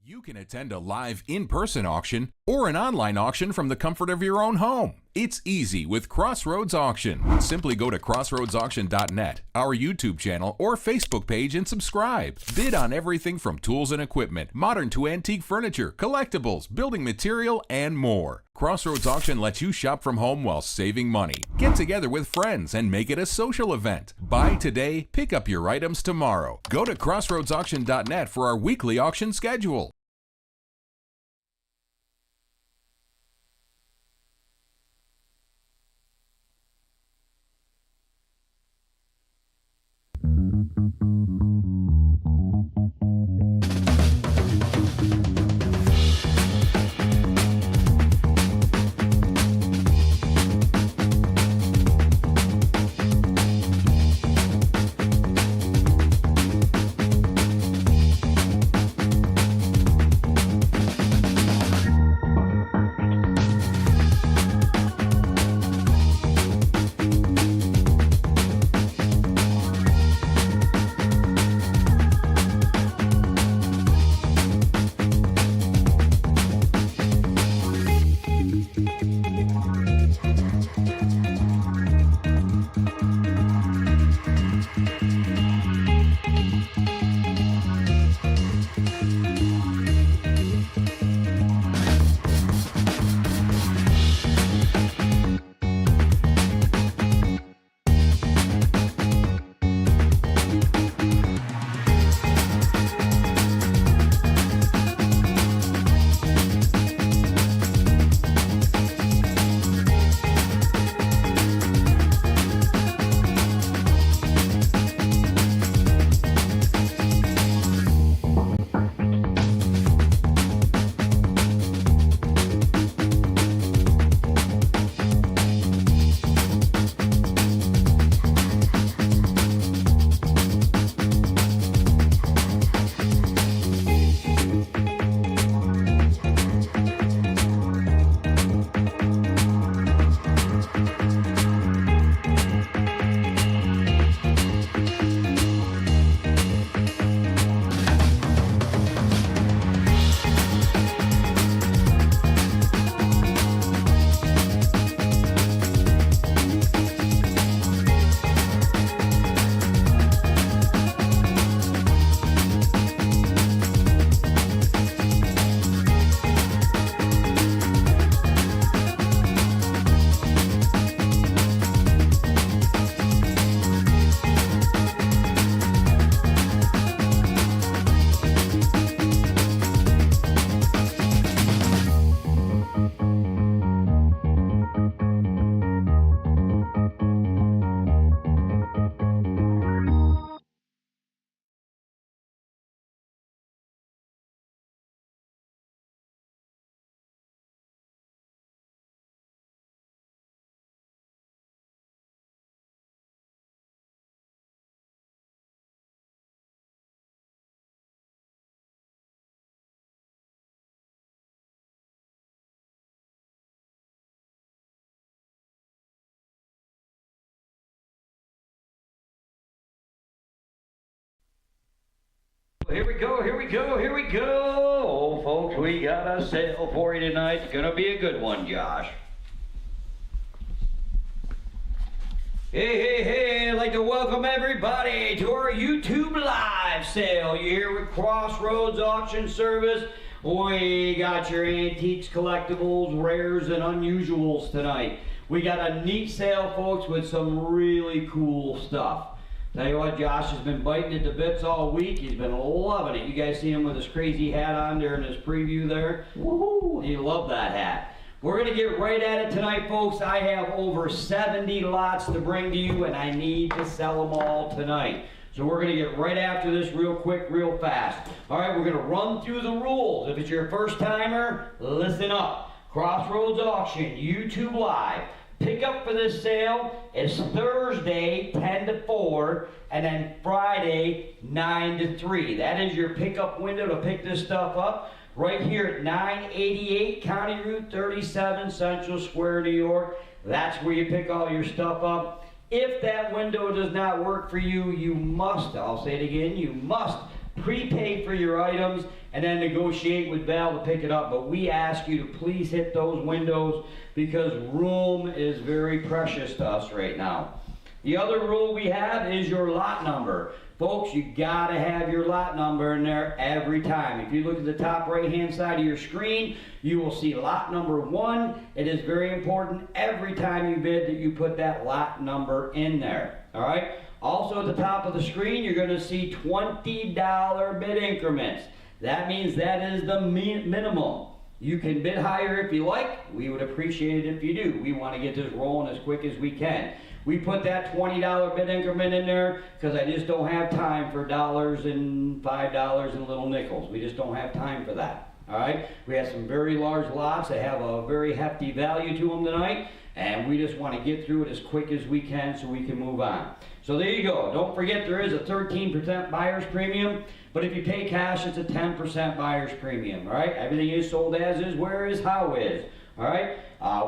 You can attend a live in-person auction or an online auction from the comfort of your own home. It's easy with Crossroads Auction. Simply go to crossroadsauction.net, our YouTube channel or Facebook page, and subscribe. Bid on everything from tools and equipment, modern to antique furniture, collectibles, building material, and more. Crossroads Auction lets you shop from home while saving money. Get together with friends and make it a social event. Buy today, pick up your items tomorrow. Go to crossroadsauction.net for our weekly auction schedule. Here we go. Oh, folks, we got a sale for you tonight. It's gonna be a good one, Josh. Hey, I'd like to welcome everybody to our YouTube live sale. You're here with Crossroads Auction Service. We got your antiques, collectibles, rares, and unusuals tonight. We got a neat sale, folks, with some really cool stuff. Tell you what, Josh has been biting at the bits all week. He's been loving it. You guys see him with his crazy hat on during his preview there? Woohoo! He loved that hat. We're going to get right at it tonight, folks. I have over 70 lots to bring to you, and I need to sell them all tonight. So we're going to get right after this real quick, real fast. All right, we're going to run through the rules. If it's your first timer, listen up. Crossroads Auction, YouTube Live. Pickup for this sale is Thursday 10 to 4 and then Friday 9 to 3. That is your pickup window to pick this stuff up. Right here at 988 County Route 37, Central Square, New York. That's where you pick all your stuff up. If that window does not work for you, you must, I'll say it again, you must prepay for your items and then negotiate with Val to pick it up. But we ask you to please hit those windows because room is very precious to us right now. The other rule we have is your lot number. Folks, you gotta have your lot number in there every time. If you look at the top right hand side of your screen, you will see lot number 1. It is very important every time you bid that you put that lot number in there. All right? Also at the top of the screen, you're gonna see $20 bid increments. That means that is the minimum. You can bid higher if you like. We would appreciate it if you do. We want to get this rolling as quick as we can. We put that $20 bid increment in there because I just don't have time for dollars and $5 and little nickels. We just don't have time for that. All right? We have some very large lots that have a very hefty value to them tonight, and we just want to get through it as quick as we can so we can move on. So there you go. Don't forget there is a 13% buyer's premium, but if you pay cash, it's a 10% buyer's premium. All right? Everything is sold as is, where is, how is. All right?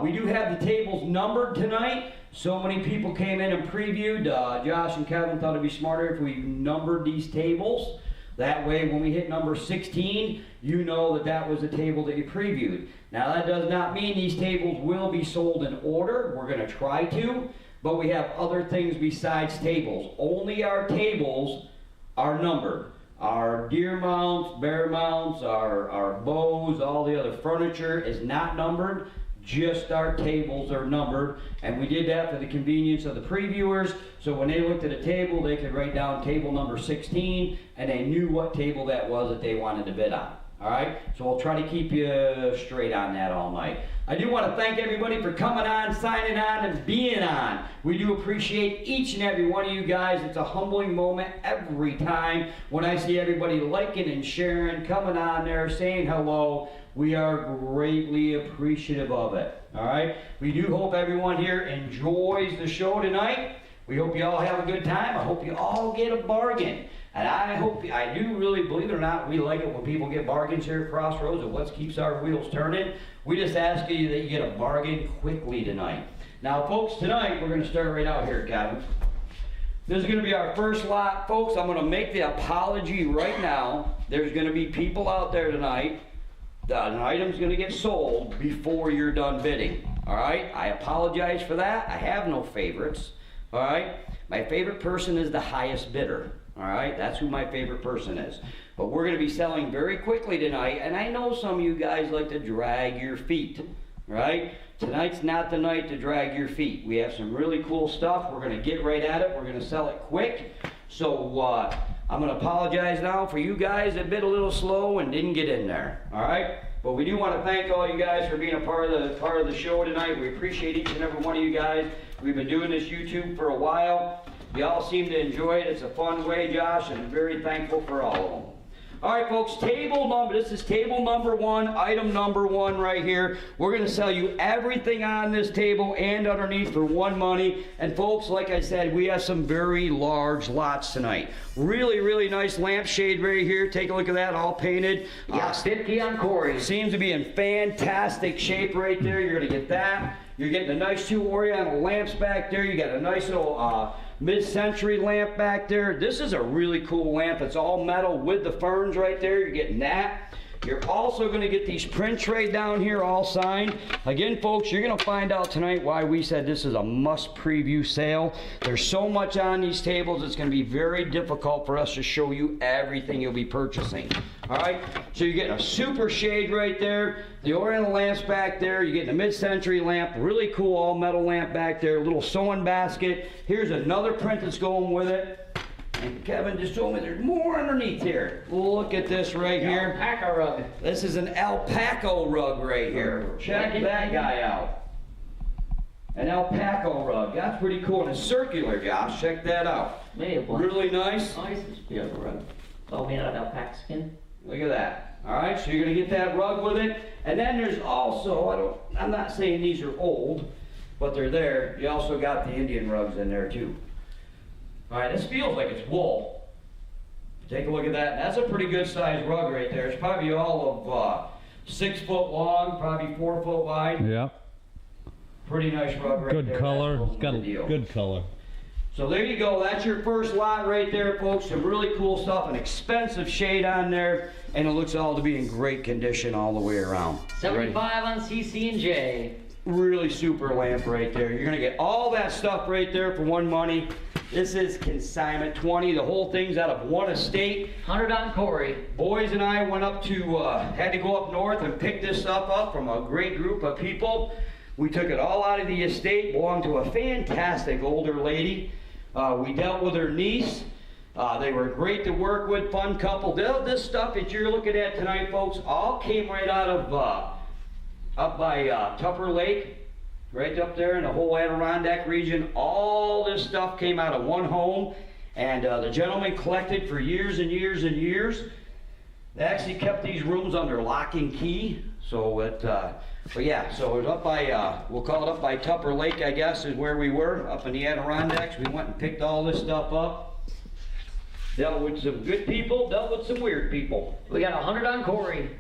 We do have the tables numbered tonight. So many people came in and previewed. Josh and Kevin thought it'd be smarter if we numbered these tables. That way, when we hit number 16, you know that that was the table that you previewed. Now, that does not mean these tables will be sold in order. We're going to try to, but we have other things besides tables. Only our tables are numbered. Our deer mounts, bear mounts, our bows, all the other furniture is not numbered. Just our tables are numbered, and we did that for the convenience of the previewers, so when they looked at a table, they could write down table number 16, and they knew what table that was that they wanted to bid on. All right, so we'll try to keep you straight on that all night. I do want to thank everybody for coming on, signing on, and being on. We do appreciate each and every one of you guys. It's a humbling moment every time when I see everybody liking and sharing, coming on there, saying hello. We are greatly appreciative of it. All right, we do hope everyone here enjoys the show tonight. We hope you all have a good time. I hope you all get a bargain. And I do really, believe it or not, we like it when people get bargains here at Crossroads. And what keeps our wheels turning. We just ask you that you get a bargain quickly tonight. Now, folks, tonight we're going to start right out here, Kevin. This is going to be our first lot. Folks, I'm going to make the apology right now. There's going to be people out there tonight. An item's going to get sold before you're done bidding. All right? I apologize for that. I have no favorites. All right? My favorite person is the highest bidder. All right? That's who my favorite person is. But we're going to be selling very quickly tonight, and I know some of you guys like to drag your feet. Right? Tonight's not the night to drag your feet. We have some really cool stuff. We're going to get right at it. We're going to sell it quick. So I'm going to apologize now for you guys that bid a little slow and didn't get in there. All right? But we do want to thank all you guys for being a part of the show tonight. We appreciate each and every one of you guys. We've been doing this YouTube for a while. Y'all seem to enjoy it. It's a fun way, Josh, and I'm very thankful for all of them. All right, folks, this is table number 1, item number 1 right here. We're going to sell you everything on this table and underneath for one money. And folks, like I said, we have some very large lots tonight. Really, really nice lampshade right here. Take a look at that, all painted. Yeah, 50 on Corey. Seems to be in fantastic shape right there. You're going to get that. You're getting the nice 2 Oriental lamps back there. You got a nice little mid-century lamp back there. This is a really cool lamp. It's all metal with the ferns right there. You're getting that. You're also going to get these prints right down here all signed. Again, folks, you're going to find out tonight why we said this is a must preview sale. There's so much on these tables, it's going to be very difficult for us to show you everything you'll be purchasing. All right, so you're getting a super shade right there, the Oriental lamps back there, you're getting a mid-century lamp, really cool all metal lamp back there, a little sewing basket. Here's another print that's going with it. And Kevin just told me there's more underneath here. Look at this right here. Alpaca rug. This is an alpaca rug right here. Check that guy out. An alpaca rug. That's pretty cool. And it's circular, Josh. Check that out. Really nice. Nice and rug. It's all made out of alpaca skin. Look at that. All right, so you're going to get that rug with it. And then there's also, I'm not saying these are old, but they're there. You also got the Indian rugs in there too. All right, this feels like it's wool. Take a look at that. That's a pretty good sized rug right there. It's probably all of 6 foot long, probably 4 foot wide. Yeah. Pretty nice rug right there. Good color. It's got a good color. So there you go, that's your first lot right there, folks. Some really cool stuff, an expensive shade on there, and it looks all to be in great condition all the way around. 75 on CC&J. Really super lamp right there. You're gonna get all that stuff right there for one money. This is consignment 20. The whole thing's out of one estate. 100 on Corey. Boys and I went up to, had to go up north and pick this stuff up from a great group of people. We took it all out of the estate, belonged to a fantastic older lady. We dealt with her niece. They were great to work with, fun couple. This stuff that you're looking at tonight, folks, all came right out of up by Tupper Lake, right up there in the whole Adirondack region. All this stuff came out of one home, and the gentleman collected for years and years and years. They actually kept these rooms under lock and key. So but yeah, so it was up by, we'll call it up by Tupper Lake, I guess, is where we were, up in the Adirondacks. We went and picked all this stuff up. Dealt with some good people, dealt with some weird people. We got 100 on Corey.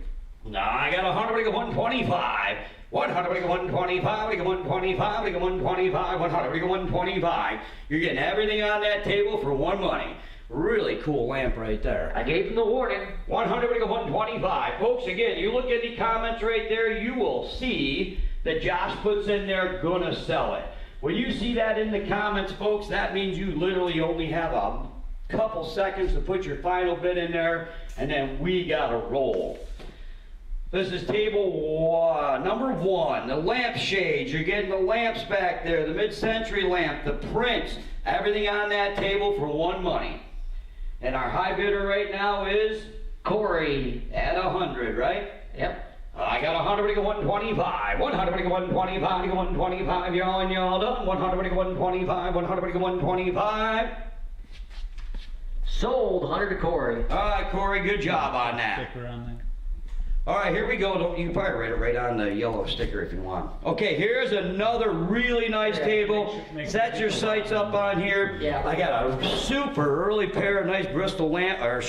No, I got 100, we got 125. 100, we got 125, we got 125, we got 125, 100, we got 125. You're getting everything on that table for one money. Really cool lamp right there. I gave him the warning. 100, we got 125. Folks, again, you look at the comments right there, you will see that Josh puts in there, gonna sell it. When you see that in the comments, folks, that means you literally only have a couple seconds to put your final bid in there, and then we gotta roll. This is table number 1, the lamp shades. You're getting the lamps back there, the mid-century lamp, the prints, everything on that table for one money. And our high bidder right now is Corey. at 100, right? Yep. I got 100, we got 125. 100, we got 125, we got 125. Y'all done. 100, we got 125. 100, we got 125. Sold 100 to Corey. All right, Corey, good job on that. Sticker on there. All right, here we go. You can probably write it right on the yellow sticker if you want. Okay, here's another really nice table. Set your sights up on here. Yeah. I got a super early pair of nice Bristol lamp or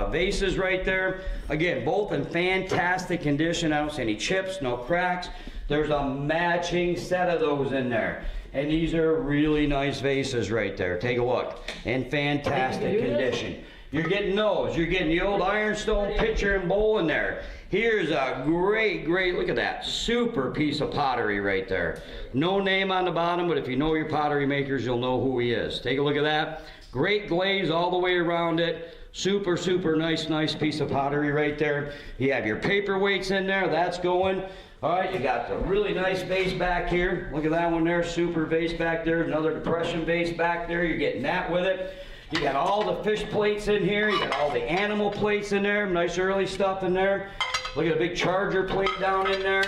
vases right there. Again, both in fantastic condition. I don't see any chips, no cracks. There's a matching set of those in there. And these are really nice vases right there. Take a look. In fantastic condition. You're getting those. You're getting the old ironstone pitcher and bowl in there. Here's a great, look at that, super piece of pottery right there. No name on the bottom, but if you know your pottery makers, you'll know who he is. Take a look at that. Great glaze all the way around it. Super nice piece of pottery right there. You have your paperweights in there, that's going. All right, you got the really nice vase back here. Look at that one there, super vase back there. Another depression vase back there, you're getting that with it. You got all the fish plates in here. You got all the animal plates in there. Nice early stuff in there. Look at a big charger plate down in there.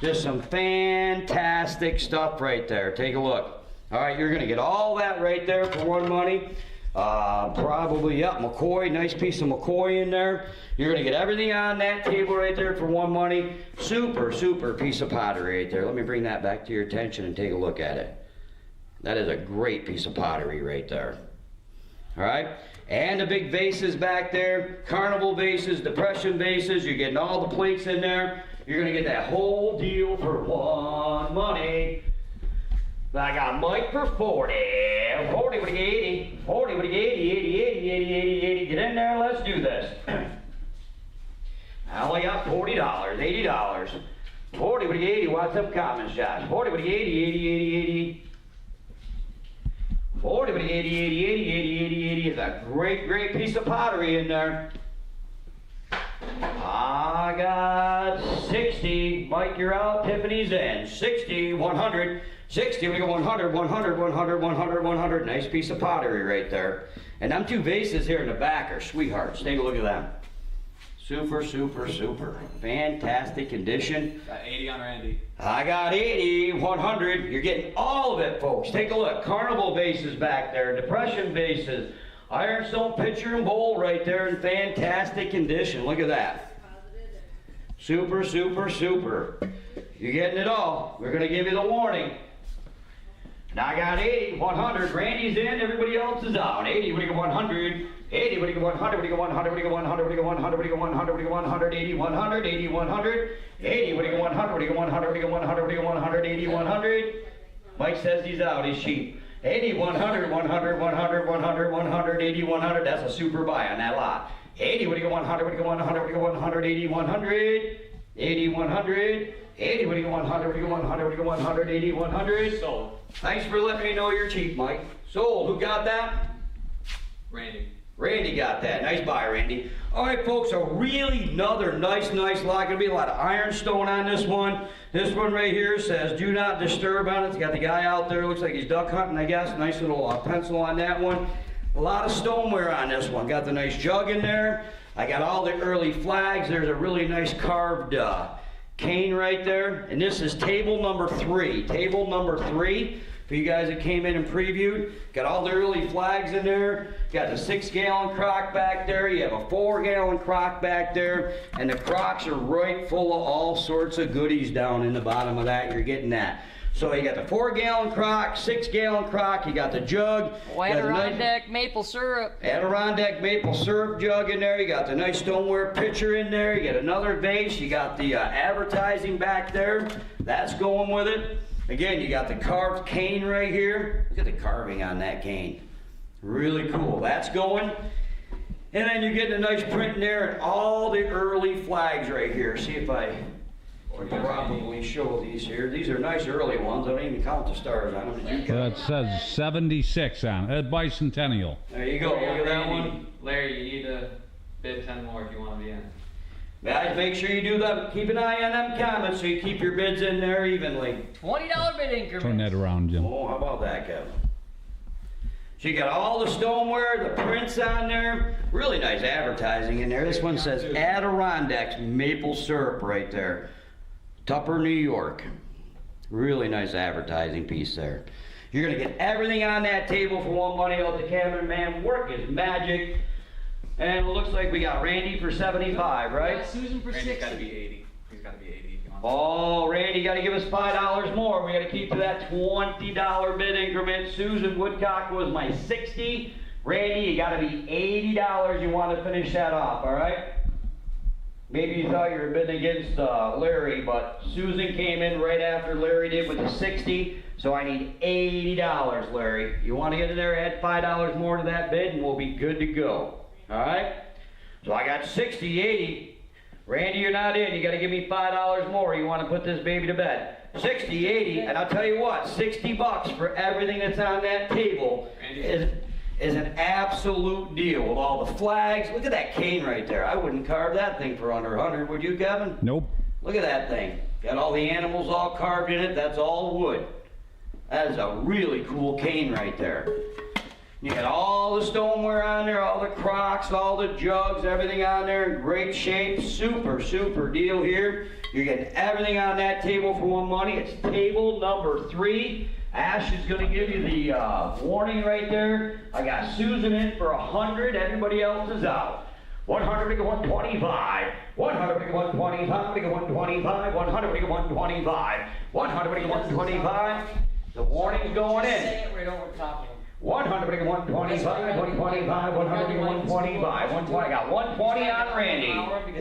Just some fantastic stuff right there. Take a look. All right, you're gonna get all that right there for one money. Probably, yeah, McCoy, nice piece of McCoy in there. You're gonna get everything on that table right there for one money. Super piece of pottery right there. Let me bring that back to your attention and take a look at it. That is a great piece of pottery right there. All right, and the big vases back there, carnival vases, depression vases. You're getting all the plates in there. You're gonna get that whole deal for one money. I got Mike for 40. 40 with the 80. 40 with the 80, 80. Get in there, let's do this. I only got $40, $80. 40 with the 80, what's up comments, Josh? 40 with the 80, 80. 40 with the 80 is a great piece of pottery in there. I got 60. Mike, you're out. Tiffany's in. 60, 100. 60, we go 100, 100, 100, 100, 100. Nice piece of pottery right there. And them two vases here in the back are sweethearts. Take a look at them. Super. Fantastic condition. Got 80 on Randy. I got 80, 100. You're getting all of it, folks. Take a look. Carnival vases back there. Depression vases. Ironstone pitcher and bowl right there in fantastic condition. Look at that. Super. You're getting it all. We're going to give you the warning. Now I got 80, 100. Randy's in, everybody else is out. 80, what do you get 100? 80, what do you get 100? What do you get 100? What do you get 100? What do you get 100? What do you get 100? What do you get 100? 80, 100, 80, 100. 80, what do you get 100? What do you get 100? What do you get 100? What do you get 100? 80, 100. Mike says he's out, he's cheap. 80, 100, 100, 100, 100, 100, 80, 100. That's a super buy on that lot. 80, what do you go 100, what do you go 100, what do you go 100, 80, 100, 80, 100, 80, what do you go 100, what do you go 100, what do you go 100, 80, 100. Sold. Thanks for letting me know you're cheap, Mike. Sold. Who got that? Randy. Randy got that. Nice buy, Randy. All right, folks, a really another nice lot. Gonna be a lot of ironstone on this one. This one right here says do not disturb on it. It's got the guy out there, looks like he's duck hunting, I guess. Nice little pencil on that one. A lot of stoneware on this one. Got the nice jug in there. I got all the early flags. There's a really nice carved cane right there. And this is table number 3. Table number 3. For you guys that came in and previewed, got all the early flags in there. Got the 6-gallon crock back there. You have a 4-gallon crock back there. And the crocks are right full of all sorts of goodies down in the bottom of that. You're getting that. So you got the 4-gallon crock, 6-gallon crock, you got the jug. Adirondack maple syrup. Adirondack maple syrup jug in there. You got the nice stoneware pitcher in there. You got another vase. You got the advertising back there. That's going with it. Again, you got the carved cane right here. Look at the carving on that cane. Really cool. That's going. And then you're getting a nice print in there and all the early flags right here. See if I can probably show these here. These are nice early ones. I don't even count the stars on them. Did you count? That says 76 on it. Bicentennial. There you go. Look at that one. Larry, you need to bid 10 more if you want to be in. Guys, make sure you do that. Keep an eye on them comments so you keep your bids in there evenly. $20 bid increment. Turn that around, Jim. Oh, how about that, Kevin? So you got all the stoneware, the prints on there. Really nice advertising in there. This one says Adirondack maple syrup right there. Tupper, New York. Really nice advertising piece there. You're gonna get everything on that table for one money. Let the cameraman work his magic. And it looks like we got Randy for 75, right? Susan for Randy's 60. got to be 80. He's got to be 80 if you want. Oh, Randy, you got to give us $5 more. We got to keep to that $20 bid increment. Susan Woodcock was my 60. Randy, you got to be $80. You want to finish that off, all right? Maybe you thought you were bidding against Larry, but Susan came in right after Larry did with the 60. So I need $80, Larry. You want to get in there, add $5 more to that bid, and we'll be good to go. All right? So I got 60, 80. Randy, you're not in. You got to give me $5 more. You want to put this baby to bed. 60, 80, and I'll tell you what, $60 for everything that's on that table is an absolute deal with all the flags. Look at that cane right there. I wouldn't carve that thing for under 100, would you, Kevin? Nope. Look at that thing. Got all the animals all carved in it. That's all wood. That is a really cool cane right there. You got all the stoneware on there, all the crocks, all the jugs, everything on there in great shape. Super, super deal here. You're getting everything on that table for one money. It's table number 3. Ash is going to give you the warning right there. I got Susan in for 100. Everybody else is out. 100 to 125. 100 to 125. To 125. 100 to 125. 100 to 125. The warning's going in. Say it right over top of him. 100 to 125, 125, 100 to 125, 120. I got 120 on Randy.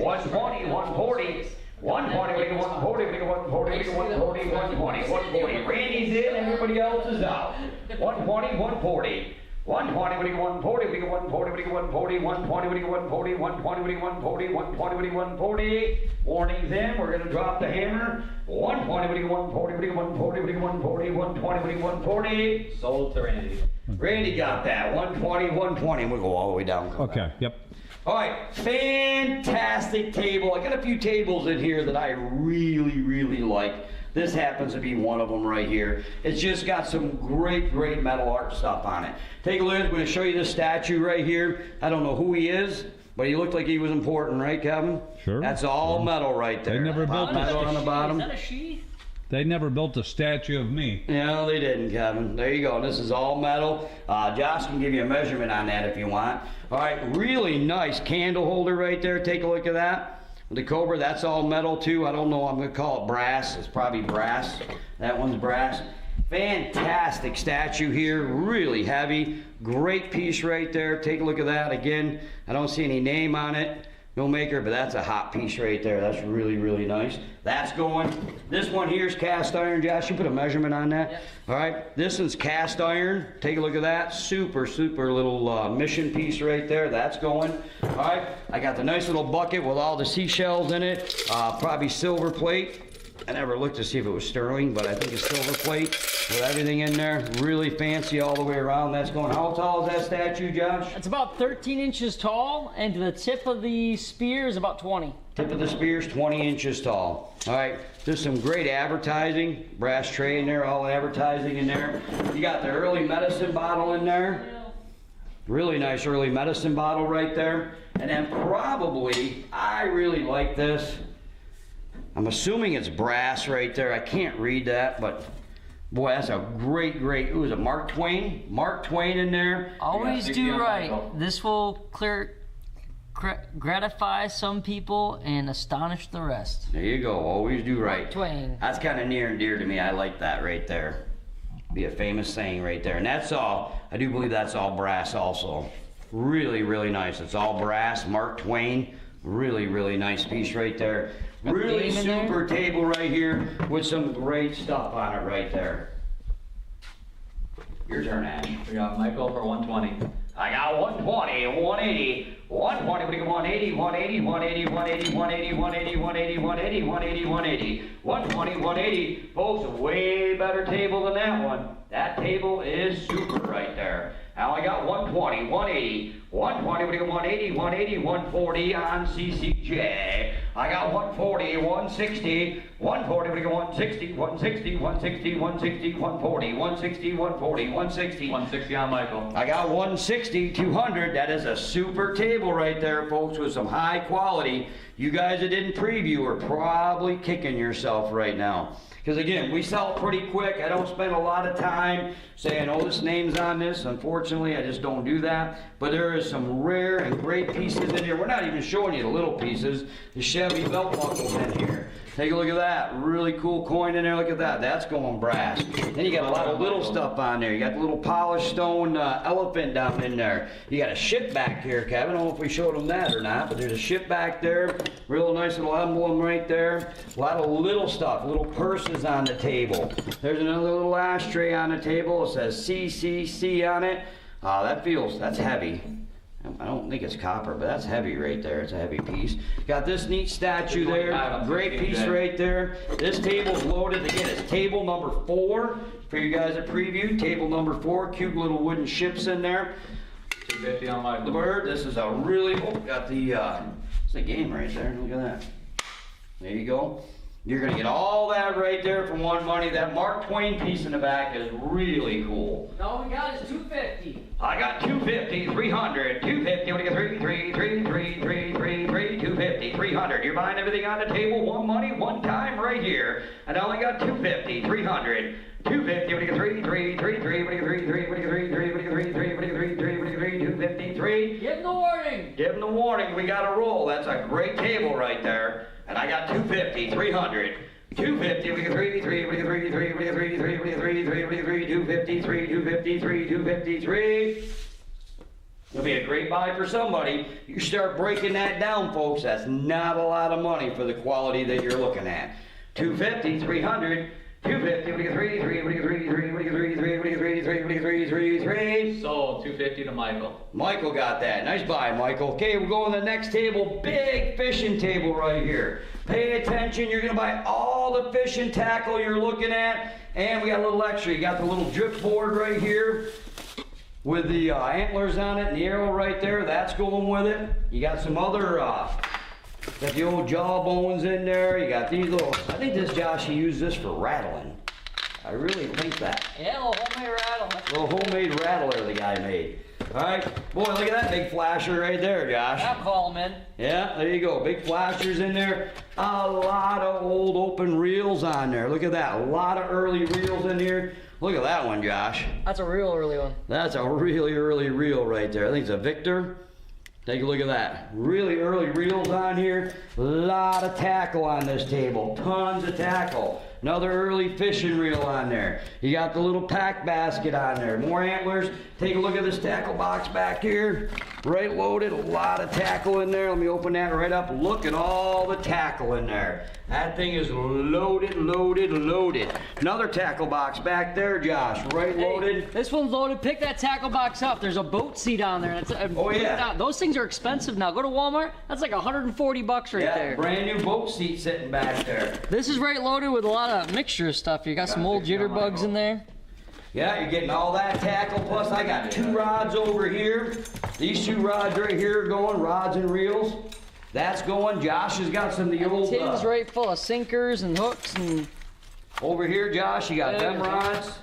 120, 140. 120, 140, 140, 140, 120, 140. Randy's in, everybody else is out. 120, 140. 120, 140, 140, 140, 120, 140, 120, 140, 120, 140. Warnings in, we're going to drop the hammer. 120, 140, 140, 140, 120, 140. Sold to Randy. Randy got that. 120, 120. We'll go all the way down. Okay, yep. All right, fantastic table. I got a few tables in here that I really, really like. This happens to be one of them right here. It's just got some great, great metal art stuff on it. Take a look. I'm going to show you this statue right here. I don't know who he is, but he looked like he was important, right, Kevin? Sure. That's all metal right there. They never built metal that. on the bottom. Is that a she? They never built a statue of me. No, they didn't, Kevin. There you go. This is all metal. Josh can give you a measurement on that if you want. All right, really nice candle holder right there. Take a look at that. The Cobra, that's all metal too. I don't know. I'm going to call it brass. It's probably brass. That one's brass. Fantastic statue here. Really heavy. Great piece right there. Take a look at that. Again, I don't see any name on it. no maker, but that's a hot piece right there. That's really, really nice. That's going. This one here is cast iron. Josh, you put a measurement on that? Yep. All right, this one's cast iron. Take a look at that. Super, super little mission piece right there. That's going. All right, I got the nice little bucket with all the seashells in it. Probably silver plate. I never looked to see if it was sterling, but I think it's silver plate with everything in there. Really fancy all the way around. That's going. How tall is that statue, Josh? It's about 13 inches tall, and the tip of the spear is about 20. Tip of the spear's 20 inches tall. All right, there's some great advertising. Brass tray in there, all advertising in there. You got the early medicine bottle in there. Really nice early medicine bottle right there. And then probably, I really like this. I'm assuming it's brass right there. I can't read that, but boy, that's a great, who is it, Mark Twain? Mark Twain in there. Always Yeah, do yeah, right. Michael. This will gratify some people and astonish the rest. There you go, always do right. Twain. That's kind of near and dear to me. I like that right there. Be a famous saying right there. And that's all, I do believe that's all brass also. Really, really nice. It's all brass, Mark Twain. Really, really nice piece right there. Really game in there? super table right here with some great stuff on it right there. Your turn, Ash. We got Michael for 120. I got 120, 180, 120, we got 180, 180, 180, 180, 180, 180, 180, 180, 180, 180, 120, 180. Folks, a way better table than that one. That table is super right there. Now I got 120, 180, 120, we got 180, 180, 140 on CCJ. I got 140, 160, 140, we got 160, 160, 160, 160, 140, 160, 140, 160. 160 on Michael. I got 160, 200. That is a super table right there, folks, with some high quality. You guys that didn't preview are probably kicking yourself right now. Because again, we sell pretty quick. I don't spend a lot of time saying, oh, this name's on this. Unfortunately, I just don't do that. But there is some rare and great pieces in here. We're not even showing you the little pieces. The Chevy belt buckles in here. Take a look at that. Really cool coin in there. Look at that. That's going brass. Then you got a lot of little stuff on there. You got the little polished stone elephant down in there. You got a ship back here, Kevin. I don't know if we showed them that or not, but there's a ship back there. Real nice little emblem right there. A lot of little stuff. Little purses on the table. There's another little ashtray on the table. It says CCC on it. That's heavy. I don't think it's copper, but that's heavy right there. It's a heavy piece. Got this neat statue there. Great piece right there. This table's loaded. Again, it's table number 4 for you guys at preview. Table number 4. Cute little wooden ships in there. 250 on Michael. The bird. This is a really, got the, it's a game right there. Look at that. There you go. You're going to get all that right there for one money. That Mark Twain piece in the back is really cool. All we got is 250. I got 250, 300, 250, what do you get? 250, 300. You're buying everything on the table, one money, one time right here. And I only got 250, 300, 250, what do you get? 3, what do you get? 3, what do you get? 3, what do you get? 3, what do you get? 3, what do you get? 253. Give him the warning. Give them the warning, we got to roll. That's a great table right there. And I got 250, 300, 250, what do you get? 3, what do you get? 3, what do you get? 3, what do you get? 3, what do you get? 253, 253, 253. It'll be a great buy for somebody. You start breaking that down, folks. That's not a lot of money for the quality that you're looking at. 250, 300, 250, what do you get? 3, what do you get? 3, what do you get? 3, what do you get? 3, what do you get? 3. Sold. 250 to Michael. Michael got that. Nice buy, Michael. Okay, we'll go on the next table. Big fishing table right here. Pay attention. You're going to buy all the fishing tackle you're looking at. And we got a little extra. You got the little drip board right here with the antlers on it and the arrow right there. That's going with it. You got some other, got the old jawbones in there. You got these little, I think this, Josh, he used this for rattling. I really think that. Yeah, a little homemade rattle. Little homemade rattler the guy made. All right, boy, look at that big flasher right there, Josh. I'll call him in. Yeah, there you go. Big flashers in there. A lot of old open reels on there. Look at that. A lot of early reels in here. Look at that one, Josh. That's a real early one. That's a really early reel right there. I think it's a Victor. Take a look at that. Really early reels on here. A lot of tackle on this table. Tons of tackle. Another early fishing reel on there. You got the little pack basket on there. More antlers. Take a look at this tackle box back here. Right loaded, a lot of tackle in there. Let me open that right up. Look at all the tackle in there. That thing is loaded, loaded, loaded. Another tackle box back there, Josh. Right loaded. Hey, this one's loaded. Pick that tackle box up. There's a boat seat on there. Oh, yeah. Those things are expensive now. Go to Walmart. That's like $140 right Yeah, there. brand new boat seat sitting back there. This is right loaded with a lot of mixture of stuff. You got some old jitterbugs in there. Yeah, you're getting all that tackle. Plus, I got 2 rods over here. These 2 rods right here are going, rods and reels. That's going. Josh has got some of the old... Tin's right full of sinkers and hooks and... Over here, Josh, you got them rods.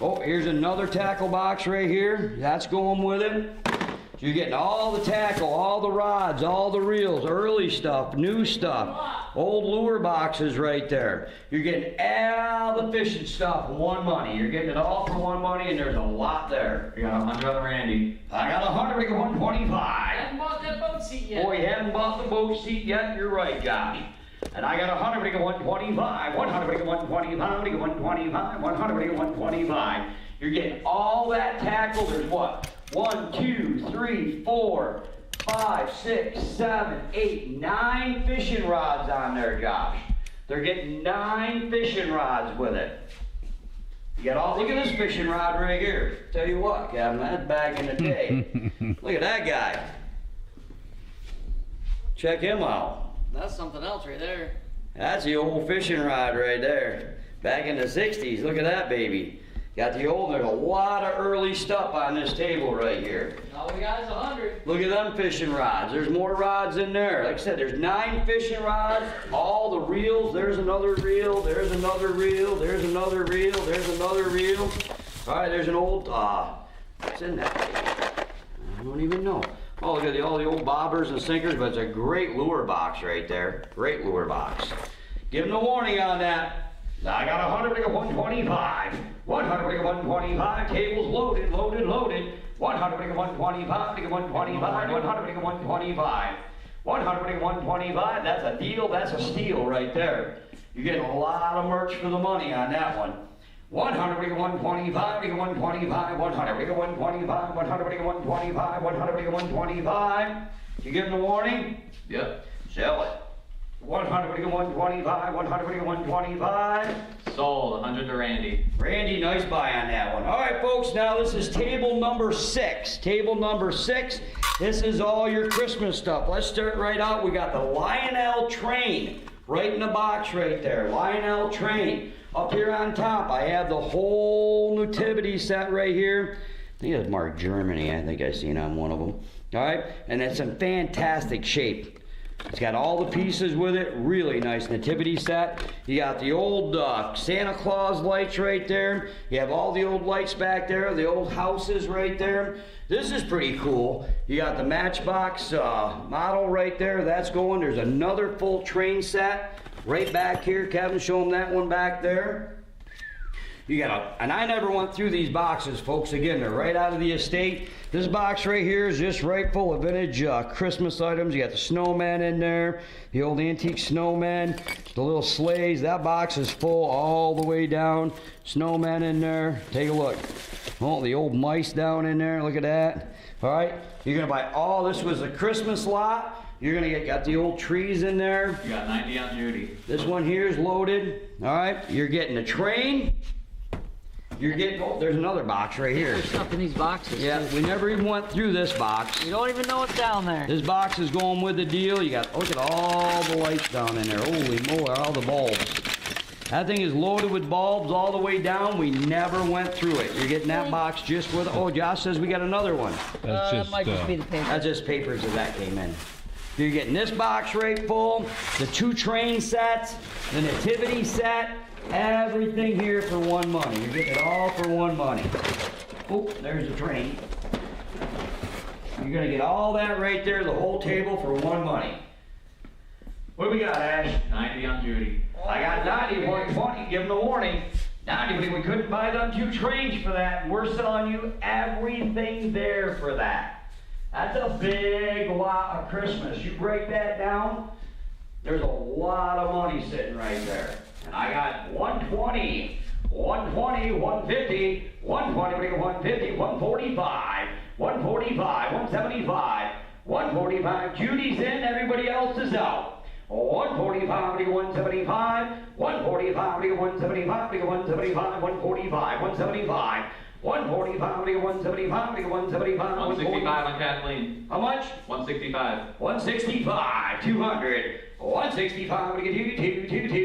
Oh, here's another tackle box right here. That's going with it. So you're getting all the tackle, all the rods, all the reels, early stuff, new stuff, old lure boxes right there. You're getting all the fishing stuff for one money. You're getting it all for one money, and there's a lot there. You got 100 on the Randy. I got 100 at 125. I haven't bought that boat seat yet. Boy, you haven't bought the boat seat yet? You're right, Josh. And I got 100 at 125, 100 at 125, 125, 100 at 125. You're getting all that tackle. There's what? 1, 2, 3, 4, 5, 6, 7, 8, 9 fishing rods on there, Josh. They're getting 9 fishing rods with it. You got all, look at this fishing rod right here. Tell you what, Kevin, that's back in the day. Look at that guy. Check him out. That's something else right there. That's the old fishing rod right there. Back in the 60s, look at that baby. Got the old, there's a lot of early stuff on this table right here. All we got is 100. Look at them fishing rods. There's more rods in there. Like I said, there's 9 fishing rods, all the reels. There's another reel, there's another reel, there's another reel, there's another reel. All right, there's an old, what's in that thing? I don't even know. Oh, look at all the old bobbers and sinkers, but it's a great lure box right there. Great lure box. Give them a warning on that. I got 100 at 125. 100 at 125. Tables loaded, loaded, loaded. 100 at 125, 125, 100 at 125. 100 at 125. That's a deal, that's a steal right there. You're getting a lot of merch for the money on that one. 100 at 125, 125, 100 at 125, 100 at 125, 100 at 125. You give them a warning? Yep. Sell it. 100 at 125, 100 at 125. Sold. 100 to Randy. Randy, nice buy on that one. All right, folks, now this is table number 6. Table number 6. This is all your Christmas stuff. Let's start right out. We got the Lionel train right in the box right there. Lionel train. Up here on top, I have the whole nativity set right here. I think it's marked Germany. I think I've seen on one of them. All right, and it's in fantastic shape. It's got all the pieces with it, really nice nativity set. You got the old Santa Claus lights right there. You have all the old lights back there, the old houses right there. This is pretty cool. You got the Matchbox model right there, that's going. There's another full train set right back here. Kevin, show them that one back there. You got and I never went through these boxes, folks. Again, they're right out of the estate. This box right here is just right full of vintage Christmas items. You got the snowman in there, the old antique snowman, the little sleighs. That box is full all the way down. Snowman in there. Take a look. Oh, the old mice down in there. Look at that. All right, you're gonna buy all. This was a Christmas lot. You're gonna got the old trees in there. You got 90 on Judy. This one here is loaded. All right, you're getting a train. You're getting, oh, there's another box right here. There's stuff in these boxes. Yeah, we never even went through this box. You don't even know what's down there. This box is going with the deal. You got, look at all the lights down in there. Holy moly, all the bulbs. That thing is loaded with bulbs all the way down. We never went through it. You're getting that box just with, oh, Josh says we got another one. That's That might just be the paper. That's just papers as that came in. You're getting this box right full, the 2 train sets, the nativity set, everything here for one money. You're getting it all for one money. Oh, there's the train. You're gonna get all that right there, the whole table for one money. What do we got, Ash? 90 on Judy. I got 90, 120, give them a warning. 90, we couldn't buy them 2 trains for that. We're selling you everything there for that. That's a big lot of Christmas. You break that down, there's a lot of money sitting right there. And I got 120, 120, 150, 120, 150, 145, 145, 175, 145. Judy's in, everybody else is out. 145, 175, 145, 175, 175, 145, 175. 145, 175, 175, 165 on Kathleen. How much? 165. 165, 200. 165, what do you do? 2,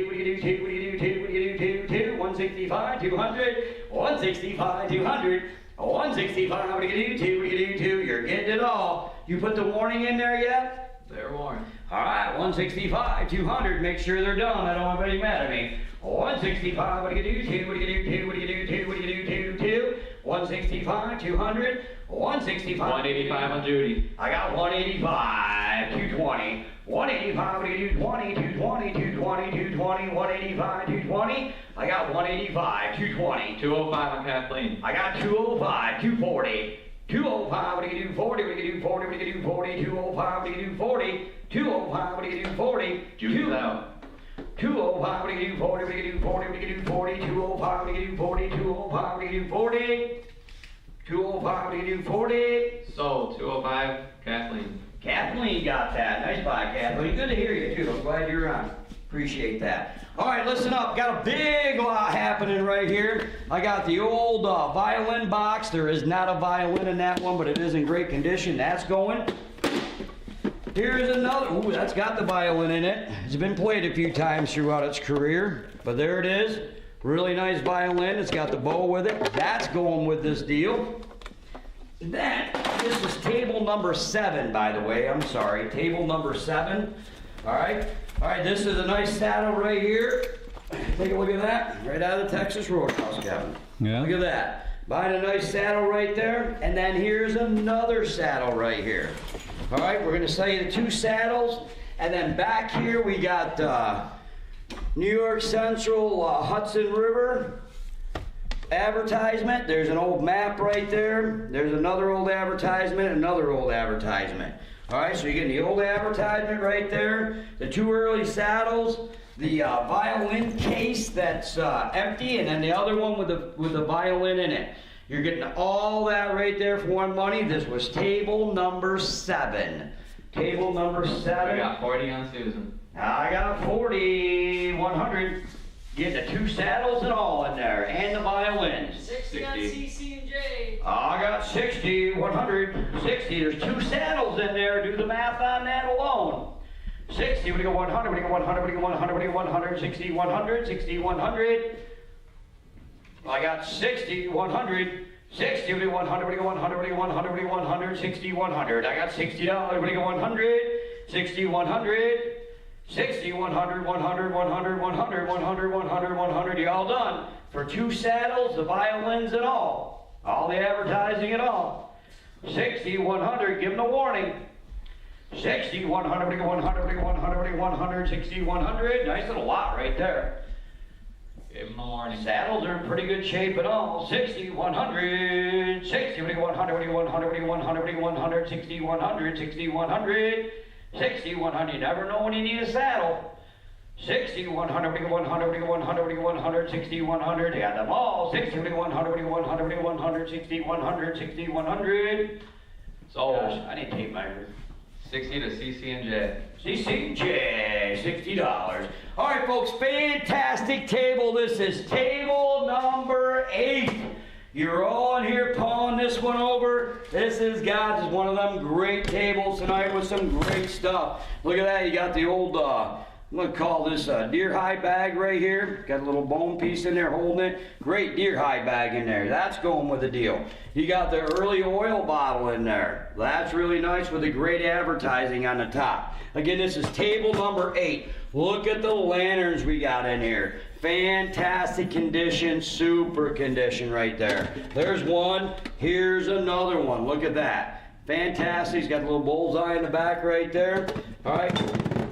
what do you do? 2, what do you do? 2, what do you do? 2, 165, 200. 165, 200. 165, what do you do? 2, what do you do? 2. You're getting it all. You put the warning in there yet? They're warned. All right, 165, 200. Make sure they're done. I don't want anybody mad at me. 165, what do you do? 2, what do you do? 2, what do you do? 2, what do you do? 2, 2. 165, 200. 165. 185 on Judy. I got 185, 220. 185, what do you do? 20, 220, 220, 220. 185, 220. I got 185, 220. 205 on Kathleen. I got 205, 240. 205, what do you do? 40, what do you do? 40, what do you do? 40, 205, what do you do? 40, 205, what do you do? 40, Judy's out. 205, what do you do? 40, what do you do? 40, what do you do? 40, 205, what do you do? 40, 205, what do you do? 40, 205, what do you do? 40. Sold. 205, Kathleen. Kathleen got that. Nice buy, Kathleen. Good to hear you, too. I'm glad you're on. Appreciate that. All right, listen up. Got a big lot happening right here. I got the old violin box. There is not a violin in that one, but it is in great condition. That's going. Here's another. Ooh, that's got the violin in it. It's been played a few times throughout its career, but there it is. Really nice violin. It's got the bow with it. That's going with this deal. Then, this is table number 7, by the way. I'm sorry. Table number 7. All right. All right, this is a nice saddle right here. Take a look at that. Right out of the Texas Roadhouse, Kevin. Yeah. Look at that. Buying a nice saddle right there. And then here's another saddle right here. All right, we're going to sell you the 2 saddles. And then back here we got New York Central Hudson River advertisement. There's an old map right there. There's another old advertisement, another old advertisement. All right, so you're getting the old advertisement right there, the 2 early saddles, the violin case that's empty, and then the other one with the violin in it. You're getting all that right there for one money. This was table number 7. Table number 7. I got 40 on Susan. I got 40, 100. Getting the 2 saddles and all in there, and the violins. 60 on CC and J. I got 60, 100, 60. There's 2 saddles in there. Do the math on that alone. 60, we go 100, we go 100, we go 100, we go 100, 60, 100, 60, 100. I got 60, 100, 60, we go 100, we go 100, we go 100, we go 100, 60, 100. I got $60, we go 100, 60, 100. 60, 100, 100, 100, 100, 100, 100, 100. You all done. For 2 saddles, the violins and all. All the advertising and all. 60, 100. Give them a warning. 60, 100, 100, 100, 100, 60, 100. Nice little lot right there. Give them a warning. Saddles are in pretty good shape and all. 60, 100, 60, 100, 100, 100, 100, 100, 60, 100, 60, 100. 60, 100, you never know when you need a saddle. 60, 100, 100, 100, 100, 60, 100, they got them all. 60, 100, 100, 100, 60, 100, 60, 100. Sold. Gosh, I didn't take my 60 to CC and J. CCJ, $60. All right, folks, fantastic table. This is table number 8. You're all in here pawing this one over. This is, guys, is one of them great tables tonight with some great stuff. Look at that. You got the old, I'm going to call this a deer hide bag right here. Got a little bone piece in there holding it. Great deer hide bag in there. That's going with the deal. You got the early oil bottle in there. That's really nice with the great advertising on the top. Again, this is table number 8. Look at the lanterns we got in here. Fantastic condition, super condition right there. There's one. Here's another one. Look at that. Fantastic. He's got a little bullseye in the back right there. All right.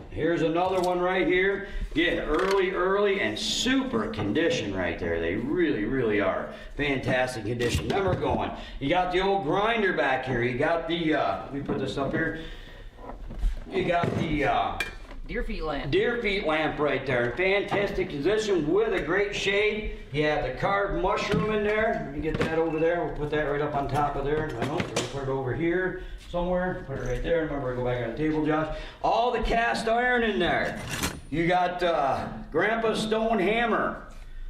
Here's another one right here. Again, early, and super condition right there. They really, really are. Fantastic condition. Never going. You got the old grinder back here. You got the, let me put this up here. You got the Deer feet lamp. Deer feet lamp right there. Fantastic position with a great shade. You have the carved mushroom in there. Let me get that over there. We'll put that right up on top of there. I know, we'll put it over here somewhere. Put it right there. Remember, go back on the table, Josh. All the cast iron in there. You got Grandpa's stone hammer.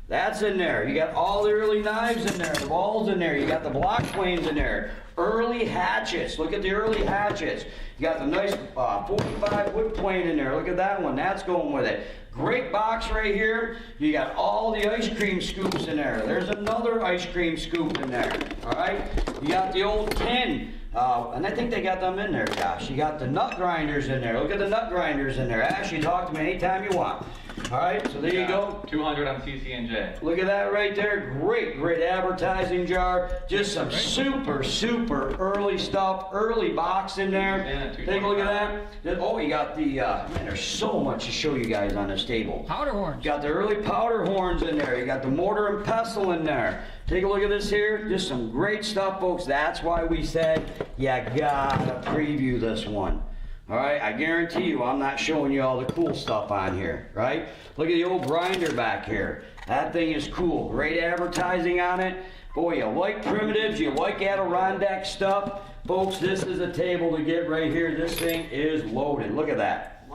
That's in there. You got all the early knives in there, the balls in there. You got the block planes in there. Early hatchets. Look at the early hatchets. You got the nice 45 wood plane in there. Look at that one. That's going with it. Great box right here. You got all the ice cream scoops in there. There's another ice cream scoop in there. All right. You got the old tin. And I think they got them in there, Josh. You got the nut grinders in there. Look at the nut grinders in there. Ashley, talk to me anytime you want. All right, so there you go. 200 on CC&J. Look at that right there. Great, great advertising jar. Just some super, super early stuff. Early box in there. Take a look at that. Oh, you got the, man, there's so much to show you guys on this table. Powder horns. You got the early powder horns in there. You got the mortar and pestle in there. Take a look at this here. Just some great stuff, folks. That's why we said you gotta preview this one. All right, I guarantee you I'm not showing you all the cool stuff on here, right? Look at the old grinder back here. That thing is cool. Great advertising on it. Boy, you like primitives, you like Adirondack stuff. Folks, this is a table to get right here. This thing is loaded. Look at that.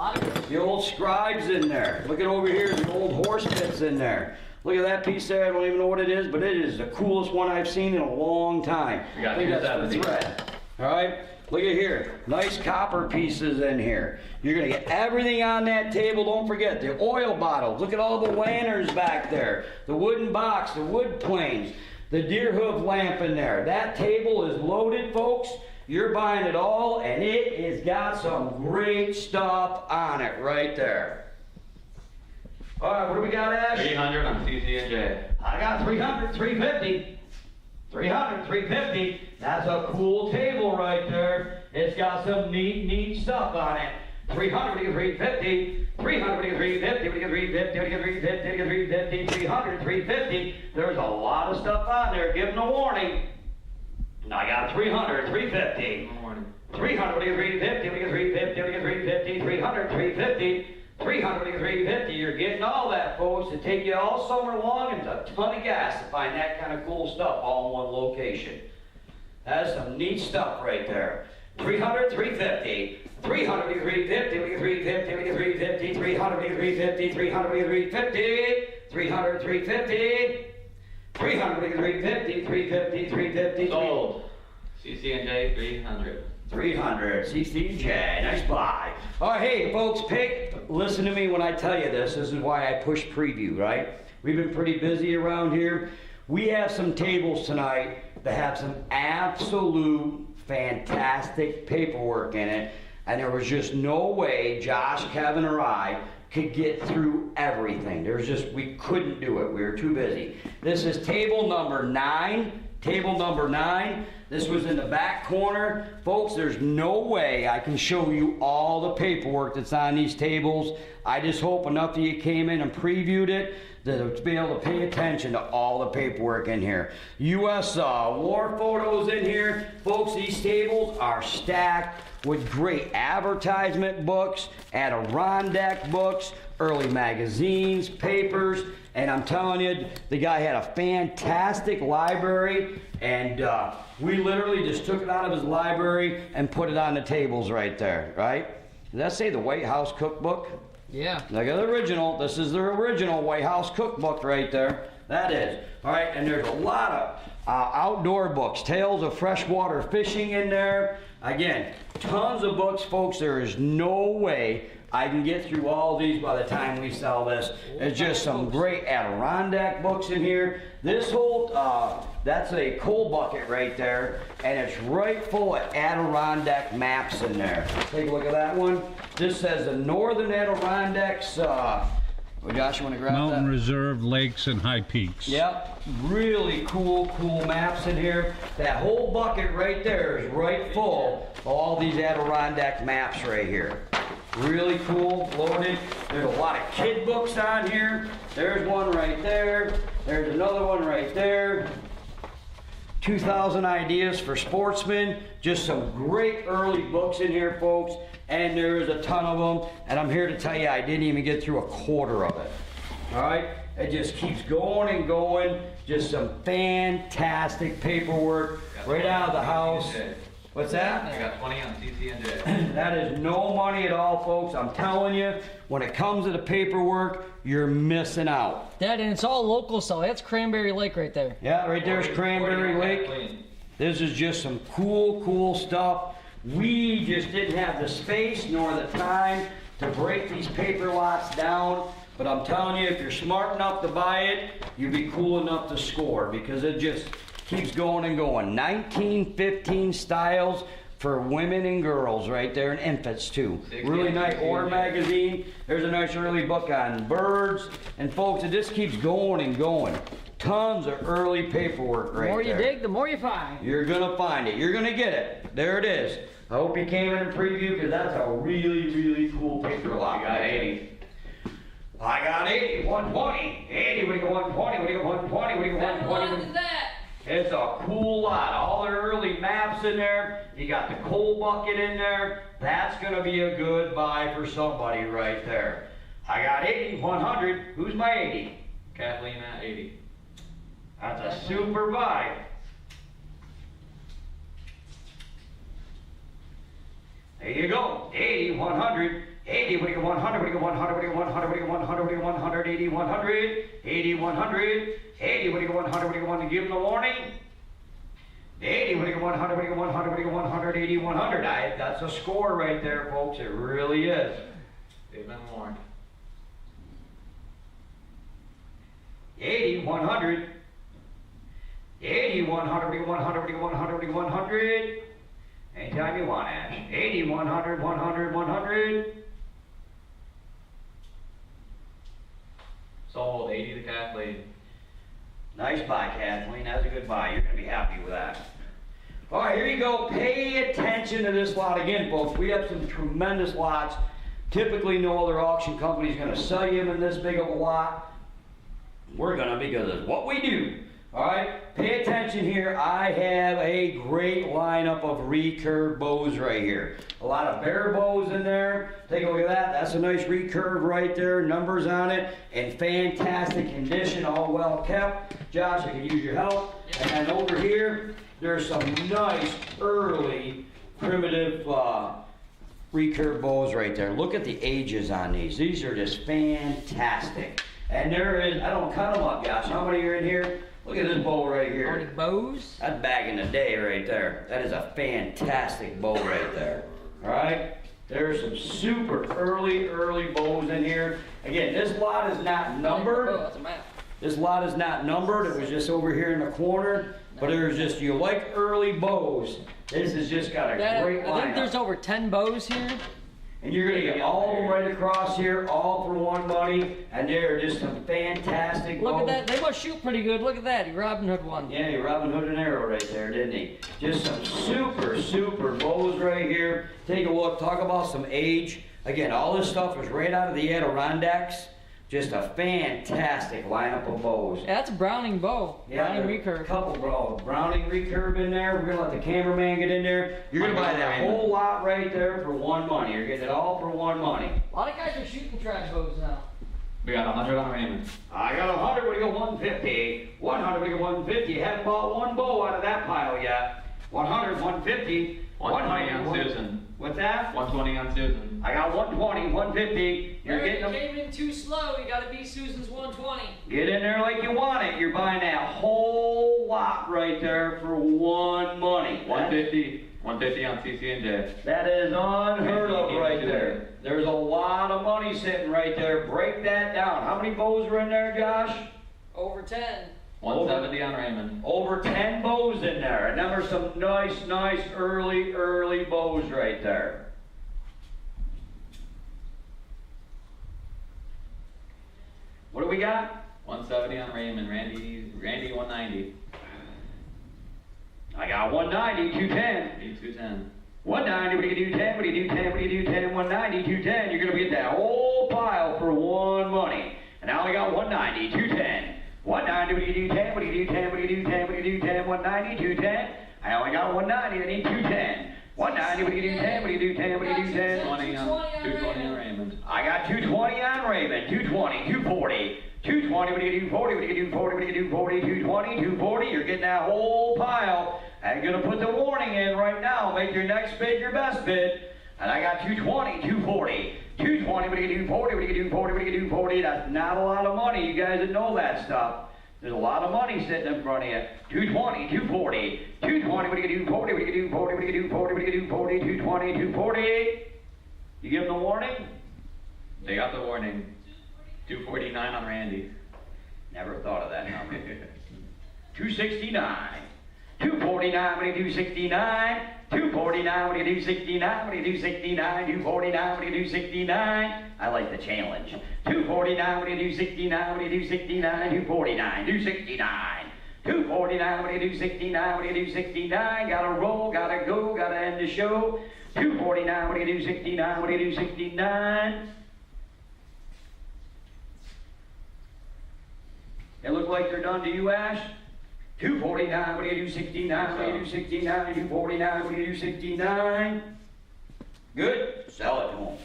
The old scribes in there. Look at over here, the old horse pits in there. Look at that piece there. I don't even know what it is, but it is the coolest one I've seen in a long time. We got I think that's the 270. thread. All right. Look at here, nice copper pieces in here. You're gonna get everything on that table. Don't forget the oil bottles. Look at all the lanterns back there. The wooden box, the wood planes, the deer hoof lamp in there. That table is loaded, folks. You're buying it all, and it has got some great stuff on it right there. All right, what do we got, Ash? 300 on CC&J. I got 300, 350. 300, 350. That's a cool table right there. It's got some neat stuff on it. 300, 350. 300, 350. 350, 350, 350, 350. There's a lot of stuff on there. Give them a warning. I got 300, 350. 300, 350, 350, 350, 300, 350. 300, 350, you're getting all that, folks. It'll take you all summer long, and it's a ton of gas to find that kind of cool stuff all in one location. That's some neat stuff right there. 300, 350. 300, 350, 350, 350, 300, 350, 300, 350, 300, 350, 300, 350, 350, 350, Sold. CC&J 300. 300, CCJ, nice buy. All right, hey folks, listen to me when I tell you this. This is why I push preview, right? We've been pretty busy around here. We have some tables tonight that have some absolute fantastic paperwork in it, and there was just no way Josh, Kevin, or I could get through everything. We couldn't do it. We were too busy. This is table number 9. Table number 9. This was in the back corner. Folks, there's no way I can show you all the paperwork that's on these tables. I just hope enough of you came in and previewed it to be able to pay attention to all the paperwork in here. U.S. war photos in here. Folks, these tables are stacked with great advertisement books, Adirondack books, early magazines, papers, and I'm telling you, the guy had a fantastic library, and we literally just took it out of his library and put it on the tables right there, right? Did that say the White House Cookbook? Yeah. Look at the original. This is the original White House Cookbook right there. That is. All right, and there's a lot of outdoor books, tales of freshwater fishing in there. Again, tons of books, folks. There is no way I can get through all these by the time we sell this. There's just some great Adirondack books in here. This whole, that's a coal bucket right there, and it's right full of Adirondack maps in there. Take a look at that one. This says the Northern Adirondacks. Well, Josh, you want to grab Mountain that? Reserve, lakes, and high peaks. Yep, really cool maps in here. That whole bucket right there is right full of all these Adirondack maps right here. Really cool, loaded. There's a lot of kid books on here. There's one right there. There's another one right there. 2,000 ideas for sportsmen. Just some great early books in here, folks. And there's a ton of them. And I'm here to tell you, I didn't even get through a quarter of it. All right? It just keeps going and going. Just some fantastic paperwork right out of the house. What's that? I got 20 on CC and J. That is no money at all, folks. I'm telling you, when it comes to the paperwork, you're missing out. Dad, and it's all local stuff. That's Cranberry Lake right there. Yeah, right there's Cranberry Lake. Clean. This is just some cool stuff. We just didn't have the space nor the time to break these paper lots down. But I'm telling you, if you're smart enough to buy it, you'll be cool enough to score, because it just keeps going and going. 1915 styles for women and girls right there, and infants too. Really nice order magazine. There's a nice early book on birds. And folks, it just keeps going and going. Tons of early paperwork right there. The more you dig, the more you find. You're gonna find it. You're gonna get it. There it is. I hope you came in and previewed, because that's a really cool paper lot. I got 80. I got 80, 120, 80, what do you got 120, what do you got 120, what do you got 120? What is that? It's a cool lot. All the early maps in there. You got the coal bucket in there. That's gonna be a good buy for somebody right there. I got 80, 100. Who's my 80? Kathleen at 80. That's a super buy. There you go. 80, 100. 80, what do you got 100, what do you got 100, what do you got 100, what do you got 100, what do you got 100, 80, 100, 80, 100, 80, what do you got 100, what do you got 100, give them the warning. 80, what do you got 100, what do you got 100, what do you got 100, 80, 100. That's a score right there, folks. It really is. They've been warned. 80, 100. 80, 100, what do you got 100, what do you got 100, what do you got 100. Anytime you want, Ash. 80, 100, 100, 100. Sold 80 to Kathleen. Nice buy, Kathleen. That's a good buy. You're going to be happy with that. All right, here you go. Pay attention to this lot again, folks. We have some tremendous lots. Typically, no other auction company is going to sell you them in this big of a lot. We're going to, because it's what we do. All right, pay attention here. I have a great lineup of recurve bows right here. A lot of bare bows in there. Take a look at that. That's a nice recurve right there. Numbers on it in fantastic condition, all well kept. Josh, I could use your help. And then over here, there's some nice early primitive recurve bows right there. Look at the ages on these. These are just fantastic. And there is, I don't cut them up, Josh. How many are in here? Look at this bow right here. How many bows? That's back in the day right there. That is a fantastic bow right there. All right? There's some super early bows in here. Again, this lot is not numbered. Oh, that's a map. This lot is not numbered. It was just over here in the corner. But there's just, you like early bows. This has just got a Dad, great lineup. I think there's over 10 bows here. And you're gonna get all of them right across here, all for one money, and they're just some fantastic Look bows. at that. They must shoot pretty good. Look at that. He Robin Hood one. Yeah, Robin Hood and arrow right there, didn't he? Just some super bows right here. Take a look, talk about some age. Again, all this stuff is right out of the Adirondacks. Just a fantastic lineup of bows. Yeah, that's a Browning bow. Browning recurve. Couple Browning recurve in there. We're gonna let the cameraman get in there. You're gonna buy that whole lot right there for one money. You're getting it all for one money. A lot of guys are shooting trash bows now. We got 100 on Raymond. I got 100, what do you got 150? 100, what do you got 150? You haven't bought one bow out of that pile yet. 100, 150. 120 on Susan. What's that? 120 on Susan. I got 120, 150. You're getting them. came in too slow. You got to be Susan's 120. Get in there like you want it. You're buying that whole lot right there for one money. 150. 150 on CC and J. That is unheard of right there. There's a lot of money sitting right there. Break that down. How many bows are in there, Josh? Over 10. 170 on Raymond. Over 10 bows in there. And then there's some nice early bows right there. What do we got? 170 on Raymond. Randy 190. I got 190, 210. Me 210. 190, what do you do 10? What do you do 10? What do you do 10? 190, 210. You're going to get that whole pile for one money. And now I got 190, 210. 190, what do you do 10, what do you do 10, what do you do 10, what do you do 10, 190, 210. I only got 190, I need 210. 190, what do you do 10, what do you do 10, what do you do 10? 220 on Raymond. I got 220 on Raymond, 220, 240. 220, what do you do 40, what do you do 40, what do you do 40, 220, 240, you're getting that whole pile. I'm gonna put the warning in right now, make your next bid your best bid. And I got 220, 240, 220, what do you do 40, what do you do 40, what do you do 40, that's not a lot of money, you guys that know that stuff. There's a lot of money sitting in front of you. 220, 240, 220, what do you do 40, what do you do 40, what do you do 40, what do you do 40, 220, 240. You give them the warning? They got the warning. 249 on Randy. Never thought of that number. 269. 249, what do you do 69? 249, what do you do 69? What do you do 69? 249, what do you do 69? I like the challenge. 249, what do you do 69? What do you do 69? 249, do 69. 249, what do you do 69? What do you do 69? Gotta roll, gotta go, gotta end the show. 249, what do you do 69? What do you do 69? They look like they're done to you, Ash? 249, what do you do 69? What do you do 69? 249, what do you do 69? Good? Sell it to them.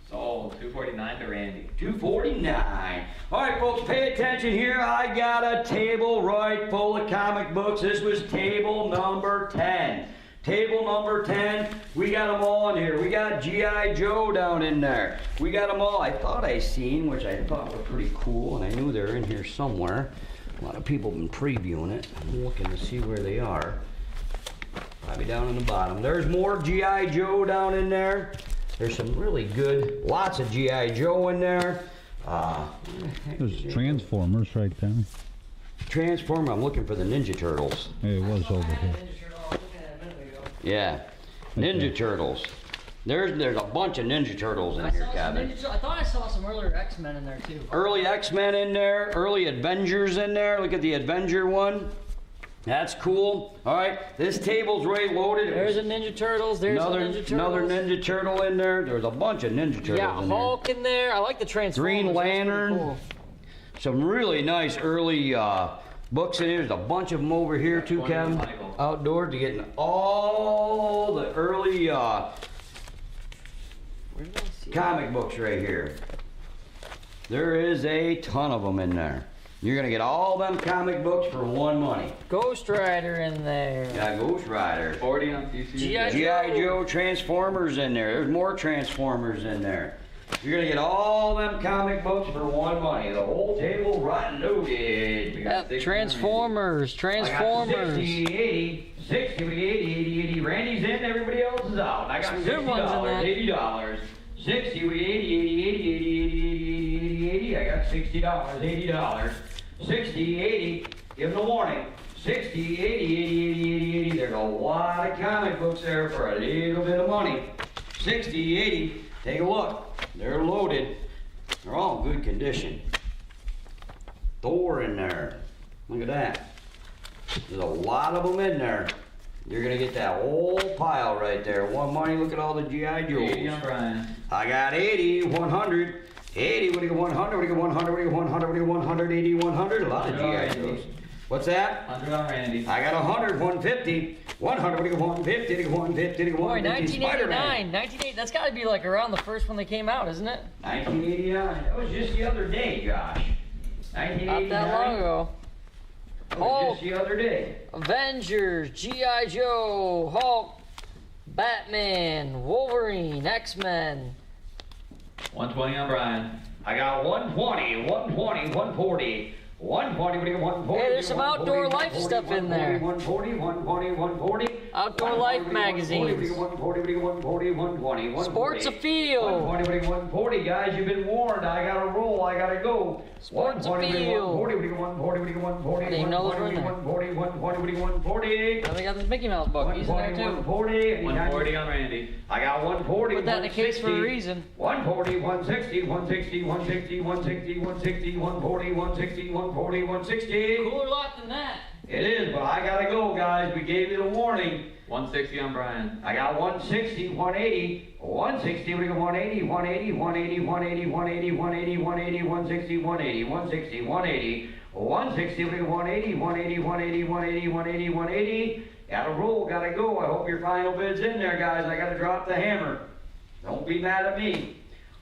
Sold. 249 to Randy. 249. All right, folks, pay attention here. I got a table right full of comic books. This was table number 10. Table number 10, we got them all in here. We got G.I. Joe down in there. We got them all. I thought I seen, which I thought were pretty cool, and I knew they're in here somewhere. A lot of people have been previewing it. I'm looking to see where they are. Probably down in the bottom. There's more G.I. Joe down in there. There's some really good, lots of G.I. Joe in there. There's Transformers right there. Transformer, I'm looking for the Ninja Turtles. It was over here. Yeah, Ninja Turtles. There's a bunch of Ninja Turtles in here, Kevin. I thought I saw some earlier X-Men in there too. Early X-Men in there, early Avengers in there. Look at the Avenger one. That's cool. All right, this table's right loaded. There's a Ninja Turtles. There's another Ninja Turtle in there. There's a bunch of Ninja Turtles yeah, in there. Hulk in there. I like the Transformers. Green Lantern. Cool. Some really nice early books in here. There's a bunch of them over here too, Kevin. Outdoors, to getting all the early comic books right here. There is a ton of them in there. You're gonna get all them comic books for one money. Ghost Rider in there. Got Ghost Rider. 40 on CC. G.I. Joe Transformers in there. There's more Transformers in there. You're gonna get all them comic books for one money. The whole table right and loaded. Yep, Transformers. I got 60, 80, 60, 80, 80. Randy's in, everybody else is out. I got Some $60, good ones in that. $80. 60, 80, 80, 80, 80, 80, 80, 80. I got $60, $80. 60, 80, give them a warning. 60, 80, 80, 80, 80, 80. There's a lot of comic books there for a little bit of money. 60, 80, take a look. They're loaded. They're all in good condition. Thor in there. Look at that. There's a lot of them in there. You're gonna get that whole pile right there. One money, look at all the G.I. Joes. 80 on Brian. I got 80, 100. 80, what do you get 100? What do you get 100? What do you get 100? What do you get 100? 80, 100. A lot of G.I. Joes. What's that? 100 on Randy. I got 100, 150. 100, what do you get 150? What do you get 150? What do you get 150? Boy, 1989. Spider-Man. 1980. That's got to be like around the first when they came out, isn't it? 1989. That was just the other day, Josh. 1989. Not that long ago. That was just the other day. Avengers, G.I. Joe, Hulk, Batman, Wolverine, X-Men. 120 on Brian. I got 120, 120, 140. 140, what do you get 140? Hey, there's some outdoor life stuff in there. 140, 140, 140. Outdoor Life magazines. 140, what do you get 140, 120, Sports Afield. 140, what do you get 140, guys, you've been warned. I gotta roll, I gotta go. Sports 140, what do you Afield. get 140, what do you get 140, I didn't even know those were in there. 140, 140, what do you get 140? Now they got this Mickey Mouse book. He's in there too. 140, 140 on Randy. I got 140. Put that in a case for a 160, reason. 140, 160, 160, 160, 160, 160, 140, 160, 140, 160. Cooler lot than that. It is, but I gotta go, guys. We gave you the warning. 160 on Brian. I got 160, 180, 160, we got 180, 180, 180, 180, 180, 180, 180, 160, 180, 160, 180, 160, 180, 180, 180, 180, 180, 180. Gotta roll, gotta go. I hope your final bid's in there, guys. I gotta drop the hammer. Don't be mad at me.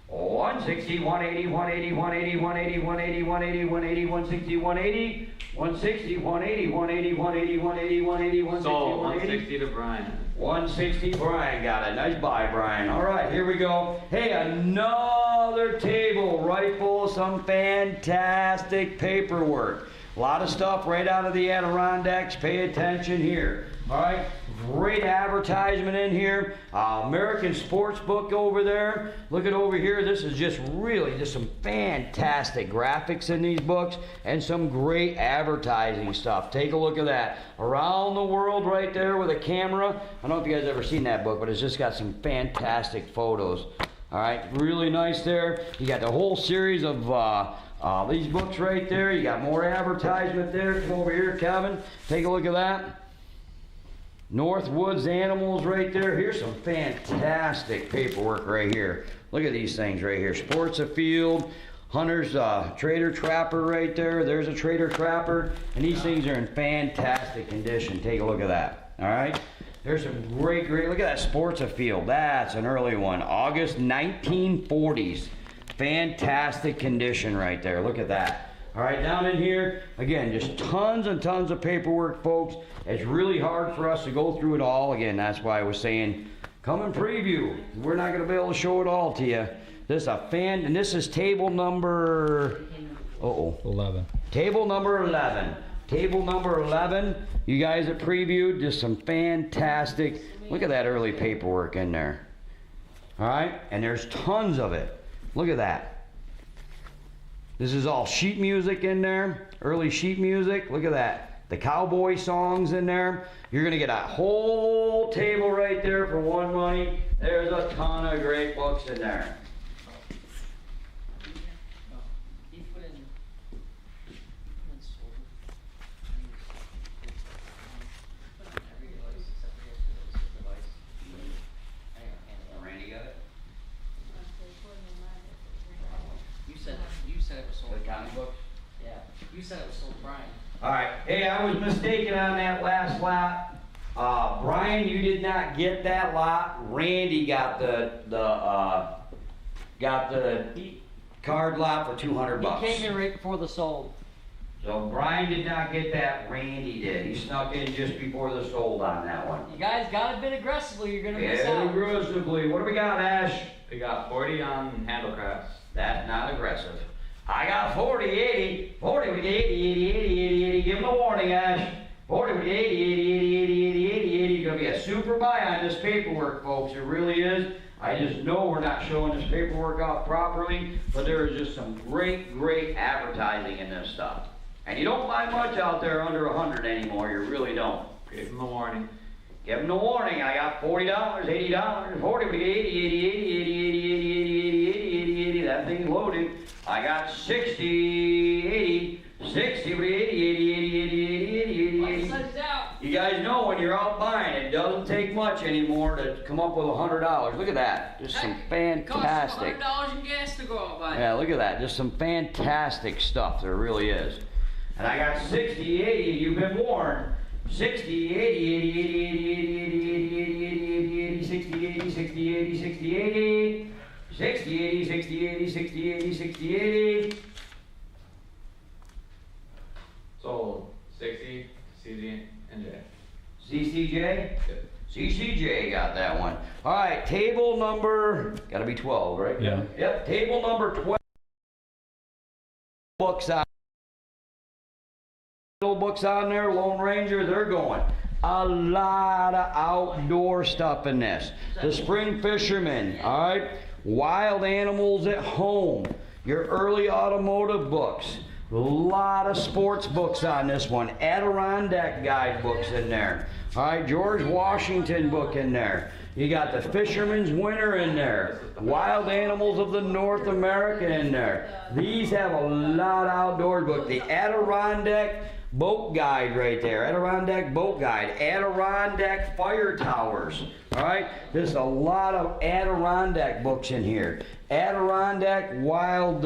160, 180, 180, 180, 180, 180, 180, 180, 160, 180, 160, 180, 180, 180, 180, 180, 160, Sold. 180. 160 to Brian. 160, Brian got it. Nice buy, Brian. All right, here we go. Hey, another table right full of some fantastic paperwork. A lot of stuff right out of the Adirondacks. Pay attention here. All right, great advertisement in here. American Sports Book over there. Look at over here. This is just really just some fantastic graphics in these books and some great advertising stuff. Take a look at that. Around the World right there with a camera. I don't know if you guys ever seen that book, but it's just got some fantastic photos. All right, really nice there. You got the whole series of these books right there. You got more advertisement there. Come over here, Kevin. Take a look at that. Northwoods Animals right there. Here's some fantastic paperwork right here. Look at these things right here. Sports Afield, Hunter's Trader Trapper right there. There's a Trader Trapper. And these things are in fantastic condition. Take a look at that. All right. There's some great, look at that Sports Afield. That's an early one. August 1940s. Fantastic condition right there. Look at that. All right, down in here, again, just tons and tons of paperwork, folks. It's really hard for us to go through it all. Again, that's why I was saying, come and preview. We're not going to be able to show it all to you. This is and this is table number, 11. Table number 11. Table number 11. You guys that previewed, just some fantastic, look at that early paperwork in there. All right, and there's tons of it. Look at that. This is all sheet music in there, early sheet music. Look at that. The cowboy songs in there. You're going to get a whole table right there for one money. There's a ton of great books in there. Randy got it? You said it was sold. The comic books? Yeah. You said it was sold, Brian. All right. Hey, I was mistaken on that last lot. Brian, you did not get that lot. Randy got the card lot for $200. He came here right before the sold. So Brian did not get that. Randy did. He snuck in just before the sold on that one. You guys got to bid aggressively. You're gonna miss out. Aggressively. What do we got, Ash? We got 40 on handlecrafts. That's not aggressive. I got 40, 80. 40 with 80, 80, 80, 80, 80. Give him a warning, Ash. 40 with 80, 80, 80, 80, 80, 80, 80. Gonna be a super buy on this paperwork, folks. It really is. I just know we're not showing this paperwork off properly, but there is just some great, great advertising in this stuff. And you don't find much out there under 100 anymore. You really don't. Give him a warning. Give them the warning. I got $40, $80, 40 with 80, 80, 80, 80, 80, 80, 80, 80, 80, 80. That thing's loaded. I got 60, 80, 60 with 80, 80, 80, 80, 80, 80, 80. You guys know when you're out buying, it doesn't take much anymore to come up with $100. Look at that. Just some fantastic. It costs $100 in gas to go out buying. Yeah, look at that. Just some fantastic stuff. There really is. And I got 60, 80. You've been warned. 60, 80, 80, 80, 80, 80, 80, 80, 80, 80, 60, 80, 60, 80, 60, 80, 60, 80, 60, 80, 60, 80, 60, 80. Sold. 60, CZ, and J. CCJ? Yep. CCJ got that one. All right, table number, gotta be 12, right? Yeah. Yep, table number 12. Books out. Books on there, Lone Ranger, they're going. A lot of outdoor stuff in this. The Spring Fisherman, all right? Wild Animals at Home. Your early automotive books. A lot of sports books on this one. Adirondack guide books in there. All right, George Washington book in there. You got the Fisherman's Winter in there. Wild Animals of the North America in there. These have a lot of outdoor books. The Adirondack boat guide right there. Adirondack boat guide. Adirondack fire towers. All right. There's a lot of Adirondack books in here. Adirondack wild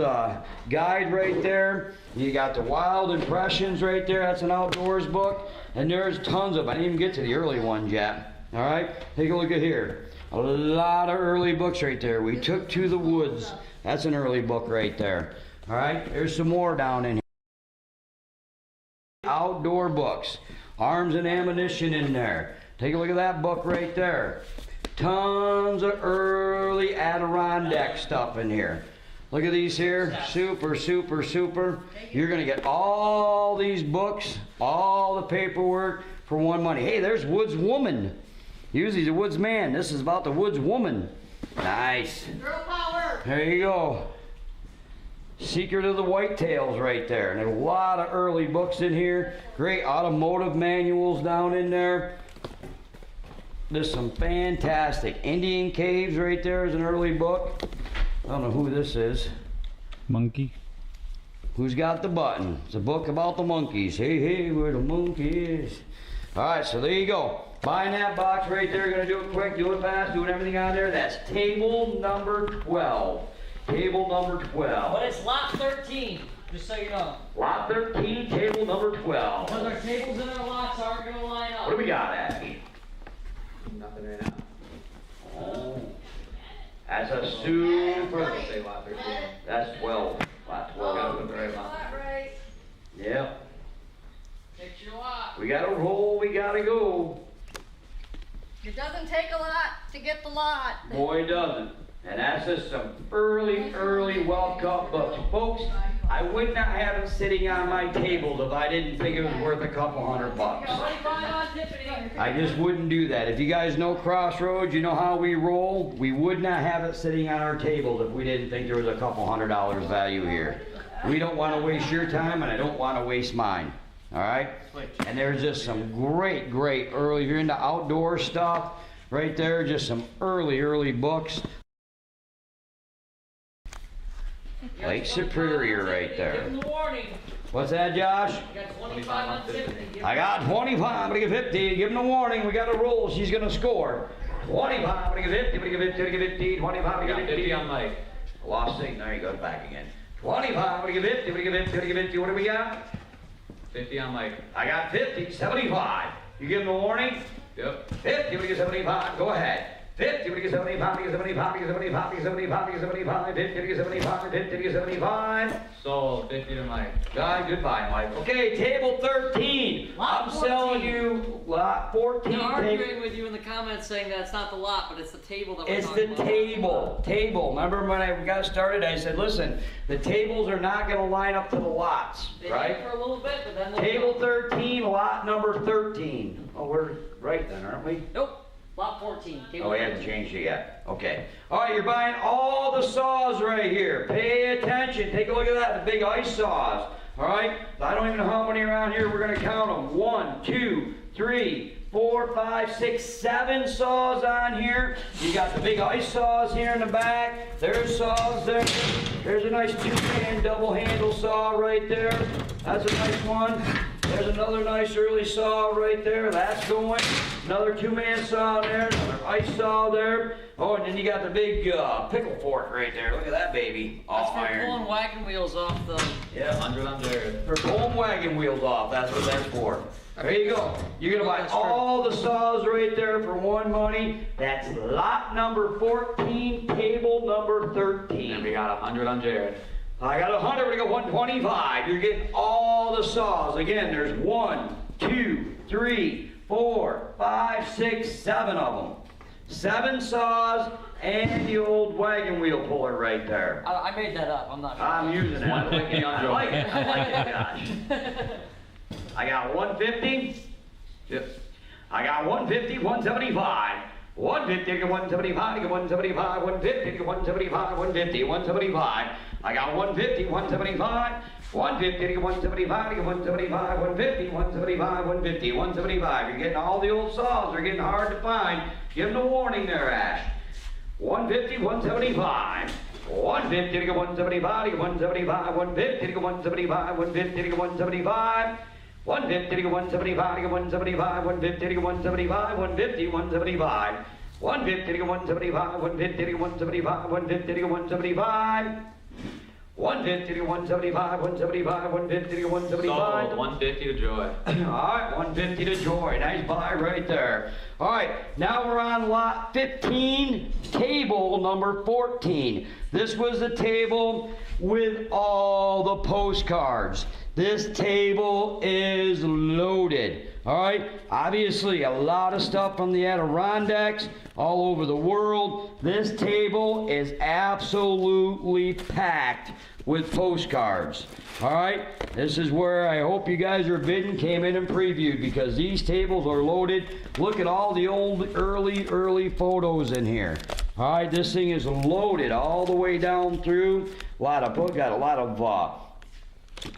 guide right there. You got the wild impressions right there. That's an outdoors book. And there's tons of, I didn't even get to the early ones yet. All right. Take a look at here. A lot of early books right there. We Took to the Woods. That's an early book right there. All right. There's some more down in here. Outdoor books. Arms and ammunition in there. Take a look at that book right there. Tons of early Adirondack stuff in here. Look at these here. Super, super, super. You're going to get all these books, all the paperwork for one money. Hey, there's Woods Woman. Usually the Woods Man. This is about the Woods Woman. Nice. Girl power. There you go. Secret of the Whitetails right there. And there's a lot of early books in here. Great automotive manuals down in there. There's some fantastic Indian Caves right there is an early book. I don't know who this is. Monkey. Who's got the button? It's a book about the monkeys. Hey, hey, where the monkeys. All right, so there you go. Buying that box right there. Gonna do it quick, do it fast, doing everything on there. That's table number 12. Table number 12. But it's lot 13, just so you know. Lot 13, table number 12. Because our tables and our lots aren't going to line up. What do we got, Ash? Nothing right now. Oh, that's a super. I'll say lot 13. That's 12. Lot 12. Gotta put the right lot. Right. Yep. Fix your lot. We gotta roll. We gotta go. It doesn't take a lot to get the lot. Boy, doesn't. And that's just some early well-cut books. Folks, I would not have it sitting on my table if I didn't think it was worth a couple $100. I just wouldn't do that. If you guys know Crossroads, you know how we roll. We would not have it sitting on our table if we didn't think there was a couple $100 value here. We don't want to waste your time, and I don't want to waste mine. All right? And there's just some great early, if you're into outdoor stuff, right there, just some early books. Lake Superior right there. Give them the warning. What's that, Josh? You got 25 on 50. I got 25, I'm gonna give 50. Give him the warning, we got a roll, she's gonna score. 25, I'm gonna give 50, I'm gonna give 50, I'm gonna give 50, 25, I'm We gonna got give 50 on Mike. Lost signal, there he goes back again. 25, I'm gonna give 50, I'm gonna give 50, I'm gonna give 50, what do we got? 50 on Mike. I got 50, 75. You give him the warning? Yep. 50, I'm gonna give 75, go ahead. 50, I'm gonna give 75, I'm gonna give 75, I'm gonna give 75, I'm gonna give 75, I'm gonna give 75, 50, I'm gonna give 75, 50, I'm gonna give 75. Sold. 50 to Mike. God, goodbye, Mike. Okay, table 13. Lot I'm 14. selling you lot 14. They're arguing with you in the comments saying that it's not the lot, but it's the table that we're It's talking the about. table. Remember when I got started, I said, listen, the tables are not going to line up to the lots, They right? did for a little bit, but then they'll Table 13, lot number 13. Oh, we're right then, aren't we? Nope. Lot 14. Table Oh, we haven't 13. changed it yet. Okay. All right, you're buying all the saws right here. Pay attention. Take a look at that, the big ice saws. All right? I don't even know how many around here. We're going to count them. 1, 2, 3, 4, 5, 6, 7 saws on here. You got the big ice saws here in the back. There's saws there. There's a nice 2-man double handle saw right there. That's a nice one. There's another nice early saw right there. That's going. Another 2-man saw there. Another ice saw there. Oh, and then you got the big pickle fork right there. Look at that baby. That's All for iron. pulling wagon wheels off the... Yeah, 100 on Jared. for pulling wagon wheels off. That's what that's for. There you go. You're gonna buy all the saws right there for one money. That's lot number 14, table number 13. And we got 100 on Jared. I got 100, we got 125. You're getting all the saws. Again, there's 1, 2, 3, 4, 5, 6, 7 of them. 7 saws and the old wagon wheel puller right there. I made that up. I'm not sure. I'm using that. One licky on I Joe. like it. I like it, Josh. I got 150. Yep. I got 150, 175. 150 to 175 to 175, 150 to 175, 150, 175. I got 150, 175, 150 to 175 to 175, 150, 175, 150, 175. You're getting all the old saws. They're getting hard to find. Give them a warning there, Ash. 150, 175. 150 to 175 to 175, 150 to 175, 150 to 175. 150 to 175 to 175, 150 to 175, 150, 175. 150 to 175, 150 to 175, 150 to 175. 150 to 175, 175, 150 to 175. Sold. 150 to Joy. All right, 150 to Joy. Nice buy right there. All right, now we're on lot 15, table number 14. This was the table with all the postcards. This table is loaded. All right, obviously a lot of stuff from the Adirondacks all over the world. This table is absolutely packed with postcards. All right, this is where I hope you guys are bidding, came in and previewed, because these tables are loaded. Look at all the old early photos in here. All right, this thing is loaded all the way down through. Got a lot of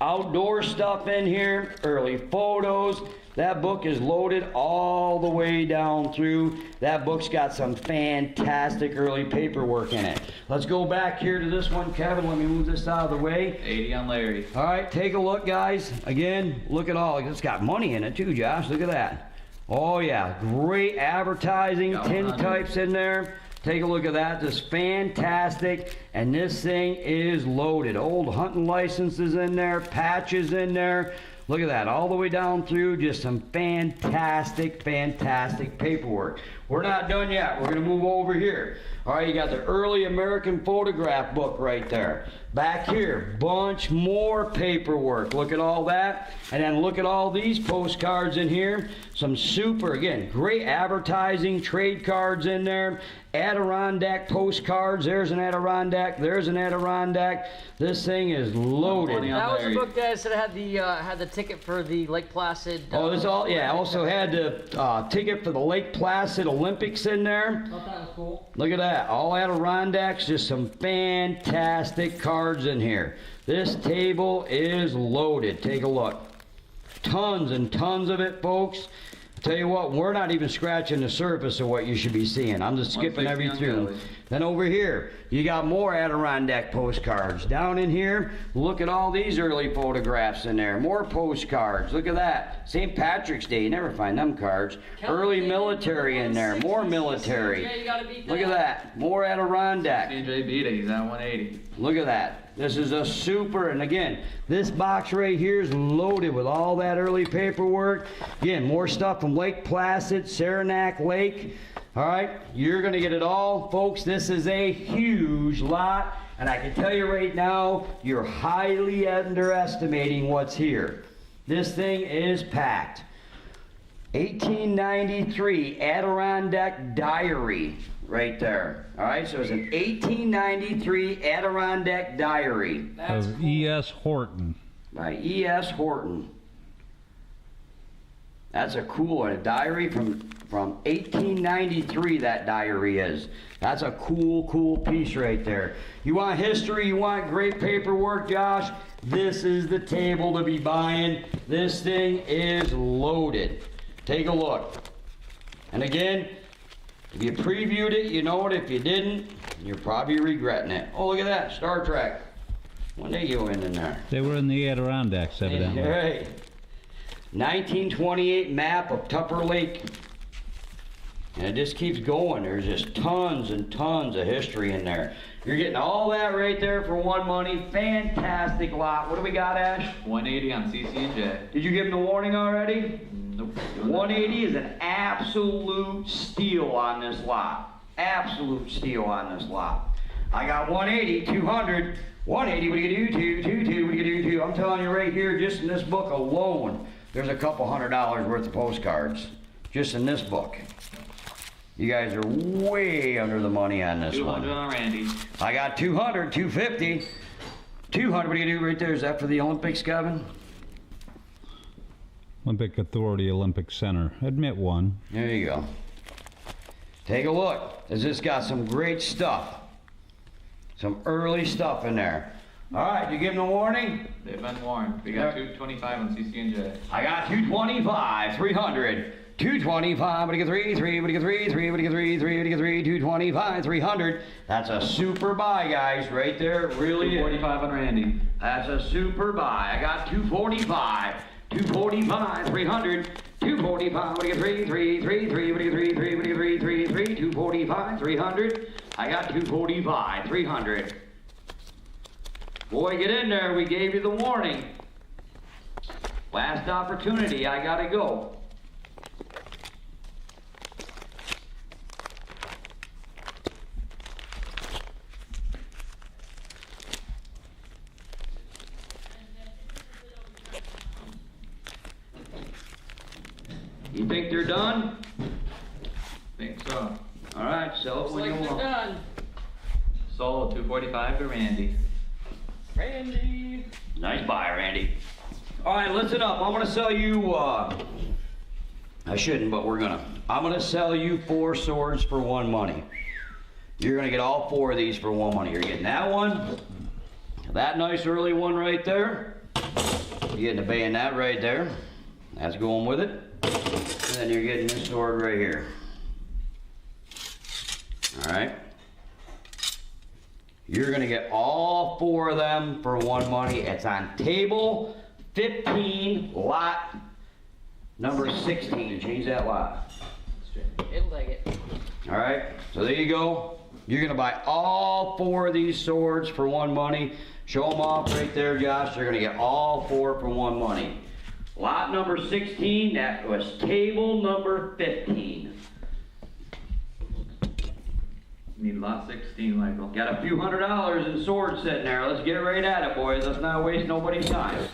outdoor stuff in here, early photos. That book is loaded all the way down through. That book's got some fantastic early paperwork in it. Let's go back here to this one, Kevin. Let me move this out of the way. 80 on Larry. All right, take a look, guys. Again, look at all. It's got money in it too, Josh. Look at that. Oh yeah, great advertising, tintypes in there. Take a look at that, just fantastic. And this thing is loaded. Old hunting licenses in there, patches in there. Look at that, all the way down through, just some fantastic paperwork. We're not done yet. We're gonna move over here. All right, you got the early American photograph book right there. Back here, bunch more paperwork. Look at all that. And then look at all these postcards in here. Some super, again, great advertising, trade cards in there. Adirondack postcards. There's an Adirondack. There's an Adirondack. This thing is loaded. That was the book, guys, that had the ticket for the Lake Placid. Oh, this all, yeah. Also had the ticket for the Lake Placid Olympics in there. Thought that was cool. Look at that. All Adirondacks. Just some fantastic cards in here. This table is loaded. Take a look. Tons and tons of it, folks. Tell you what, we're not even scratching the surface of what you should be seeing. I'm just skipping every through. Then over here, you got more Adirondack postcards. Down in here, look at all these early photographs in there. More postcards. Look at that. St. Patrick's Day, you never find them cards. Early military in there. More military. Look at that. More Adirondack. CJ beat it. He's at 180. Look at that. This is a super, and again, this box right here is loaded with all that early paperwork. Again, more stuff from Lake Placid, Saranac Lake. All right, you're gonna get it all. Folks, this is a huge lot, and I can tell you right now, you're highly underestimating what's here. This thing is packed. 1893 Adirondack Diary. Right there. All right, so it's an 1893 Adirondack Diary. Of E.S. Horton. By E.S. Horton. That's a cool one. A diary from 1893, that diary is. That's a cool piece right there. You want history, you want great paperwork, Josh? This is the table to be buying. This thing is loaded. Take a look. And again, if you previewed it, you know it. If you didn't, you're probably regretting it. Oh, look at that, Star Trek. When they go in there. They were in the Adirondacks, evidently. Right. 1928 map of Tupper Lake. And it just keeps going. There's just tons and tons of history in there. You're getting all that right there for one money. Fantastic lot. What do we got, Ash? 180 on CC&J. Did you give him the warning already? Nope. 180 is an absolute steal on this lot. Absolute steal on this lot. I got 180, 200, 180, what do you do? 222, what do you do? I'm telling you right here, just in this book alone, there's a couple $100 worth of postcards. Just in this book. You guys are way under the money on this 200 one. on Randy. I got 200, 250. 200, what do you do right there? Is that for the Olympics, Kevin? Olympic Authority Olympic Center. Admit one. There you go. Take a look. It's just got some great stuff. Some early stuff in there. All right, you give them a warning? They've been warned. We got 225 on CC&J. I got 225, 300, 225, what do you get 3, what do you get 3, what do you get 3, what do you get 3, 225, 300. That's a super buy, guys, right there. It really is. 245 on Randy. That's a super buy. I got 245. 245, 300, 245, what do you get, 3, 3, 3, 3, what do you get, 3, 3, what do you get, 3, 3, 3, 245, 300, I got 245, 300. Boy, get in there, we gave you the warning. Last opportunity, I gotta go. You think they're done? Think so. All right, sell it Looks when like you they're want. done. Sold 245 to Randy. Randy. Nice buy, Randy. All right, listen up. I'm gonna sell you, I shouldn't, but I'm gonna sell you 4 swords for 1 money. You're gonna get all 4 of these for 1 money. You're getting that one, that nice early one right there. You're getting a bayonet right there. That's going with it. And then you're getting this sword right here. All right. You're gonna get all 4 of them for 1 money. It's on table 15, lot number 16. Change that lot. It'll take it. All right, so there you go. You're gonna buy all 4 of these swords for 1 money. Show them off right there, Josh. You're gonna get all 4 for 1 money. Lot number 16, that was table number 15. Need lot 16, Michael. Got a few $100s in swords sitting there. Let's get right at it, boys. Let's not waste nobody's time.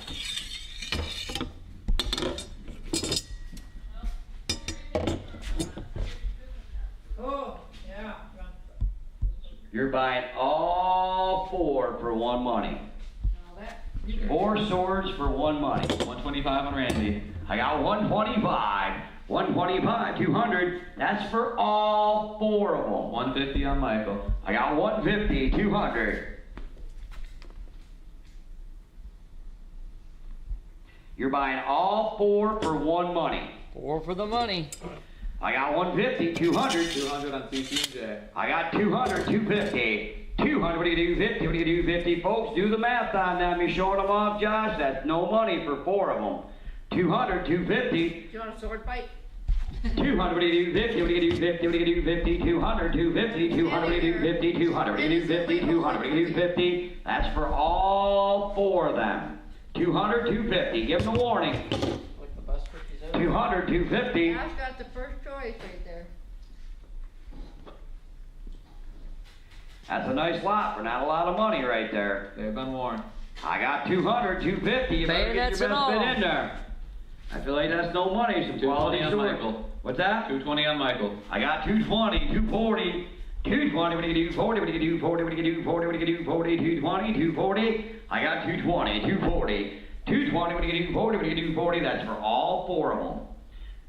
Oh, yeah. You're buying all 4 for 1 money. Now that, 4 swords for 1 money. 125 on Randy. I got 125. 125, 200. That's for all 4 of them. 150 on Michael. I got 150, 200. You're buying all 4 for 1 money. 4 for the money. I got 150, 200. 200 on CC and J. I got 200, 250. 200, what do you do? 50, what do you do? 50, folks. Do the math on them. You showing them off, Josh? That's no money for 4 of them. 200, 250. do you want a sword fight? 200, what do you do? 50, what do you do? 50, what do you do? 50, 200, 250, 200, what do you do? 50, 200, what do you do? 50, 200, what do you do? 50. That's for all 4 of them. 200, 250. Give them a warning. Like the best cookies ever. 200, 250. Josh got the first choice right there. That's a nice lot for not a lot of money right there. They've been warned. I got 200, 250. You better get your Bayonets best and all. bid in there. I feel like that's no money. Some quality 220 on sword. Michael. What's that? 220 on Michael. I got 220, 240, 220, what do you do? 40, what do you do? 40, what do you do? 40, what do you do? 40, 220, 240. I got 220, 240, 220, what do you do? 40, what do you do? 40. That's for all 4 of them.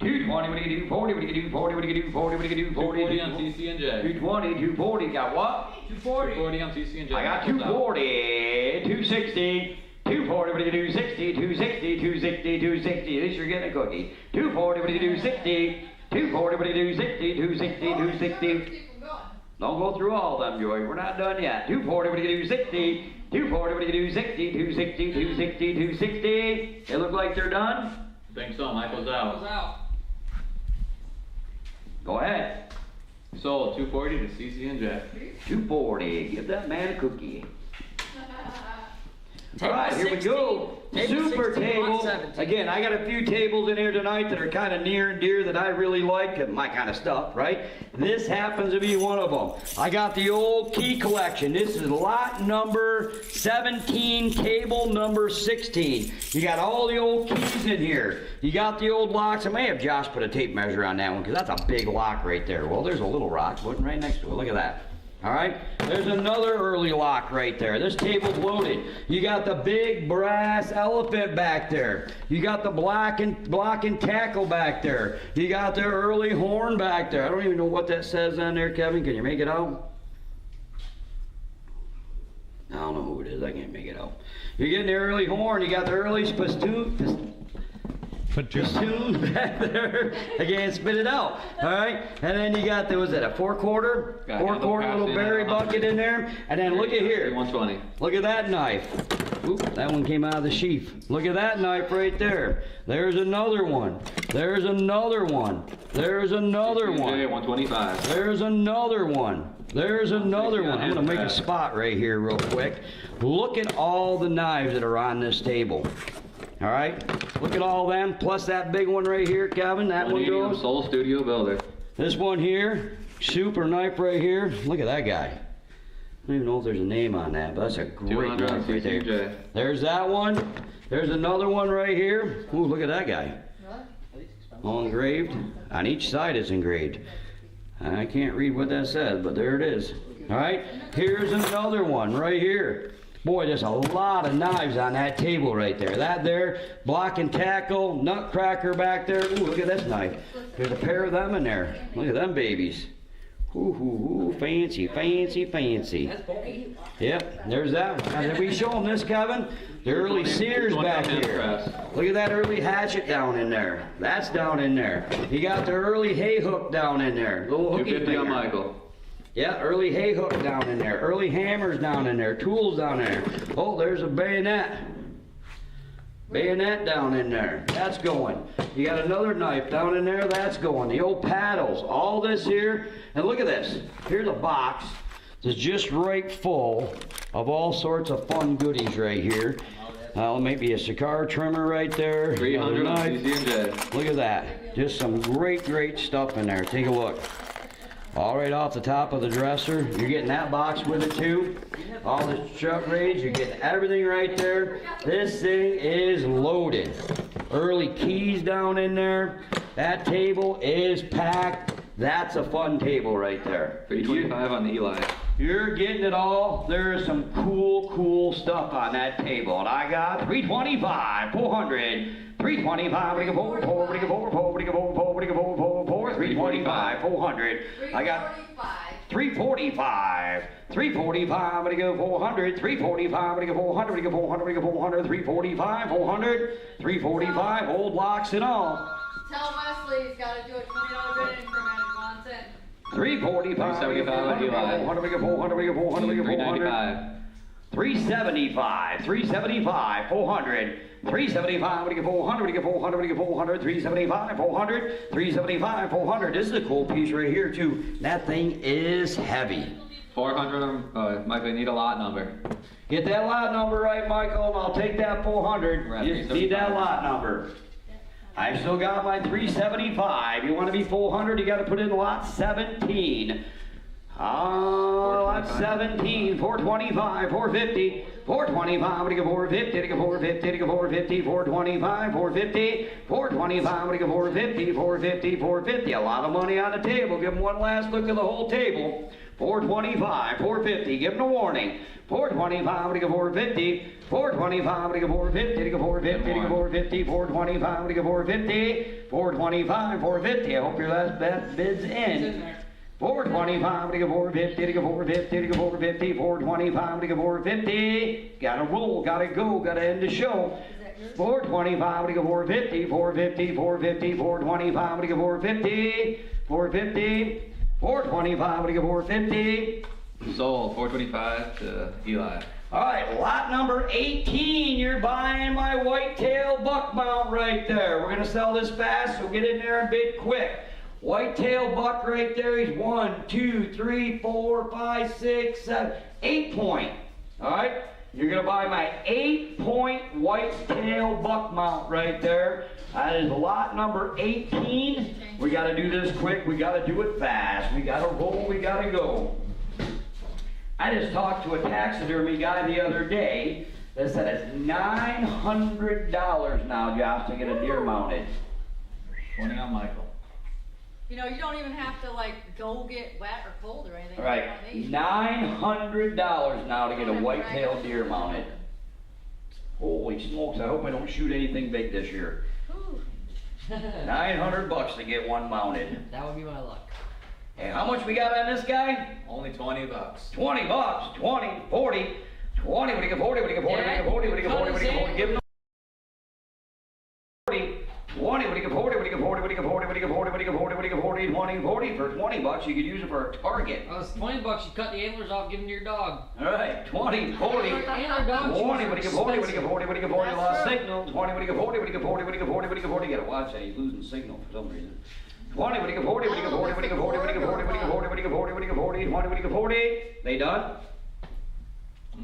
220, what do you do? 40, what do you do? 40, what do you do? 40, what do you do? 40, 240 on CC and J. 220, 240. Got what? 240 on CC and J. I got 240, 260. 240, what do you do? 60, 260, 260, 260. At least you're getting a cookie. 240, what do you do? 60. 240, what do you do? 60, 260, 260. Keep them going. Don't go through all of them, Joy. We're not done yet. 240, what do you do? 60. 240, what do you do? 60, 260, 260, 260. They look like they're done? Think so. Michael's Goes out. out. Go ahead. Sold 240 to CC and J. 240. Give that man a cookie. All Table right, here we 16. go. Table Super 16, lot table. 17. Again, I got a few tables in here tonight that are kind of near and dear that I really like, and my kind of stuff, right? This happens to be one of them. I got the old key collection. This is lot number 17, table number 16. You got all the old keys in here. You got the old locks. I may have Josh put a tape measure on that one because that's a big lock right there. Well, there's a little rock putting right next to it. Look at that. All right, there's another early lock right there. This table's loaded. You got the big brass elephant back there. You got the block and tackle back there. You got the early horn back there. I don't even know what that says on there, Kevin. Can you make it out? I don't know who it is. I can't make it out. You're getting the early horn. You got the early spittoon back there. I can't spit it out. All right, and then you got was that a 4/4? Got a 4/4 little berry bucket in there. And then look at here. 120. Look at that knife. Oop, that one came out of the sheath. Look at that knife right there. There's another one. There's another one. There's another one. 125. There's another one. There's another one. I'm gonna make a spot right here real quick. Look at all the knives that are on this table. All right, look at all them, plus that big one right here, Kevin. That one goes. Soul Studio Builder. This one here, super knife right here. Look at that guy. I don't even know if there's a name on that, but that's a great knife right there. There's that one. There's another one right here. Ooh, look at that guy. All engraved. On each side it's engraved. I can't read what that says, but there it is. All right, here's another one right here. Boy, there's a lot of knives on that table right there. That there, block and tackle, nutcracker back there. Ooh, look at this knife. There's a pair of them in there. Look at them babies. Ooh, ooh, ooh, fancy, fancy, fancy. Yep, there's that one. Now, did we show them this, Kevin? The early Sears back here. Look at that early hatchet down in there. That's down in there. You got the early hay hook down in there. Little hooky 250 on Michael. Yeah, early hay hook down in there. Early hammers down in there. Tools down there. Oh, there's a bayonet. Bayonet down in there. That's going. You got another knife down in there. That's going. The old paddles. All this here. And look at this. Here's a box that's just right full of all sorts of fun goodies right here. Maybe a cigar trimmer right there. 300 on CC&J. Look at that. Just some great, great stuff in there. Take a look. All right off the top of the dresser. You're getting that box with it too. All the truck raids, you're getting everything right there. This thing is loaded. Early keys down in there. That table is packed. That's a fun table right there. 325 on the Eli. You're getting it all. There's some cool, cool stuff on that table. And I got 325, 400, 325, 325, 400. I got 345, 345, I'm gonna go 400, 345, I'm gonna go 400, I'm gonna go 400, I'm gonna go 400, 345, 400, 345, old locks and all. Tell Wesley he's got to do a $20 bid increment if he wants in. 345, 375 on Eli. 400, 400, 400, 395. 375, 375, 400, 375, we get 400, we get 400, we get 400, 375, 400, 375, 400. This is a cool piece right here too. That thing is heavy. 400, Michael, you need a lot number. Get that lot number right, Michael, and I'll take that 400. You just need that lot number. I still got my 375. You want to be 400, you got to put in lot 17. Lot 17, 425, 450, 425, we get 450, we get 450, we get 450, 425, 450, 425, we get 450, 450, 450. A lot of money on the table. Give them one last look at the whole table. 425, 450, give them a warning. 425, we get 450, 425, we get 450, we get 450, we get 450, 425, we get 450, 425, 450. I hope your last bid's in. 425, to get 450, to get 450, to get 450, 425, to get 450. Gotta roll, gotta go, gotta end the show. 425, to get 450, 450, 450, 425, to get 450, 450, 425, to get 450. Sold, 425 to Eli. All right, lot number 18, you're buying my whitetail buck mount right there. We're gonna sell this fast, so get in there and bid quick. Whitetail buck right there, he's 1, 2, 3, 4, 5, 6, 7, 8 point. All right, you're gonna buy my 8-point whitetail buck mount right there. That is lot number 18. We gotta do this quick, we gotta do it fast. We gotta roll, we gotta go. I just talked to a taxidermy guy the other day that said it's $900 now, Josh, to get a deer mounted. 20 on Michael. You know, you don't even have to like go get wet or cold or anything. All right, $900 now to get a whitetail deer mounted. Holy smokes, I hope I don't shoot anything big this year. Ooh. $900 to get one mounted. That would be my luck. And how much we got on this guy? Only 20 bucks. 20 bucks, 20, 40, 20, what do you get 40, what do you get 40, what do you get 40, what do you get 40, what do you get 40, give him 40, 20, what do you get 40, what do you get 40, what do you get 40, what do you get 40, what do you get 40, what do you get 40, 20, 20, 40. For 20 bucks, you could use it for a target. Oh, it's 20 bucks. You cut the antlers off, give them to your dog. All right, 20, 40. Antler dogs. 20, what do you get 40, what do you get 40, what do you get 40, That's lost true. signal. 20, what do you get 40, what do you get 40, what do you get 40, what do you get 40, you gotta watch that, he's losing signal for some reason. 20, what do you get 40, what do you get 40, what do you get 40, what do you get 40, what do you get 40, what do you get 40, what do you get 40, 20, what do you get 40, they done?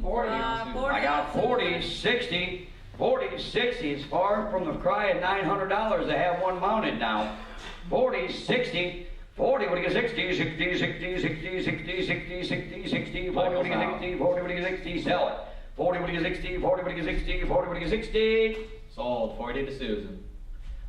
40. 40. I got 40, 60, 40, 60, it's far from the cry at $900 to have one mounted now. 40, 60, 40, what do you get 60, 60, 60, 60, 60, 60, 60, 60, 40, what do you get 60, 40, what do you get 60, sell it. 40, what do you get 60, 40, what do you get 60, 40, what do you get 60. Sold. 40 to Susan.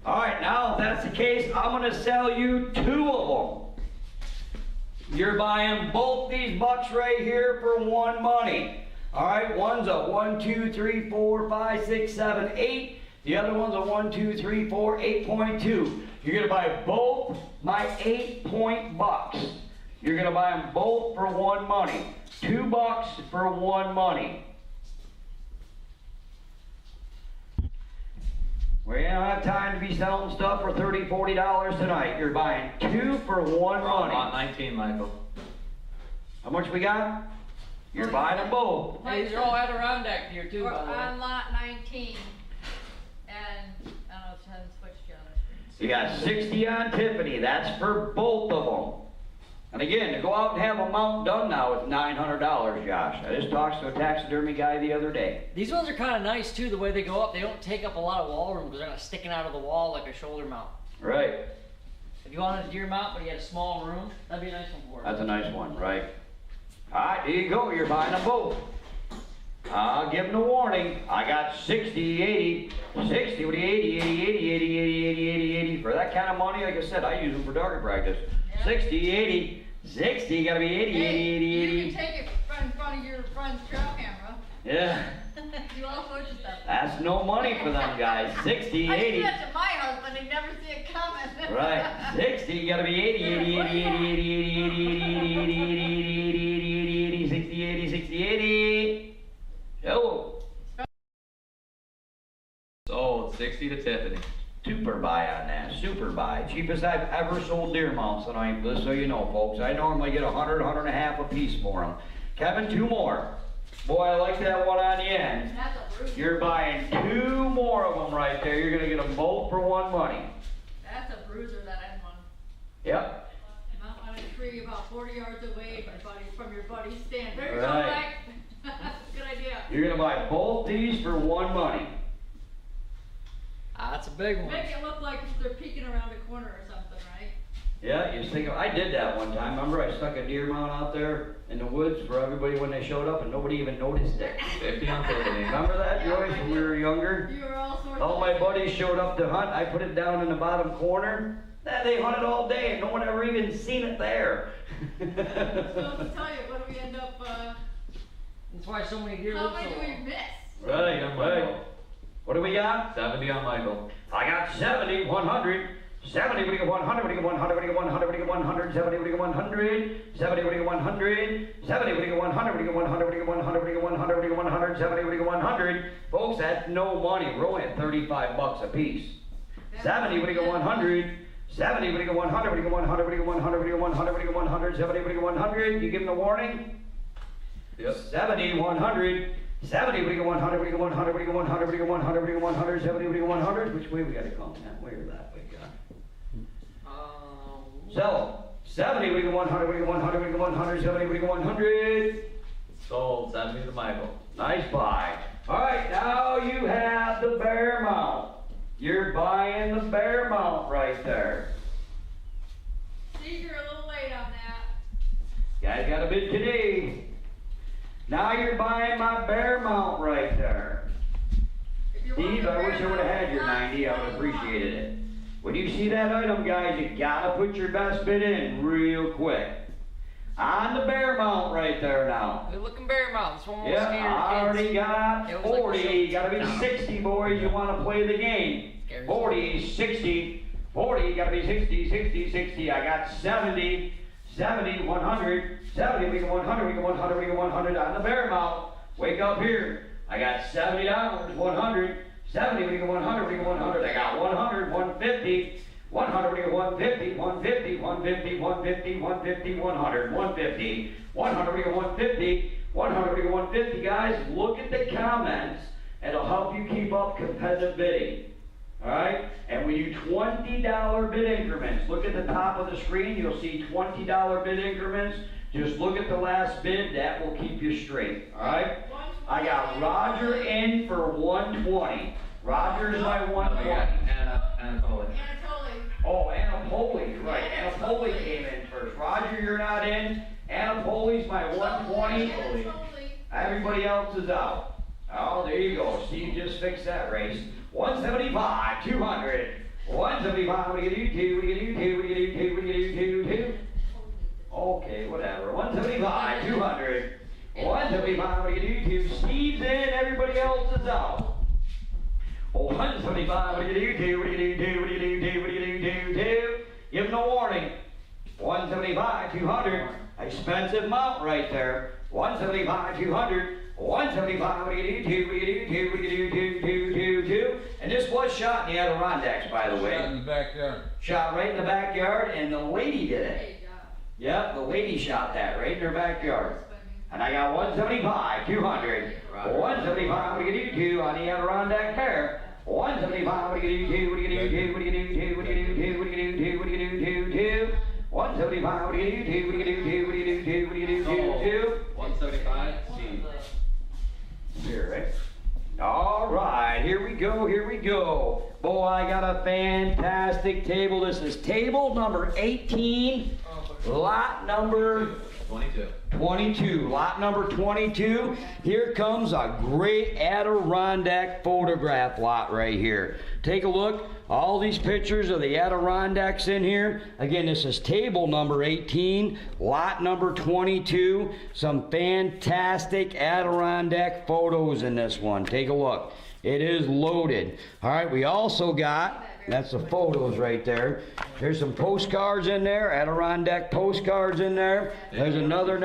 All right, now if that's the case, I'm gonna sell you 2 of them. You're buying both these bucks right here for one money. All right, one's a 1, 2, 3, 4, 5, 6, 7, 8. The other one's a 1, 2, 3, 4, 8.2. You're gonna buy both my 8-point bucks. You're gonna buy them both for one money. 2 bucks for one money. We don't have time to be selling stuff for $30, $40 tonight. You're buying 2 for one Lot money. 19, Michael. How much we got? You're buying them both. Hey, these are all Adirondack here too, We're by the way. on lot 19, and I don't know if it hasn't switched yet. You got 60 on Tiffany. That's for both of them. And again, to go out and have a mount done now is $900, Josh. I just talked to a taxidermy guy the other day. These ones are kind of nice too, the way they go up. They don't take up a lot of wall room because they're not sticking out of the wall like a shoulder mount. Right. If you wanted a deer mount but you had a small room, that'd be a nice one for it. That's a nice one, right? All right, here you go. You're buying them both. I'll give them a warning. I got 60, 80, 60, what do you 80, 80, 80, 80, 80, 80, 80, 80. For that kind of money, like I said, I use them for target practice. Yeah. 60, 80, 60, gotta be 80, 80, 80, You 80. can take it in front of your friend's trail camera. Yeah, Do all sorts of stuff. that's no money for them guys. 60, I 80. do that to my husband, he'd never see it coming. Right, 60, you gotta be 80, 80, 80, 80, 80, 80, 80, 80, 80, 80, 80, 80, 80, 80, 60, 80, 60, 80. Hello. Sold. 60 to Tiffany. Super buy on that, super buy. Cheapest I've ever sold deer mounts tonight, just so you know, folks. I normally get 100, 100 and a half a piece for them. Kevin, 2 more. Boy, I like that one on the end. That's a bruiser. You're buying 2 more of them right there. You're gonna get them both for one money. That's a bruiser, that end one. Yep. Mount on a tree about 40 yards away from your buddy's stand. There you Right. go, Mike. Good idea. You're gonna buy both these for one money. Ah, that's a big one. Make it look like they're peeking around a corner or something, right? Yeah, you think I did that one time. Remember, I stuck a deer mount out there in the woods for everybody when they showed up, and nobody even noticed it. 50 on Tiffany. Remember that, Joyce, when we were younger? You were all sorts All of my buddies showed up to hunt. I put it down in the bottom corner. They hunted all day, and no one ever even seen it there. So to tell you, what do we end up, That's why so many deer how live many so do we long. miss? Right, right. What do we got? 70 on Michael. I got 70, 100. 70, what do you get 100, what do you get 100, what do you get 100, what do you get 100, 70, what do you get 100, 70, what do you get 100, 70, what do you get 100, what do you get 100, what do you get 100, what do you get 100, what do you get 100, 70, what do you get 100. Folks, that's no money. We're only at 35 bucks a piece. 70, what do you get 100, 70, what do you get 100, what do you get 100, what do you get 100, what do you get 100, what do you get 100, 70, what do you get 100. You give them a warning? Yep. 70, 100. 70, what do you get 100, what do you get 100, what do you get 100, what do you get 100, what do you get 100, 70, what do you get 100? Which way we gotta come? That way or that way, God? Sell 70, what do you get 100, what do you get 100, what do you get 100, 70, what do you get 100? Sold. 70 to Michael. Nice buy. All right, now you have the bear mount. You're buying the bear mount right there. Steve, you're a little late on that. Guys got a bid today. Now you're buying my bear mount right there. If you want Steve, the I wish I bear would have had your mount, 90. I would have that's what you want. appreciated it. When you see that item, guys, you gotta put your best bid in real quick. On the bear mount right there now. Good looking bear mount. This one won't Yeah, scare the I already kids. got It was like 40. so- Gotta be 60, boys. You wanna play the game. 40, 60, 40. Gotta be 60, 60, 60. I got 70, 70, 100, 70. We get 100. We get 100. We get 100 on the bear mount. Wake up here. I got $70, 100, 70. We get 100. We get 100. I got 100, 150. 100, we got 150, 150, 150, 150, 150, 100, 150, 100, we got 150, 100, we got 150. Guys, look at the comments. It'll help you keep up competitive bidding. Alright? And we do $20 bid increments. Look at the top of the screen, you'll see $20 bid increments. Just look at the last bid, that will keep you straight. Alright? I got Roger in for 120. Roger's my 120. Anatoly. Oh, Anatoly, right. Anatoly came in first. Roger, you're not in. Anatoly's my 120. Everybody else is out. Oh, there you go. Steve just fixed that race. 175, 200. 175, what do you do? Two, what do you do? Two, what do you do? Two, what do you do? Two. Okay, whatever. 175, 200. 175, what do you do? Two. Steve's in, everybody else is out. 175, what do you do? Two, what do you do? Two, what do you do? Two, what do you do? Two. Give them no warning. 175, 200. Expensive mount right there. 175, 200. 175, what do you do? Two, what do you do? Two, what do you do? Two. And this was shot in the Adirondacks, by the way. Shot in the backyard. Shot right in the backyard, and the lady did it. Yep, the lady shot that right in her backyard. And I got 175, 200. 175, what do you do? Two on the Adirondack pair. 175, what do you do? Two, what do you do? Two, what do you do? Two, what do you do? Two, what do you do? Two, what do you do? Two. 175, what do you do? Two, what do you do? Two, what do you do? Two, what do you do? Two. 175. C. Here, right? All right, here we go. Boy, I got a fantastic table. This is table number 18, lot number 22. Lot number 22. Here comes a great Adirondack photograph lot right here. Take a look. All these pictures of the Adirondacks in here. Again, this is table number 18, lot number 22. Some fantastic Adirondack photos in this one. Take a look. It is loaded. All right, we also got, that's the photos right there. There's some postcards in there, Adirondack postcards in there. There's another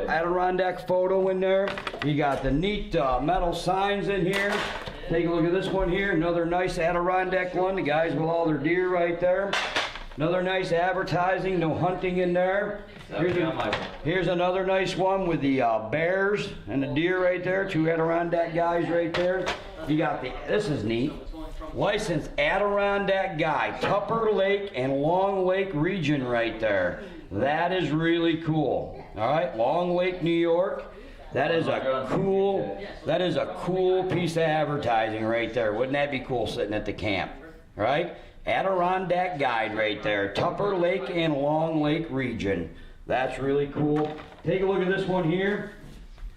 Adirondack photo in there. You got the neat metal signs in here. Take a look at this one here, another nice Adirondack one. The guys with all their deer right there. Another nice advertising, no hunting in there. Here's another nice one with the bears and the deer right there. Two Adirondack guys right there. You got this is neat. Licensed Adirondack guy, Tupper Lake and Long Lake region right there. That is really cool. All right, Long Lake, New York. That is a cool piece of advertising right there. Wouldn't that be cool sitting at the camp, right? Adirondack guide right there, Tupper Lake and Long Lake region. That's really cool. Take a look at this one here.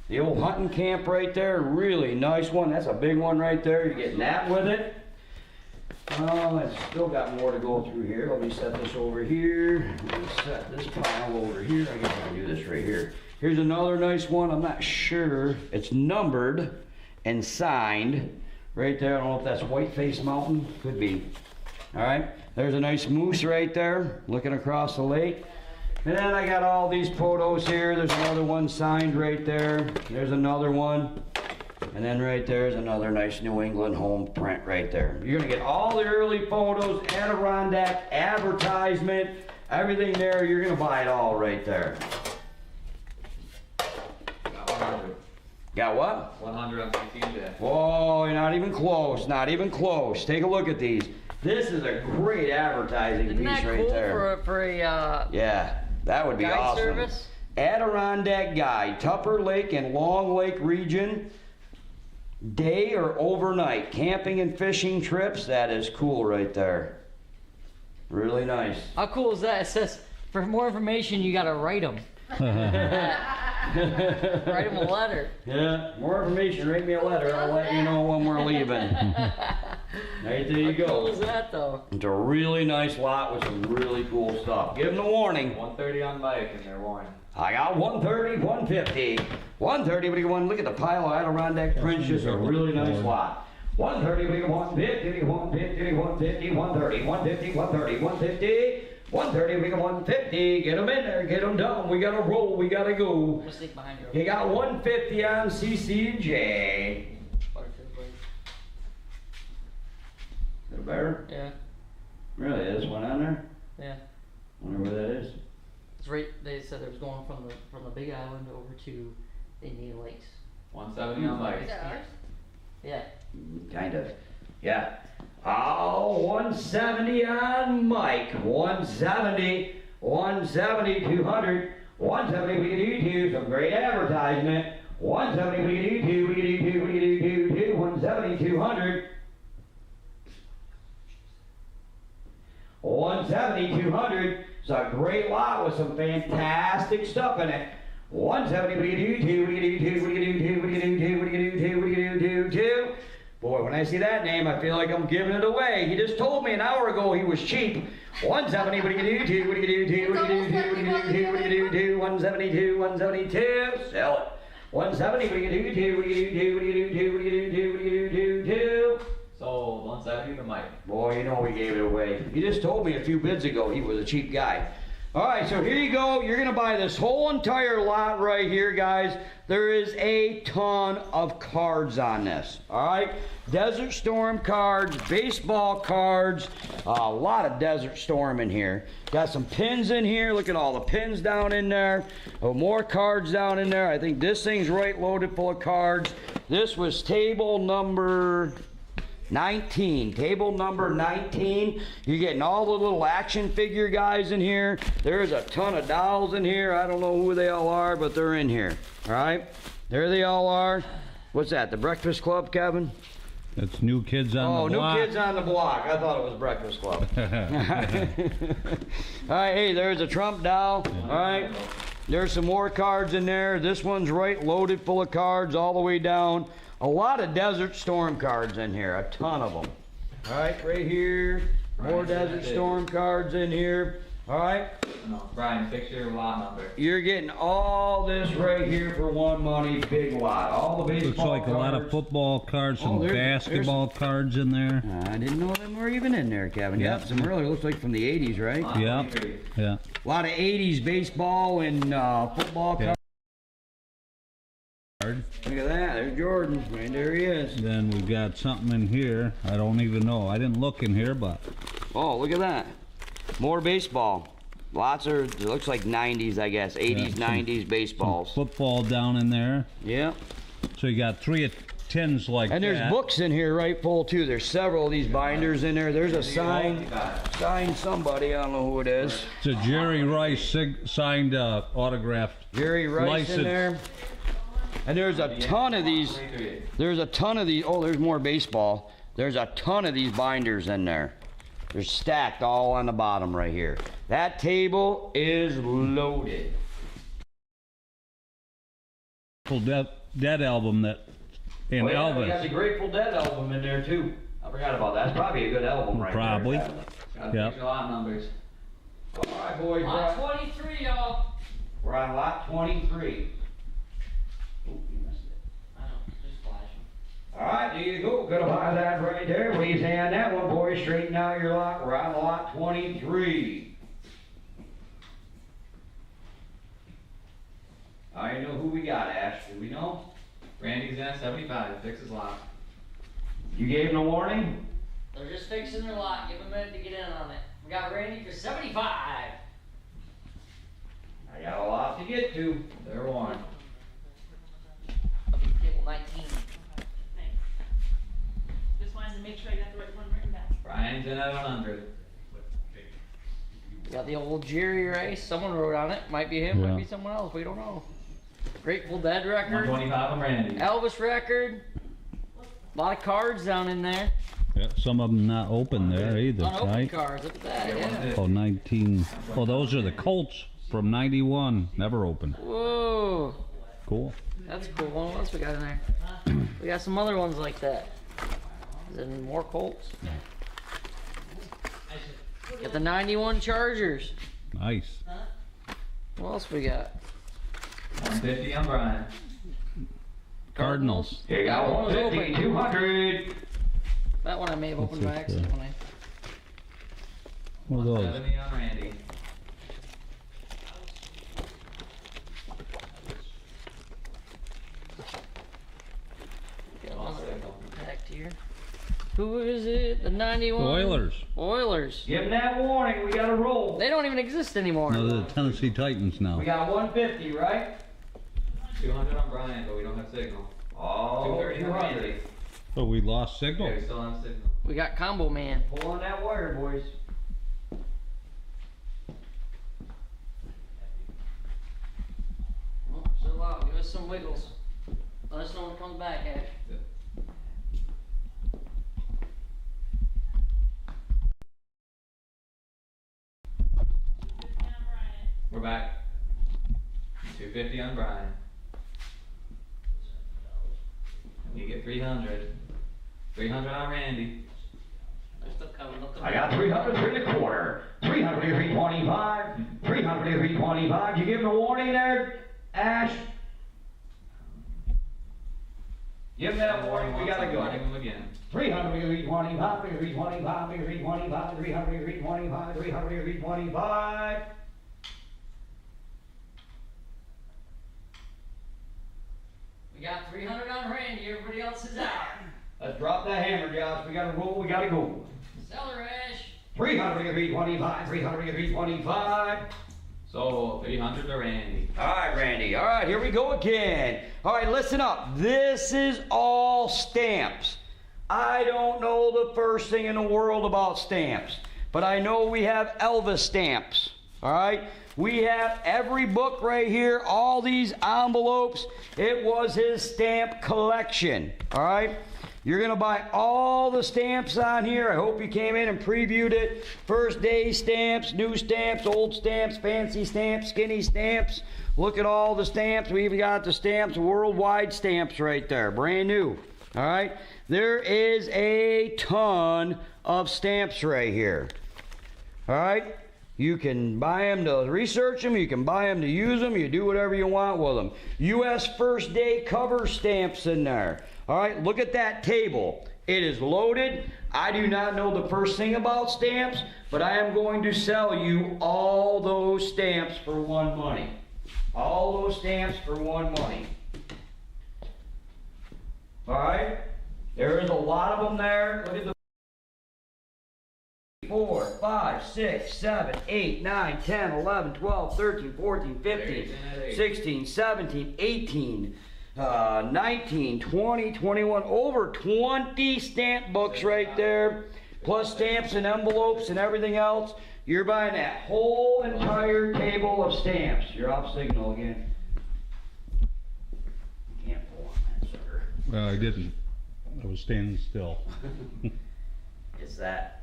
The old hunting camp right there, really nice one. That's a big one right there. You're getting that with it. Oh, it's still got more to go through here. Let me set this over here. Let me set this pile over here. I guess I can do this right here. Here's another nice one. I'm not sure. It's numbered and signed right there. I don't know if that's Whiteface Mountain. Could be. All right. There's a nice moose right there looking across the lake. And then I got all these photos here. There's another one signed right there. There's another one. And then right there's another nice New England home print right there. You're going to get all the early photos, Adirondack, advertisement, everything there. You're going to buy it all right there. Got 100. Got what? 100 on 15 day. Whoa, you're not even close. Not even close. Take a look at these. This is a great advertising Isn't piece that right cool there. for a Yeah, that would be guide awesome. service? Adirondack guide, Tupper Lake and Long Lake region. Day or overnight camping and fishing trips. That is cool right there. Really nice. How cool is that? It says for more information you gotta write them. Write them a letter. Yeah, more information, write me a letter. I'll let you know when we're leaving. Right, there you How cool go. is that though? It's a really nice lot with some really cool stuff. Give them a warning. 130 on bike and they're warning. I got 130, 150. 130, what do you want? Look at the pile of Adirondack prints. Just a really nice lot. 130, what do you want? 150, 150, 150, 130, 150, 130, 150. 130, we got 150. Get them in there, get them done. We gotta roll, we gotta go. I'm gonna sneak behind you. You got 150 on CCJ. Little better? Yeah. Really, this one on there? Yeah. Wonder where that is. It's right. They said it was going from the Big Island over to Indian Lakes. 170 on bike. Is that ours? Yeah. Kind of. Yeah. Oh, 170 on Mike. 170, 170, 200, 170, we can do two. Some great advertisement. 170, we can do two, we can do two, we can do two, 170, 200. 170, 200. It's a great lot with some fantastic stuff in it. 170, we can do two, we can do two, we can do two, we can do two, we can do two, we can do two. Boy, when I see that name, I feel like I'm giving it away. He just told me an hour ago he was cheap. 170, what do you do? What do you do? What do you do? What do you do? What do you do? 172, 172. Sell it. 170, what do you do? What do you do? What do you do? What do you do? What do you do? Sold 170 to Mike. Boy, you know we gave it away. He just told me a few bids ago he was a cheap guy. All right, so here you go. You're gonna buy this whole entire lot right here, guys. There is a ton of cards on this, all right? Desert Storm cards, baseball cards, a lot of Desert Storm in here. Got some pins in here. Look at all the pins down in there. Oh, more cards down in there. I think this thing's right loaded full of cards. This was table number 19, table number 19. You're getting all the little action figure guys in here. There's a ton of dolls in here. I don't know who they all are, but they're in here. All right, there they all are. What's that, the Breakfast Club, Kevin? That's New Kids on the Block. New Kids on the Block. I thought it was Breakfast Club. All right, hey, there's a Trump doll. All right, there's some more cards in there. This one's right loaded full of cards all the way down. A lot of Desert Storm cards in here, a ton of them. All right, right here, more Desert Storm cards in here. All right, No, Brian, fix your lot number. you're getting all this right here for one money, big lot. All the baseball Looks like a lot of cards. football cards, some basketball cards in there. I didn't know them were even in there, Kevin. Yep, some really looks like from the 80s, right? Yeah, yeah. A lot of 80s baseball and football cards. Look at that, there's Jordan. Right there he is. Then we've got something in here. I don't even know. I didn't look in here, but Oh, look at that. More baseball. Lots of, it looks like 90s, I guess. 80s, Yeah, 90s baseballs. football down in there. Yeah. So you got 3 of 10s like And there's that. books in here right full too. There's several of these binders in there. There's a signed somebody, I don't know who it is. It's a Jerry Rice signed autographed. Jerry Rice License. in there. And there's a ton of these. There's a ton of these. Oh, there's more baseball. There's a ton of these binders in there. They're stacked all on the bottom right here. That table is loaded. Dead album that in Oh, yeah, Elvis. we got the Grateful Dead album in there too. I forgot about that. That's probably a good album right Probably. there. Gotta Yep. fix your lot numbers. All right, boys. Lot 23, y'all. We're on lot 23. Oh, you missed it. I know, just flashing. All right, there you go. Gonna buy that right there. What do you say on that one, boys? Straighten out your lot. We're on lot 23. I know who we got, Ash. Do we know? Randy's in at 75. Fix his lot. You gave him a warning? They're just fixing their lot. Give them a minute to get in on it. We got Randy for 75. I got a lot to get to. They're warned. I'll be table 19. Thanks. Just wanted to make sure I got the right one written down. Brian's in at 100. We got the old Jerry Rice. Someone wrote on it. Might be him, Yeah. might be someone else. We don't know. Grateful Dead record. 125 on Randy. Elvis record. A lot of cards down in there. Yeah, some of them not open there either, Unopened right? cards. Look at that. Yeah, Yeah. 150. Oh, 19. Oh, those are the Colts from 91. Never opened. Whoa. Cool. That's cool. What else we got in there? We got some other ones like that. Is there any more Colts? Got the 91 Chargers. Nice. What else we got? 150 on Brian. Cardinals. Here you go. That one was 150, open. 200. That one I may have opened by What's this, accident when I. What are those? 170 on Randy. Got another packed here. Who is it? The 91? Oilers. Oilers. Give them that warning, we gotta roll. They don't even exist anymore. No, they're the Tennessee Titans now. We got 150, right? 200 on Brian, but we don't have signal. Oh, 230 on 200. Randy. But we lost signal. Yeah, we still have signal. We got Combo Man. Pull on that wire, boys. Oh, so out. Give us some wiggles. Let us know when it comes back, Ash. We're back. 250 on Brian. You get 300. 300 on Randy. They're still coming. Look I got 300 in the quarter. 300 to 325. 300 to 325. You give him a warning there, Ash? Give him that warning. We gotta go. Warning him again. 300 to 325. 325. 325. 300 to 325. 300 to 325. We got 300 on Randy. Everybody else is out. Let's drop that hammer, Josh. We gotta roll. We gotta go. Seller Ash. 300 to 325. 300 to 325. So 300 to Randy. All right, Randy. All right, here we go again. All right, listen up. This is all stamps. I don't know the first thing in the world about stamps, but I know we have Elvis stamps. All right? We have every book right here, all these envelopes. It was his stamp collection. All right? You're going to buy all the stamps on here. I hope you came in and previewed it. First day stamps, new stamps, old stamps, fancy stamps, skinny stamps. Look at all the stamps. We even got the stamps, worldwide stamps right there. Brand new. All right? There is a ton of stamps right here. All right? You can buy them to research them. You can buy them to use them. You do whatever you want with them. U.S. first day cover stamps in there. All right, look at that table. It is loaded. I do not know the first thing about stamps, but I am going to sell you all those stamps for one money. All those stamps for one money. All right? There is a lot of them there. Look at the 4, 5, 6, 7, 8, 9, 10, 11, 12, 13, 14, 15, 16, 17, 18, 19, 20, 21, over 20 stamp books right there, plus stamps and envelopes and everything else. You're buying that whole entire table of stamps. You're off signal again. You can't pull on that sucker. Well, I didn't. I was standing still. It's that.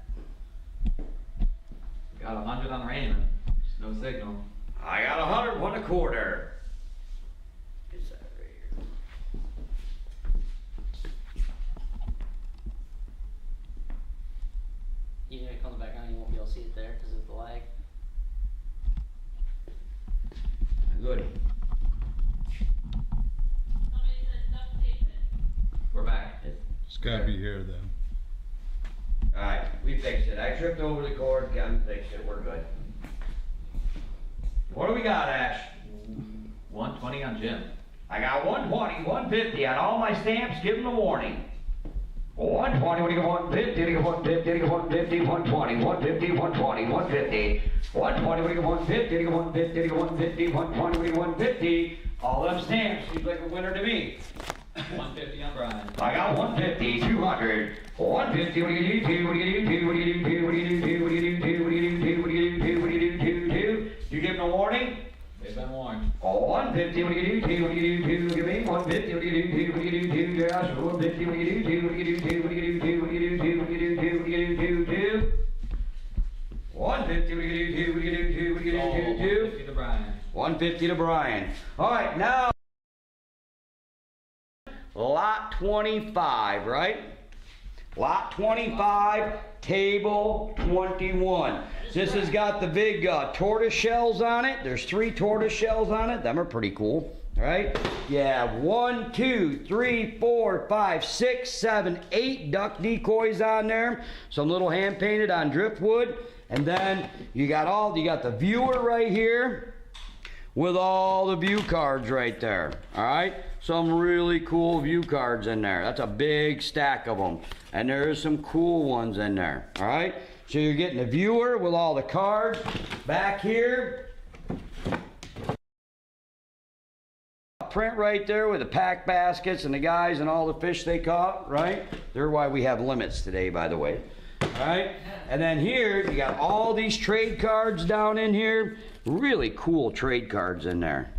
Got 100 on Raymond. Just no signal. I got 100, 1 1/4. It's that right here. Even if it comes back on, you won't be able to see it there because of the lag. Good. We're back. It's gotta be here then. Alright, we fixed it. I tripped over the cord, got it fixed it, we're good. What do we got, Ash? 120 on Jim. I got 120, 150 on all my stamps, give them a warning. 120, what do you get? 150, what do you get? 150, what do you get? 150, 120, 150, 120, 150. 120, what do you get? 150, what do you get? 150, what do you get? 150, 120, what do you get? 150. All them stamps seems like a winner to me. 150 on Brian. I got 150, 200, 150, what do you do, what do you do, what do you do, what do you do, what do you do, what do you do, what do you do, what do you do, you give them a warning? They've been warned. 150, what do you do, what do you do, give me 150, what do you do, what do you do, Josh, 150, what do you do, what do you do, what do you do, what do you do, what do you do, what do you do, 150, what do you do, what do you do, what do you do, 150 to Brian. 150 to Brian. All right, now. Lot 25, right? Lot 25, table 21. This has got the big tortoise shells on it. There's 3 tortoise shells on it. Them are pretty cool, right? You have 1, 2, 3, 4, 5, 6, 7, 8 duck decoys on there. Some little hand painted on driftwood. And then you got the viewer right here with all the view cards right there. All right? some really cool view cards in there. That's a big stack of them. And there's some cool ones in there. All right? So you're getting a viewer with all the cards. Back here, print right there with the pack baskets and the guys and all the fish they caught, right? They're why we have limits today, by the way. All right? And then here, you got all these trade cards down in here. Really cool trade cards in there.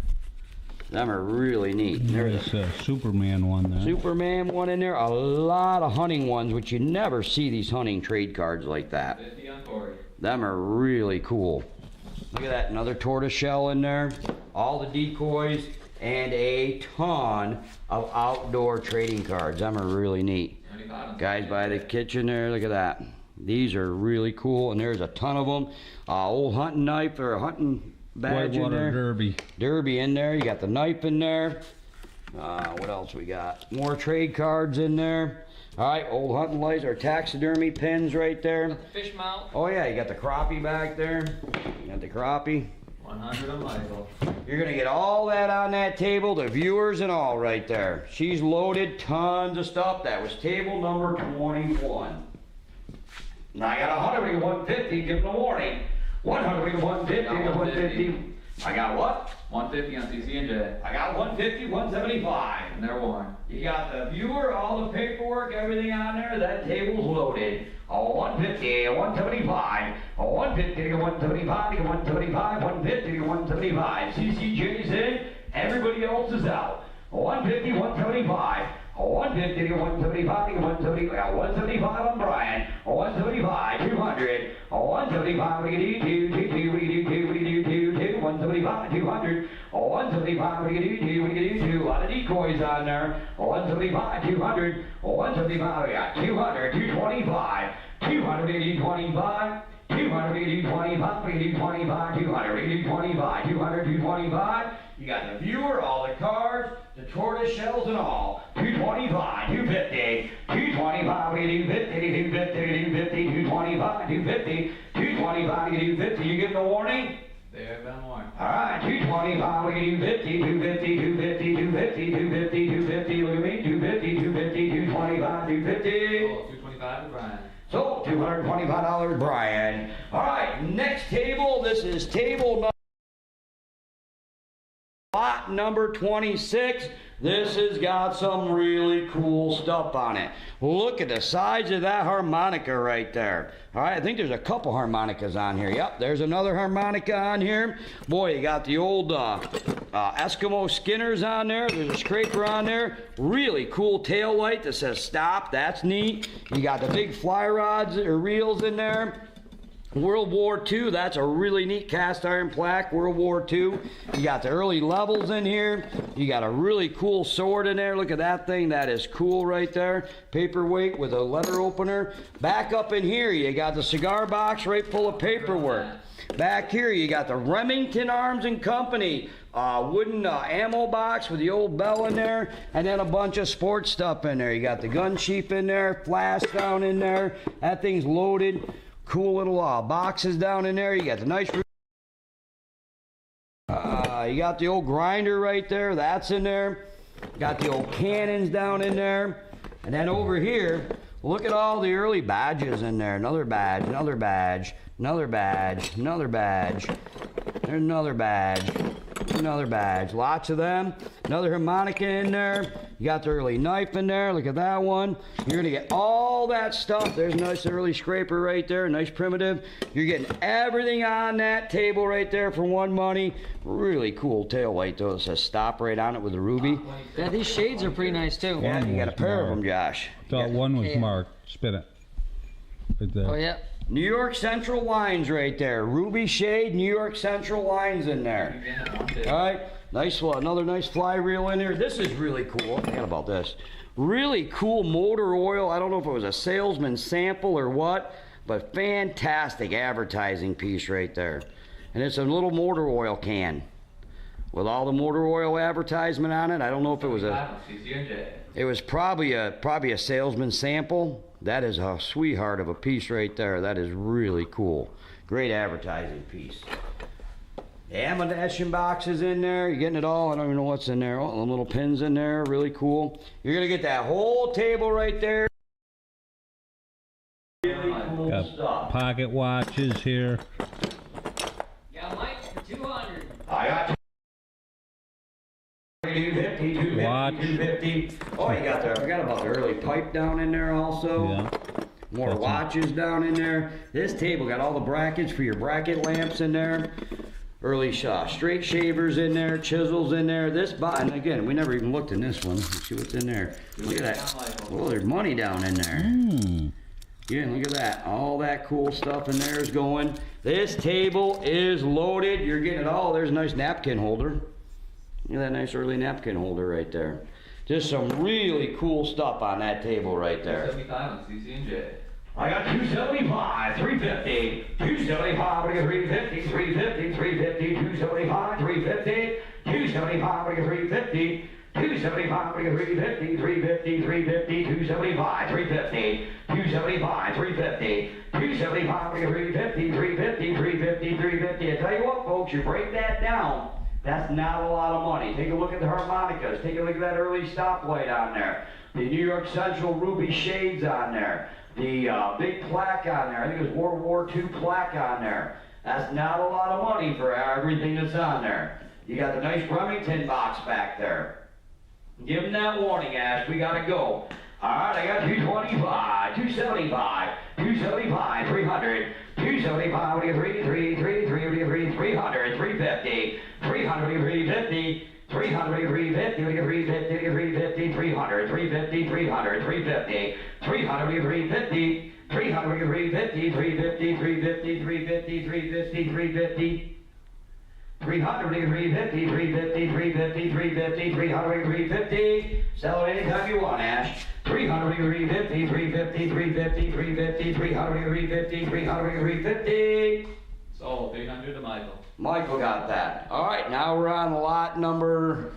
Them are really neat. There's a Superman one there. Superman one in there. A lot of hunting ones, which you never see these hunting trade cards like that. 50 on Corey. Them are really cool. Look at that, another tortoise shell in there. All the decoys and a ton of outdoor trading cards. Them are really neat. Guys by the kitchen there, look at that. These are really cool, and there's a ton of them. Old hunting knife or a hunting badge in there. Derby. Derby in there. You got the knife in there. What else we got? More trade cards in there. All right, old hunting lights or taxidermy pins right there. Got the fish mount. Oh yeah, you got the crappie back there. You got the crappie. 100 on Michael. You're gonna get all that on that table, the viewers and all right there. She's loaded tons of stuff. That was table number 21. Now I got 100 to 150, give them a warning. 100 to 150 to 150. I got what? 150 on CC&J. I got 150, 175. And they're worn. You got the viewer, all the paperwork, everything on there. That table's loaded. A 150, a 175, a 150 to 175, to 175, 150 to 175. CCJ's in, everybody else is out. A 150, 175. A 150 to 175 to 170, I got 175 on Brian. A 175, 200. A 175, we can do 175, 200. A 175, we can do 2. A lot of decoys on there. A 175, 200. A 175, we got 200, 225. 200, we can do 25. 200, we can do 25, we can do 25, 200, we can do 25, 200, 225. You got the viewer, all the cards, the tortoise shells and all. 225, 250, 225, we can do 50, 250, 250, 225, 250, 225, we can do 50. You getting the warning? They have been worn. All right, 225, we can do 50, 250, 250, 250, 250, 250, look at me, 250, 250, 225, 250. Oh, 225 to Brian. So, $225, Brian. All right, next table. This is table lot number 26. This has got some really cool stuff on it. Look at the size of that harmonica right there. All right, I think there's a couple harmonicas on here. Yep, there's another harmonica on here. Boy, you got the old Eskimo Skinners on there. There's a scraper on there. Really cool tail light that says stop. That's neat. You got the big fly rods or reels in there. World War II, that's a really neat cast iron plaque, World War II. You got the early levels in here. You got a really cool sword in there. Look at that thing. That is cool right there. Paperweight with a letter opener. Back up in here, you got the cigar box right full of paperwork. Back here, you got the Remington Arms and Company wooden ammo box with the old bell in there, and then a bunch of sports stuff in there. You got the gun sheath in there, flask down in there. That thing's loaded. Cool little boxes down in there. You got the nice. You got the old grinder right there. That's in there. Got the old cannons down in there. And then over here, look at all the early badges in there. Another badge, another badge, another badge, another badge. There's another badge. Another badge. Lots of them. Another harmonica in there. You got the early knife in there. Look at that one. You're going to get all that stuff. There's a nice early scraper right there. Nice primitive. You're getting everything on that table right there for one money. Really cool tail light though. It says stop right on it with a ruby. Yeah, these shades are pretty nice too. Yeah, you got a pair of them, Josh. Thought one was marked. Spin it. Right there. Oh yeah. New York Central lines right there. Ruby shade, New York Central lines in there. All right, nice one. Another nice fly reel in here. This is really cool. I forgot about this. Really cool motor oil. I don't know if it was a salesman sample or what, but fantastic advertising piece right there. And it's a little motor oil can with all the motor oil advertisement on it. I don't know if it was it was probably a salesman sample. That is a sweetheart of a piece right there. That is really cool. Great advertising piece. ammunition boxes in there. You're getting it all. I don't even know what's in there. Oh, the little pins in there. Really cool. You're going to get that whole table right there. Really cool Got stuff. pocket watches here. Yeah, Mike for 200. I got 250, 250, Watch. 250. Oh, you got the, I forgot about the early pipe down in there also. Yeah. More watches down in there. This table got all the brackets for your bracket lamps in there. Early straight shavers in there, chisels in there. This button, again, we never even looked in this one. Let's see what's in there. Look at that. Oh, there's money down in there. Yeah, look at that. All that cool stuff in there is going. This table is loaded. You're getting it all. There's a nice napkin holder. Look at that nice early napkin holder right there. Just some really cool stuff on that table right there. 75 on CC&J. I got 275, 350, 275, we got 350, 350, 350, 275, 350, 275, we got 350, 275, we got 350, 350, 350, 275, 350, 275, 350, 275, we got 350, 350, 350, 350. I tell you what, folks, you break that down. That's not a lot of money. Take a look at the harmonicas. Take a look at that early stoplight on there. The New York Central ruby shades on there. The big plaque on there. I think it was World War II plaque on there. That's not a lot of money for everything that's on there. You got the nice Remington box back there. Give them that warning, Ash. We got to go. All right, I got 225, 275, 275, 300, 275, we got 300, 300, 350, 300, 350, 300, 350, we got 350, 350, 300, 350, 300, 350, 300, 350, 300, 350, 350, 350, 350, 350, 350. 300, 350, 350, 350, 350, 300, 350. Sell it anytime you want, Ash. 300, 350, 350, 350, 350, 300, 350, 300, 350. Sold. 300 to Michael. Michael got that. All right, now we're on lot number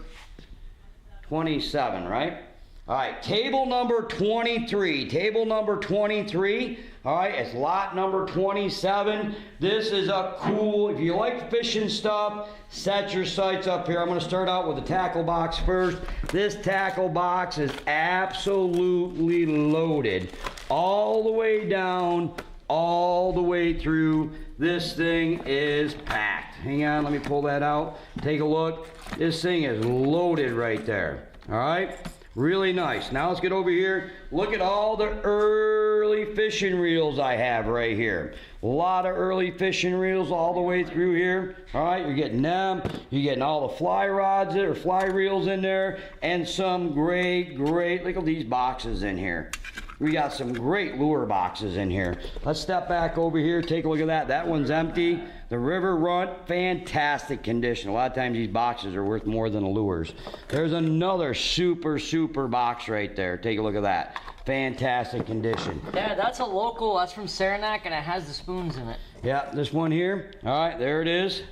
27, right? All right, table number 23. Table number 23. All right, it's lot number 27. This is a cool, if you like fishing stuff, set your sights up here. I'm going to start out with the tackle box first. This tackle box is absolutely loaded. All the way down, all the way through. This thing is packed. Hang on, let me pull that out. Take a look. This thing is loaded right there. All right? Really nice. Now let's get over here. Look at all the early fishing reels I have right here. A lot of early fishing reels all the way through here. All right, you're getting them. You're getting all the fly rods or fly reels in there, and some great, look at these boxes in here. We got some great lure boxes in here. Let's step back over here, take a look at that. That one's empty. The River Runt, fantastic condition. A lot of times these boxes are worth more than the lures. There's another super box right there. Take a look at that. Fantastic condition. Yeah, that's a local. That's from Saranac, and it has the spoons in it. Yeah, this one here. All right, there it is.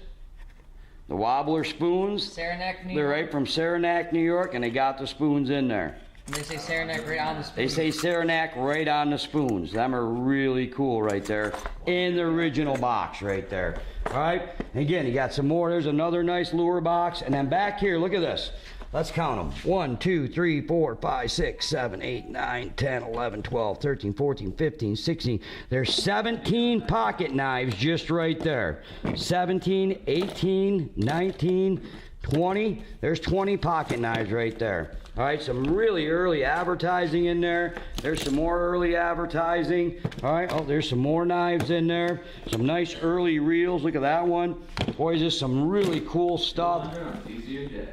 The wobbler spoons. Saranac, New York. They're right from Saranac, New York, and they got the spoons in there. And they say Saranac right on the spoon. They say Saranac right on the spoons. Them are really cool right there in the original box right there. All right, again, you got some more. There's another nice lure box. And then back here, look at this. Let's count them. 1, 2, 3, 4, 5, 6, 7, 8, 9, 10, 11, 12, 13, 14, 15, 16. There's 17 pocket knives just right there. 17, 18, 19, 20. There's 20 pocket knives right there. All right, some really early advertising in there. There's some more early advertising. All right, oh, there's some more knives in there. Some nice early reels. Look at that one. Boys, this is some really cool stuff.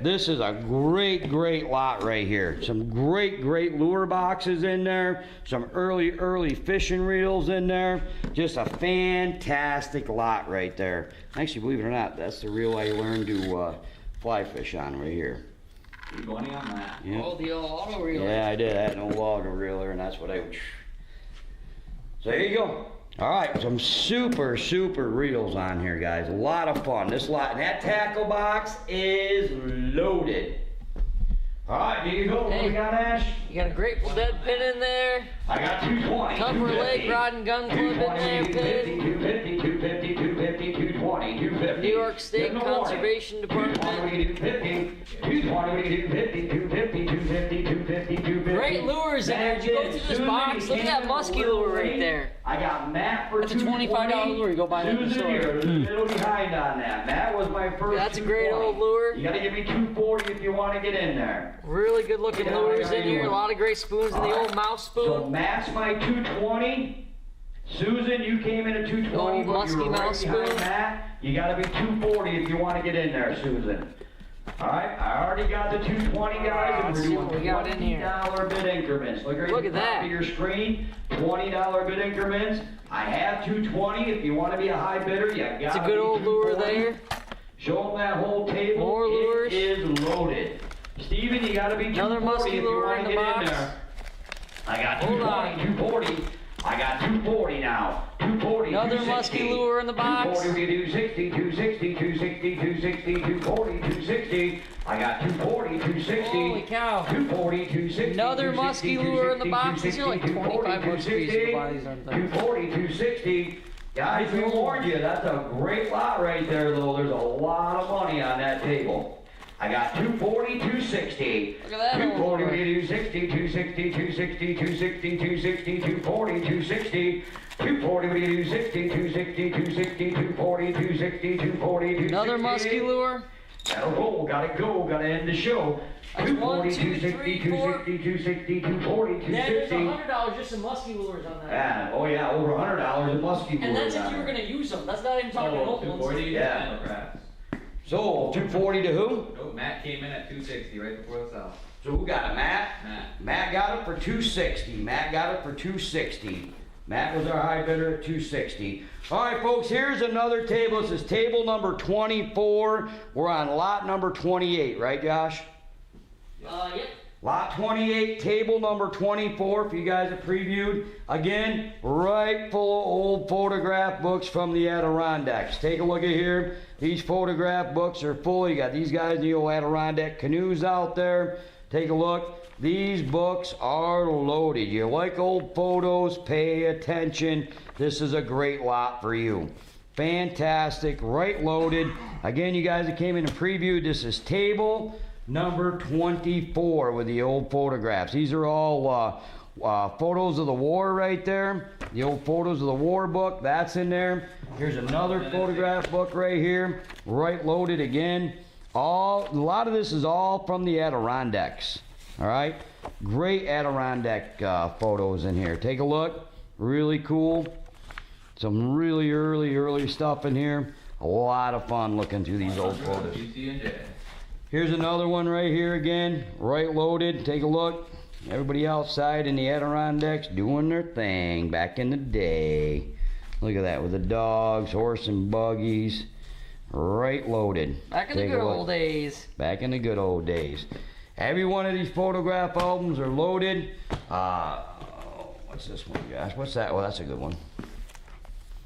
This is a great lot right here. Some great lure boxes in there. Some early fishing reels in there. Just a fantastic lot right there. Actually, believe it or not, that's the reel I learned to fly fish on right here. 220 on that. Yeah. Oh, the old auto reel. Yeah, I did. I had no auto reeler, and that's what I would. So there you go. All right, some super reels on here, guys. A lot of fun. This lot, and that tackle box is loaded. All right, here you go. What we got, Ash? You got a Grateful Dead pin in there. I got 220. Tupper Lake Rod and Gun Club in there, pin. 250, 250, 250, 250, 220, 250. 70. New York State Give them a warning. Conservation 220, we can do 50. 220, we can do 50. 250, 250, 250, 250. Great lures in there. Did you go through this box? Look at that musky lure right there. I got Matt for That's a $25 lure. You go buy that in the Susan store. here, a little behind on that. Matt was my first. That's a great 220. old lure. You gotta give me 240 if you want to get in there. Really good looking Yeah, lures I in here. A lot of great spoons in the old mouse So spoon. Matt's my 220. Susan, you came in at 220, Old but you musky were right mouse behind spoon. Matt. You gotta be 240 if you want to get in there, Susan. All right, I already got the 220 guys, and Let's we're see doing what we got in here. $20 bid increments. Look right Look at at the top that. of your screen, $20 bid increments. I have 220. If you want to be a high bidder, you got. It's a good old lure there. Show them that whole table. More lures. It is loaded. Steven, you got to be 240 Another musky if you lure want in to the get box. in there. I got Hold 220, 240. I got 240 now. 240, Another 260. musky lure in the box. 240, we do 60, 260, 260, 260, 240, 260. I got 240, 260. Holy cow. 240, 260. Another 260, musky lure in the box. These are like 260, 25 bucks a piece. You can buy these, 260, aren't they? 240, 260. Guys, we warned you. That's a great lot right there, though. There's a lot of money on that table. I got 240, 260. Look at that old 240, lure. we do 60, 260, 260, 260, 260, 240, 260. 240, we do 60, 260, 260, 240, 260, 240, 260. Another musky lure. Gotta roll, gotta go, gotta end the show. That's 240, 1, 2, 3, 260, 4. 260, 260, 240, Then there's 260. $100 just in musky lures on that. Yeah, oh yeah, over $100 in musky And that's lures if on you were there. gonna use them. That's not even talking about open ones. 240 Yeah. channel crafts. So, 240 to who? Oh, Matt came in at 260 right before the sell. So who got it, Matt? Matt. Matt got it for 260. Matt got it for 260. Matt was our high bidder at 260. All right, folks, here's another table. This is table number 24. We're on lot number 28, right, Josh? Yep. Lot 28, table number 24, for you guys that previewed. Again, right full of old photograph books from the Adirondacks. Take a look at here. These photograph books are full. You got these guys in the old Adirondack canoes out there. Take a look. These books are loaded. You like old photos, pay attention. This is a great lot for you. Fantastic, right loaded. Again, you guys that came in and previewed, this is table number 24 with the old photographs. These are all photos of the war right there. The old photos of the war book, that's in there. Here's another photograph book right here, right loaded again. A lot of this is all from the Adirondacks. All right, great Adirondack photos in here. Take a look, really cool. Some really early stuff in here. A lot of fun looking through these old photos. UC&J. Here's another one right here again, right loaded. Take a look. Everybody outside in the Adirondacks doing their thing back in the day. Look at that with the dogs, horse and buggies, right loaded. Back in the Take a good look. old days. Back in the good old days. Every one of these photograph albums are loaded. What's this one, Josh? What's that? Well, that's a good one.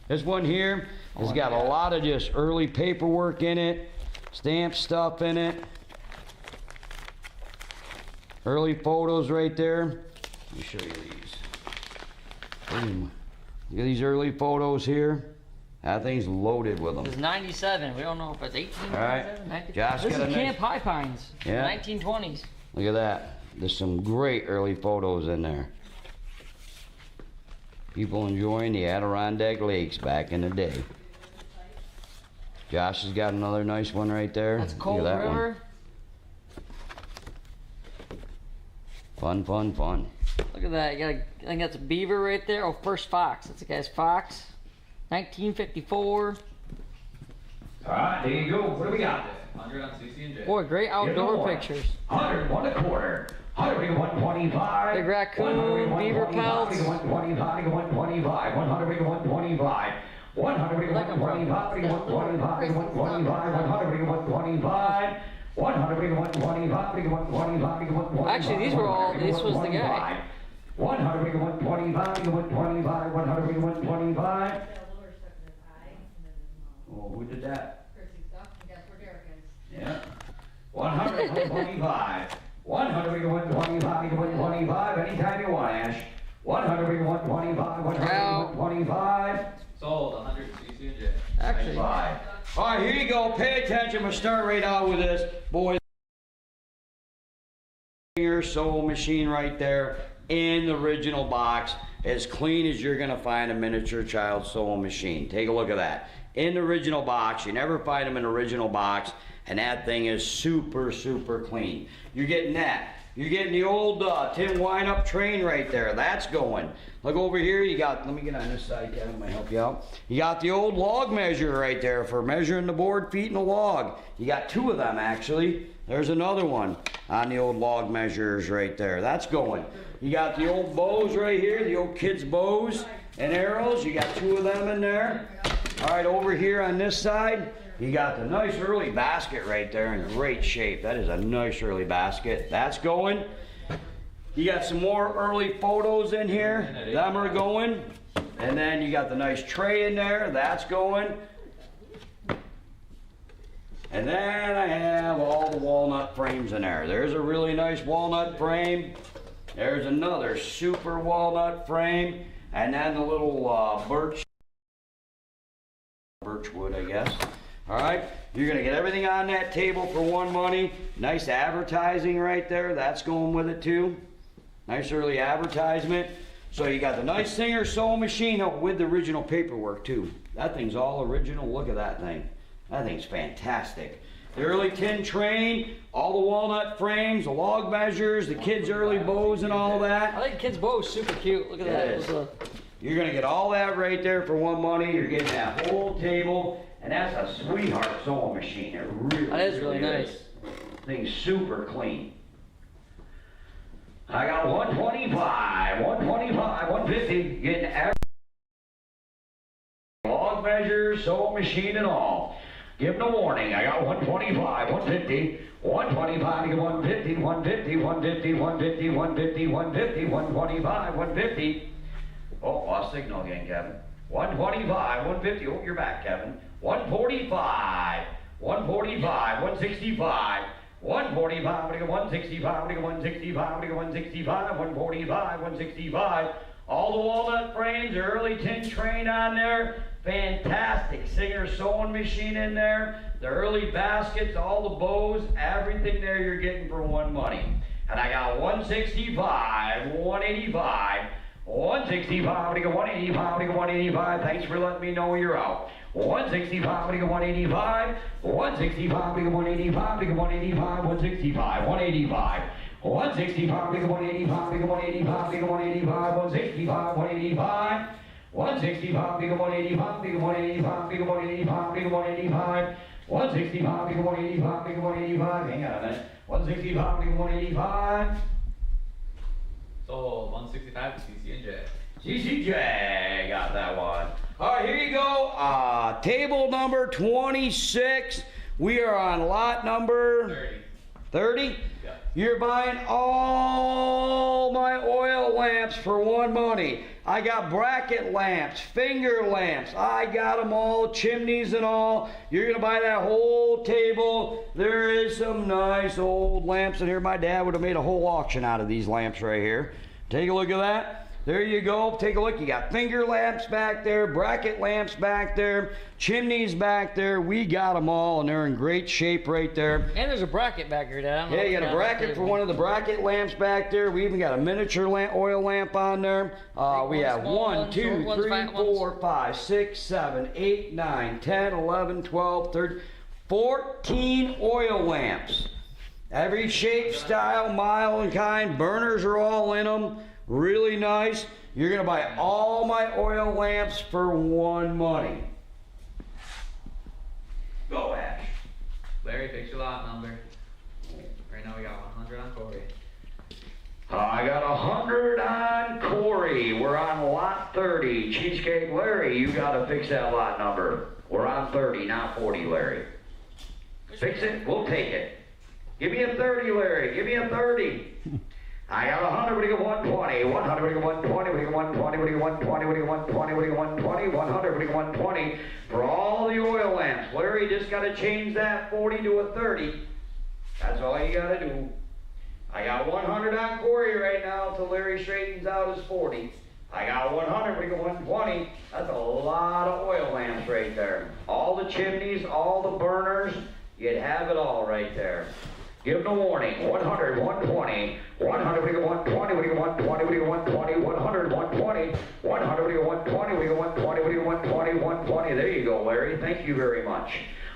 This one here has got a lot of just early paperwork in it, stamp stuff in it. Early photos right there. Let me show you these. Boom. Look at these early photos here. That thing's loaded with them. It's 97. We don't know if it's 18. All right. 97, Josh this got a is nice- Camp High Pines. Yeah. 1920s. Look at that. There's some great early photos in there. People enjoying the Adirondack Lakes back in the day. Josh has got another nice one right there. That's Look at Cold that one. River. Fun. Look at that. You got I think that's a beaver right there. Oh, first fox. That's a guy's fox. 1954. All right, there you go. What do we got? 100 on CC&J. Boy, great outdoor more. pictures. 100, 1 1/4. 100, 125. Big raccoon, beaver pelts. 125, 125. 100, 125. 100, 125, 125, 125, 100, 125. 100, 125, 125. Actually, these were all. This was the guy. 100, 125, 125, 100, 125. That lure stuck in his eye, and then his mouth. Oh, who did that? Chrissy stuff, and guess where Derek is? Yeah. 100, 125. 100, 125, 125. Anytime you want, Ash. 100, 125, 100, 125. Sold 100 CC&J. Actually, All right, here you go. Pay attention. I'm gonna start right out with this, boys. Sewing machine right there in the original box, as clean as you're gonna find a miniature child sewing machine. Take a look at that. In the original box, you never find them in the original box, and that thing is super, super clean. You're getting that. You're getting the old tin wind-up train right there. That's going. Look over here. You got, let me get on this side, Kevin. Might help you out. You got the old log measure right there for measuring the board feet in a log. You got two of them, actually. There's another one on the old log measures right there. That's going. You got the old bows right here, the old kids' bows and arrows. You got two of them in there. All right, over here on this side, you got the nice early basket right there in great shape. That is a nice early basket. That's going. You got some more early photos in here. Them are going. And then you got the nice tray in there. That's going. And then I have all the walnut frames in there. There's a really nice walnut frame. There's another super walnut frame. And then the little birchwood, I guess. All right, you're gonna get everything on that table for one money. Nice advertising right there. That's going with it too. Nice early advertisement. So you got the nice Singer sewing machine with the original paperwork too. That thing's all original. Look at that thing. That thing's fantastic. The early tin train, all the walnut frames, the log measures, the kids' early bows and all that. I think kids' bow is super cute. Look at that. You're gonna get all that right there for one money. You're getting that whole table, and that's a sweetheart sewing machine. It really, that is really nice. Thing's super clean. I got 125, 125, 150. Getting every log measures, sewing machine, and all. Give them a warning. I got 125, 150, 125 to get 150, 150, 150, 150, 150, 150, 125, 150. Oh, lost signal again, Kevin. 125, 150. Oh, you're back, Kevin. 145, 145, 165, 145, 165, 165, 165, 145, 165. All the walnut frames, early tin train on there. Fantastic Singer sewing machine in there. The early baskets, all the bows, everything there you're getting for one money. And I got 165, 185, 165, 185, 185. Thanks for letting me know you're out. 165, 185, 165, 185, 185, 165, 185. 165, 185, 185, 185, 165, 185. 165, 185, 185, 185, 185. 165, 185, 185. Hang on a minute. 165, 185. So 165 CC&J. CCJ, got that one. All right, here you go. Table number 26. We are on lot number 30. Yeah. You're buying all my oil lamps for one money. I got bracket lamps, finger lamps. I got them all, chimneys and all. You're gonna buy that whole table. There is some nice old lamps in here. My dad would have made a whole auction out of these lamps right here. Take a look at that. There you go. Take a look. You got finger lamps back there, bracket lamps back there, chimneys back there. We got them all, and they're in great shape right there. And there's a bracket back here, Dad. Yeah, you got a bracket for one of the bracket lamps back there. We even got a miniature oil lamp on there. We have 1, 2, 3, 4, 5, 6, 7, 8, 9, 10, 11, 12, 13, 14 oil lamps. Every shape, style, mile, and kind. Burners are all in them. Really nice. You're going to buy all my oil lamps for one money. Go, Ash. Larry, fix your lot number. Right now we got 100 on Corey. I got 100 on Corey. We're on lot 30. Cheesecake Larry, you got to fix that lot number. We're on 30, not 40, Larry. Fix it, we'll take it. Give me a 30, Larry. Give me a 30. I got 100, what do you get 120? 100, what do you get 120? What do you get 120? What do you get 120? What do you get 120? What do you get 120? 100, what do you get 120? For all the oil lamps. Larry just got to change that 40 to a 30. That's all you got to do. I got 100 on Corey right now until Larry straightens out his 40. I got 100, what do you get 120? That's a lot of oil lamps right there. All all the chimneys, all the burners. You'd have it all right there. Give them a warning. 100, 120, 100, we go 120, we go 120, we go 120, 100, 120, 100, we go 120, we go 120, we go 120, 120. There you go, Larry. Thank you very much.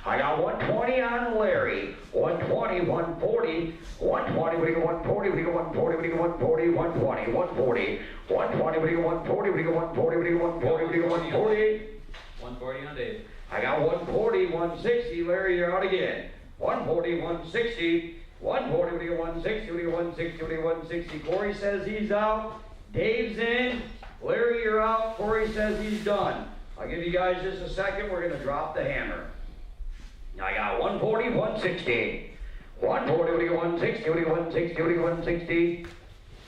I got 120 on Larry. 120, 140, 120, we go 140, we go 140, we go 140, 120, 140, 120, we go 140, we go 140, we go 140, we go 140. 140 on Dave. I got 140, 160. Larry, you're out again. 140, 160, 140, we go 160, we go 160, we go 160. Corey says he's out. Dave's in. Larry, you're out. Corey says he's done. I'll give you guys just a second. We're going to drop the hammer. I got 140, 160. 140, we go 160, we go 160, we go 160.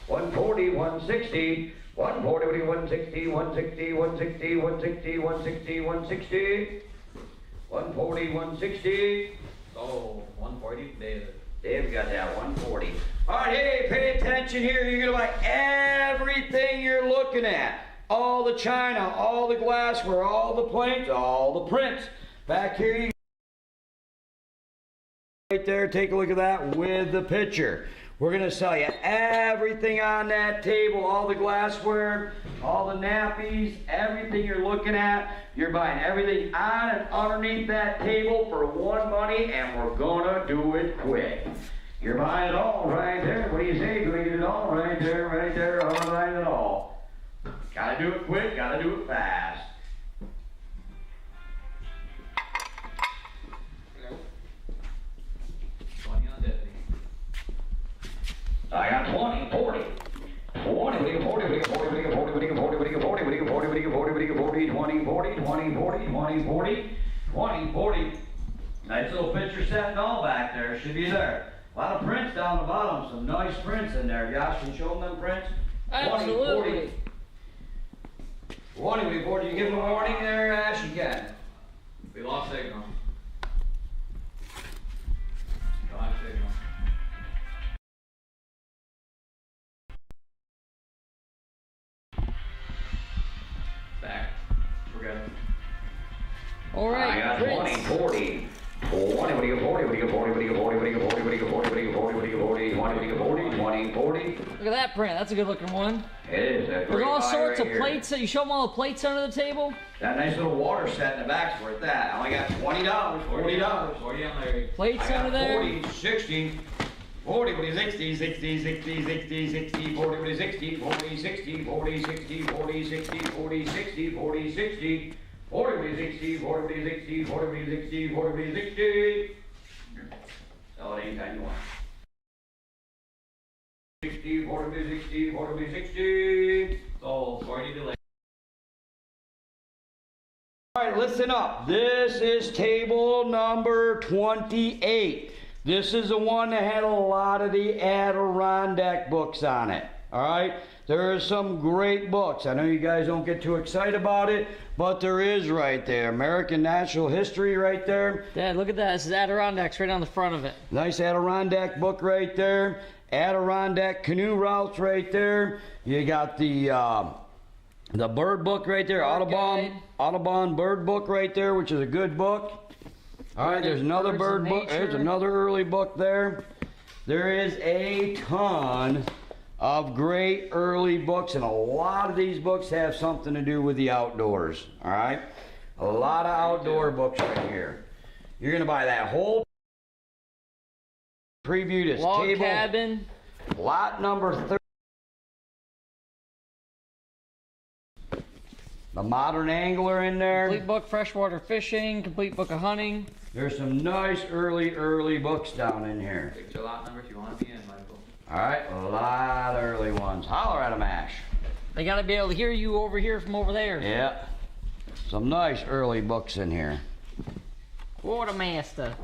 140, 160. 140, we go 160, 160, 160, 160, 160, 160. 140, 160. Oh, 140, Dave. Dave got that 140. All right, hey, pay attention here. You're going to buy everything you're looking at. All the china, all the glassware, all the plates, all the prints. Back here, you right there, take a look at that with the picture. We're going to sell you everything on that table, all the glassware, all the nappies, everything you're looking at. You're buying everything on and underneath that table for one money, and we're going to do it quick. You're buying it all right there. What do you say? Going to get it all right there, all right it all. Got to do it quick, got to do it fast. I got 20, 40. 40, 40, 40, 40, 40, 40, 40, 40, 40, 40, 40, 40, 20, 40, 20, 40, 20, 40, 20, 40. Nice little picture set and all back there. Should be there. A lot of prints down the bottom. Some nice prints in there. Josh, can you show them them prints? Absolutely. 20, 40. You give them a warning there, Ash? You can. We lost signal. Lost signal. Back. We're good. All right. I got 20, 40. 20, what do you 40, what do you 40, what do you 40, what do you 40, what do you 40, what do you 40, what do you 40, 20, what do you 40, 20, 40. Look at that print. That's a good looking one. It is. There's all sorts of plates. You show them all the plates under the table? That nice little water set in the back's worth that. I only got $20, $40. 40 on Larry. Plates under there? 40, 60, 40, what do you 60, 60, 60, 60, 60, 40, what do you 60, 40, 60, 40, 60, 40, 60, 40, 60, 40, 60, 40, 60, 40, 60, 40, 60, 40, 60. Sell it anytime you want. 60, 40, 60, 40, 60. So 40 to Larry. All right, listen up. This is table number 28. This is the one that had a lot of the Adirondack books on it. All right, there are some great books. I know you guys don't get too excited about it, but there is right there. American Natural History right there. Dad, look at that. This is Adirondacks right on the front of it. Nice Adirondack book right there. Adirondack canoe routes right there. You got the bird book right there. Audubon bird book right there, which is a good book. All right, there's another bird book. There's another early book there. There is a ton of great early books, and a lot of these books have something to do with the outdoors. All right, a lot of outdoor books right here. You're gonna buy that whole preview this Log table. cabin. Lot number 30. The Modern Angler in there. Complete book freshwater fishing. Complete book of hunting. There's some nice early books down in here. Pick your lot number if you want to be in, Michael. All right, a lot of early ones. Holler at 'em, Ash. They gotta be able to hear you over here from over there. Yeah. Some nice early books in here. Quartermaster.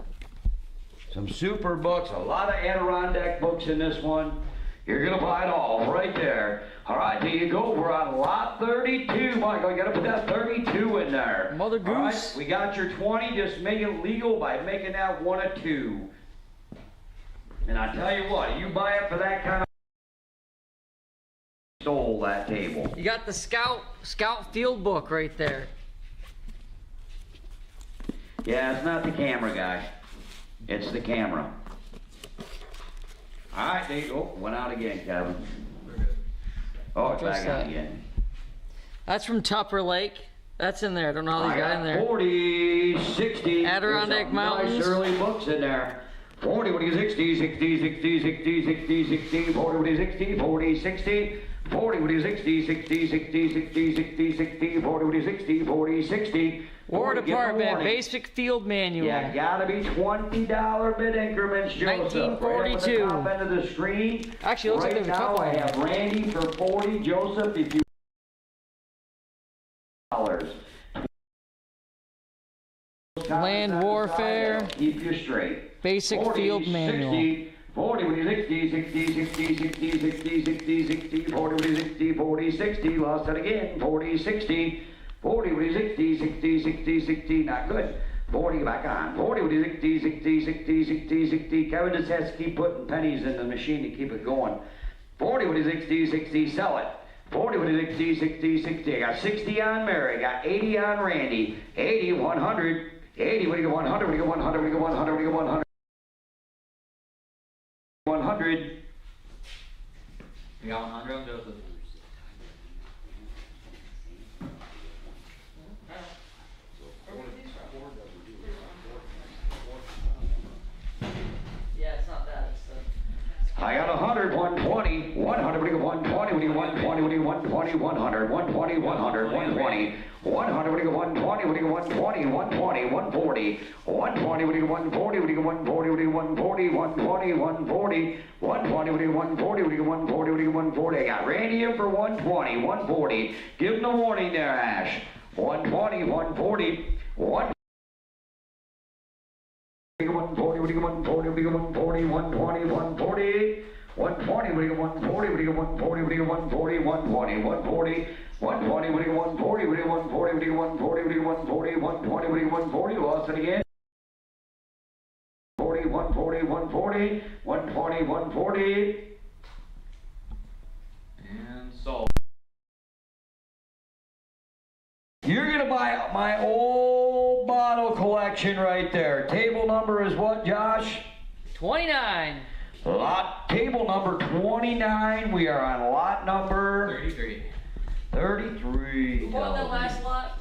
Some super books, a lot of Adirondack books in this one. You're gonna buy it all right there. All right, there you go. We're on lot 32, Michael. You gotta put that 32 in there. Mother All right, Goose. we got your 20. Just make it legal by making that one a 2. And I tell you what, you buy it for that kind of stole that table. You got the Scout Field book right there. Yeah, it's not the camera guy. It's the camera. All right, there you go. Went out again, Kevin. Oh, it's back out again. That's from Tupper Lake. That's in there. I don't know how these got in there. 40, 60. Adirondack Mountains. Nice early books in there. 40, what do you 60, 60, 60, 60, 60, 60, 40, what do you 60, 40, 60, 40, what do you 60, 60, 60, 60, 60, 60, 40, what do you 60, 40, 60. War Department, basic field manual. Yeah, gotta be $20 bid increments, Joseph. 1942. Right up at the top end of the screen. Actually, it looks like right there's a couple. now, I have Randy for 40, Joseph, if you Land warfare. Keep you straight. Basic 40, field manual. 60, 40, what is 60, 60, 60, 60, 60, 60, 60, 40, what is 60, 40, 60, lost it again, 40, 60, 40, what is 60, 60, 60, 60, not good. 40, back on. 40, what is 60, 60, 60, 60, 60. Kevin just has to keep putting pennies in the machine to keep it going. 40, what is 60, 60, sell it. 40, what is 60, 60, 60. I got 60 on Mary, got 80 on Randy, 80, 100, 80, what do you get 100, what do you get 100, what do you get 100, what do you get 100? 100. You got 100 on Joseph. Yeah, it's not that. I got 100, 120, 100, what do you get 120, what do you get 120, what do you get 120, 100, 120, 100, 120, 100, what do you get 120, what do you get 120, 120, 140, 120, what do you get 140, what do you get 140, what do you get 140, 120, 140, 120, what do you get 140, what do you get 140, what do you get 140. I got Randy in for 120, 140. Give him the warning there, Ash. 120, 140, 140. 140, what do you get 140, what do you get 140, 120, 140, 120, what do you get 140, what do you get 140, what do you get 140, 120, 140, 120, what do you get 140, what do you get 140, what do you get 140, what do you get 140, 120, what do you get 140, lost it again. 40, 140, 140, 120, 140. And sold. You're gonna buy my old bottle collection right there. Table number is what, Josh? 29. Lot table number 29. We are on lot number 33. 33. Who bought that last lot?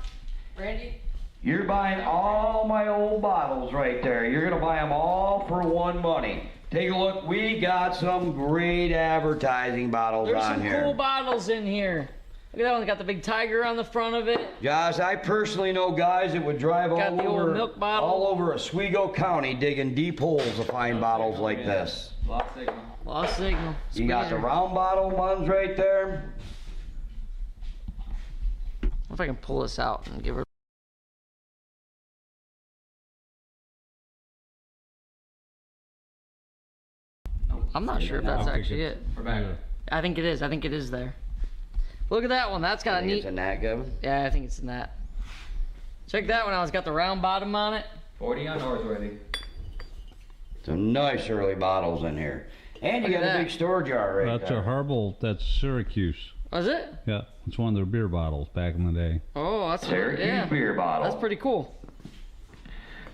Randy? You're buying all my old bottles right there. You're gonna buy them all for one money. Take a look. We got some great advertising bottles There's on some here. cool bottles in here. Look at that one. Got the big tiger on the front of it. Josh, I personally know guys that would drive Got the old milk bottle. all over Oswego County digging deep holes to find bottles like this. Lost signal. Lost signal. You got the Squeezer. round bottle ones right there. What if I can pull this out and give her. I'm not sure if that's actually it. We're back. I think it is. I think it is there. Look at that one. That's got a I think neat. it's in that, Kevin. Yeah, I think it's in that. Check that one out. It's got the round bottom on it. 40 on Northworthy. Some nice early bottles in here. And you Look got at a that. big storage jar right That's there. a Harbel, that's Syracuse. Was it? Yeah, it's one of their beer bottles back in the day. Oh, that's Syracuse yeah. beer bottle. That's pretty cool.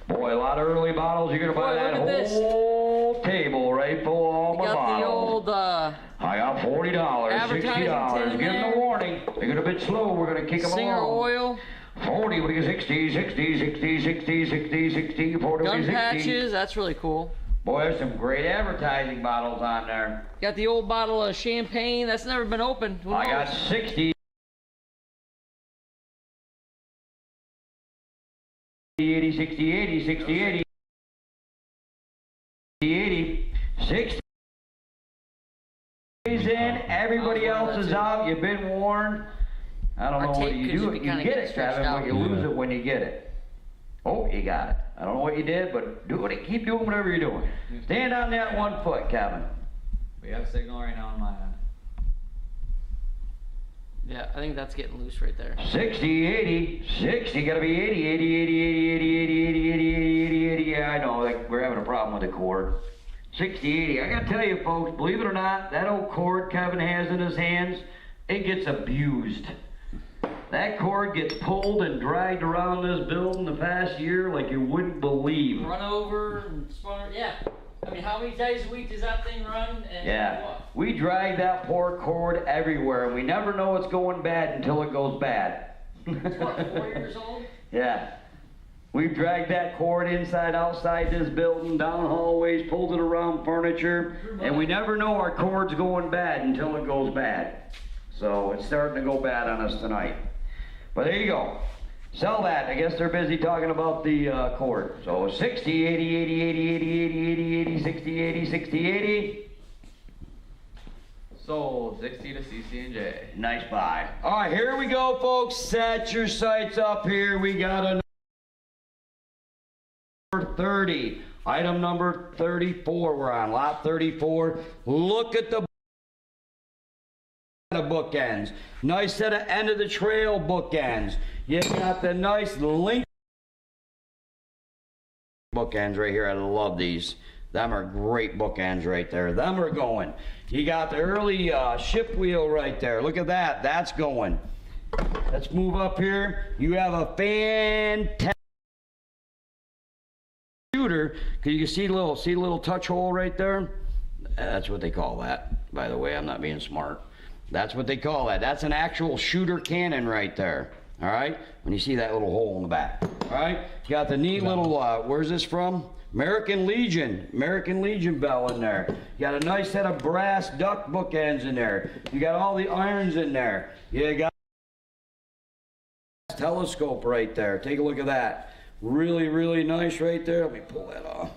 Boy, a lot of early bottles. You're going to buy Boy, that look at this. whole table right full of all You my got bottles. the old. I got $40, advertising $60. tin Give them there. the warning. They're going a bit slow. We're going to kick them Singer along. oil, 40, what do you 60, 60, 60, 60, 60, 60, 40, what do gun you 60? patches. That's really cool. Boy, there's some great advertising bottles on there. Got the old bottle of champagne. That's never been opened. Who I knows? got 60. 80, 60, 80, 60, 80. 80, 60. In, everybody else is out. You've been warned. I don't Our know what tape you could do. just be You kinda get getting it, stretched Kevin, out. but you lose it when you get it. Oh, you got it. I don't know what you did, but do it. Keep doing whatever you're doing. Stand on that 1 foot, Kevin. We have signal right now on my end. Yeah, I think that's getting loose right there. 60, 80, 60, gotta be 80, 80, 80, 80, 80, 80, 80, 80, 80, 80. Yeah, I know, like, we're having a problem with the cord. 60, 80. I gotta tell you, folks, believe it or not, that old cord Kevin has in his hands, it gets abused. That cord gets pulled and dragged around this building the past year like you wouldn't believe. Run over and spun. Yeah. I mean, how many days a week does that thing run? And Yeah. what? We drag that poor cord everywhere, and we never know it's going bad until it goes bad. It's what, 4 years old? Yeah. We've dragged that cord inside, outside this building, down hallways, pulled it around furniture, and we never know our cord's going bad until it goes bad. So it's starting to go bad on us tonight. But there you go. Sell that. I guess they're busy talking about the cord. So 60, 80, 80, 80, 80, 80, 80, 80, 60, 80, 60, 80. Sold 60 to CC&J. Nice buy. All right, here we go, folks. Set your sights up here. We got a number 30. Item number 34. We're on lot 34. Look at the bookends. Nice set of end of the trail bookends. You got the nice link bookends right here. I love these. Them are great bookends right there. Them are going. You got the early ship wheel right there. Look at that. That's going. Let's move up here. You have a fantastic shooter. Cause you can see the little touch hole right there. That's what they call that. By the way, I'm not being smart. That's what they call that. That's an actual shooter cannon right there. All right. When you see that little hole in the back. All right. You got the neat little. Where's this from? American Legion bell in there. You got a nice set of brass duck bookends in there. You got all the irons in there. You got telescope right there. Take a look at that. Really, really nice right there. Let me pull that off.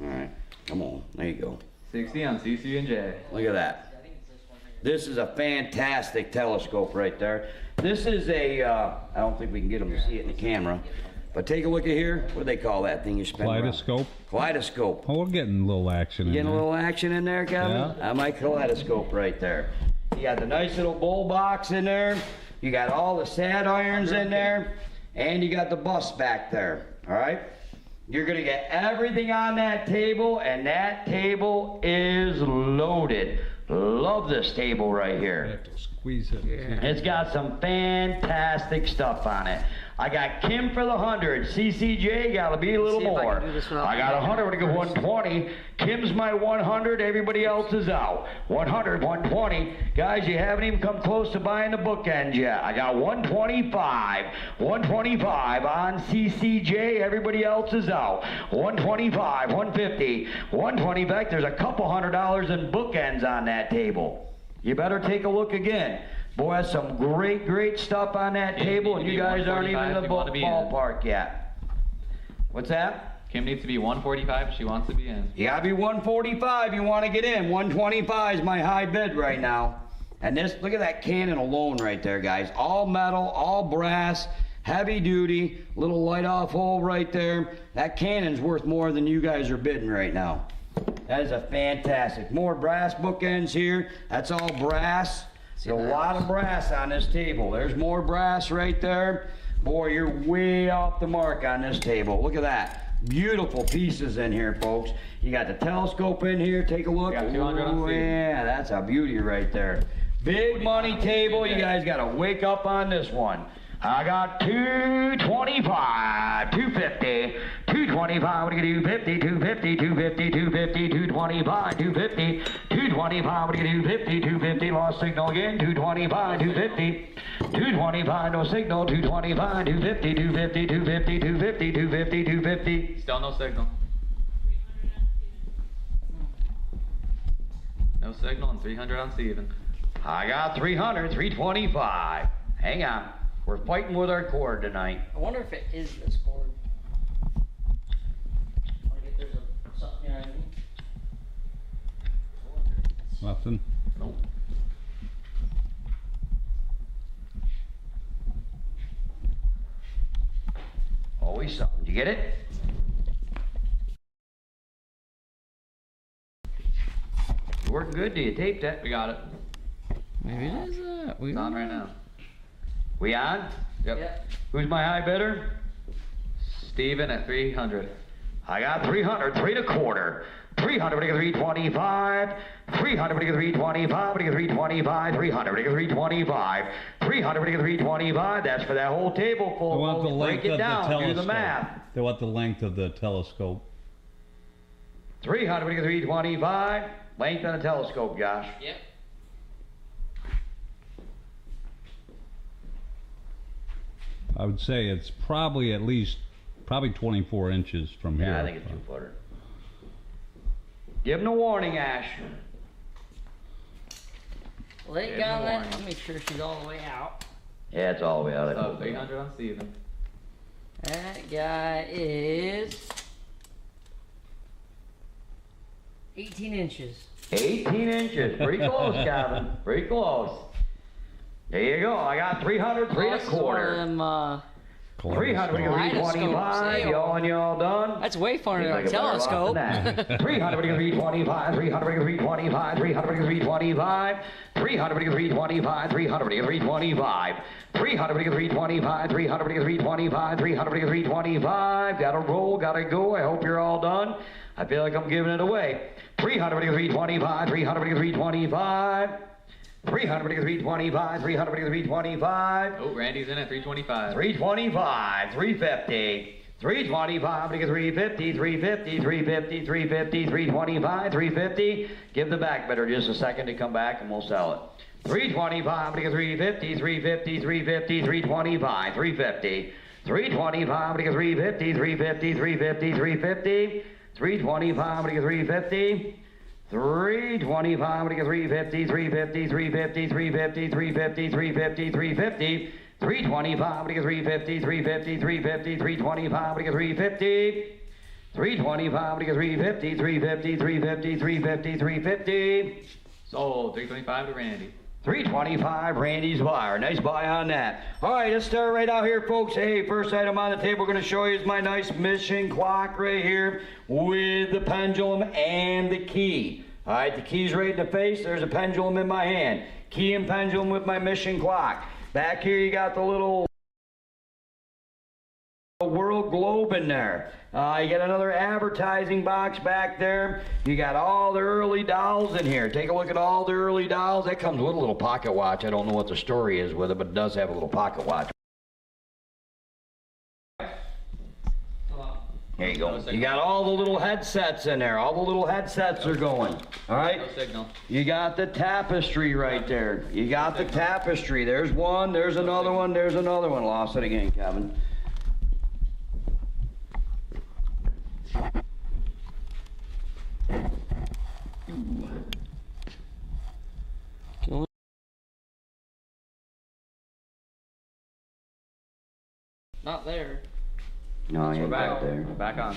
All right, come on. There you go. 60 on CC&J. Look at that. This is a fantastic telescope right there. This is a, I don't think we can get them to see it in the camera. But take a look at here. What do they call that thing you spin around? Kaleidoscope. Kaleidoscope. Oh, we're getting a little action in Getting a there. little action in there, Kevin? Yeah. That's my kaleidoscope right there. You got the nice little bull box in there. You got all the sad irons in there. And you got the bus back there. All right? You're going to get everything on that table, and that table is loaded. Love this table right I here. have to squeeze it. It's got some fantastic stuff on it. I got Kim for the 100. CCJ got to be a little See if I more. can do this without I got 100. We're going to go 120. Kim's my 100. Everybody else is out. 100, 120. Guys, you haven't even come close to buying the bookends yet. I got 125. 125 on CCJ. Everybody else is out. 125, 150, 120. Back. There's a couple $100 in bookends on that table. You better take a look again. Boy, that's some great, great stuff on that table, and you guys aren't even in the ballpark yet. What's that? Kim needs to be 145 if she wants to be in. You gotta be 145, you wanna get in. 125 is my high bid right now. And this, look at that cannon alone right there, guys. All metal, all brass, heavy duty, little light off hole right there. That cannon's worth more than you guys are bidding right now. That is a fantastic. More brass bookends here. That's all brass. There's a lot of brass on this table. There's more brass right there. Boy, you're way off the mark on this table. Look at that. Beautiful pieces in here, folks. You got the telescope in here. Take a look. Got 200 on Ooh, yeah, that's a beauty right there. Big money table. You guys got to wake up on this one. I got 225, 250, 225, what do you do? 50, 250, 250, 250, 225, 250, 225, what do you do? 50, 250, lost signal again, 225, 250, 225, no signal, 225, 250, 250, 250, 250, 250, 250. Still no signal. No signal and 300 on Steven. I got 300, 325. Hang on. We're fighting with our cord tonight. I wonder if it is this cord. Like if there's something, you know what I mean? Nothing. Nope. Always something. Did you get it? You working good? Do you tape that? We got it. Maybe it is that. It's on right now. We on? Yep. Who's my high bidder? Steven at 300. I got 300, 3 1/4. 300, we get 325. 300, we get 325. We get 325. 300, we get 325. 300, we get 325. That's for that whole table full. They want the length Break it of down. the Do the telescope. math. They want the length of the telescope. 300, we get 325. Length on the telescope, Josh. Yep. I would say it's probably at least 24 inches from here. Yeah, I think it's 2-footer. Give him a warning, Ash. Well, they got that. I'll make sure she's all the way out. Yeah, it's all the way out. So 300 on Steven. That guy is 18 inches. 18 inches. Pretty close, Kevin. Pretty close. There you go. I got 300, 3 1/4. 300, we get 325. Y'all and y'all done? That's way funner than a telescope. 300, we get 325. 300, we get 325. 300, we get 325. 300, we get 325. 300, we get 325. 300, we get 325. 300, we get 325. 300, we get 325. Gotta roll, gotta go. I hope you're all done. I feel like I'm giving it away. 300, we get 325. 300, we get 325. 300, we get 325. 300, we get 325. Oh, Randy's in at 325. 325, 350, 325, we get 350, 350, 350, 350, 325, 350. Give the back bidder just a second to come back and we'll sell it. 325, we get 350, 350, 350, 325, 350. 325, we get 350, 350, 350, 350. 325, we get 350. 325, we get 350, 350, 350, 350, 350, 350, 350. 325, we get 350, 350, 350, 325, we get 350. 325, we get 350, 350, 350, 350, 350. Sold. 325 to Randy. 325, Randy's buyer. Nice buy on that. All right, let's start right out here, folks. Hey, first item on the table we're going to show you is my nice mission clock right here with the pendulum and the key. All right, the key's right in the face. There's a pendulum in my hand. Key and pendulum with my mission clock. Back here you got the little world globe in there. You got another advertising box back there. You got all the early dolls in here. Take a look at all the early dolls. That comes with a little pocket watch. I don't know what the story is with it, but it does have a little pocket watch. There you go. You got all the little headsets in there. All the little headsets are going. All right? No signal. You got the tapestry right there. You got the tapestry. There's one. There's another one. There's another one. Lost it again, Kevin. Not there. No, you ain't back We're there. back on.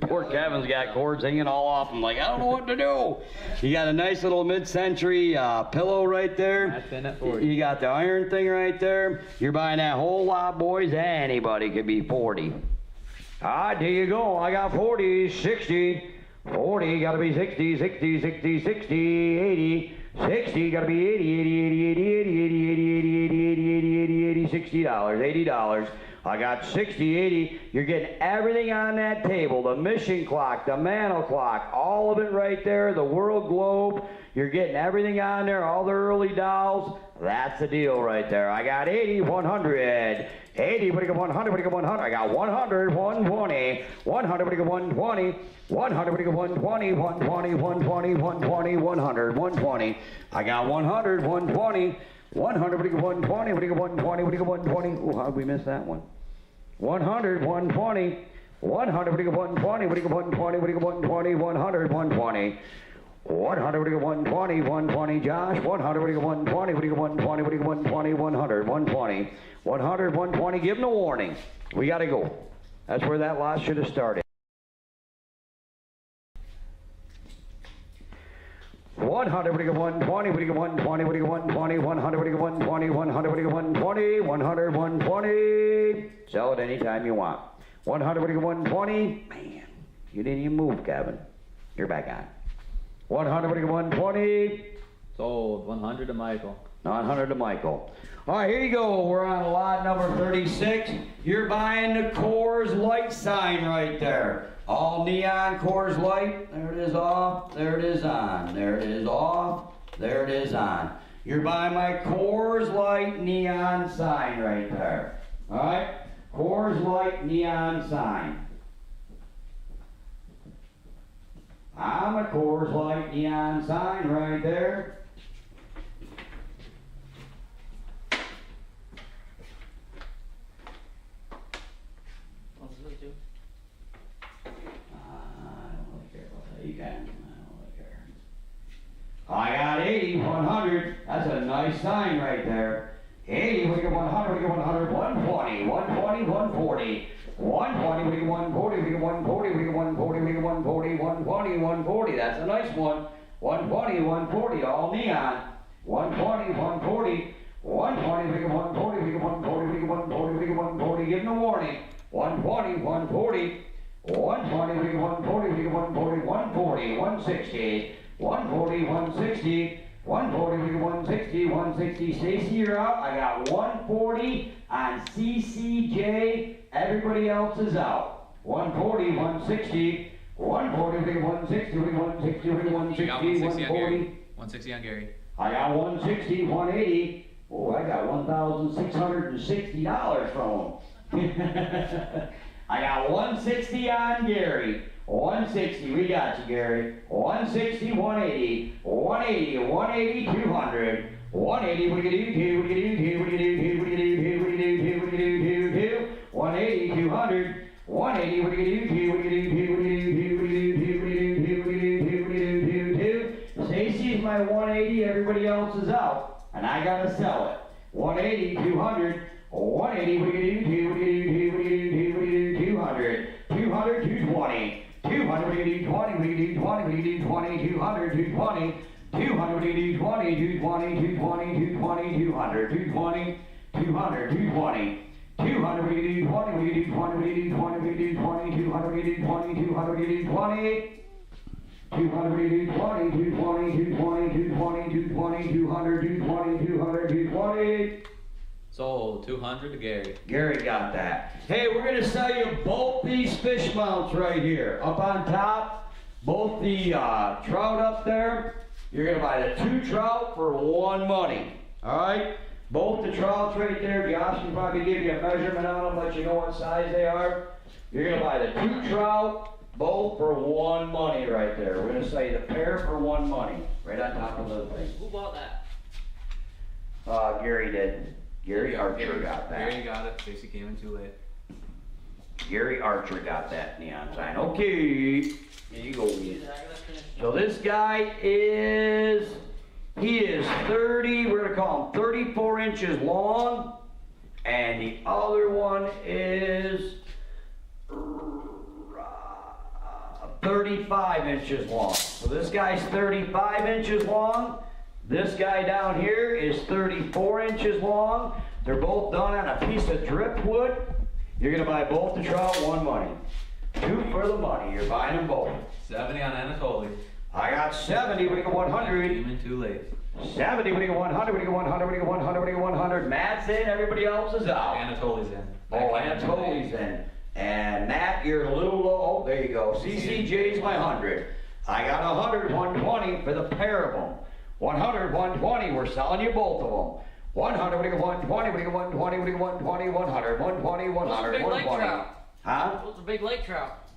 Poor Kevin's got cords hanging all off him. Like, I don't know what to do. You got a nice little mid-century pillow right there. That's in at 40. You got the iron thing right there. You're buying that whole lot, boys. Anybody could be 40. Ah, there you go. I got 40, 60, 40, gotta be 60, 60, 60, 60, 80, 60, gotta be 80, 80, 80, 80, 80, 80, 80, 80, 80, 80, 80, 80, $60, $80. I got 60, 80. You're getting everything on that table. The mission clock, the mantle clock, all of it right there, the world globe. You're getting everything on there, all the early dolls. That's the deal right there. I got 80, 100. 80, what do you got 100, what do you got 100? I got 100, 120. 100, what do you got 120? 100, what do you got 120? 120, 120, 120, 100, 120. I got 100, 120. 100, what do you got 120? What do you got 120? What do you got 120? Oh, how did we miss that one? 100, 120. 100, what do you got 120? What do you got 120? What do you got 120? 100, 120. 100, what do you got 120? 120, Josh. 100, what do you got 120? What do you got 120? What do you got 120? 100, 120. 100, 120. Give them a warning. We got to go. That's where that lot should have started. 100, what do you got 120? What do you got 120? What do you got 120? 100, what do you got 120? 100, what do you got 120? 100, 120. Sell it anytime you want. 100, what do you got 120? Man, you didn't even move, Kevin. You're back on. 100, what do you got 120? Sold. 100 to Michael. 900 to Michael. All right, here you go. We're on lot number 36. You're buying the Coors light sign right there. All neon Coors Light. There it is off. There it is on. There it is off. There it is on. You're buying my Coors Light neon sign right there. Alright? Coors Light neon sign. I'm a Coors Light neon sign right there. What's this do? I don't really care about that. You can. I don't really care. I got 80, 100. That's a nice sign right there. 80, we get 100, we get 100, 120, 120, 140. 120, we get 140, we get 140, we get 140, we get 140, 120, 140. That's a nice one. 120, 140, all neon. 120, 140, 120, we get 140, we get 140, we get 140, we get 140. Give them a warning. 120, 140, 120, we get 140, we get 140, 140, 160, 140, 160. 140, we get 160, 160. Stacy, you're out. I got 140 on CCJ. Everybody else is out. 140, 160, 140, we get 160, we get 160, we get 160, 140. 160 on Gary. I got 160, 180. Oh, I got $1,660 from him. I got 160 on Gary. 160, we got you, Gary. 160, 180, 180, 180, 200. 180, we can do two, we can do two, we can do two, we can do two, we can do two, we can do two. 180, 200. 180, we can do two, we can do two, we can do two, we can do two, we can do two, we can do two, we can do two. Stacy's my 180, everybody else is out. And I gotta sell it. 180, 200. 180, we can do two, we can do two, we can do two, we can do 200. 200, 220. 200, we can do 20, we can do 20, we can do 20, 200, 220. 200, we can do 20, 220, 220, 220, 200, 220, 200, 220. 200, we can do 20, we can do 20, we can do 20, we can do 20, 200, we can do 20, 200, we can do 20. 200, we can do 20, 220, 220, 220, 220, 200, 220, 200, 220. Sold 200 to Gary. Gary got that. Hey, we're going to sell you both these fish mounts right here. Up on top, both the trout up there. You're going to buy the 2 trout for 1 money. All right? Both the trouts right there. Josh can probably give you a measurement on them, let you know what size they are. You're going to buy the 2 trout, both for 1 money right there. We're going to sell you the pair for 1 money. Right on top of the thing. Who bought that? Gary did. Gary Archer got that. Gary got it. Stacy came in too late. Gary Archer got that neon sign. Okay, here you go. So this guy is, he is 30, we're gonna call him 34 inches long, and the other one is 35 inches long. So this guy's 35 inches long. This guy down here is 34 inches long. They're both done on a piece of driftwood. You're gonna buy both the trout, 1 money. 2 for the money, you're buying them both. 70 on Anatoly. I got 70, we got 100. Came in too late. 70, we got 100, we got 100, we got 100, we got 100. Matt's in, everybody else is out. Anatoly's in. Oh, Anatoly's in. And Matt, you're a little low. There you go. CCJ's my 100. I got 100, 120 for the pair of them. 100, 120, we're selling you both of them. 100, we got 120, we got 120, we got 120, 100, 120, 100, 120. Huh? What's a big lake trout?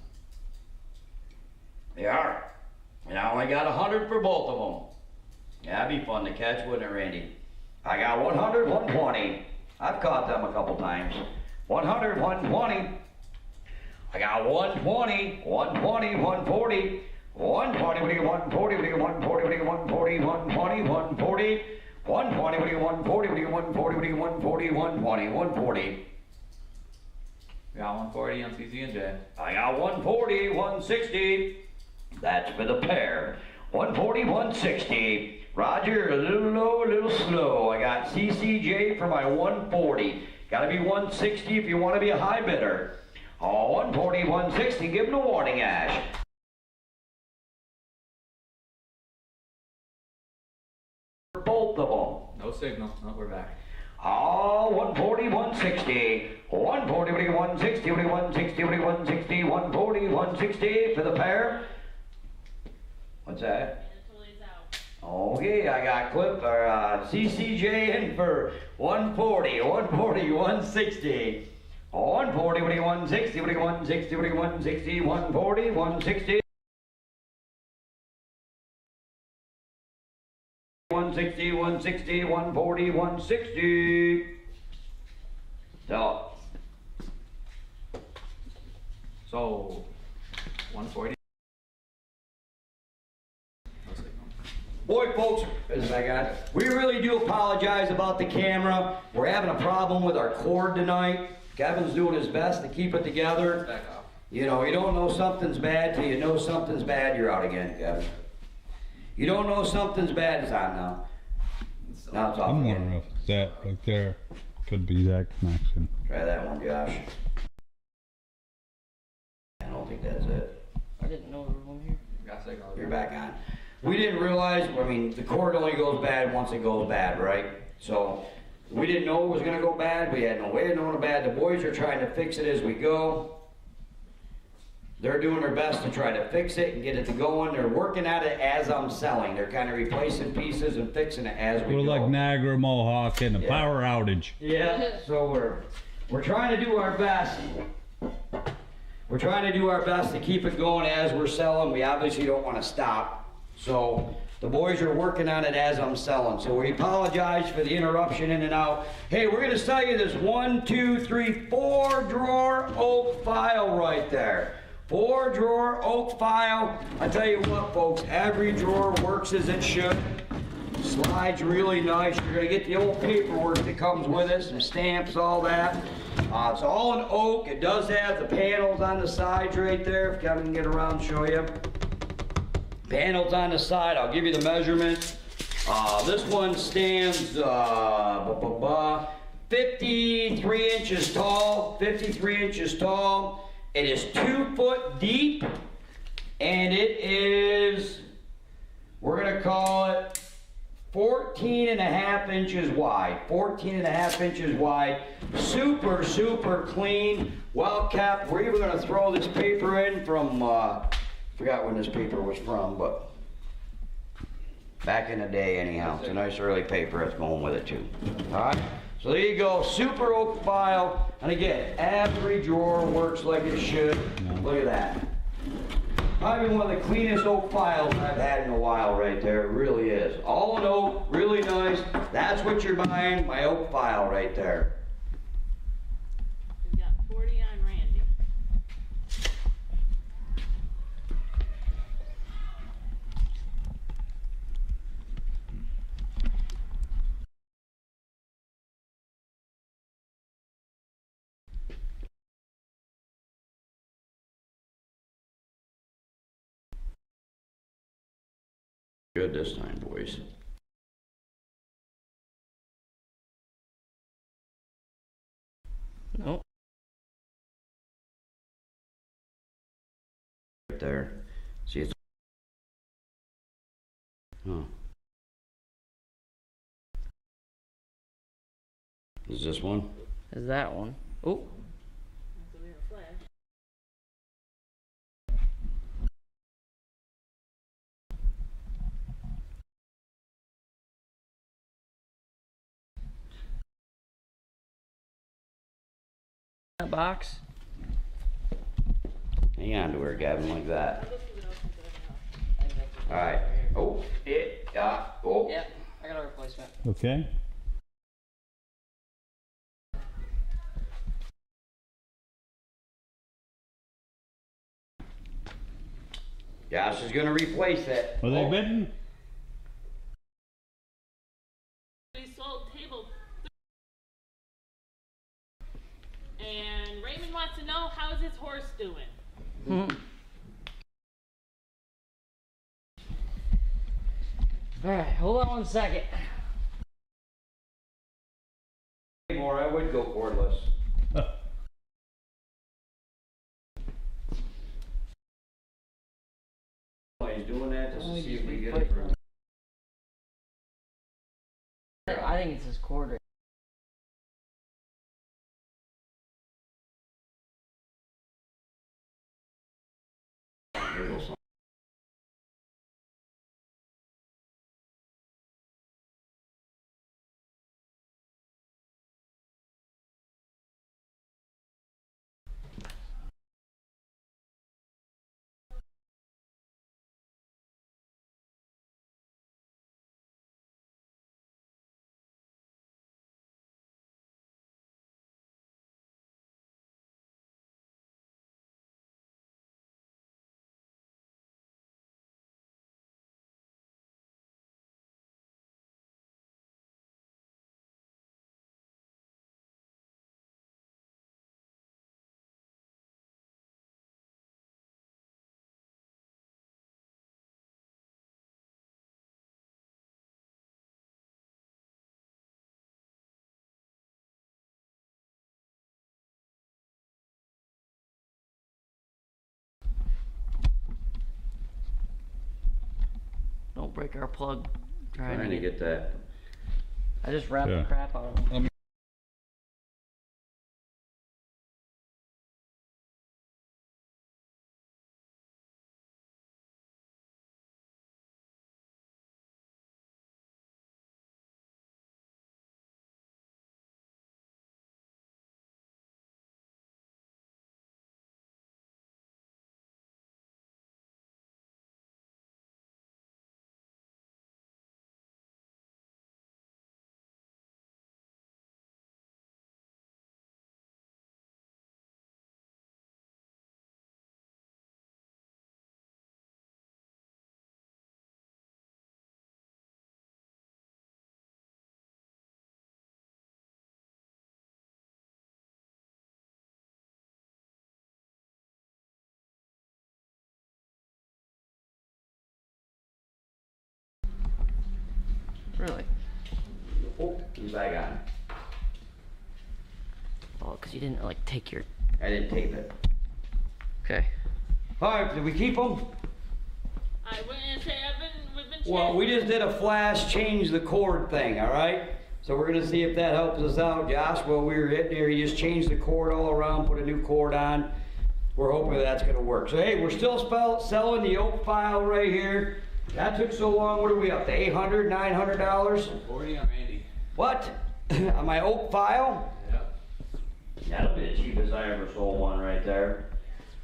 They are. And I only got 100 for both of them. Yeah, that'd be fun to catch, wouldn't it, Randy? I got 100, 120. I've caught them a couple times. 100, 120. I got 120, 120, 140. 120, we get 140, we get 140, we get 140, 120, 140. 120, we get 140, we get 140, we get 140, 120, 140. We got 140 on CC and J. I got 140, 160. That's for the pair. 140, 160. Roger, a little low, a little slow. I got CCJ for my 140. Gotta be 160 if you want to be a high bidder. Oh, 140, 160. Give them a warning, Ash. Both of them. No signal. No, we're back. Oh, 140, 160. 140, 160, 160, 160, 140, 160 for the pair. What's that? Okay, I got CCJ in for 140, 140, 160. 140, 160, 160, 160, 140, 160. 160, 160, 140, 160. So, 140. Boy, folks, we really do apologize about the camera. We're having a problem with our cord tonight. Kevin's doing his best to keep it together. Back off. You know, you don't know something's bad till you know something's bad, you're out again, Kevin. You don't know something's bad, it's on now. Now it's off I'm again. wondering if that right there could be that connection. Try that one, Josh. I don't think that's it. I didn't know there was one here. Got signal. You're back on. We didn't realize, I mean, the cord only goes bad once it goes bad, right? So, we didn't know it was gonna go bad. We had no way of knowing it bad. The boys are trying to fix it as we go. They're doing their best to try to fix it and get it to going. They're working at it as I'm selling. They're kind of replacing pieces and fixing it as we We're go. like Niagara Mohawk and a Yeah. power outage. Yeah, so we're trying to do our best. We're trying to do our best to keep it going as we're selling. We obviously don't want to stop. So the boys are working on it as I'm selling. So we apologize for the interruption in and out. Hey, we're gonna sell you this 1, 2, 3, 4 drawer oak file right there. 4 drawer oak file. I tell you what, folks, every drawer works as it should. Slides really nice. You're gonna get the old paperwork that comes with it, some stamps, all that. It's all in oak. It does have the panels on the sides right there. If Kevin can get around and show you. Panels on the side. I'll give you the measurement. This one stands 53 inches tall. 53 inches tall. It is 2 foot deep, and it is, we're gonna call it 14 and a half inches wide. 14 and a half inches wide. Super, super clean, well kept. We're even gonna throw this paper in from, forgot when this paper was from, but back in the day anyhow. It's a nice early paper that's going with it too. All right, so there you go, super oak file. And again, every drawer works like it should. Look at that. Probably one of the cleanest oak files I've had in a while right there. It really is. All in oak, really nice. That's what you're buying, my oak file right there. We've got 40 on Randy. Good this time, boys. Nope. Right there. See, it's. Oh. Is this one? Is that one? Oh, So we have a flash. that box. Hang on to her, Gavin, like that. All right. Oh, oh. Yep, I got a replacement. Okay. Josh is gonna replace it. Are they Oh. bidding? We sold table. And Raymond wants to know, how's his horse doing? Alright, hold on 1 second. More, I would go cordless. He's doing that just to see if we get it. I think it's his cord. Don't break our plug. Trying to get that. I just wrapped Yeah. the crap out of them. Really? Oh, he's back on. Oh, because you didn't like take your. I didn't tape it. Okay. All right, did we keep them? I wouldn't say we've been checking. Well, we just did a flash change the cord thing, all right? So we're gonna see if that helps us out. Josh, while we were hitting here, you just changed the cord all around, put a new cord on. We're hoping that's gonna work. So hey, we're still selling the oak file right here. That took so long. What are we up to? $800, $900? 40 on Randy. What? On my oak file? Yep. That'll be the cheapest I ever sold one right there.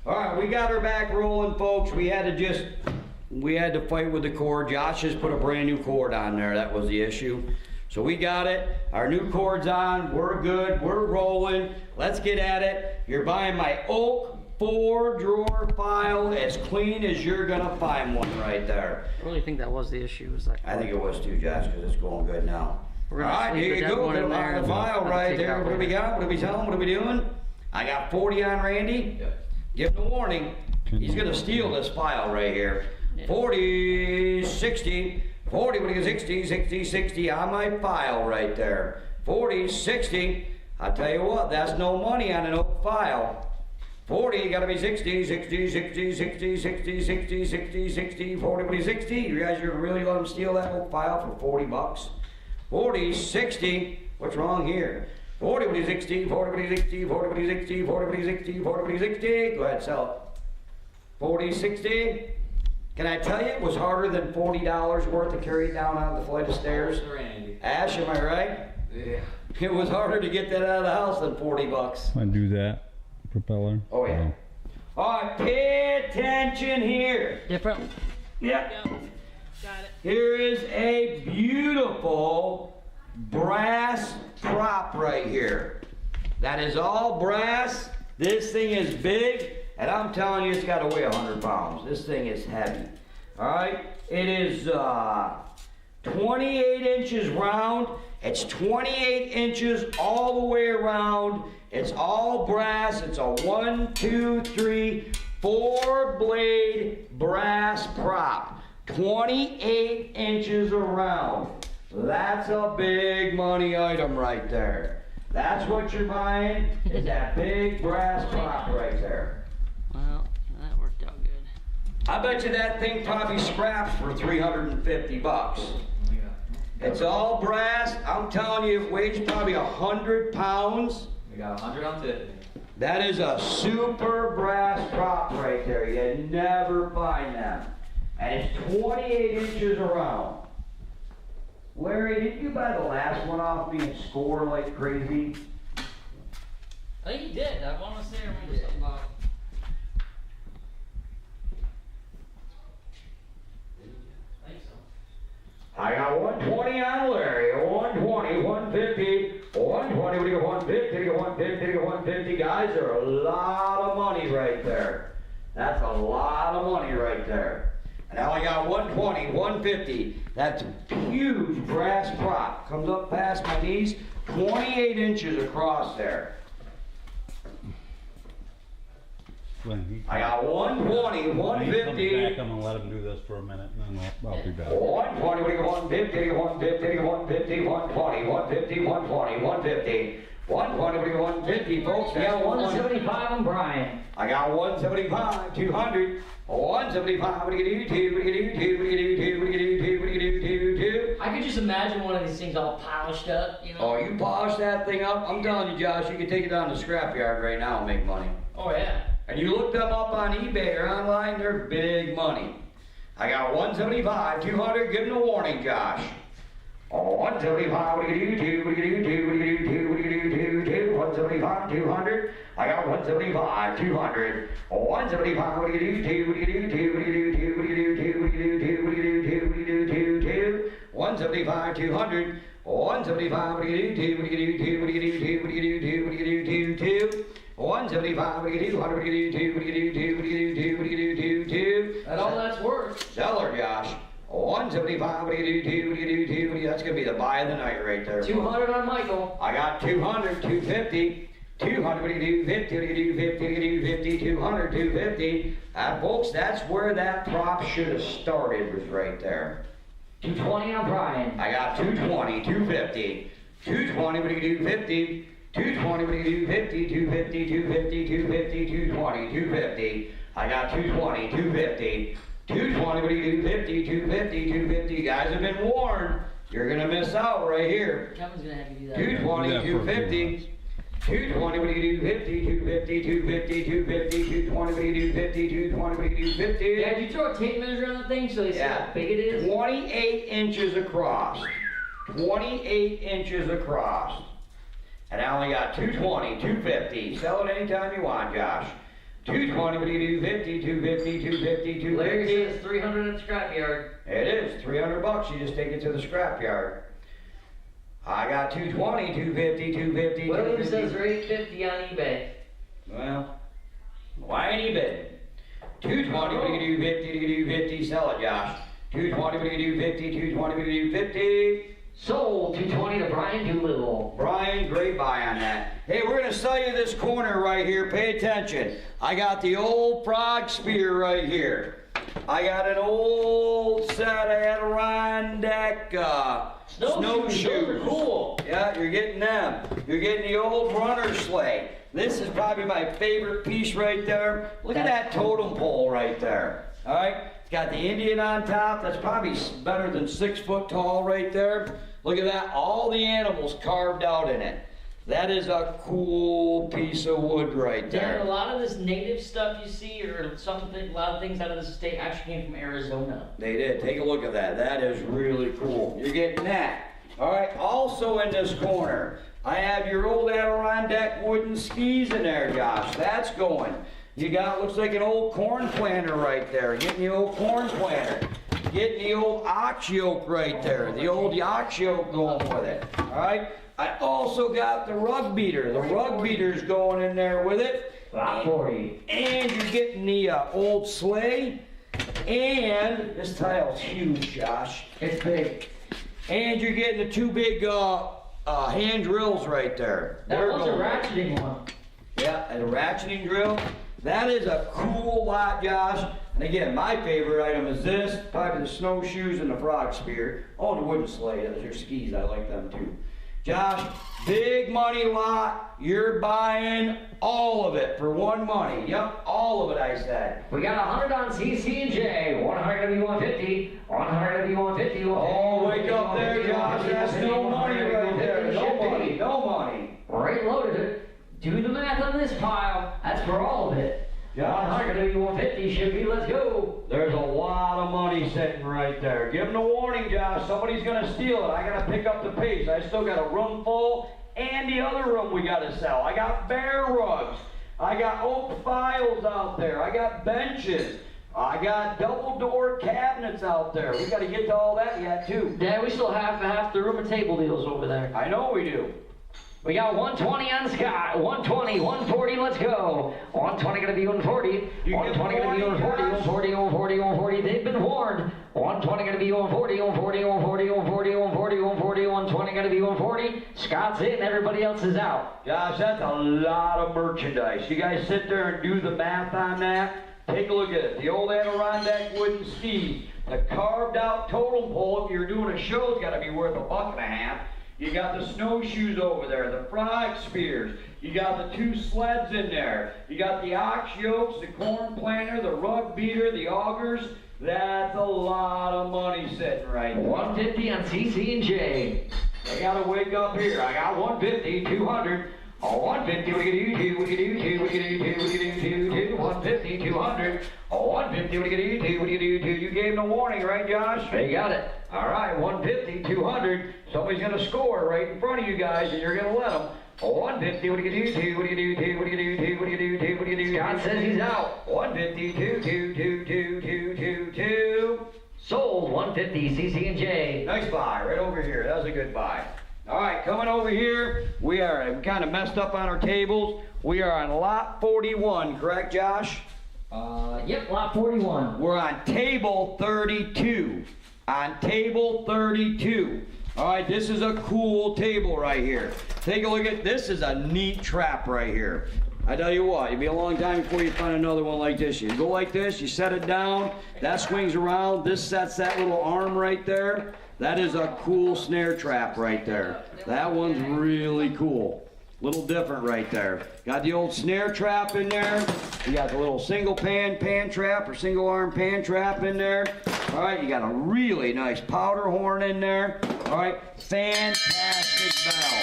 All right, we got her back rolling, folks. We had to fight with the cord. Josh just put a brand new cord on there. That was the issue. So we got it. Our new cord's on. We're good. We're rolling. Let's get at it. You're buying my oak 4-drawer file as clean as you're gonna find one right there. I really think that was the issue. Was that? I think it was too, Josh, because it's going good now. We're All gonna right, leave here the you dead go. one Put in them there on the and file I'll right take it there. out What do we later. got? What are we telling? What are we doing? I got 40 on Randy. Yep. Give him a warning. He's gonna steal this file right here. Yeah. 40, 60, 40, what do you get? 60, 60, 60 on my file right there. 40, 60. I tell you what, that's no money on an oak file. 40, you gotta be 60, 60, 60, 60, 60, 60, 60, 60, 40, what do you 60? You guys are really let him steal that oak file for 40 bucks? 40, 60, what's wrong here? 40, what do you 60, 40, what do you 60, 40, what do you 60, 40, what do you 60, 40, what do you 60? Go ahead, sell it. 40, 60. Can I tell you it was harder than $40 worth to carry it down out the flight of stairs? Randy. Ash, am I right? Yeah. It was harder to get that out of the house than 40 bucks. I do that. Propeller. Oh yeah. All right, pay attention here. Different. Yep. Yep. Got it. Here is a beautiful brass prop right here. That is all brass. This thing is big, and I'm telling you, it's got to weigh 100 pounds. This thing is heavy. All right, it is 28 inches round. It's 28 inches all the way around. It's all brass. It's a 1, 2, 3, 4 blade brass prop. 28 inches around. That's a big money item right there. That's what you're buying, is that big brass prop right there. Well, that worked out good. I bet you that thing probably scraps for 350 bucks. It's all brass. I'm telling you, it weighs probably 100 pounds. We got 100 on Tiffany. That is a super brass prop right there. You never find them. And it's 28 inches around. Larry, didn't you buy the last one off me and score like crazy? I think you did. I want to say I remember something about it. I think so. I got 120 on Larry, 120, 150, 120, we got 150, we got 150, we got 150. Guys, there are a lot of money right there. That's a lot of money right there. And now I got 120, 150. That's a huge brass prop. Comes up past my knees, 28 inches across there. I got 120, 150. Back, I'm gonna let him do this for a minute, and then I'll be back. 120, we got 150, 150, 150, 120, 150, 120, 150. 120, we got 150, folks. I got 175 on Brian. I got 175, 200, 175, what do you do, what do you do, what do you do, what do you do, what do you do, I could just imagine one of these things all polished up, you know? Oh, you polish that thing up, I'm telling you, Josh, you can take it down to the scrapyard right now and make money. Oh, yeah. And you look them up on eBay or online, they're big money. I got 175, 200, give them a warning, Josh. 175, what do you do, what do you do, what do you do, what do you do, 175, 200. I got 175, 200. 175, what do you do, what do you do, what do you do, what do you do, what do you do, what do you do, what do you do, 175, 200. 175, what do you do, what do you do, what do you do, what do you do, what do you do, 175, what do you do, 100, what do you do, what do you do, what do you do, what do you do, That's all that's worth. Seller, Josh. 175, what do you do, what do you do, that's gonna be the buy of the night right there. 200 on Michael. I got 200, 250, 200, what do you do, 50, what do you do, 50, what do you do, 50, 200, 250. Folks, that's where that prop should have started, was right there. 220 on Brian. I got 220, 250, 220, what do you do, 50, 220, what do you do, 50, 250, 250, 250, 220, 250. I got 220, 250, 220, what do you do, 50, 250, 250. You guys have been warned. You're going to miss out right here. Kevin's going to have you do that. 220, 250. 220, what do you do, 50, 250, 250, 250, 220, what do you do, 50, 220, what do you do, 50. Yeah, did you throw a tape measure on the thing so they see how big it is? 28 inches across. 28 inches across. And I only got 220, 250. Sell it anytime you want, Josh. 220, what do you do, 50, 250, 250, 250. Larry says 300 at the scrapyard. It is, $300. You just take it to the scrapyard. I got 220, 250, 250, William says 250. they're 850 on eBay. Well, why ain't he bidding? 220, what do you do, 50, do you do, 50? Sell it, Josh. 220, what do you do, 50, 220, what do you do, 50? Sold 220 to Brian Doolittle. Brian, great buy on that. Hey, we're going to sell you this corner right here. Pay attention. I got the old frog spear right here. I got an old set of Adirondack snowshoes. Those are cool. Yeah, you're getting them. You're getting the old runner sleigh. This is probably my favorite piece right there. Look at that totem pole right there. All right? It's got the Indian on top. That's probably better than 6 foot tall right there. Look at that. All the animals carved out in it. That is a cool piece of wood right there. Dan, a lot of this native stuff you see, or something, a lot of things out of this state actually came from Arizona. They did. Take a look at that. That is really cool. You're getting that. All right. Also in this corner, I have your old Adirondack wooden skis in there, Josh. That's going. You got, looks like an old corn planter right there. Getting the old corn planter. Getting the old ox yoke right there. The old ox yoke going with it. All right. I also got the rug beater. The rug beater's going in there with it. Lot for you. And you're getting the old sleigh. And this tile's huge, Josh. It's big. And you're getting the 2 big hand drills right there. That was a ratcheting one. Yeah, and a ratcheting drill. That is a cool lot, Josh. And again, my favorite item is this. Probably the snowshoes and the frog spear. Oh, the wooden sleigh. Those are skis. I like them too. Josh, big money lot. You're buying all of it for one money. Yep, all of it, I said. We got 100 on CC&J, 100 W150, 100 W150. Oh, wake up there, Josh. That's no money right there. No money, no money. Right loaded it. Do the math on this pile. That's for all of it. 100 150 should be. Let's go. There's a lot of money sitting right there. Give them a warning, Josh. Somebody's going to steal it. I got to pick up the pace. I still got a room full and the other room we got to sell. I got bear rugs. I got oak files out there. I got benches. I got double door cabinets out there. We got to get to all that yet, too. Yeah, we still have half the room of table deals over there. I know we do. We got 120 on Scott, 120, 140, let's go. 120 gonna be 140, 120 gonna be 140, 140, 140, 140, they've been warned. 120 gonna be 140, 140, 140, 140, 140, 140, 120 gonna be 140. Scott's in, everybody else is out. Gosh, that's a lot of merchandise. You guys sit there and do the math on that. Take a look at it. The old Adirondack wooden skis, the carved out totem pole, if you're doing a show, it's gotta be worth $1.50. You got the snowshoes over there, the frog spears. You got the 2 sleds in there. You got the ox yokes, the corn planter, the rug beater, the augers. That's a lot of money sitting right there. 150 on CC&J. I gotta wake up here. I got 150, 200. Oh, 150, we can do 2, we can do 2, we can do 2, we can do 2, 150, 200. Oh, 150, we can do 2, we can do 2. You gave them a warning, right, Josh? They got it. All right, 150, 200. Somebody's going to score right in front of you guys, and you're going to let them. Oh, 150, what do you do? 2, what do you do? 2, what do you do? 2, what do you do? 2, what do you do? Scott says he's out. 150, 2, 2, 2, 2, 2, 2, 2. Sold, 150, CC&J. Nice buy, right over here. That was a good buy. All right, coming over here, we kind of messed up on our tables. We are on lot 41, correct, Josh? Yep, lot 41. We're on table 32. On table 32. All right, this is a cool table right here. Take a look at this. Is a neat trap right here. I tell you what, it'd be a long time before you find another one like this. You go like this, you set it down, that swings around, this sets that little arm right there. That is a cool snare trap right there. That one's really cool. Little different right there. Got the old snare trap in there. You got the little single pan trap or single arm pan trap in there. All right, you got a really nice powder horn in there. All right, fantastic bell.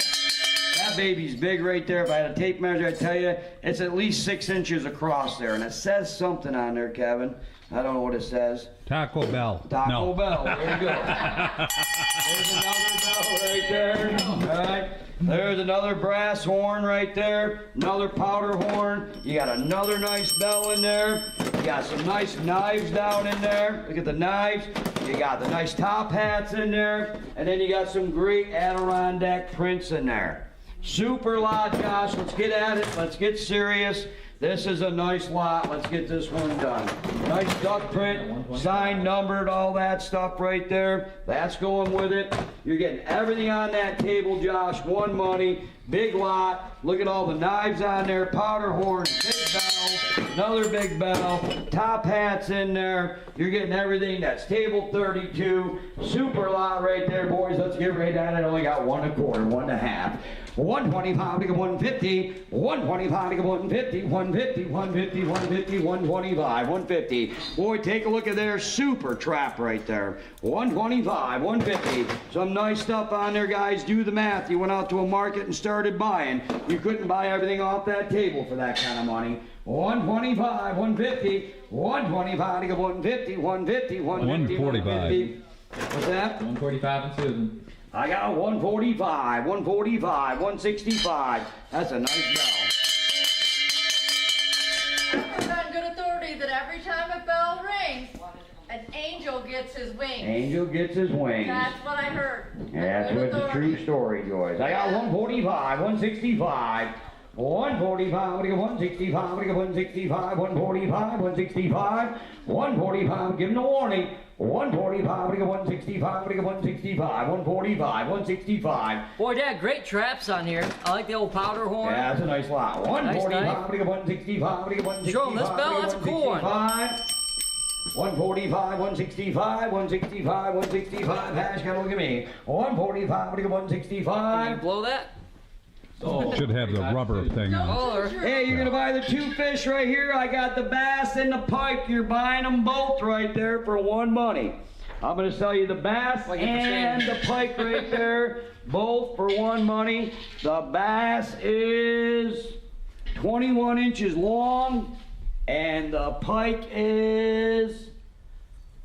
That baby's big right there. If I had a tape measure, I'd tell you, it's at least 6 inches across there. And it says something on there, Kevin. I don't know what it says. Taco Bell. Taco Bell. There you go. There's another bell right there. All right. There's another brass horn right there. Another powder horn. You got another nice bell in there. You got some nice knives down in there. Look at the knives. You got the nice top hats in there. And then you got some great Adirondack prints in there. Super lot, Josh. Let's get at it. Let's get serious. This is a nice lot. Let's get this one done. Nice duck print, signed, numbered, all that stuff right there. That's going with it. You're getting everything on that table, Josh. One money, big lot. Look at all the knives on there, powder horns, big bell, another big bell, top hats in there. You're getting everything. That's table 32. Super lot right there, boys. Let's get right at it. Only got 1 1/4, 1 1/2. 125 to 150, 125 to 150, 150, 150, 150, 125, 150. Boy, take a look at their super trap right there. 125, 150. Some nice stuff on there, guys. Do the math. You went out to a market and started buying. You couldn't buy everything off that table for that kind of money. 125, 150, 125 to 150, 150, 150, 145. What's that? 145 and Susan. I got 145, 145, 165. That's a nice bell. I've heard on good authority that every time a bell rings, an angel gets his wings. Angel gets his wings. That's what I heard. That's what's a true story, Joyce. I got 145, 165. 145, 165, 165, 145, 165, 145, give him the warning. 145, 165, 165, 145, 165. Boy, Dad, great traps on here. I like the old powder horn. Yeah, that's a nice lot. 145, Nice 165, 165. Show 'em this bell, that's a cool one. 145, 165, 165, 165. Hash, gotta look at me. 145, Can you 165. blow that? Should have the rubber thing on. Oh, Hey, you're gonna buy the 2 fish right here. I got the bass and the pike. You're buying them both right there for 1 money. I'm gonna sell you the bass Like a and the percentage. pike right there, both for 1 money. The bass is 21 inches long, and the pike is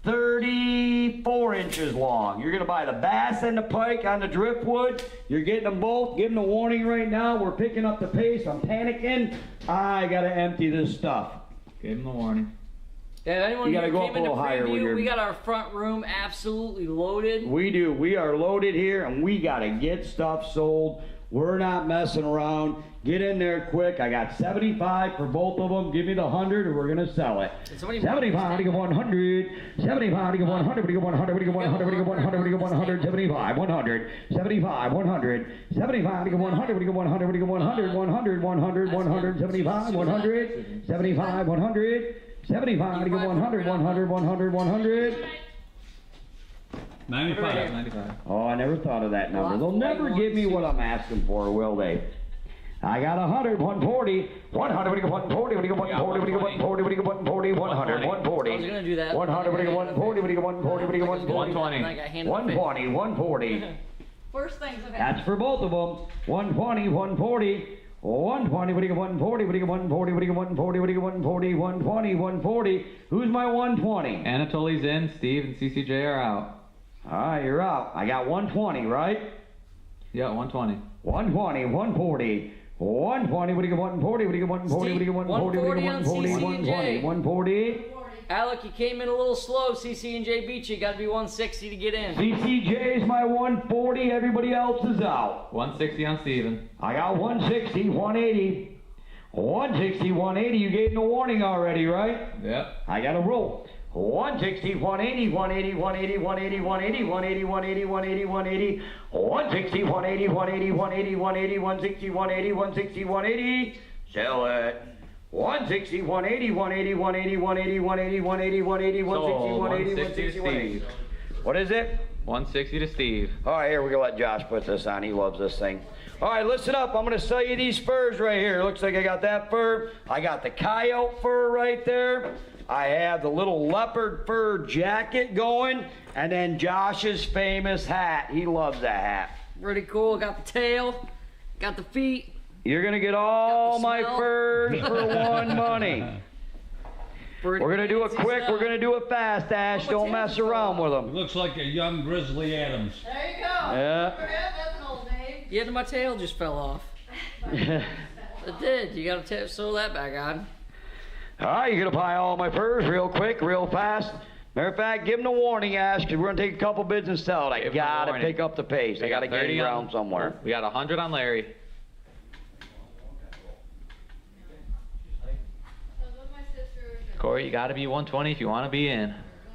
34 inches long. You're gonna buy the bass and the pike on the driftwood. You're getting them both. Give them a warning right now. We're picking up the pace. I'm panicking. I gotta empty this stuff. Give him the warning. Yeah, if anyone You gotta here go came up a into little higher with preview, your- we got our front room absolutely loaded. We do. We are loaded here, and we gotta get stuff sold. We're not messing around. Get in there quick. I got 75 for both of them. Give me the 100, or we're gonna sell it. 75 to get 100. 75 to get 100. We get 100. We get 100. We get 100. We get 100. 75. 100. 75. 100. 75 to get 100. We get 100. We get 100. 100. 100. 100. 75. 100. 75. 100. 75 to get 100. 100. 100. 100. 95. Oh, I never thought of that number. They'll never give me what I'm asking for, will they? I got 100, 140, 100, what do you get 140, what do you get 140, what do you get 140, what do you get 140, 100, 140. I was gonna do that. 100, what do you get 140, what do you get 140, what do you get 140. 120. 120, 140. Worst things have That's for both of them. 120, 140. 120, what do you get 140, what do you get 140, what do you get 140, what do you get 140, 120, 140. Who's my 120? Anatoly's in, Steve and CCJ are out. All right, you're out. I got 120, right? Yeah, 120. 120, 140, 120, what do you get 140, what do you get 140, what do you get 140, what do you get 140, 120, 140. Alec, you came in a little slow. CC and J beat you. Got to be 160 to get in. CCJ is my 140, everybody else is out. 160 on Steven. I got 160, 180. 160, 180, you gave me a warning already, right? Yep. I got to roll. 160, 180, 180, 180, 180, 180, 180, 180, 180, 180, 160, 180, 180, 180, 180, 160, 180, 160, 180. Sell it. 160, 180, 180, 180, 180, 180, 180, 180, 160, 180, 160, 180. What is it? 160 to Steve. All right, here, we're going to let Josh put this on. He loves this thing. All right, listen up. I'm going to sell you these furs right here. Looks like I got that fur. I got the coyote fur right there. I have the little leopard fur jacket going. And then Josh's famous hat. He loves that hat. Pretty cool. Got the tail. Got the feet. You're going to get all my smell. furs for one money. We're going to do it quick. We're going to do it fast, Ash. Don't mess around with It them. looks like a young Grizzly Adams. There you go. Yeah. Remember him? That's an old name. Yeah, my tail just fell off. It did. You got to sew that back on. All right, you're going to buy all my furs real quick, real fast. Matter of fact, give them a warning, Ash, because we're going to take a couple bids and sell it. I Give 'em a got to warning. pick up the pace. I got to get 30 on- around somewhere. We got 100 on Larry. So with my sister, Corey, you got to be 120 if you want to be in. doing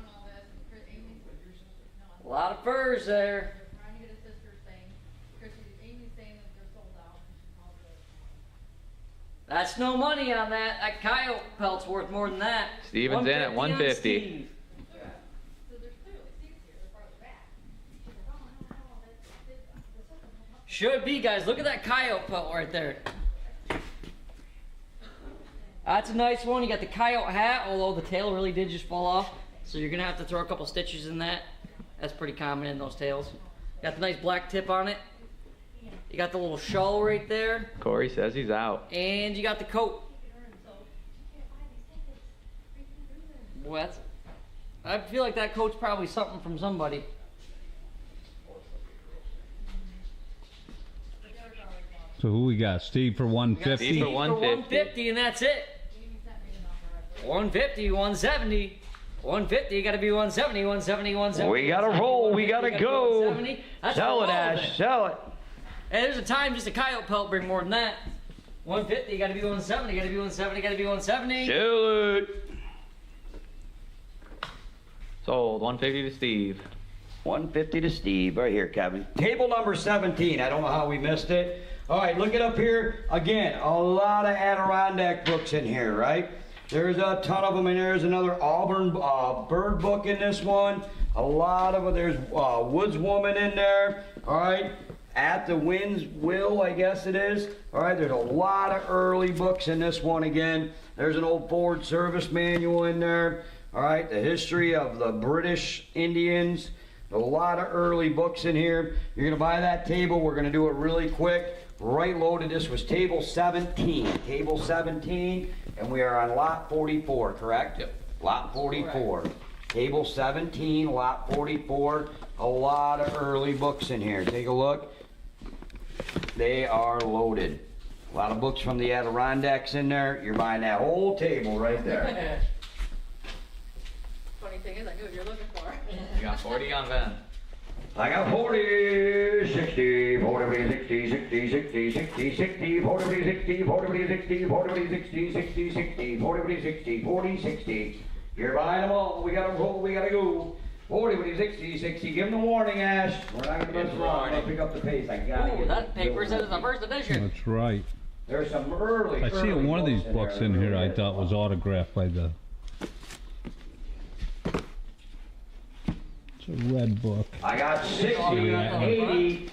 all this, and Amy's A lot of furs there. trying to get his sister's thing. Amy's saying that they're sold out. That's no money on that. That coyote pelt's worth more than that. Steven's in at 150 on 150. Steve. So there's clearly seats here. They're farther back. She's like, oh, no, that's Should be, guys. Look at that coyote pelt right there. That's a nice one. You got the coyote hat, although the tail really did just fall off. So you're going to have to throw a couple stitches in that. That's pretty common in those tails. Got the nice black tip on it. You got the little shawl right there. Corey says he's out. And you got the coat. What? I feel like that coat's probably something from somebody. So who we got? Steve for Steve 150. for 150. and that's it. 150, 170. 150, you gotta be 170, 170, 170. We got to roll. We got to go. 170. That's Sell a it, roll Ash. then. Sell it. And there's a time just a coyote pelt bring more than that. 150, you gotta be 170, you gotta be 170, you gotta be 170. Sell it. Sold. 150 to Steve. 150 to Steve. Right here, Kevin. Table number 17. I don't know how we missed it. All right, look it up here. Again, a lot of Adirondack books in here, right? There's a ton of them, and there's another Auburn bird book in this one. A lot of them. There's Woodswoman in there. All right. At the Wind's Will, I guess it is. All right, there's a lot of early books in this one again. There's an old Ford service manual in there. All right, the history of the British Indians. A lot of early books in here. You're going to buy that table. We're going to do it really quick. right loaded. This was table 17. Table 17, and we are on lot 44, correct? Yep. Lot 44. Table 17, lot 44. A lot of early books in here. Take a look. They are loaded. A lot of books from the Adirondacks in there. You're buying that whole table right there. Funny thing is, I knew what you're looking for. You got 40 on Van. I got 40, 60, 40, 60, 60, 60, 60, 60, 40, 60, 40, 60, 40, 60, 60, 60, 40, 60, 40, 60. You're buying them all. We gotta roll, we gotta go. 40, 60, 60. Give them the warning, Ash. We're not gonna mess around. I'll pick up the pace. I gotta Ooh, get that paper says it's a first edition. That's right. There's some early. I see one of these books in here I thought was autographed by the. It's a red book. I got 60, Yeah. 80,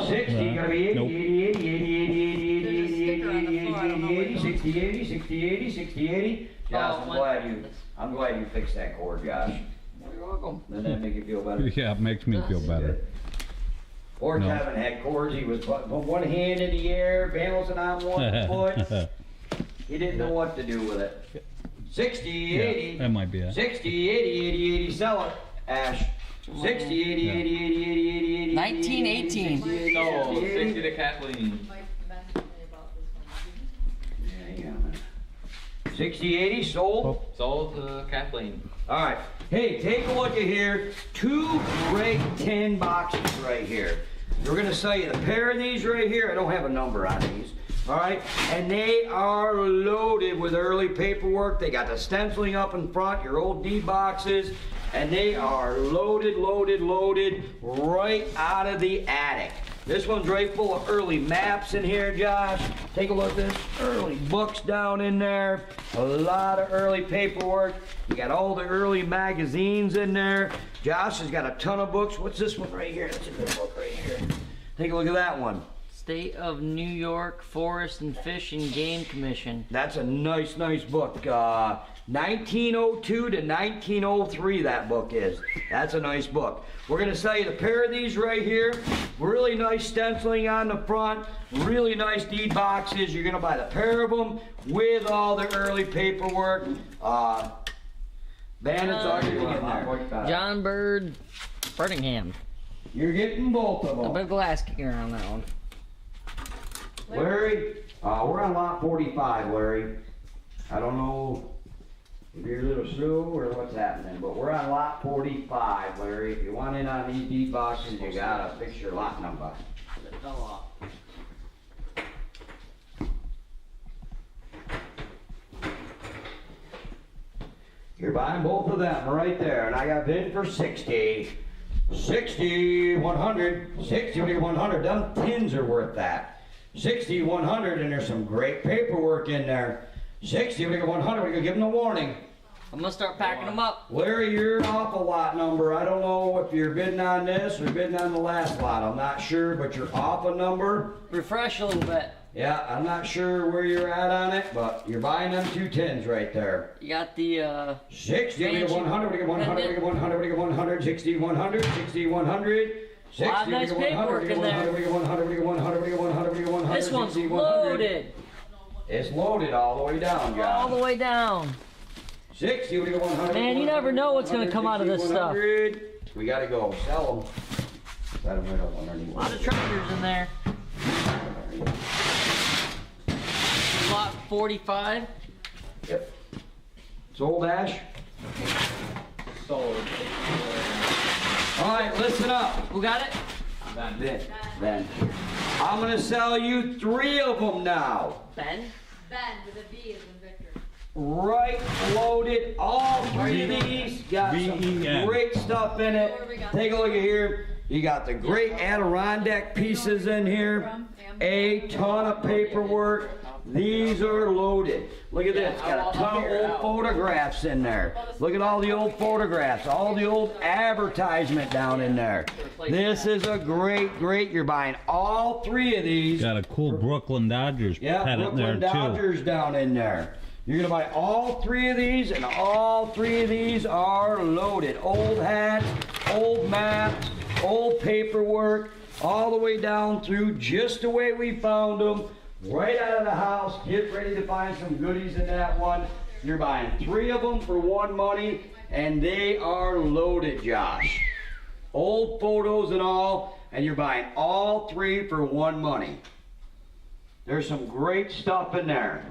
60, gonna be 80, Nope. 80, 80, 80, 80, 80, 80, 80, 80, 80, 80, 80, 60, 80, 60, 80, 60, 80. Josh, I'm glad you fixed that cord, Josh. You're welcome. Doesn't that make you feel better? Yeah, it makes me feel better. Poor No. Kevin had cords, he was putting one hand in the air, balancing on one foot. He didn't know what to do with it. 60, Yeah, 80, that might be it. 60, 80, 80, 80, sell it, Ash. 60, 80, 80, 80, 80, 80, 80, 1918. 60, 80, No, 60, 80. 60 to Kathleen. Mike messaged me about this one. Yeah, hang on a minute. 60, 80, sold? Sold to Kathleen. All right. Hey, take a look at here. Two great tin boxes right here. We're gonna sell you the pair of these right here. I don't have a number on these. All right, and they are loaded with early paperwork. They got the stenciling up in front, your old D boxes, and they are loaded, loaded, loaded right out of the attic. This one's right full of early maps in here, Josh. Take a look at this. Early books down in there. A lot of early paperwork. You got all the early magazines in there. Josh has got a ton of books. What's this one right here? That's a good book right here. Take a look at that one. State of New York Forest and Fish and Game Commission. That's a nice, nice book. 1902 to 1903 that book is. That's a nice book. We're gonna sell you the pair of these right here. Really nice stenciling on the front. Really nice deed boxes. You're gonna buy the pair of them with all the early paperwork. Bandits are getting in there. John Bird Birmingham. You're getting both of A them. big glass kicker on that one. Larry, we're on lot 45, Larry. I don't know if you're a little slow or what's happening, but we're on lot 45, Larry. If you want in on these deed boxes, you gotta fix your lot number. It fell off. You're buying both of them right there, and I got bid for 60. 60, 100, 60, 100. Them tins are worth that. 60, 100, and there's some great paperwork in there. 60, 100, we could give them a warning. I'm gonna start packing them up. Larry, you're off a lot number. I don't know if you're bidding on this or bidding on the last lot. I'm not sure, but you're off a number. Refresh a little bit. Yeah, I'm not sure where you're at on it, but you're buying them two tins right there. You got the 60, we get 100, we get 100, we get 100, we get 100, 60, 100, 60, 100. 60, Lot of nice paperwork in there. we get 100, we get 100, we get 100, we get 100, This one's 60, 100. loaded. It's loaded all the way down, guys. All the way down. 60, we get 100. Man, you never know what's gonna come out of this stuff. 100. We gotta go sell them. Let them right up underneath. A lot of treasures in there. Lot 45. Yep. Sold, Ash? Sold. All right, listen up. Who got it? Ben. I'm gonna sell you 3 of them now. Ben. Ben with a V as in Victor. Right loaded, all 3 of these. Got some V-E-N. great stuff in it. Take a look at here. You got the great Adirondack pieces in here. A ton of paperwork. These are loaded. Look at this. Got a ton of old photographs in there. Look at all the old photographs, all the old advertisement down in there. This is a great, you're buying all 3 of these. Got a cool Brooklyn Dodgers Yeah, pennant there Brooklyn too. Dodgers down in there. You're gonna buy all 3 of these, and all 3 of these are loaded. Old hats, old maps, old paperwork. all the way down through just the way we found them, right out of the house. Get ready to find some goodies in that one. You're buying 3 of them for one money, and they are loaded, Josh. Old photos and all, and you're buying all 3 for one money. There's some great stuff in there.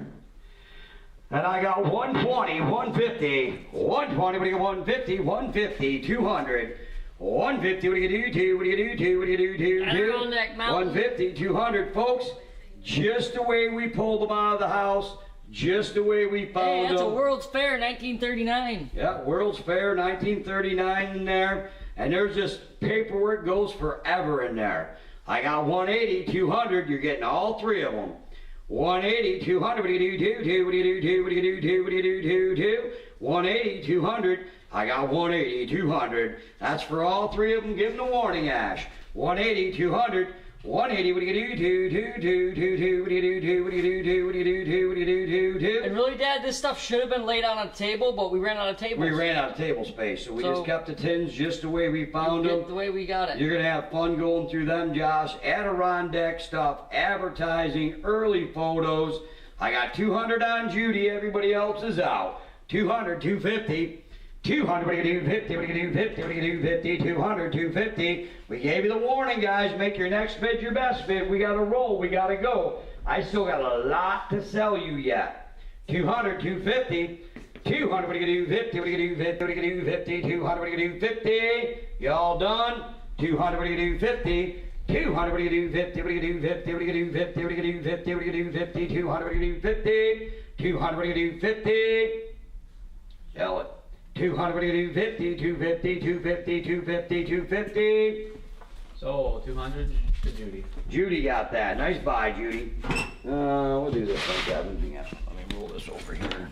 And I got 120, 150, 120, what do you get, 150, 150, 200, 150, what do you do, 2, what do you do, 2, what do you do, 2, 2, 150, 200, folks, just the way we pulled them out of the house, just the way we found them. Hey, that's a World's Fair 1939. Yeah, World's Fair 1939 in there, and there's just paperwork goes forever in there. I got 180, 200, you're getting all 3 of them. 180, 200, what do you do, 2, what do you do, 2, what do you do, 2, what do you do, 2, 2, 180, 200, I got 180, 200, that's for all 3 of them, give them a warning, Ash. 180, 200, 180, what do you do, 2, 2, 2, 2, 2, what do you do, 2, what do you do, 2, what do you do, 2, what do you do, 2, 2. And really, Dad, this stuff should have been laid out on a table, but we ran out of tables. We ran out of table space, so we just kept the tins just the way we found them. The way we got it. You're going to have fun going through them, Josh. Adirondack stuff, advertising, early photos. I got 200 on Judy, everybody else is out. 200, 250. 200, what do you do, 50, what do you do, 50, what do you do, 50, 200, 250. We gave you the warning, guys. Make your next bid your best bid. We got to roll. We got to go. I still got a lot to sell you yet. 200, 250. 200, what do you do, 50, what do you do, 50, what do you do, 50, 200, what do you do, 50. Y'all done? 200, what do you do, 50. 200, what do you do, 50, what do you do, 50, what do you do, 50, what do you do, 50, what do you do, 50, 200, what do you do, 50. 200, what do you do, 50. Tell it. 200, what do you do, 50, 250, 250, 250, 250. So 200 to Judy. Judy got that. Nice buy, Judy. We'll do this like that. Let me roll this over here.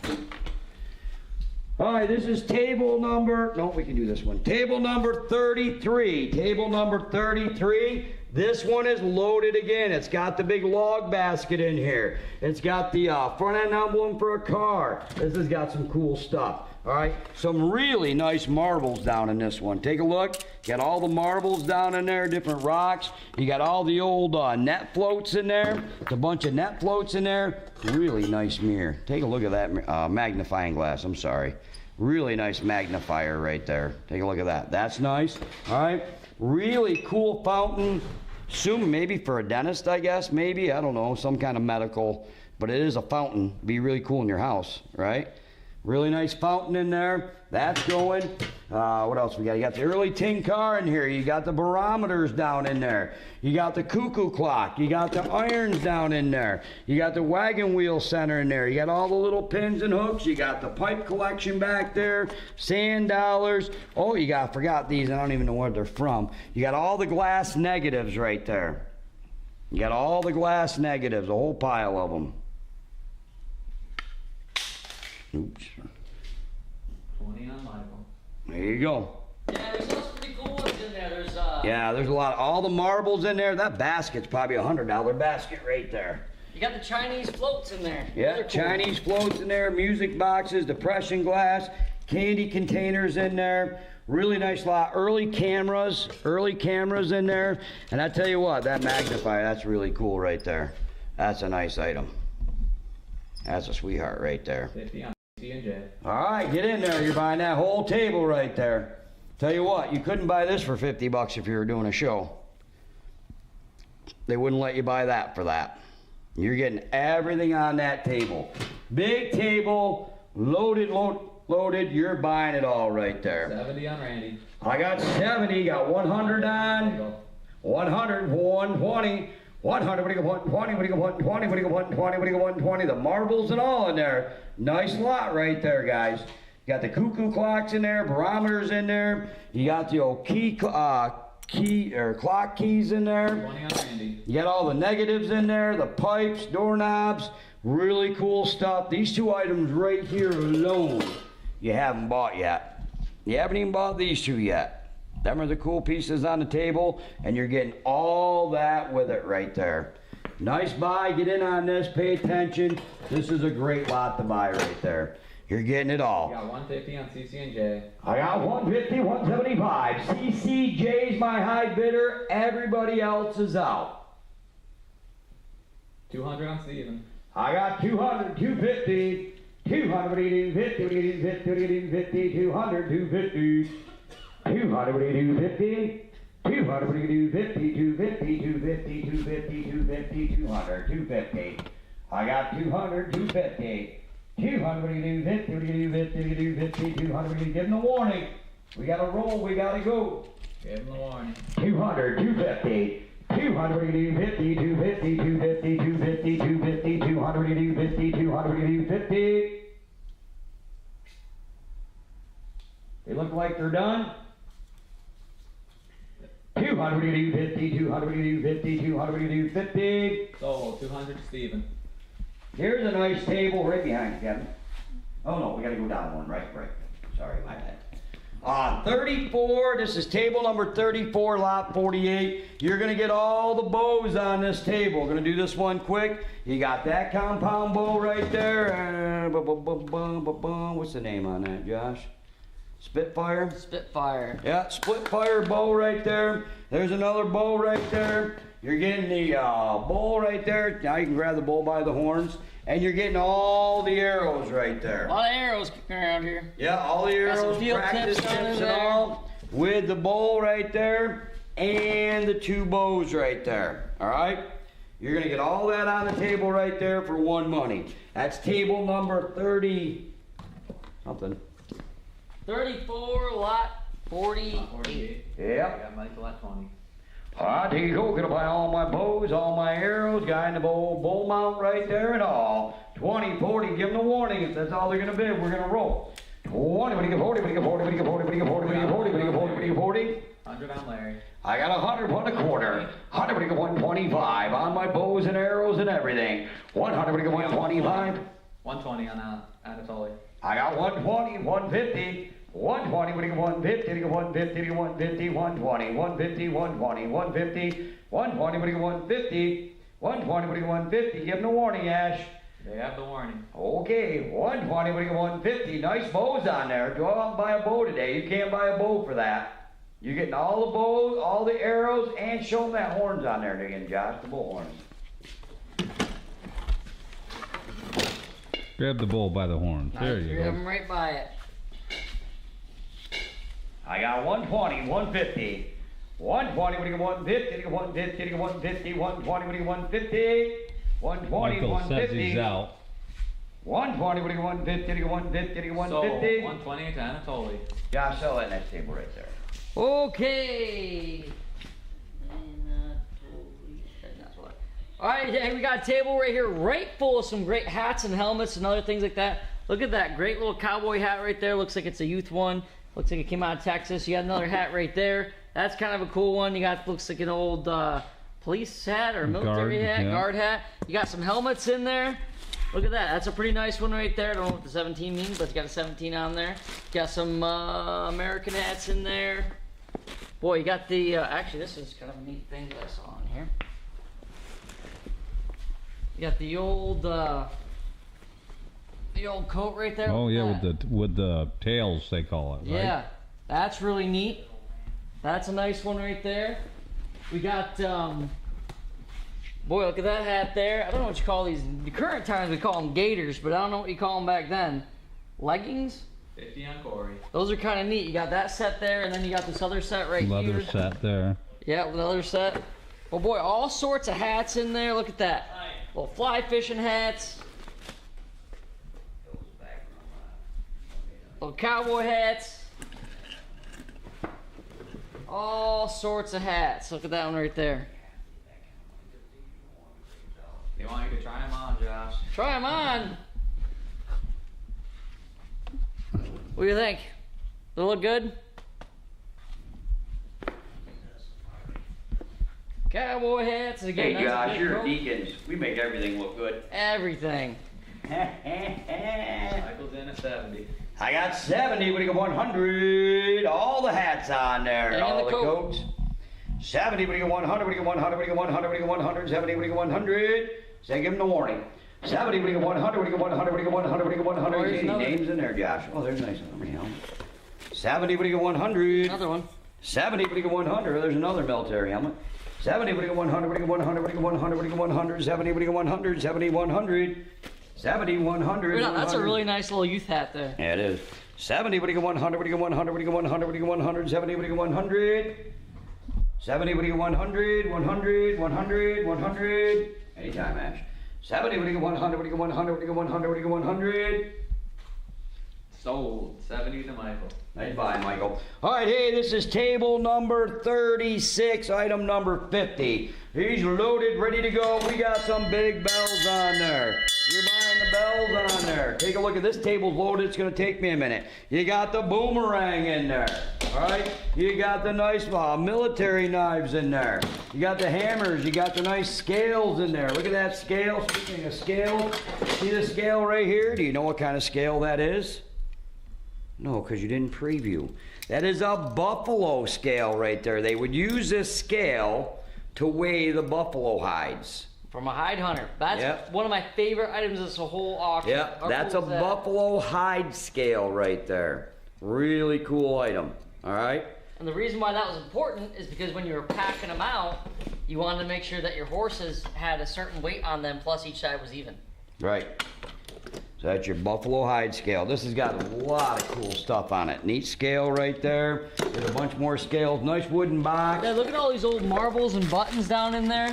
All right, this is table number, no, we can do this one. Table number 33. Table number 33. This one is loaded again. It's got the big log basket in here. It's got the front end emblem for a car. This has got some cool stuff. All right, some really nice marbles down in this one. Take a look. Got all the marbles down in there, different rocks. You got all the old net floats in there. It's a bunch of net floats in there. Really nice mirror. Take a look at that magnifying glass. I'm sorry. Really nice magnifier right there. Take a look at that. That's nice. All right. Really cool fountain. Assume maybe for a dentist, I guess. Maybe. I don't know. Some kind of medical. But it is a fountain. Be really cool in your house, right? Really nice fountain in there. That's going. What else we got? You got the early tin car in here. You got the barometers down in there. You got the cuckoo clock. You got the irons down in there. You got the wagon wheel center in there. You got all the little pins and hooks. You got the pipe collection back there. Sand dollars. Oh, you got, forgot these. I don't even know where they're from. You got all the glass negatives right there. You got all the glass negatives, a whole pile of them. Oops. 20 on Michael. There you go. Yeah, there's some pretty cool ones in there. There's Yeah, there's a lot. All the marbles in there. That basket's probably a $100 basket right there. You got the Chinese floats in there. Yeah, cool. Chinese floats in there, music boxes, depression glass, candy containers in there. Really nice lot. Early cameras in there. And I tell you what, that magnifier, that's really cool right there. That's a nice item. That's a sweetheart right there. 50 on C&J. All right, get in there. You're buying that whole table right there. Tell you what, you couldn't buy this for 50 bucks if you were doing a show. They wouldn't let you buy that for that. You're getting everything on that table. Big table, loaded. You're buying it all right there. 70 on Randy. I got 70, got 100 on. 100, 120. 100, what do you go, 120, what do you go, 120, what do you go, 120, what do you go, 120, the marbles and all in there. Nice lot right there, guys. You got the cuckoo clocks in there, barometers in there. You got the old clock keys in there. 20 on Randy. You got all the negatives in there, the pipes, doorknobs, really cool stuff. These two items right here alone, you haven't bought yet. You haven't even bought these two yet. Them are the cool pieces on the table, and you're getting all that with it right there. Nice buy. Get in on this. Pay attention. This is a great lot to buy right there. You're getting it all. You got 150 on CC&J. I got 150, 175. CCJ's my high bidder. Everybody else is out. 200 on Steven. I got 200, 250. 200, 250, 250, 200, 250. 200, 250. 200, 250, 250, 250, 250, 250, 200, 250. I got 200, 250. 200, 250, 250, 200. Give them the warning. We gotta roll, we gotta go. Give him the warning. 200, 250. 200, 250, 250, 250, 250, 250, 200, 250, 200, 250. They look like they're done. 200, 250, 200, 250, 200, 250. Sold. 200 to Steven. Here's a nice table right behind you, Kevin. Oh no, we gotta go down one, right. Sorry, my bad. 34, this is table number 34, lot 48. You're gonna get all the bows on this table. Gonna do this one quick. You got that compound bow right there. What's the name on that, Josh? Spitfire? Spitfire. Yeah, Spitfire bow right there. There's another bow right there. You're getting the bowl right there. Now you can grab the bull by the horns. And you're getting all the arrows right there. A lot of arrows kicking around here. Yeah, all the Got some arrows, field practice tips on tips in and there. all. With the bowl right there. And the two bows right there. Alright? You're going to get all that on the table right there for one money. That's table number 30 something. 34, lot 48. 48. I Yep. got Michael at 20. Alright, here you go. Gonna buy all my bows, all my arrows, guy in the bowl mount right there and all. 20, 40, give them a warning. If that's all they're gonna bid, we're gonna roll. 20, what do you get 40, what do you get 40, what do you get 40, what do you get 40, what do you get 40, what do you get 40, what do you get 40? 100 on Larry. I got 100, 125. 100, what do you get 125 on my bows and arrows and everything. 100, what do you get 125? 120 on Anatoly. I got 120, 150. 120, what do you get 150, what do you get 150, what do you get 150, 120, 150, 120, 150, 120, what do you get 150, 120, what do you get 150, give them a warning, Ash. They have the warning. Okay, 120, what do you get 150, nice bows on there. Go out and buy a bow today, you can't buy a bow for that. You're getting all the bows, all the arrows, and show them that horns on there again, Josh, the bull horns. Grab the bull by the horns. There you Grab go. them right by it. I got 120, 150. 120, what do you get 150, what do you get 150, what do you get 150, 120, what do you get 150, 120, Michael says 150. he's out. 120, what do you get 150, what do you get 150, what do you get Sold. 150. 120 to Anatoly. Josh, sell that next table right there. Okay. Alright, and we got a table right here, right full of some great hats and helmets and other things like that. Look at that great little cowboy hat right there. Looks like it's a youth one. Looks like it came out of Texas. You got another hat right there. That's kind of a cool one. You got, looks like an old police hat or military Guard, hat, yeah. guard hat. You got some helmets in there. Look at that. That's a pretty nice one right there. I don't know what the 17 means, but it's got a 17 on there. Got some American hats in there. Boy, you got the, actually this is kind of a neat thing that I saw on here. You got the old coat right there. Oh Look yeah, at that. with the tails they call it, right? Yeah, that's really neat. That's a nice one right there. We got, boy, look at that hat there. I don't know what you call these. The current times we call them gaiters, but I don't know what you call them back then. Leggings? 50 on Corey. Those are kind of neat. You got that set there, and then you got this other set right Leather here. set there. Yeah, leather set. Well, boy, all sorts of hats in there. Look at that. Little fly fishing hats. Little cowboy hats. All sorts of hats. Look at that one right there. They want you to try them on, Josh. Try them on. What do you think? They look good? Cowboy hats again. Hey that's a Josh, big you're coat. deacons. We make everything look good. Everything. Michael's in at 70. I got 70, what do you get 100? All the hats on there, And all the the coat. coats. 70, what do you get 100, what do you get 100, what do you get 100, what do you get 100, 70, what do you get 100? Say, give them the warning. 70, what do you get 100, what do you get 100, what do you get 100, what do you get 100? There's Any another. names in there, Josh? Oh, there's a nice Army helmet. 70, what do you get 100? Another one. 70, what do you get 100? There's another military helmet. 70, what do you get 100, what do you get 100, what do you get 100, what do you get 100? 70, what do you get 100, 70, 100. 70, 100. That's a 100. really nice little youth hat there. Yeah, it is. 70, what do you get 100, what do you get 100, what do you get 100, what do you get 100? 70, what do you get 100? 70, what do you get 100, 100, 100, 100. Anytime, Ash. 70, what do you get 100, what do you get 100, what do you get 100, what do you get 100? Sold. 70 to Michael. Nice buy, Michael. All right, hey, this is table number 36, item number 50. He's loaded, ready to go. We got some big bells on there. You're buying the bells on there. Take a look at this table's loaded. It's going to take me a minute. You got the boomerang in there. All right. You got the nice military knives in there. You got the hammers. You got the nice scales in there. Look at that scale. Speaking of scales, see the scale right here? Do you know what kind of scale that is? No, because you didn't preview. That is a buffalo scale right there. They would use this scale to weigh the buffalo hides. From a hide hunter. That's Yep. one of my favorite items of this whole auction. Yep, How that's a cool is that? buffalo hide scale right there. Really cool item. All right. And the reason why that was important is because when you were packing them out, you wanted to make sure that your horses had a certain weight on them, plus each side was even. Right. So that's your buffalo hide scale. This has got a lot of cool stuff on it. Neat scale right there. There's a bunch more scales. Nice wooden box. Yeah, look at all these old marbles and buttons down in there.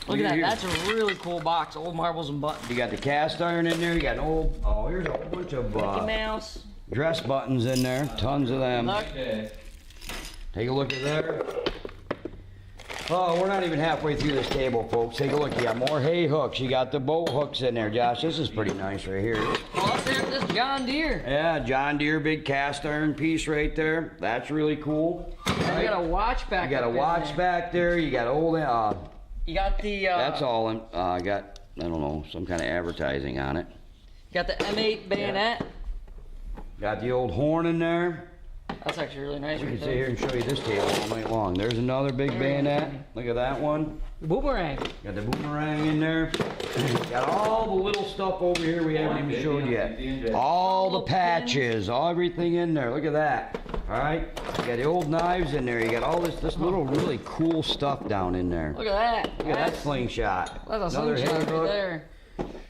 Look at that. Here. That's a really cool box. Old marbles and buttons. You got the cast iron in there. You got an old. Oh, here's a whole bunch of Mickey Mouse. dress buttons in there. Tons of them. Look. Okay. Take a look at there. Oh, we're not even halfway through this table, folks. Take a look. You got more hay hooks. You got the boat hooks in there, Josh. This is pretty nice right here. Oh, there's this John Deere. Yeah, John Deere big cast iron piece right there. That's really cool. And you got a watch back. You got a up in watch there. back there. You got old. You got the. That's all. I got. I don't know, some kind of advertising on it. You got the M8 bayonet. Got the old horn in there. That's actually really nice. We Right can sit there. here and show you this table all night long. There's another big bayonet. Look at that one. The boomerang. Got the boomerang in there. Got all the little stuff over here we haven't even showed yet. All the patches, everything in there. Look at that. All right. You got the old knives in there. You got all this little really cool stuff down in there. Look at that. Look at that slingshot. That's a Another slingshot hay right hook. there.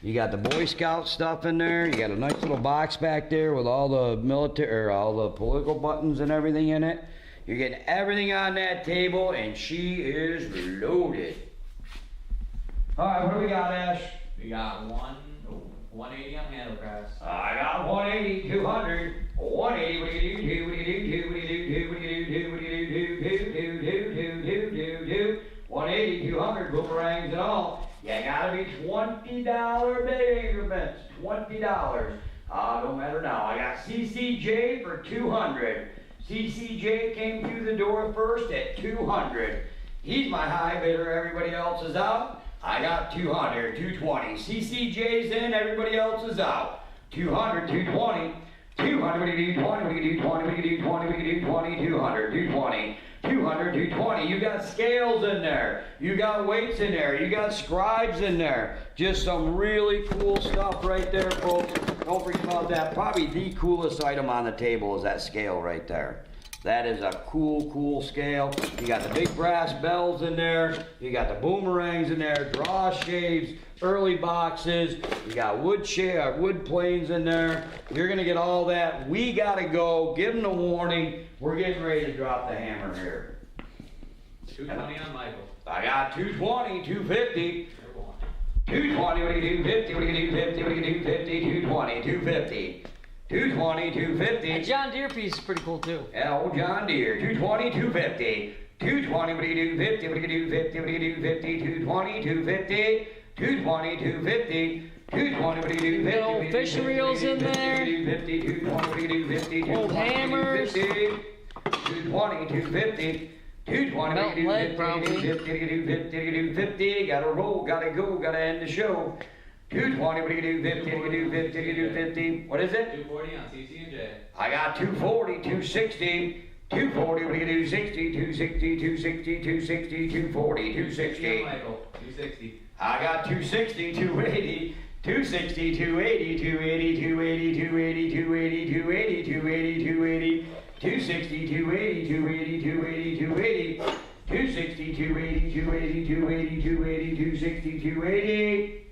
You got the Boy Scout stuff in there. You got a nice little box back there with all the military or all the political buttons and everything in it. You're getting everything on that table, and she is loaded. All right, what do we got, Ash? We got 180 on handlecrafts. I got 180, 200, 180. What do you do? What do you do? What do you do? What do you do? What do you do? 180, 200 boomerangs and all. You gotta be $20 big increments. $20. Don't matter now. I got CCJ for 200. CCJ came through the door first at 200. He's my high bidder. Everybody else is out. I got 200, 220. CCJ's in. Everybody else is out. 200, 220. 200, what do you do? 20, what do you do? 20, what do you do? 20, what do you do? 20, 200, 220. 200, 220. You got scales in there. You got weights in there. You got scribes in there. Just some really cool stuff right there, folks. Don't forget about that. Probably the coolest item on the table is that scale right there. That is a cool scale. You got the big brass bells in there. You got the boomerangs in there, draw shaves, early boxes. You got wood planes in there. You're gonna get all that. We gotta go. Give them the warning. We're getting ready to drop the hammer here. 220 on Michael. I got 220, 250. 220, what do you do? 50, what do you do? 50, what do you do? 50, 220, 250. 220, 250. That John Deere piece is pretty cool too. Yeah, old John Deere. 220, 250. 220, what do you do? 50, what do you do? 50, what do you do? 50, 220, 250. 220, 250. 220, what do you do? 50, Old fishing reels in there. 50, 220, what do you do? 50, Old hammers. 220, 250. 220, Melt what do you do? lead, 50, probably. 50, 50. Gotta roll, gotta go, gotta end the show. 220, what do you do? 50, what do you do? 50, what do you do? 50. What is it? 240 on CC and J. I got 240, 260. 240, what do you do? 60, 260, 260, 260, 240, 260. Michael, 260. I got 260, 280, 260, 280, 280, 280, 280, 280, 280, 280, 280, 260, 280, 280, 280, 280, 260, 280, 280, 280, 280, 260, 280,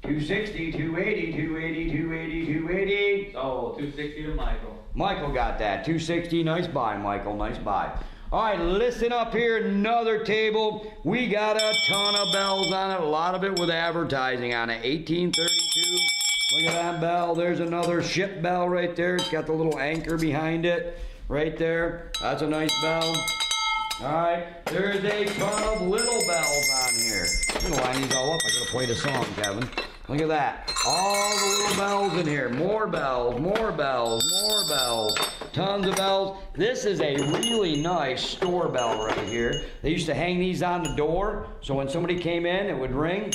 260, 280, 280, 280, 280. So 260 to Michael. Michael got that. 260. Nice buy, Michael. Nice buy. All right, listen up here. Another table. We got a ton of bells on it. A lot of it with advertising on it. 1832. Look at that bell. There's another ship bell right there. It's got the little anchor behind it right there. That's a nice bell. All right, there's a ton of little bells on here. I'm gonna line these all up. I could have played a song, Kevin. Look at that. All the little bells in here. More bells, more bells, more bells. Tons of bells. This is a really nice store bell right here. They used to hang these on the door, so when somebody came in, it would ring.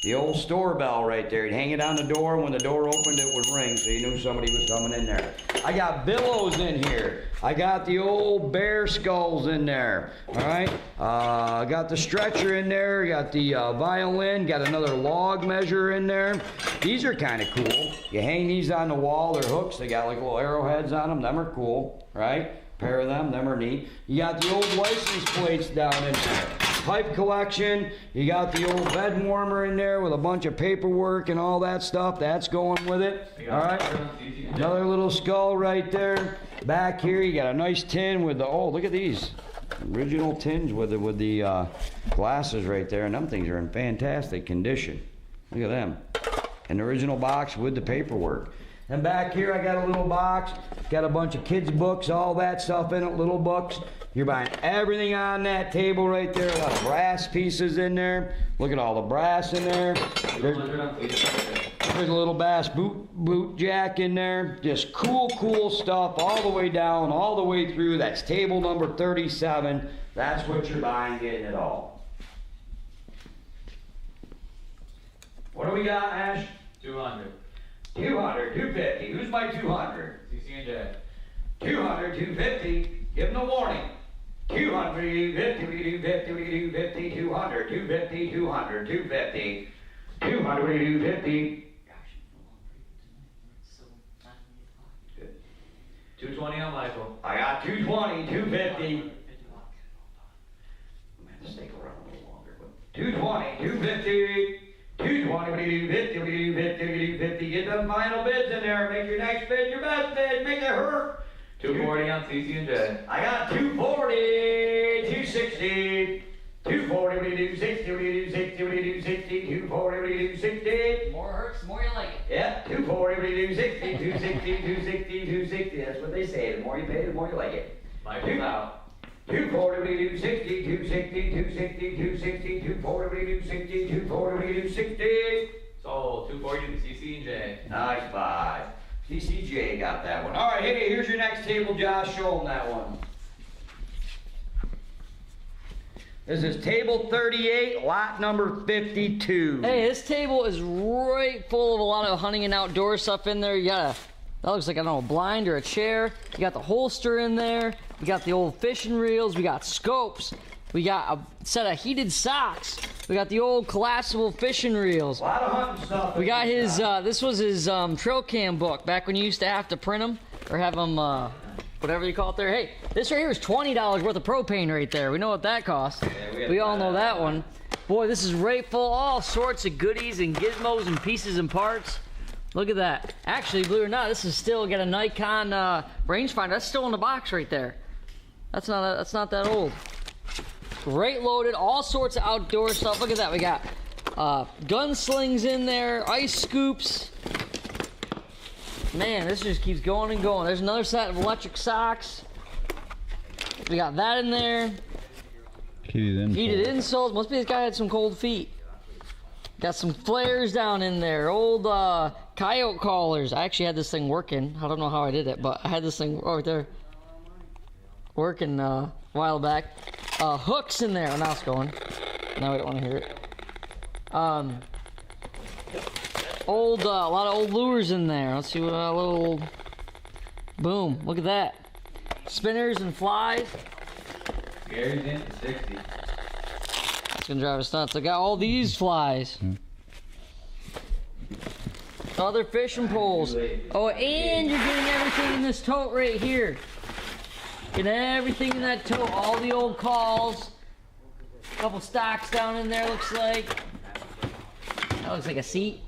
The old store bell right there. You'd hang it on the door. When the door opened, it would ring, so you knew somebody was coming in there. I got billows in here. I got the old bear skulls in there. All right. I got the stretcher in there. Got the violin. Got another log measure in there. These are kind of cool. You hang these on the wall. They're hooks. They got like little arrowheads on them. Them are cool, right? Pair of them. Them are neat. You got the old license plates down in there. Pipe collection. You got the old bed warmer in there with a bunch of paperwork and all that stuff. That's going with it. All right. Another little skull right there. Back here, you got a nice tin with the, oh, look at these. Original tins with the glasses right there. And them things are in fantastic condition. Look at them. An original box with the paperwork. And back here, I got a little box. Got a bunch of kids' books, all that stuff in it, little books. You're buying everything on that table right there. A lot of brass pieces in there. Look at all the brass in there. There's a little bass boot jack in there. Just cool stuff all the way down, all the way through. That's table number 37. That's what you're buying, getting it all. What do we got, Ash? 200. 200, 250. Who's my 200? CC and J. 200, 250. Give them a warning. 200, 250, 250, 250, 200, 250, 200, 250, 200, 250. 220 on Michael. I got 220, 250. Let's stick around a little longer. 220, 250. 220, 250, 250, 250. Get them final bids in there. Make your next bid your best bid. Make it hurt. 240 on CC and J. I got 240, 260, 240, 260, 260, 260, 240, 260. More hurts, the more you like it. Yeah, 240, 260, 260, 260, 260. That's what they say. The more you pay, the more you like it. Michael's out. 240, 260, 260, 260, 260, 240, 260, 240, 260. So 240 to CC and J. Nice buy. CCJ got that one. All right, hey, here's your next table, Josh. Show them that one. This is table 38, lot number 52. Hey, this table is right full of a lot of hunting and outdoor stuff in there. You got that looks like, I don't know, a blind or a chair. You got the holster in there. You got the old fishing reels. We got scopes. We got a set of heated socks. We got the old collapsible fishing reels. A lot of hunting stuff. We got his, this was his trail cam book back when you used to have to print them or have them, whatever you call it there. Hey, this right here is $20 worth of propane right there. We know what that costs. Yeah, we all know that one. Boy, this is right full of all sorts of goodies and gizmos and pieces and parts. Look at that. Actually, believe it or not, this is still got a Nikon rangefinder. That's still in the box right there. That's not that old. Great loaded, all sorts of outdoor stuff. Look at that. We got gunslings in there, ice scoops. Man, this just keeps going and going. There's another set of electric socks. We got that in there. Heated insoles. Must be this guy had some cold feet. Got some flares down in there. Old coyote collars. I actually had this thing working. I don't know how I did it, but I had this thing right there working a while back. Hooks in there. Now it's going. Now we don't want to hear it. A lot of old lures in there. Let's see what a little. Boom! Look at that. Spinners and flies. Gary's in for 60. It's gonna drive us nuts. I got all these flies. Other fishing poles. Oh, and you're getting everything in this tote right here. Getting everything in that tote. All the old calls. A couple stocks down in there, looks like. That looks like a seat.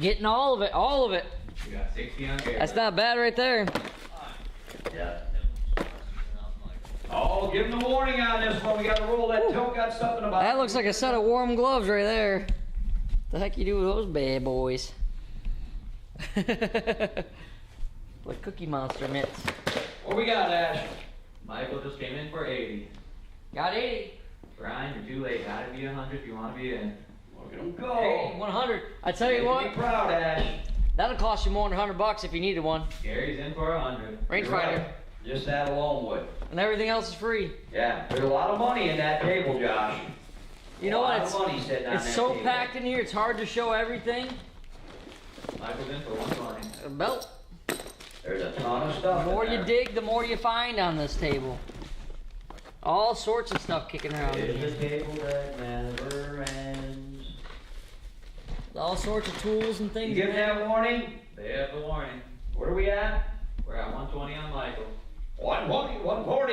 Getting all of it, all of it. We got 60 on here. That's not bad right there. Yeah. Oh, give them the warning on this one. We got to roll that tote. Got something about That looks like a set of warm gloves right there. The heck you do with those bad boys? Like Cookie Monster mitts. What we got, Ash? Michael just came in for 80. Got 80. Brian, you're too late. Gotta be 100 if you want to be in. Look at them go. Hey, 100. I tell you Be what, proud, Ash. that'll cost you more than $100 if you needed one. Gary's in for 100. You're Rangefinder. right. Just that alone would. And everything else is free. Yeah, there's a lot of money in that table, Josh. You know A lot what? of money sitting on It's that so table. packed in here, it's hard to show everything. Michael's in for 120. A belt. There's a ton of stuff. The more in you there. dig, the more you find on this table. All sorts of stuff kicking around in It's here. a table that never ends. All sorts of tools and You things. give in there. that warning? They have the warning. What are we at? We're at 120 on Michael. 120, 140.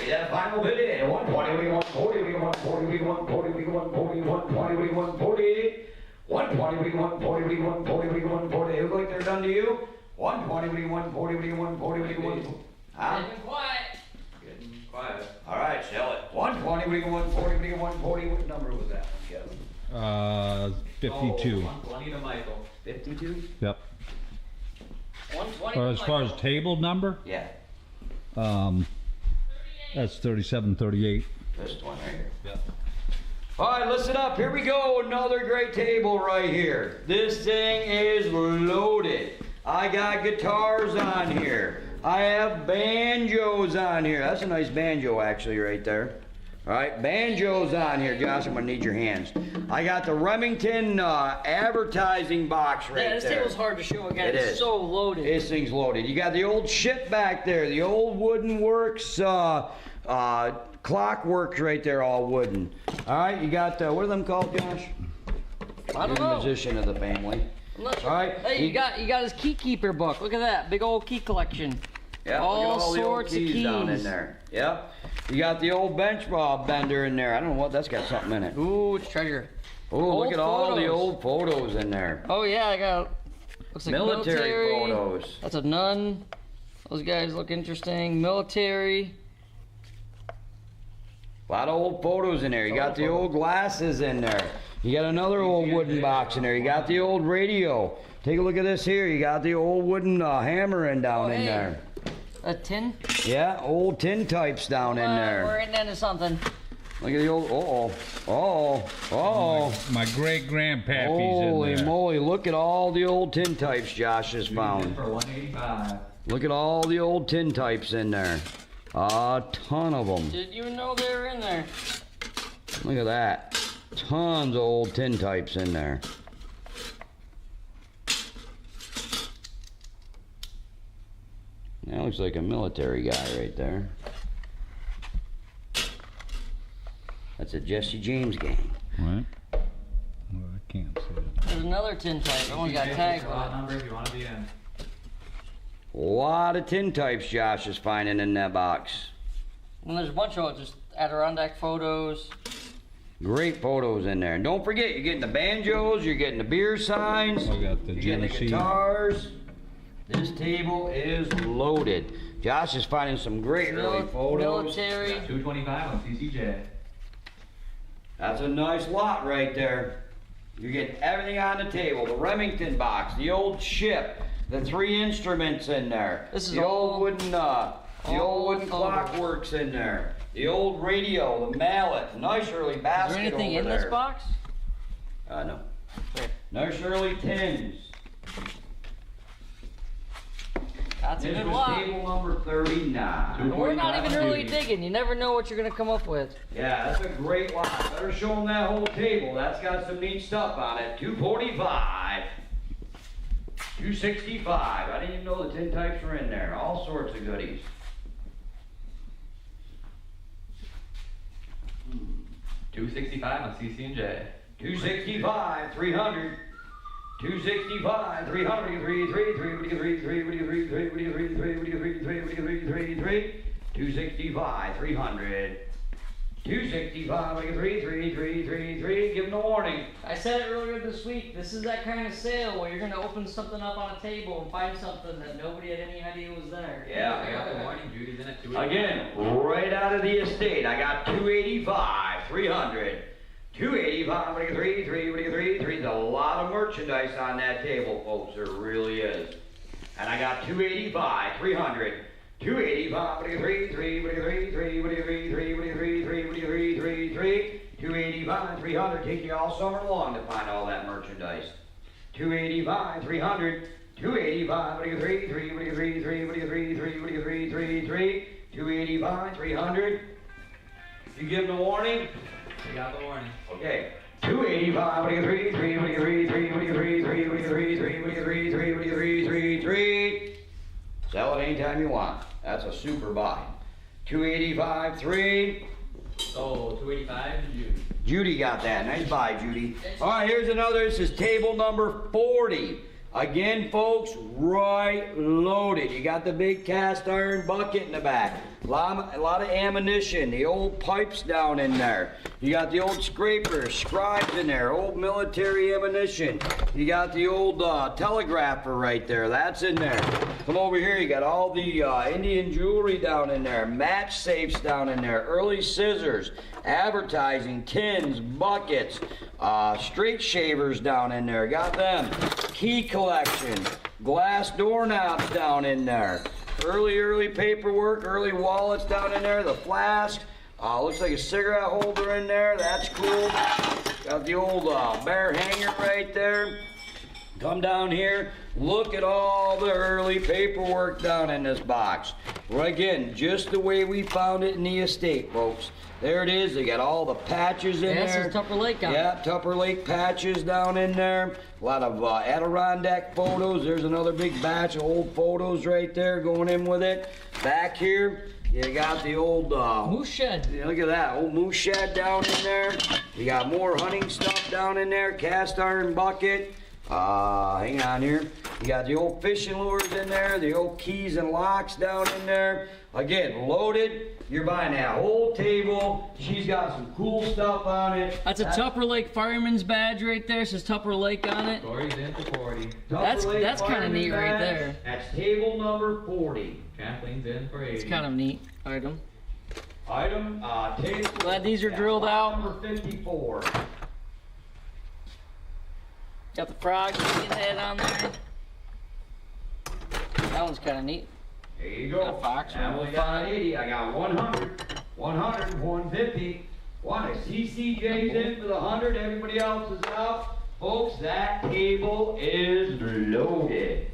Is that a final bid in? 120, we 140, we 140, we 140, we 140, 120, we 140. 120, we 140, we 140, we 140. They look like they're done to you? 120, we 140, we 140, we 140. Huh? They've been quiet. Getting quiet. All right, sell it. 120, we 140, we 140. What number was that one, Kevin? 52. Oh, 120 to Michael. 52? Yep. 120. As far as table number, Yeah, that's 3738. this one right here. Yep. All right, listen up. Here we go. Another great table right here. This thing is loaded. I got guitars on here. I have banjos on here. That's a nice banjo, actually, right there. All right, banjos on here. Josh, I'm going to need your hands. I got the Remington advertising box right Yeah, this there. table's hard to show again. It It's is. so loaded. This thing's loaded. You got the old shit back there, the old Wooden Works clockworks right there, all wooden. All right, you got, what are them called, Josh? I don't You're the know. musician of the family. I'm not sure. All right, Hey, you got his key keeper book. Look at that big old key collection. Yeah, all look at all the old sorts of keys down in keys. there. Yep. You got the old bench bender in there. I don't know what, that's got something in it. Ooh, it's treasure. Oh, look old at all the photos. old photos in there. Oh yeah, I got. Looks like Military photos. That's a nun. Those guys look interesting. Military. A lot of old photos in there. You got the old glasses in there. You got another old wooden box in there. You got the old radio. Take a look at this here. You got the old wooden hammering down in hey. there. A tin. Yeah, old tin types down in We're there. getting into something. Look at the old, My great grandpappy's in Holy there. moly, look at all the old tin types Josh has He's in found. for 185. Look at all the old tin types in there. A ton of them. Didn't even know they were in there. Look at that. Tons of old tin types in there. That looks like a military guy right there. That's a Jesse James gang. Right? Well, I can't see it. There's another tin type. That one's got tags Lot on it. number if you want to be in. A lot of tin types Josh is finding in that box. And there's a bunch of just Adirondack photos. Great photos in there. And don't forget, you're getting the banjos, you're getting the beer signs, I got the you're getting the Genesee. guitars. This table is loaded. Josh is finding some great early photos. Military. 225 on CCJ. That's a nice lot right there. You're getting everything on the table. The Remington box, the old ship, the 3 instruments in there. This is the all- old wooden, the all old wooden photos. clockworks in there. The old radio, the mallet, nice early Is basket there anything over in there. this box? No. There. Nice early tins. That's a This good was lot. table number 39. And we're not even really Duty. digging. You never know what you're gonna come up with. Yeah, that's a great lot. Better show them that whole table. That's got some neat stuff on it. 245. 265. I didn't even know the tin types were in there. All sorts of goodies. $265 on CC&J. 265, 300. 265, 300, 3, 3, 3, 3, 3, 3, 3, 3, 3, 3, 3, 3, 3, 3, 265, 300. 265, 3, 3, 3, 3, 3, give them a warning. I said it earlier this week, this is that kind of sale where you're going to open something up on a table and find something that nobody had any idea was there. Yeah. I got the warning, Judy's in it. Again, right out of the estate, I got 285, 300. 285, 3, 3, 3, 3. There's a lot of merchandise on that table, folks. There really is. And I got 285, 300. 285, 3, 3, 3, 3, 3, 3, 3, 3, 3, 3. 285, 300. Take you all summer long to find all that merchandise. 285, 300. 285, 3, 3, 3, 3, 3, 3, 3, 3, 3. 285, 300. You give them a warning? We got the warning. Okay. 285, 3, 3, 3, 3, 3, 3, 3, 3, 3, 3, 3, 3. Sell it anytime you want. That's a super buy. 285, 3. So 285 to Judy. Judy got that. Nice buy, Judy. All right, here's another. This is table number 40. Again, folks, right loaded. You got the big cast iron bucket in the back. A lot of ammunition. The old pipes down in there. You got the old scrapers, scribes in there. Old military ammunition. You got the old telegrapher right there. That's in there. Come over here. You got all the Indian jewelry down in there. Match safes down in there. Early scissors. Advertising, tins, buckets, straight shavers down in there. Got them. Key collection, glass doorknobs down in there. Early paperwork, early wallets down in there. The flask, looks like a cigarette holder in there. That's cool. Got the old bear hanger right there. Come down here, look at all the early paperwork down in this box. Well, again, just the way we found it in the estate, folks. There it is. They got all the patches in there. This is Tupper Lake on it. Yeah, Tupper Lake patches down in there. A lot of Adirondack photos. There's another big batch of old photos right there going in with it. Back here, you got the old Moose shed. yeah, look at that old moose shed down in there. You got more hunting stuff down in there. Cast iron bucket. Hang on here. You got the old fishing lures in there, the old keys and locks down in there. Again, loaded. You're buying that whole table. She's got some cool stuff on it. That's a Tupper Lake fireman's badge right there. It says Tupper Lake on it. Corey's in for 40. That's kind of Fireman's neat right badge. there. That's table number 40. Kathleen's in for 80. It's kind of neat item. Item, table. Glad these are drilled out. Number 54. Got the frog chicken head on there. That one's kind of neat. There you go. Got a fox I only got 80. I got 100, 100, 150. One is CCJ's in for the 100. Everybody else is out. Folks, that table is loaded.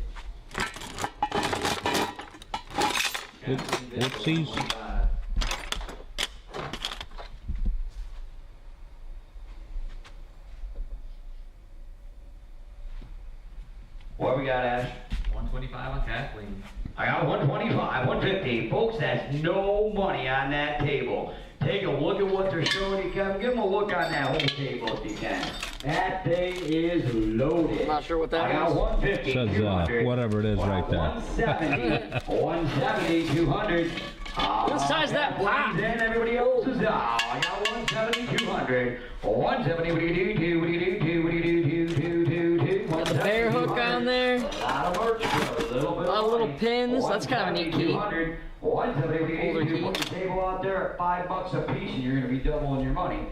Whoopsies. What we got, Ash? 125 on Kathleen. I got 125, 150. Folks, that's no money on that table. Take a look at what they're showing you, Kevin. Give them a look on that whole table if you can. That thing is loaded. Not sure what that I got is. 150, Says, 200. whatever it is right there. 170, 170, 200. What size is that pot? Then everybody else is out. I got 170, 200. 170, what do you do? What do you do? What do you do? Got the bear hook on there. A lot of merch, a little bit A lot of little money. pins. That's kind of a neat key. 170, 170, what do you Older do? key. Put the table out there at $5 a piece and you're going to be doubling your money.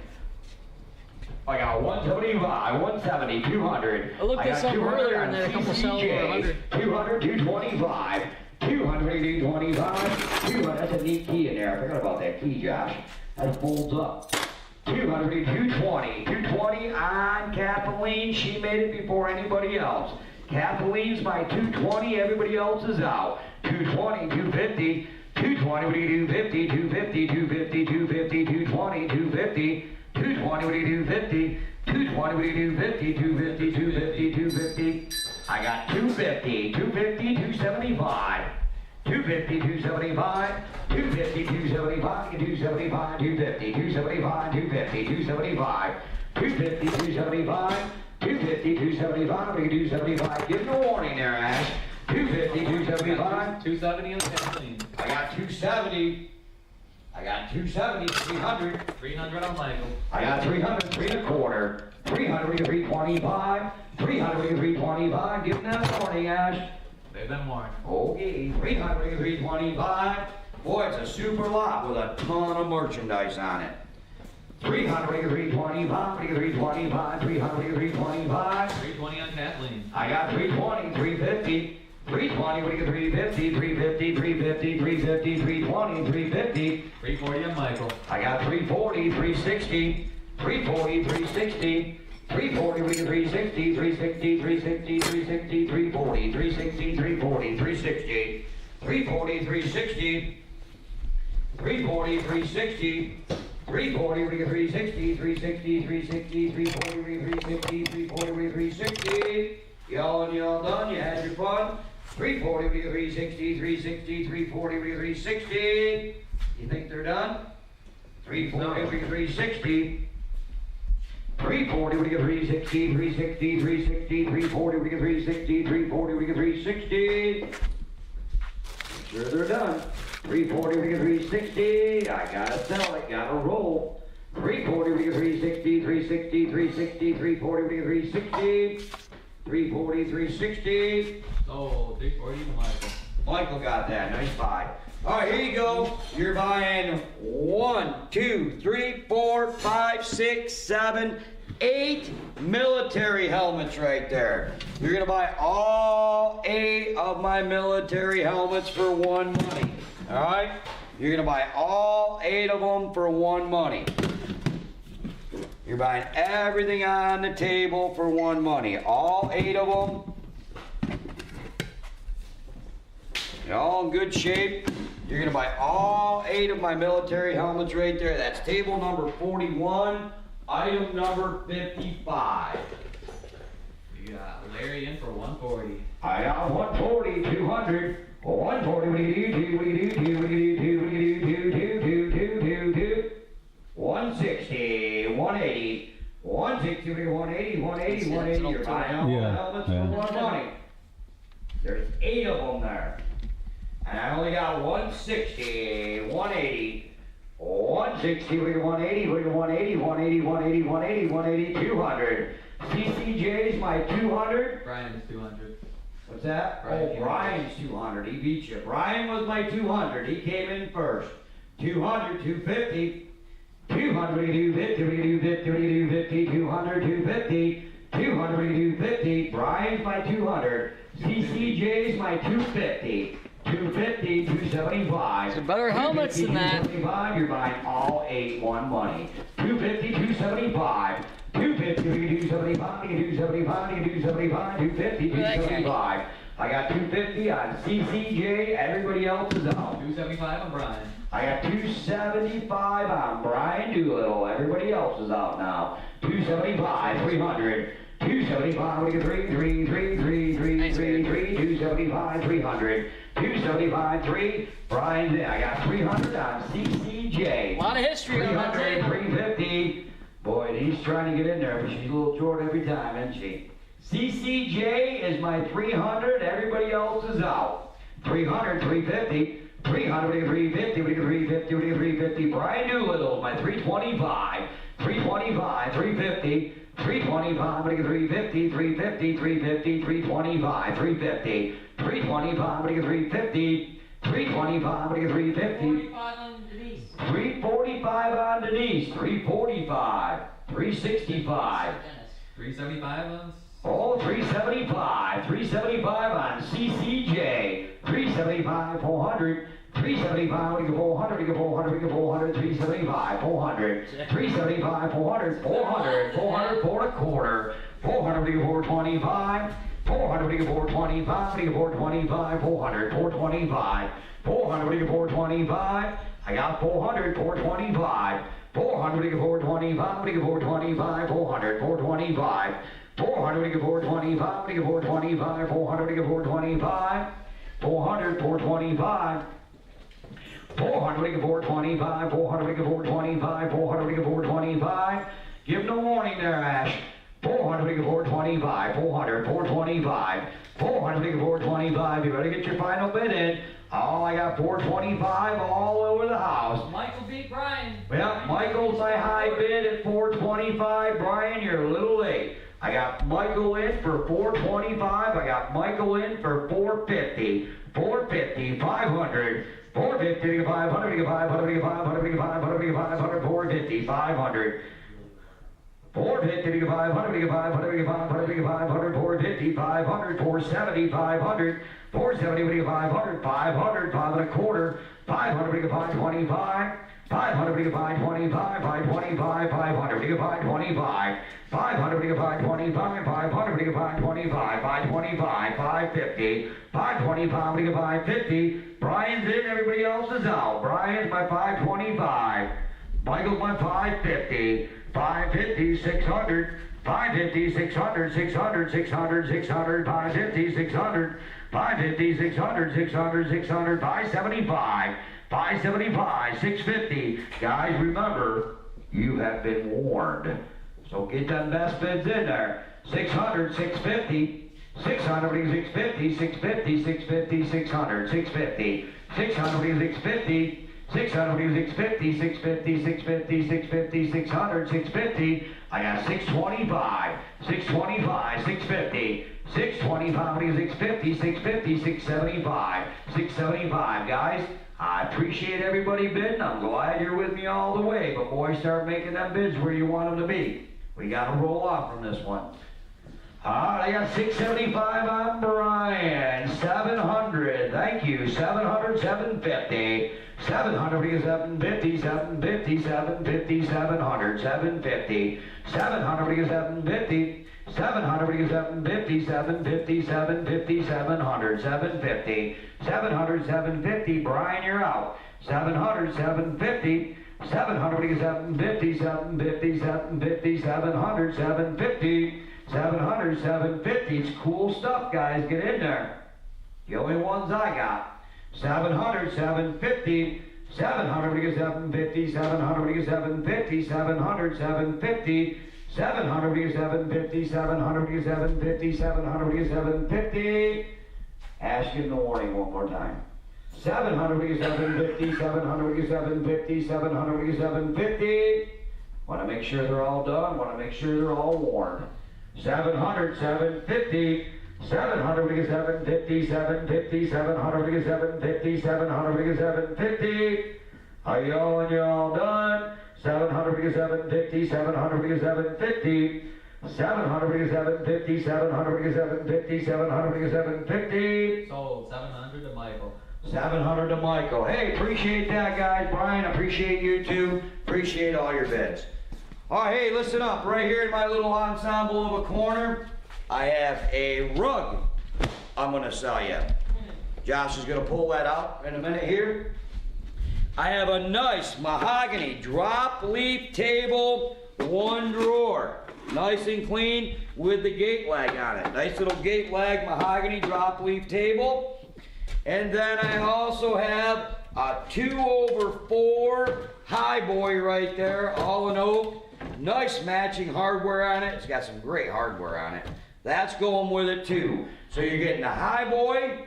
I got 175, 170, 200. I looked this got up 200 earlier on and there are a couple selling for CCJ. 100. 200, 225. 200, 225. 200. That's a neat key in there. I forgot about that key, Josh. That folds up. 200, 220. 220 on Kathleen. She made it before anybody else. Kathleen's by 220. Everybody else is out. 220, 250. 220, what do you do? 50, 250, 250, 250, 220, 250. 220, what do you do? 50. 220, what do you do? 50, 250, 250, 250. I got 250, 250, 275. 250, 275, 250, 275, 275, 250, 275, 250, 275, 250, 275, 250, 275, we can do 75. Give him a warning there, Ash. 250, 275. 270 and 10 clean. I got 270. I got 270, 300. 300 on Michael. I got 300, 3 1/4. 300, we get 325. 300, we get 325. Give him that warning, Ash. They've been warned. Okay, 300, we get 325. Boy, it's a super lot with a ton of merchandise on it. 300, we get 325. We get 325. 300, we get 325. 320 on Kathleen. I got 320, 350. 320, we get 350, 350, 350, 350, 320, 350. 340 on Michael. I got 340, 360, 340, 360, 340, we get 360, 360, 360, 360, 340, 360, 340, 360, 340, 360, 340, 360, 340, we get 360, 360, 360, 340, we get 360, 340, we get 360. Y'all and y'all done, you had your fun. 340, we get 360, 360, 340, we get 360. You think they're done? 340, we get 360. 340, we get 360, 360, 360, 340, we get 360, 340, we get 360. Make sure they're done. 340, we get 360. I gotta sell it, gotta roll. 340, we get 360, 360, 360, 340, we get 360. 340, 360. Oh, 340 to Michael. Michael got that. Nice buy. All right, here you go. You're buying 1, 2, 3, 4, 5, 6, 7, 8 military helmets right there. You're going to buy all 8 of my military helmets for one money. All right? You're going to buy all 8 of them for one money. You're buying everything on the table for one money. All 8 of them. They're all in good shape. You're gonna buy all 8 of my military helmets right there. That's table number 41, item number 55. You got Larry in for 140. I got 140, 200. 140, we do, we do, we do, we do, we do. 160, 180, 160, 180, 180, 180. You're buying all the helmets for one money. There's 8 of them there. And I only got 160, 180, 160, we got 180, we got 180, 180, 180, 180, 180, 200. CCJ's my 200. Brian's 200. What's that? Brian Oh, Brian's 200. He beat you. Brian was my 200. He came in first. 200, 250. 200, we can do 50, we can do 50, we can do 50, 200, 250, 200, we can do 50, Brian's my 200, CCJ's my 250, 250, 275. Some better helmets than that. 275, you're buying all 8 one money. 250, 275, 250, we can do 75, we can do 75, we can do 75, 250, 275. I got 250 on CCJ, everybody else is out. 275 on Brian. I got 275 on Brian Doolittle. Everybody else is out now. 275, 300. 275, we get 275, 300. 275, 3. Brian's in. I got 300 on CCJ. A lot of history on that 300, table. 350. Boy, he's trying to get in there, but she's a little short every time, isn't she? CCJ is my 300. Everybody else is out. 300, 350. 300, we get 350, we get 350, we get 350. Brian Doolittle is my 325. 325, 350. 325, we get 350, 350, 350, 325, 350. 325, we get 350. 325, we get 350. 45 on Denise. 345 on Denise. 345. 365. 375 on. Oh, 375. 375 on CCJ. 375, 400. 375, we get 400, we get 400, we get 400, 375, 400. 375, 400, 400, 400, 4 1/4. 400, we get 425. 400, we get 425, we get 425, 400, 425. 400, we get 425. I got 400, 425. 400, we get 425, we get 425, 400, 425. 400, we get 425, we get 425, 400, we get 425. 400, 425. 400, we get 425, 400, we get 425, 400, we get 425. Give him the warning there, Ash. 400, we get 425, 400, 425, 400, we get 425. You better get your final bid in. Oh, I got 425 all over the house. Michael beat Brian. Well, Michael's my high bid at 425. Brian, you're a little late. I got Michael in for 425. I got Michael in for 450. 450, 500. 450, 500, 500, 500, 500, 500, 450, 500. 450, 500, 500, 500, 500, 450, 500, 470, 500, 470, 500, 500, 5 and a quarter, 500, 525, 500, 525, 525, 500, 525, 500, 525, 500, 525, 525, 550, 525, 550. Brian's in, everybody else is out. Brian's my 525. Michael's my 550. 550, 600, 550, 600, 600, 600, 600, 550, 600, 550, 600, 600, 600, 575, 575, 650. Guys, remember, you have been warned. So get them best bids in there. 600, 650, 600, 650, 650, 650, 600, 650, 600, 650. 600, 650, 650, 650, 650, 600, 650. I got 625, 625, 650, 625, 650, 650, 675, 675. Guys, I appreciate everybody bidding. I'm glad you're with me all the way. But boys, start making them bids where you want them to be. We got to roll off from this one. All right, I got 675 on Brian. 700, thank you. 700, 750. 700, 750, 750, 750, 700, 750. 700, 750. 700, 750, 750, 750, 700, 750. 700, 750. Brian, you're out. 700, 750. 700, 750, 750, 750, 700, 750. 700, 750. It's cool stuff, guys. Get in there. The only ones I got. 700, 750. 700, 750, 700, 750, 700, 750. 700, 750, 700, 750, 700, 750. Ask him the warning one more time. 700, 750, 700, 750, 700, 750. Want to make sure they're all done. Want to make sure they're all warned. 700, 750, 700, 750, 750, 700, 750, 700, 750. Are you all and you're all done? 700, 750, 700, 750. 700, 750, 700, 750, 700, 750. Sold. 700 to Michael. 700 to Michael. Hey, appreciate that, guys. Brian, appreciate you too. Appreciate all your bids. All right, hey, listen up. Right here in my little ensemble of a corner, I have a rug I'm going to sell you. Josh is going to pull that out in a minute here. I have a nice mahogany drop leaf table, one drawer. Nice and clean with the gate lag on it. Nice little gate lag mahogany drop leaf table. And then I also have a 2/4 high boy right there, all in oak. Nice matching hardware on it. It's got some great hardware on it. That's going with it too. So you're getting a high boy,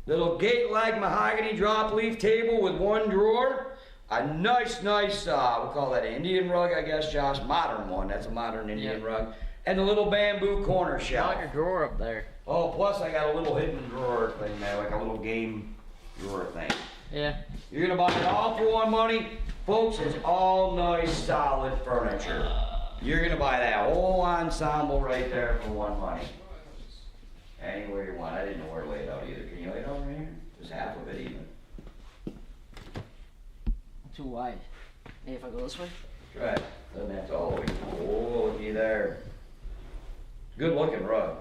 little gate lag mahogany drop leaf table with one drawer, a nice, we'll call that an Indian rug, I guess, Josh, modern one. That's a modern Indian rug. And a little bamboo corner shelf. Got your drawer up there. Oh, plus I got a little hidden drawer thing there, like a little game drawer thing. Yeah. You're gonna buy it all for one money. Folks, it's all nice, solid furniture. You're gonna buy that whole ensemble right there for one money. Anywhere you want. I didn't know where to lay it out either. Can you lay it out right here? Just half of it even. Too wide. Hey, if I go this way? Try it. Then that's all the way. Oh, looky there. Good looking rug.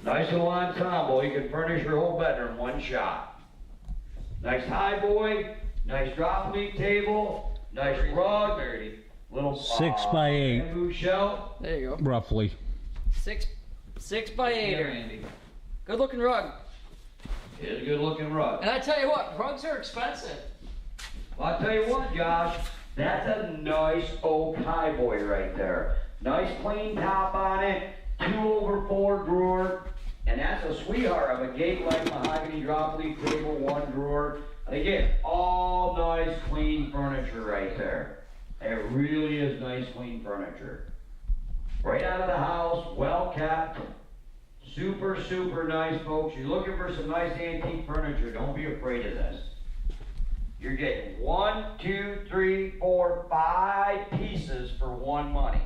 Nice little ensemble. You can furnish your whole bedroom one shot. Nice high boy, nice drop leaf table, nice rug, little 6 by 8. bamboo shelf. There you go. Roughly. 6 by 8. Randy. Good looking rug. It is a good looking rug. And I tell you what, rugs are expensive. Well, I'll tell you what, Josh, That's a nice oak highboy right there. Nice clean top on it, 2/4 drawer, and that's a sweetheart of a gate-like mahogany drop leaf table, 1 drawer. And again, all nice clean furniture right there. It really is nice clean furniture. Right out of the house, well kept. Super, super nice, folks. You're looking for some nice antique furniture, don't be afraid of this. You're getting 1, 2, 3, 4, 5 pieces for 1 money.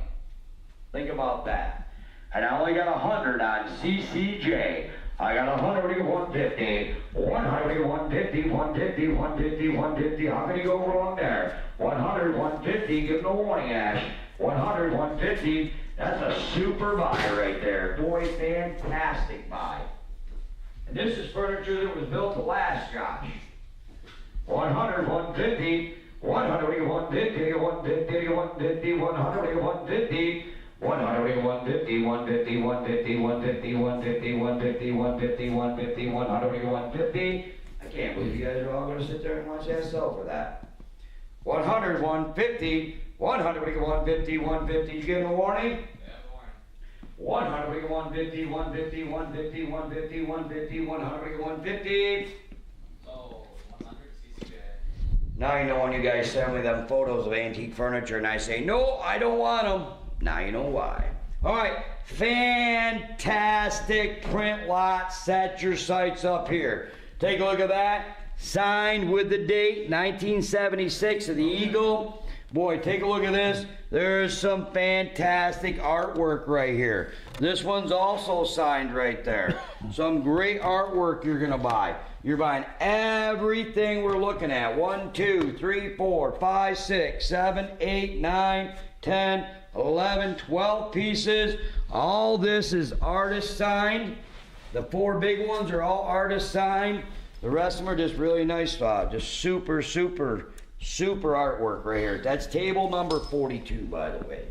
Think about that. And I only got 100 on CCJ. I got 100, 150, 100, 150, 150, 150, 150. How can you go wrong there? 100, 150, give no warning, Ash. 100, 150. That's a super buy right there. Boy, fantastic buy. And this is furniture that was built to last, Josh. 100, 150, 100, 150, 150, 150, 100, 150, 100, 150, 150, 150, 150, 150, 150, 150, 150, 100, 150. I can't believe you guys are all going to sit there and watch that sell for that. 100, 150, 100, 150, 150. You give them a warning? 100, 150, 150, 150, 150, 150, 100, 150. Oh, 100 CCJ. Now you know when you guys send me them photos of antique furniture and I say, no, I don't want them. Now you know why. All right, fantastic print lot. Set your sights up here. Take a look at that. Signed with the date, 1976 of the Eagle. Boy, take a look at this. There's some fantastic artwork right here. This one's also signed right there. Some great artwork you're gonna buy. You're buying everything we're looking at. 1, 2, 3, 4, 5, 6, 7, 8, 9, 10, 11, 12 pieces. All this is artist signed. The 4 big ones are all artist signed. The rest of them are just really nice, just super, super, super artwork right here. That's table number 42, by the way.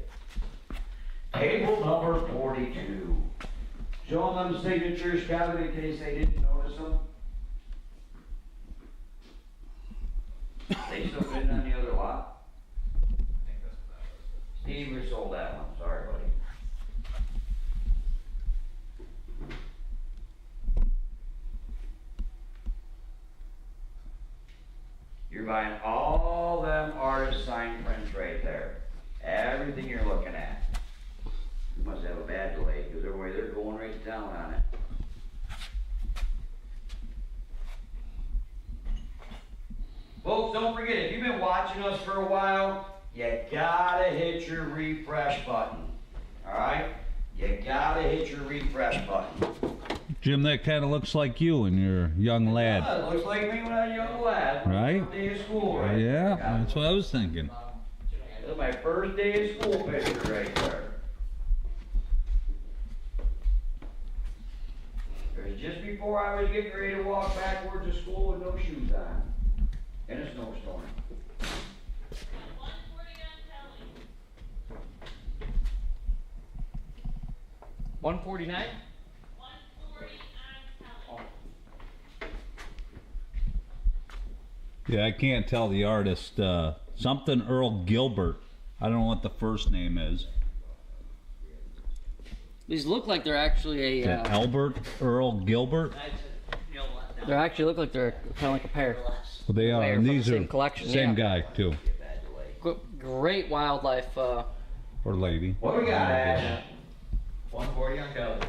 Table number 42. Show them signatures, Kevin, in case they didn't notice them. They still bidding on the other lot? Steve, we sold that one. Sorry, buddy. You're buying all them artist signed prints right there. Everything you're looking at. You must have a bad delay because they're going right to town on it. Folks, don't forget, if you've been watching us for a while, you gotta hit your refresh button. Alright? You gotta hit your refresh button. Jim, that kind of looks like you and your young lad. Yeah, it looks like me when I was a young lad. Right? First day of school, right? Yeah, that's what I was thinking. This is my first day of school picture right there. It was just before I was getting ready to walk backwards to school with no shoes on. In a snowstorm. 149. 140 on Kelly. Yeah, I can't tell the artist. Something Earl Gilbert. I don't know what the first name is. These look like they're actually a. Albert Earl Gilbert. They actually look like they're kind of like a pair. Well, they are. They're And from these the are same collection, same yeah. guy too, Great wildlife. or lady. What we got, Ash? 140 on Kelly.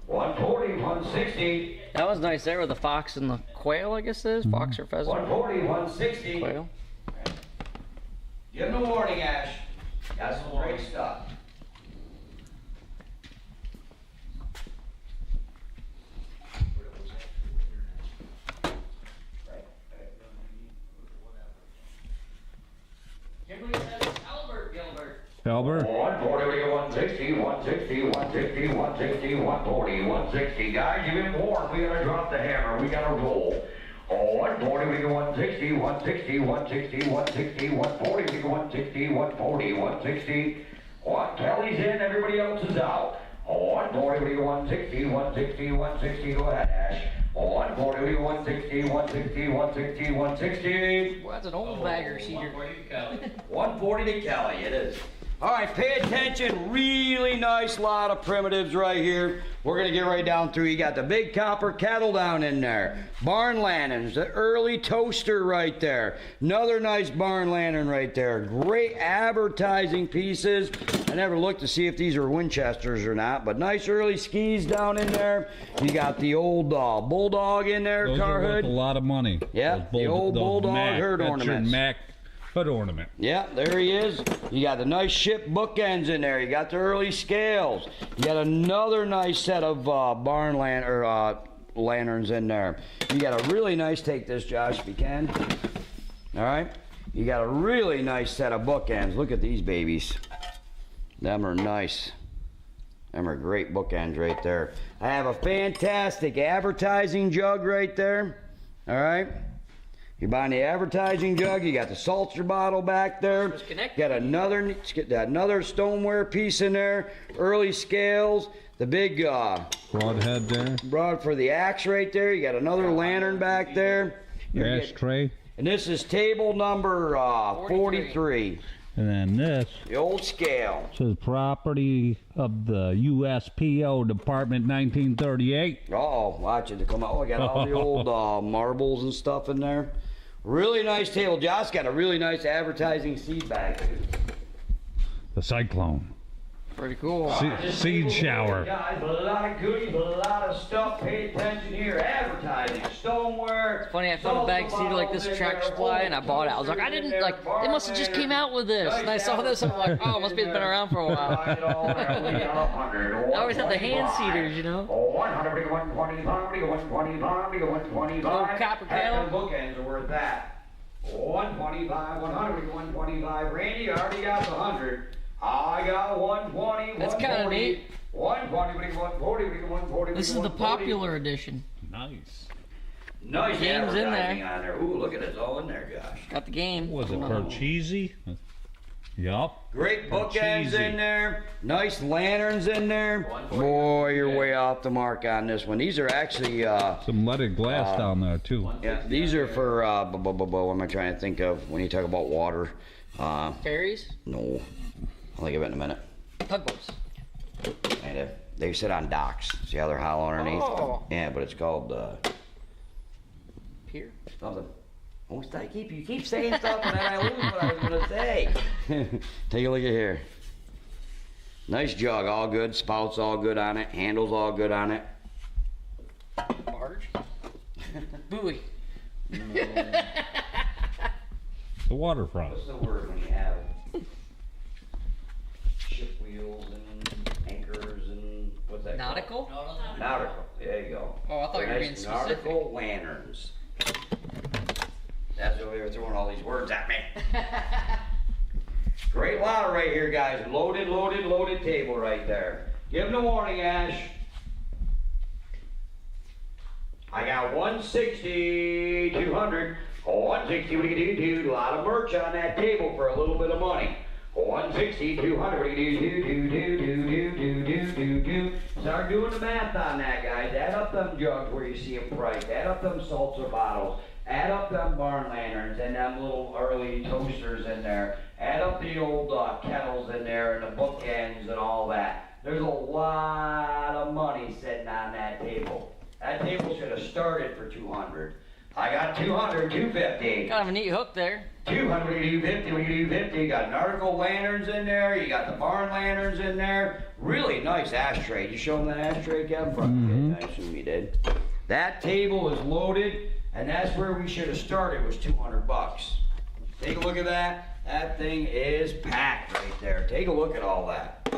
140, 160. That was nice there with the fox and the quail, I guess it is. Fox or pheasant. 140, 160. Quail. Give them a warning, Ash. Got some great stuff. Albert. 140, 160, 160, 160, 160, 140, 160. Guys, you've been warned. We gotta drop the hammer. We gotta roll. 140, 160, 160, 160, 160, 140, 160, 140, 160. Kelly's in, everybody else is out. 140, 160, 160, 160. Go ahead, Ash. 140, 160, 160, 160, 160. Well, that's an old bagger cedar. 140 to Kelly, it is. All right, pay attention. Really nice lot of primitives right here. We're gonna get right down through. You got the big copper kettle down in there. Barn lanterns, the early toaster right there. Another nice barn lantern right there. Great advertising pieces. I never looked to see if these are Winchesters or not, but nice early skis down in there. You got the old bulldog in there, Those car are worth hood. a lot of money. Yeah, Those the old those bulldog Mac, hood that's ornaments. Your Mac hood ornament. Yeah, there he is. You got the nice ship bookends in there. You got the early scales. You got another nice set of lanterns in there. You got a really nice, take this, Josh, if you can. All right. You got a really nice set of bookends. Look at these babies. Them are nice. Them are great bookends right there. I have a fantastic advertising jug right there. All right. You're buying the advertising jug. You got the seltzer bottle back there. Got another stoneware piece in there. Early scales. The big Broadhead there. broad for the axe right there. You got another lantern back there. Ashtray. And this is table number 43. And then this The old scale. says property of the USPO Department 1938. Uh-oh, watch it to come out. Oh, I got all the old marbles and stuff in there. Really nice table. Josh got a really nice advertising seed bag, too. The Cyclone. Pretty cool. Seed shower. Guys, a lot of goodies, a lot of stuff. Pay attention here. Advertising, stoneware. Funny, I found a bag of cedar like this at Tractor Supply and I bought it. I was like, I didn't like. They must have just came out with this. And I saw this. I'm like, oh, it must be it's been around for a while. I always had the hand cedars, you know. 100, 125, 125, 125. Old copper kettle. And the bookends are worth that. 125, 100, 125. Randy, I already got the 100. I got 120. That's kind of neat. 120, 140, 140. This is the popular edition. Nice. Nice Game's in advertising on there. Ooh, look at it. It's all in there, Josh. Got the game. Was it Parcheesi? Yup. Great bookends cheesy. in there. Nice lanterns in there. Boy, you're way off the mark on this one. These are actually, Some leaded glass down there too. yeah, these are for, what am I trying to think of when you talk about water? Fairies? No. I'll think of it in a minute. Tugboats. They sit on docks. See how they're hollow underneath? Oh. Yeah, but it's called, Pier? something. You keep saying stuff and then I lose what I was gonna say. Take a look at here. Nice jug, all good. Spouts all good on it. Handles all good on it. Barge? Buoy. The waterfront. What's the word when you have ship wheels and anchors and what's that Nautical? called? Nautical. There you go. Oh, I thought you were being Nice specific. nautical lanterns. That's why they were throwing all these words at me. Great lot right here, guys. Loaded, loaded, loaded table right there. Give them a warning, Ash. I got 160, 200. 160, what do you do? A lot of merch on that table for a little bit of money. 160, 200, what do you do? Start doing the math on that, guys. Add up them jugs where you see them priced. Add up them seltzer bottles. Add up them barn lanterns and them little early toasters in there. Add up the old kettles in there and the bookends and all that. There's a lot of money sitting on that table. That table should have started for 200. I got 200, 250. Kind of a neat hook there. 200, 250, 250. You got nautical lanterns in there. You got the barn lanterns in there. Really nice ashtray. Did you show them that ashtray, Kevin? Mm-hmm. I assume you did. That table is loaded, and that's where we should have started, was 200 bucks. Take a look at that. That thing is packed right there. Take a look at all that.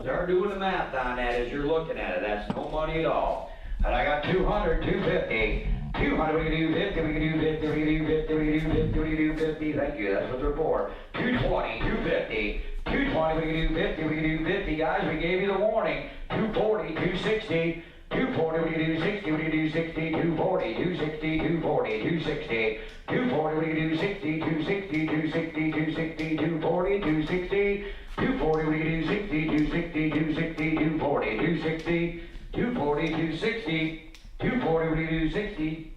Start doing the math on that as you're looking at it. That's no money at all. And I got 200, 250. 200, we can do 50, we can do 50, we can do 50, we can do 50, we can do 50. Thank you, that's what they're for. 220, 250. 220, we can do 50, we can do 50. Guys, we gave you the warning. 240, 260. 240, we can do 60, we can do 60. 240, 260, 240, 260. 240, we can do 60, 260, 260, 260, 240, 260. 240, we can do 60, 260, 260, 240, 260. 240, 260. 240, what do you do? 60.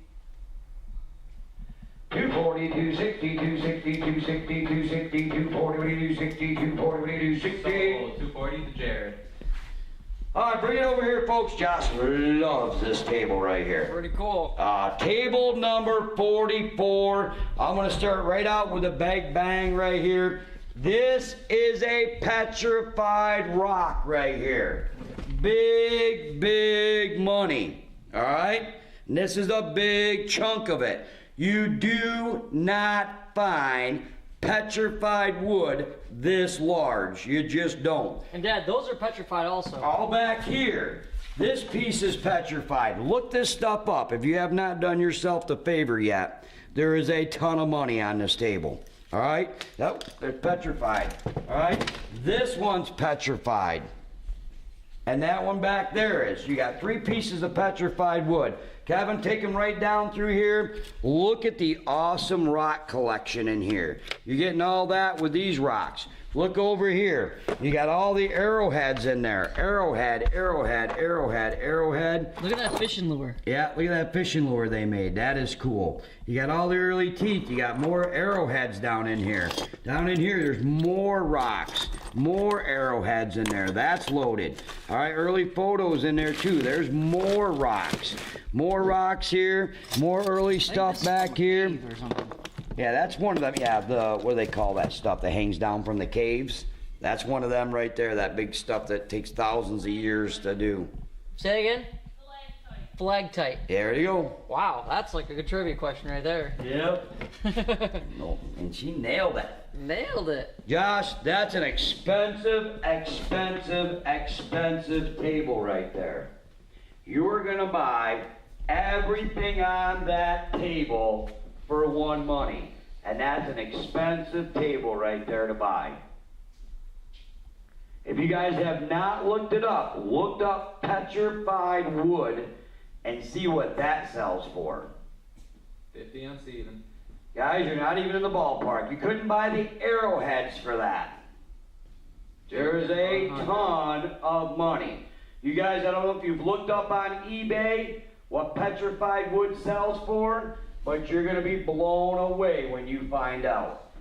240, 260, 260, 260, 260, 240, what do you do? 60, 240, what do you do? 60. Sold 240 to Jared. All right, bring it over here, folks. Josh loves this table right here. Pretty cool. Table number 44. I'm gonna start right out with a big bang right here. This is a petrified rock right here. Big, big money, all right? And this is a big chunk of it. You do not find petrified wood this large. You just don't. And Dad, those are petrified also. All back here, this piece is petrified. Look this stuff up. If you have not done yourself the favor yet, there is a ton of money on this table. All right? Nope, they're petrified. All right? This one's petrified. And that one back there is. You got 3 pieces of petrified wood. Kevin, take them right down through here. Look at the awesome rock collection in here. You're getting all that with these rocks. Look over here. You got all the arrowheads in there. Arrowhead, arrowhead, arrowhead, arrowhead. Look at that fishing lure. Yeah, look at that fishing lure they made. That is cool. You got all the early teeth. You got more arrowheads down in here. Down in here, there's more rocks. More arrowheads in there. That's loaded. All right, early photos in there too. There's more rocks. More rocks here. More early stuff back here. Yeah, that's one of them. Yeah, what do they call that stuff that hangs down from the caves? That's one of them right there. That big stuff that takes thousands of years to do. Say it again? Flagtite. There you go. Wow, that's like a good trivia question right there. Yep. No, and she nailed it. Nailed it. Josh, that's an expensive, expensive, expensive table right there. You're gonna buy everything on that table for one money. And that's an expensive table right there to buy. If you guys have not looked it up, looked up petrified wood and see what that sells for. 50 on Steven. Guys, you're not even in the ballpark. You couldn't buy the arrowheads for that. There's a ton of money. You guys, I don't know if you've looked up on eBay what petrified wood sells for, but you're going to be blown away when you find out.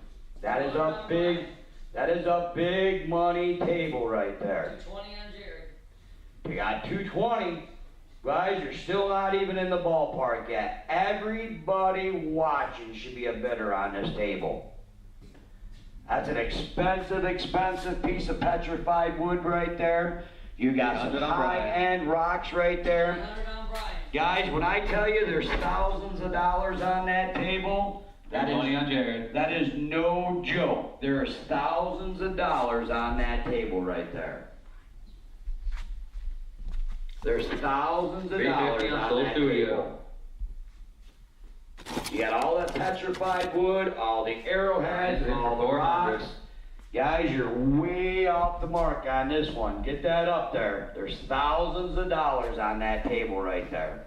That is a big money table right there. 220 on Jared. You got 220. Guys, you're still not even in the ballpark yet. Everybody watching should be a bidder on this table. That's an expensive, expensive piece of petrified wood right there. You got some high-end rocks right there. Guys, when I tell you there's thousands of dollars on that table, that is no joke. There's thousands of dollars on that table right there. There's thousands of dollars on that table. You got all that petrified wood, all the arrowheads, and all the rocks. Guys, you're way off the mark on this one. Get that up there. There's thousands of dollars on that table right there.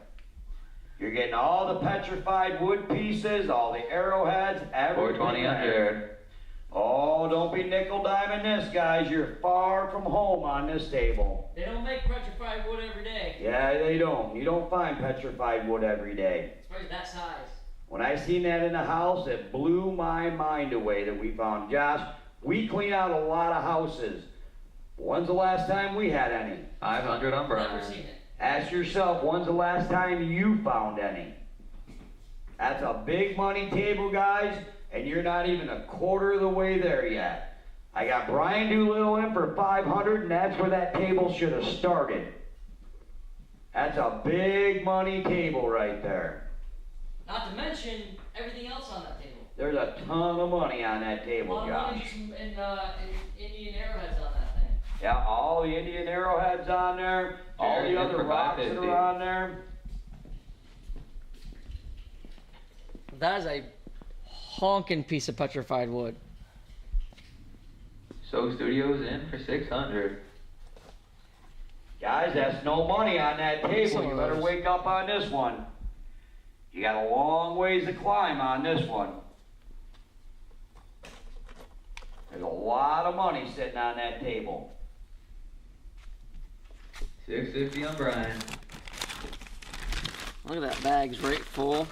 You're getting all the petrified wood pieces, all the arrowheads, everything. 420 on Jared. Oh, don't be nickel diming this, guys. You're far from home on this table. They don't make petrified wood every day. Yeah, they don't. You don't find petrified wood every day. Especially that size. When I seen that in the house, it blew my mind away that we found. Josh, we clean out a lot of houses. When's the last time we had any? 500 on Brian. Never seen it. Ask yourself, when's the last time you found any? That's a big money table, guys, and you're not even a quarter of the way there yet. I got Brian Doolittle in for 500, and that's where that table should have started. That's a big money table right there. Not to mention everything else on that table. There's a ton of money on that A table, lot of money Josh. in Indian arrowheads on that thing. Yeah, all the Indian arrowheads on there, all the other rocks that are on there. That is a honking piece of petrified wood. So Studios in for 600. Guys, that's no money on that table. You better wake up on this one. You got a long ways to climb on this one. There's a lot of money sitting on that table. 650 on Brian. Look at that, bag's right full.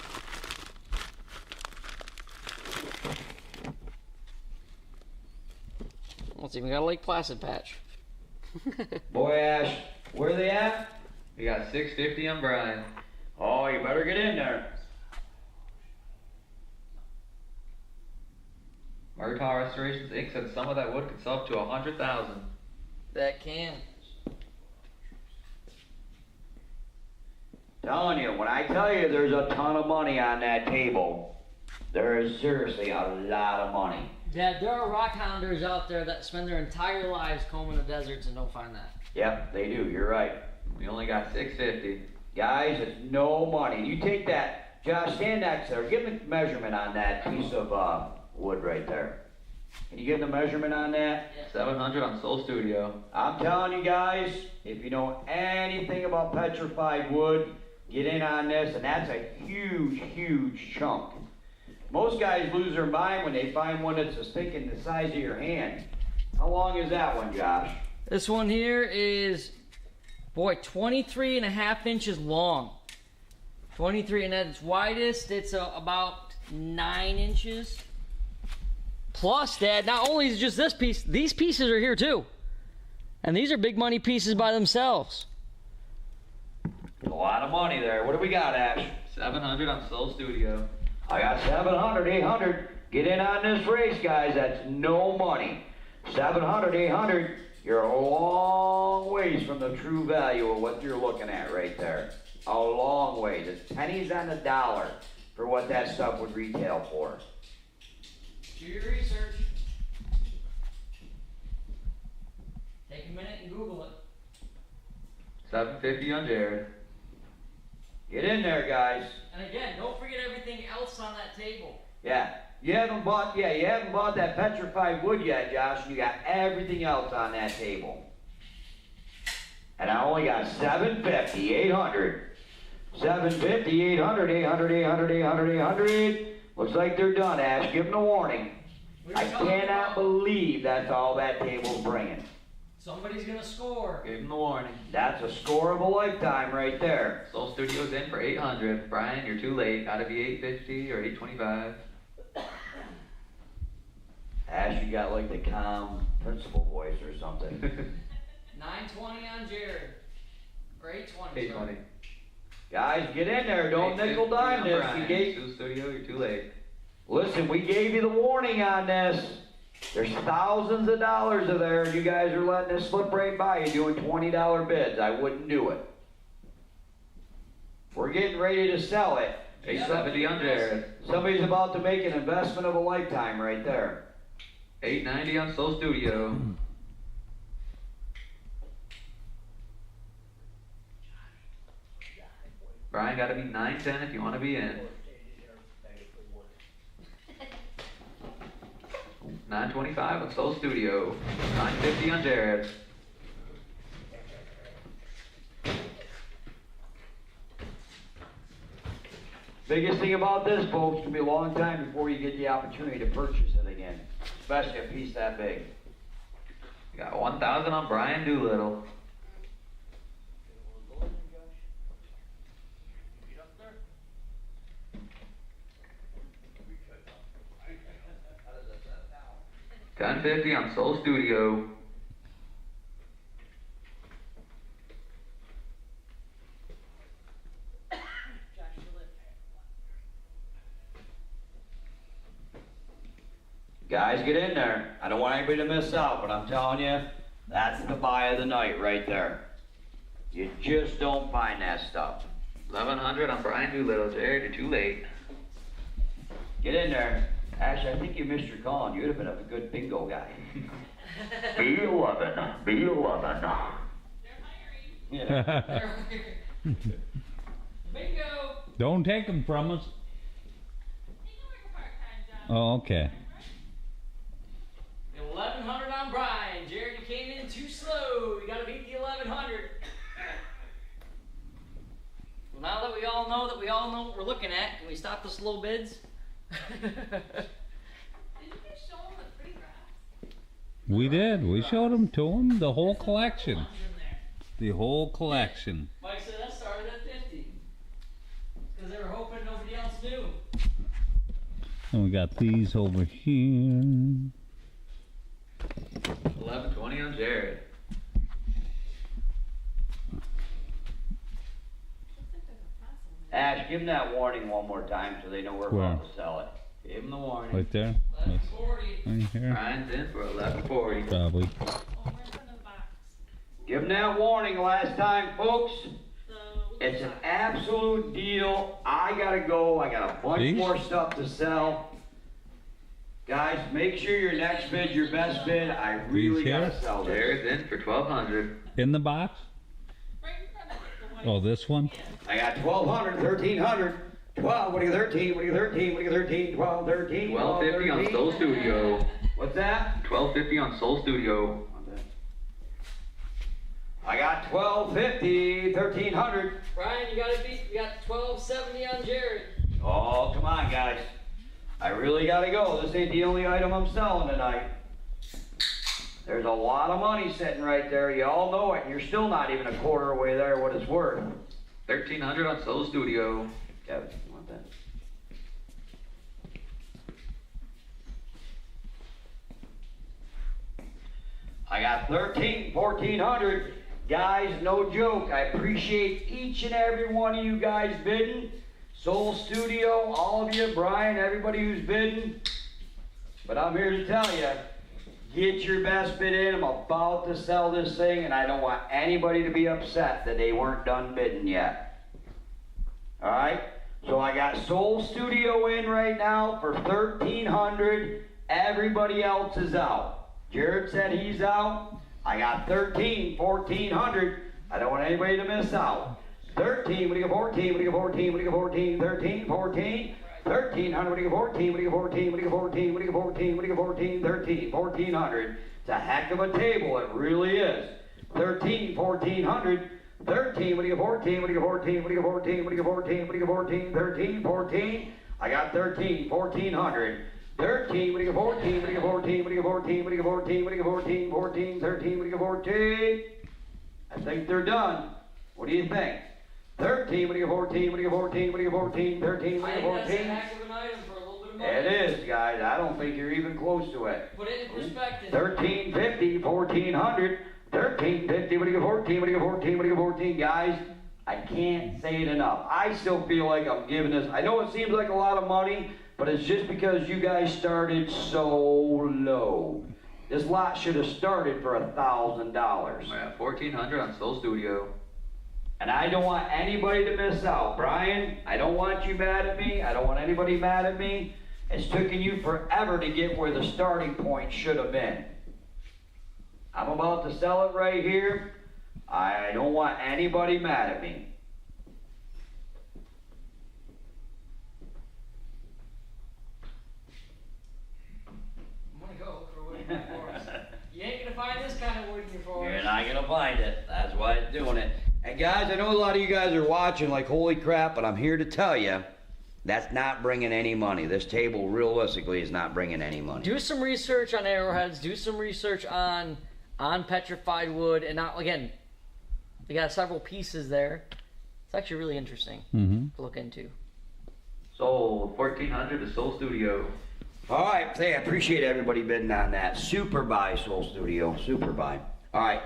Well, it's even got a Lake Placid patch. Boy, Ash, where are they at? We got 650 on Brian. Oh, you better get in there. Mertau Restorations Inc. said some of that wood could sell up to 100,000. That can. Telling you, when I tell you there's a ton of money on that table, there is seriously a lot of money. Dad, there are rock hounders out there that spend their entire lives combing the deserts and don't find that. Yep, they do. You're right. We only got 650. Guys, it's no money. You take that, Josh, stand next there. Give me the measurement on that piece of wood right there. Can you give the measurement on that? 700 on Soul Studio. I'm telling you guys, if you know anything about petrified wood, get in on this, and that's a huge, huge chunk. Most guys lose their mind when they find one that's as thick in the size of your hand. How long is that one, Josh? This one here is, boy, 23 and a half inches long. 23, and at its widest, it's about 9 inches. Plus, Dad, not only is it just this piece, these pieces are here too. And these are big money pieces by themselves. A lot of money there. What do we got, Ash? 700 on Soul Studio. I got 700, 800. Get in on this race, guys. That's no money. 700, 800. You're a long ways from the true value of what you're looking at right there. A long ways. It's pennies on the dollar for what that stuff would retail for. Do your research. Take a minute and Google it. 750 on Jared. Get in there, guys. And again, don't forget everything else on that table. Yeah. You haven't bought that petrified wood yet, Josh, and you got everything else on that table. And I only got 750, 800. 750, 800, 800, 800, 800, 800. Looks like they're done, Ash. Give them a warning. I cannot believe that's all that table's bringing. Somebody's gonna score. Gave him the warning. That's a score of a lifetime right there. Soul Studio's in for 800. Brian, you're too late. Gotta be 850 or 825. Ash, you got like the calm principal voice or something. 920 on Jared. Or 820. 820. Guys, get in there. Don't nickel dime this. Soul Studio, you're too late. Listen, we gave you the warning on this. There's thousands of dollars of there, and you guys are letting this slip right by you doing $20 bids. I wouldn't do it. We're getting ready to sell it. 870 on Jared. Somebody's about to make an investment of a lifetime right there. 890 on Soul Studio. Brian, gotta be 910 if you want to be in. 925 on Soul Studio. 950 on Jared. Biggest thing about this, folks, it'll be a long time before you get the opportunity to purchase it again, especially a piece that big. You got 1,000 on Brian Doolittle. $1050 on Soul Studio. Guys, get in there. I don't want anybody to miss out, but I'm telling you, that's the buy of the night right there. You just don't find that stuff. 1,100 on Brian Doolittle. Jared, you're too late. Get in there. Ash, I think you missed your call, and you would have been a good bingo guy. B11, B11. They're hiring. Yeah. Bingo! Don't take them from us. They can work a part-time job. Oh, okay. 1,100 on Brian. Jared, you came in too slow. You gotta beat the 1,100. Well, now that we all know what we're looking at, can we stop the slow bids? Did you just show them the pretty graphs? We did. We showed them to him, the whole collection. Ones in there. The whole collection. Mike said that started at 50. And we got these over here. 1120 on Jared. Ash, give them that warning one more time so they know we're Where? about to sell it. Give them the warning. Right there. 1140. Right here. Ryan's in for 1140. Probably. Oh, where's in the box? Give them that warning last time, folks. The It's an absolute deal. I gotta go. I got a bunch These? more stuff to sell. Guys, make sure your next bid, your best bid. I really These gotta here? sell this. Jared's in for 1200. In the box? right in front of it, the white. Oh, this one? I got 1200, 1300, 12. What do you 13? What do you 13? What do you 13? 12, 13. 1250 on 13. Soul Studio. What's that? 1250 on Soul Studio. I got 1250, 1300. Brian, you got 1270 on Jared. Oh, come on, guys. I really gotta go. This ain't the only item I'm selling tonight. There's a lot of money sitting right there. You all know it. You're still not even a quarter away there what it's worth. 1300 on Soul Studio. Kevin, you want that? I got 1400. Guys, no joke. I appreciate each and every one of you guys bidding. Soul Studio, all of you, Brian, everybody who's bidding. But I'm here to tell you, get your best bid in. I'm about to sell this thing, and I don't want anybody to be upset that they weren't done bidding yet. All right? So I got Soul Studio in right now for 1300. Everybody else is out. Jared said he's out. I got 1400. I don't want anybody to miss out. 13, what do you get 14? What do you get 14? What do you get 14? 13, 14. 1300, what do you get 14? What do you get 14? What do you get 14? What do you get 14? What do you get 14? 13, 1400. It's a heck of a table, it really is. 13, 1400. 13, what do you get 14? What do you get 14? What do you get 14? What do you get 14? What do you get 14? 13, 14. I got 13, 1400. 13, what do you get 14? What do you get 14? What do you get 14? What do you get 14? What do you get 14? 14, 13, what do you get 14? I think they're done. What do you think? 13, what do you get 14? What do you get 14? What do you get 14? 13, what do you get That's a 14? heck of an item for a little bit of money. It is, guys. I don't think you're even close to it. Put it in perspective. 1350, 1400. 1350, what do you get 14? What do you get 14? What do you get 14? Guys, I can't say it enough. I still feel like I'm giving this. I know it seems like a lot of money, but it's just because you guys started so low. This lot should have started for $1,000. Yeah, 1400 on Soul Studio. And I don't want anybody to miss out. Brian, I don't want you mad at me. I don't want anybody mad at me. It's taken you forever to get where the starting point should have been. I'm about to sell it right here. I don't want anybody mad at me. I'm gonna go for wood in your forest. You ain't gonna find this kind of wood in your forest. You're not gonna find it. That's why it's doing it. And guys, I know a lot of you guys are watching like, holy crap, but I'm here to tell you, that's not bringing any money. This table realistically is not bringing any money. Do some research on arrowheads. Do some research on petrified wood. And now, again, they got several pieces there. It's actually really interesting to look into. Sold 1400 to Soul Studio. All right, hey, I appreciate everybody bidding on that. Super buy, Soul Studio, super buy. All right,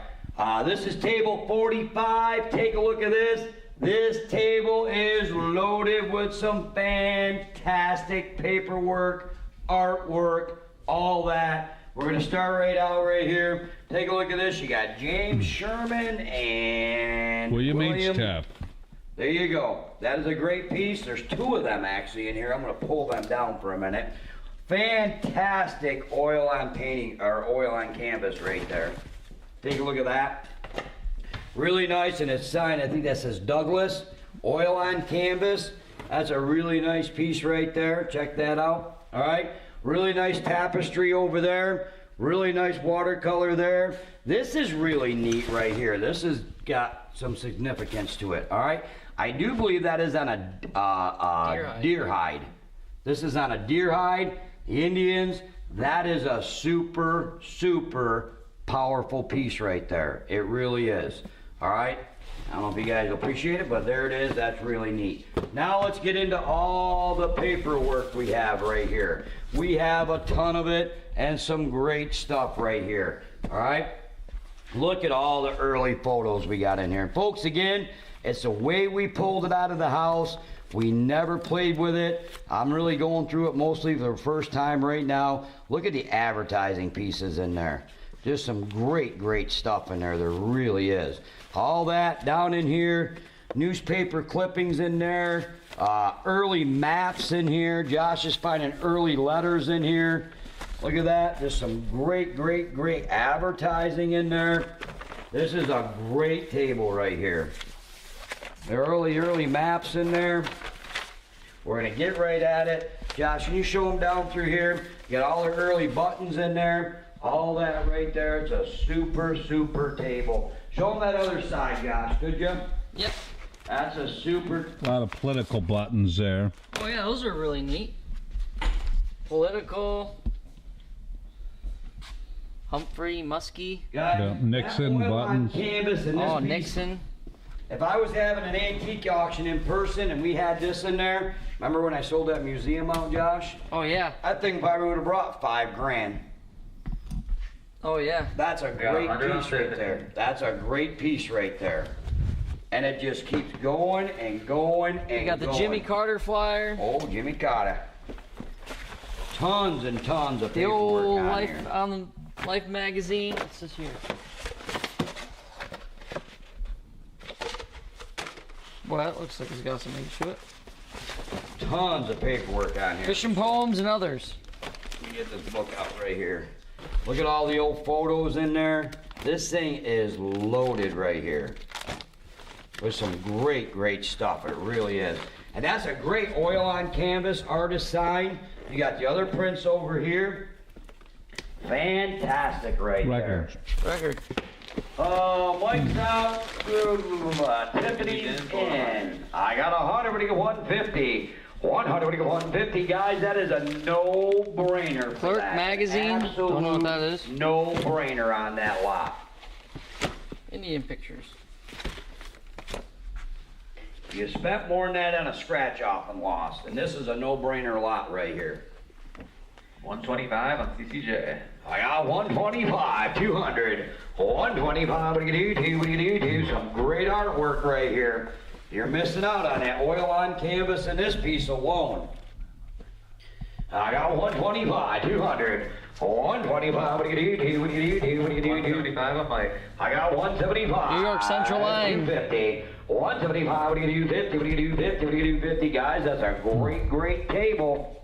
this is table 45. Take a look at this. This table is loaded with some fantastic paperwork, artwork, all that. We're gonna start right out right here. Take a look at this. You got James Sherman and William H. Taft. There you go. That is a great piece. There's two of them actually in here. I'm gonna pull them down for a minute. Fantastic oil on painting, or oil on canvas right there. Take a look at that. Really nice, and it's signed, I think that says Douglas. Oil on canvas. That's a really nice piece right there. Check that out. All right. Really nice tapestry over there. Really nice watercolor there. This is really neat right here. This has got some significance to it. All right. I do believe that is on a deer hide. This is on a deer hide. The Indians, that is a super, super powerful piece right there. It really is. All right. I don't know if you guys appreciate it, but there it is. That's really neat. Now let's get into all the paperwork we have right here. We have a ton of it and some great stuff right here. All right. Look at all the early photos we got in here. And folks, again, it's the way we pulled it out of the house. We never played with it. I'm really going through it mostly for the first time right now. Look at the advertising pieces in there. Just some great stuff in there. There really is. All that down in here. Newspaper clippings in there. Early maps in here. Josh is finding early letters in here. Look at that. Just some great advertising in there. This is a great table right here. The early maps in there. We're gonna get right at it. Josh, can you show them down through here? You got all the early buttons in there. All that right there. It's a super table. Show them that other side, Josh, could you? Yep. That's a super... A lot of political buttons there. Oh yeah, those are really neat. Political. Humphrey, Muskie. Guys, Yeah, Nixon that oil on buttons. canvas and this Oh, piece, Nixon. if I was having an antique auction in person and we had this in there, remember when I sold that museum out, Josh? Oh yeah. That thing probably would have brought $5 grand. Oh yeah. That's a Yeah, great 100 piece right there. That's a great piece right there. And it just keeps going and going and You got the going. Jimmy Carter flyer. Oh, Jimmy Carter. Tons and tons of The paperwork old on Life here. on the Life magazine. What's this here? Well, that looks like it's got some age to it. Tons of paperwork on here. Fishing poems and others. Let me get this book out right here. Look at all the old photos in there. This thing is loaded right here with some great stuff. It really is. And that's a great oil on canvas artist sign. You got the other prints over here. Fantastic right Records. Record. there. Mike's out. Tiffany's in. I got 100. What do you get? 150. 100. What do you get? 150. Guys, that is a no-brainer. for Clerk that. magazine. Don't know what that is. No-brainer on that lot. Indian pictures. You spent more than that on a scratch off and lost, and this is a no-brainer lot right here. 125 on CCJ. I got 125, 200, 125, what do you do, what do you do? Some great artwork right here. You're missing out on that oil on canvas and this piece alone. I got 125, 200, 125, what do you do, what do you do, what do you do? 175 on Mike. I got 175. New York Central Line. 250. 175, what do you do, 50, what do you do, 50, what do you do, 50, guys? That's a great table.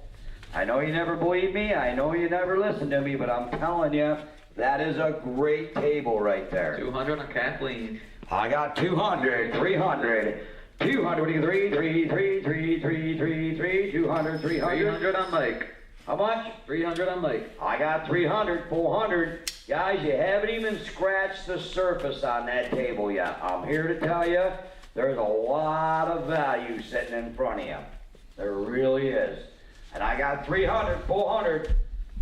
I know you never believe me, I know you never listen to me, but I'm telling you, that is a great table right there. 200 on Kathleen. I got 200, 300, 200, what do you 200, 300. 300 on Mike. How much? 300 on Mike. I got 300, 400. Guys, you haven't even scratched the surface on that table yet. I'm here to tell you, there's a lot of value sitting in front of you. There really is. And I got 300, 400.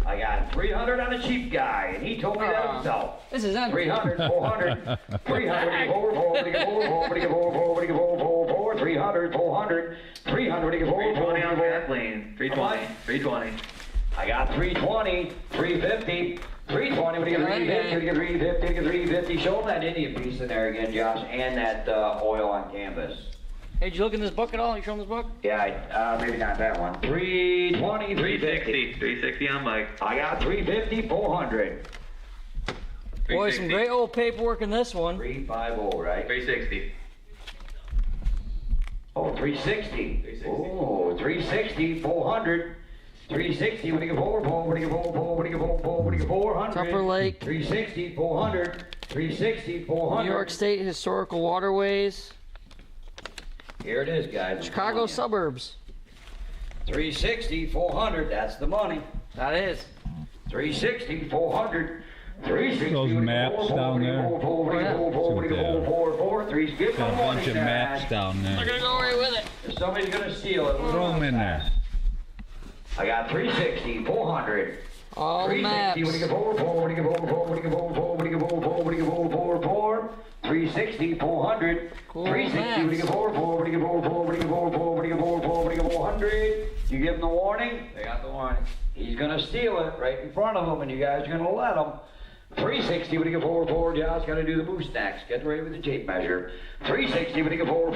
I got 300 on a cheap guy, and he told me that himself. This is empty. 300, 400, 300, 400, 300, 400, 300, 320 on Kathleen. 320. 320. I got 320, 350, 320, what do you get? 350, 350. Show them that Indian piece in there again, Josh, and that oil on canvas. Hey, did you look in this book at all? You show them this book? Yeah, maybe not that one. 320, 350. 360 on Mike. I got 350, 400. Boy, some great old paperwork in this one. 350, right? 360. Oh, 360. 360. Oh, 360, 400. 360, what do you get? 400, what do you get? 400. Tupper Lake. 360, 400. 360, 400. New York State Historical Waterways. Here it is, guys. Chicago suburbs. 360, 400. That's the money. That is. 360, 400. 360. Those maps down there. yeah. Got a bunch of maps down We're there. gonna go right with it. If somebody's gonna steal it, Throw them in there. I got 360, 400. All the maps. 360, what do you get? 400, what do you get? 400, what do you get? 400, what do you get? 400, what do you get? 400, 360, 360, 400, Cool 360, what do you get for? 400. You give them the warning, they got the warning. He's gonna steal it right in front of them, and you guys are gonna let him. 360, what do you get for? Josh got to do the boost stacks. Get ready with the tape measure. 360, what do you get for?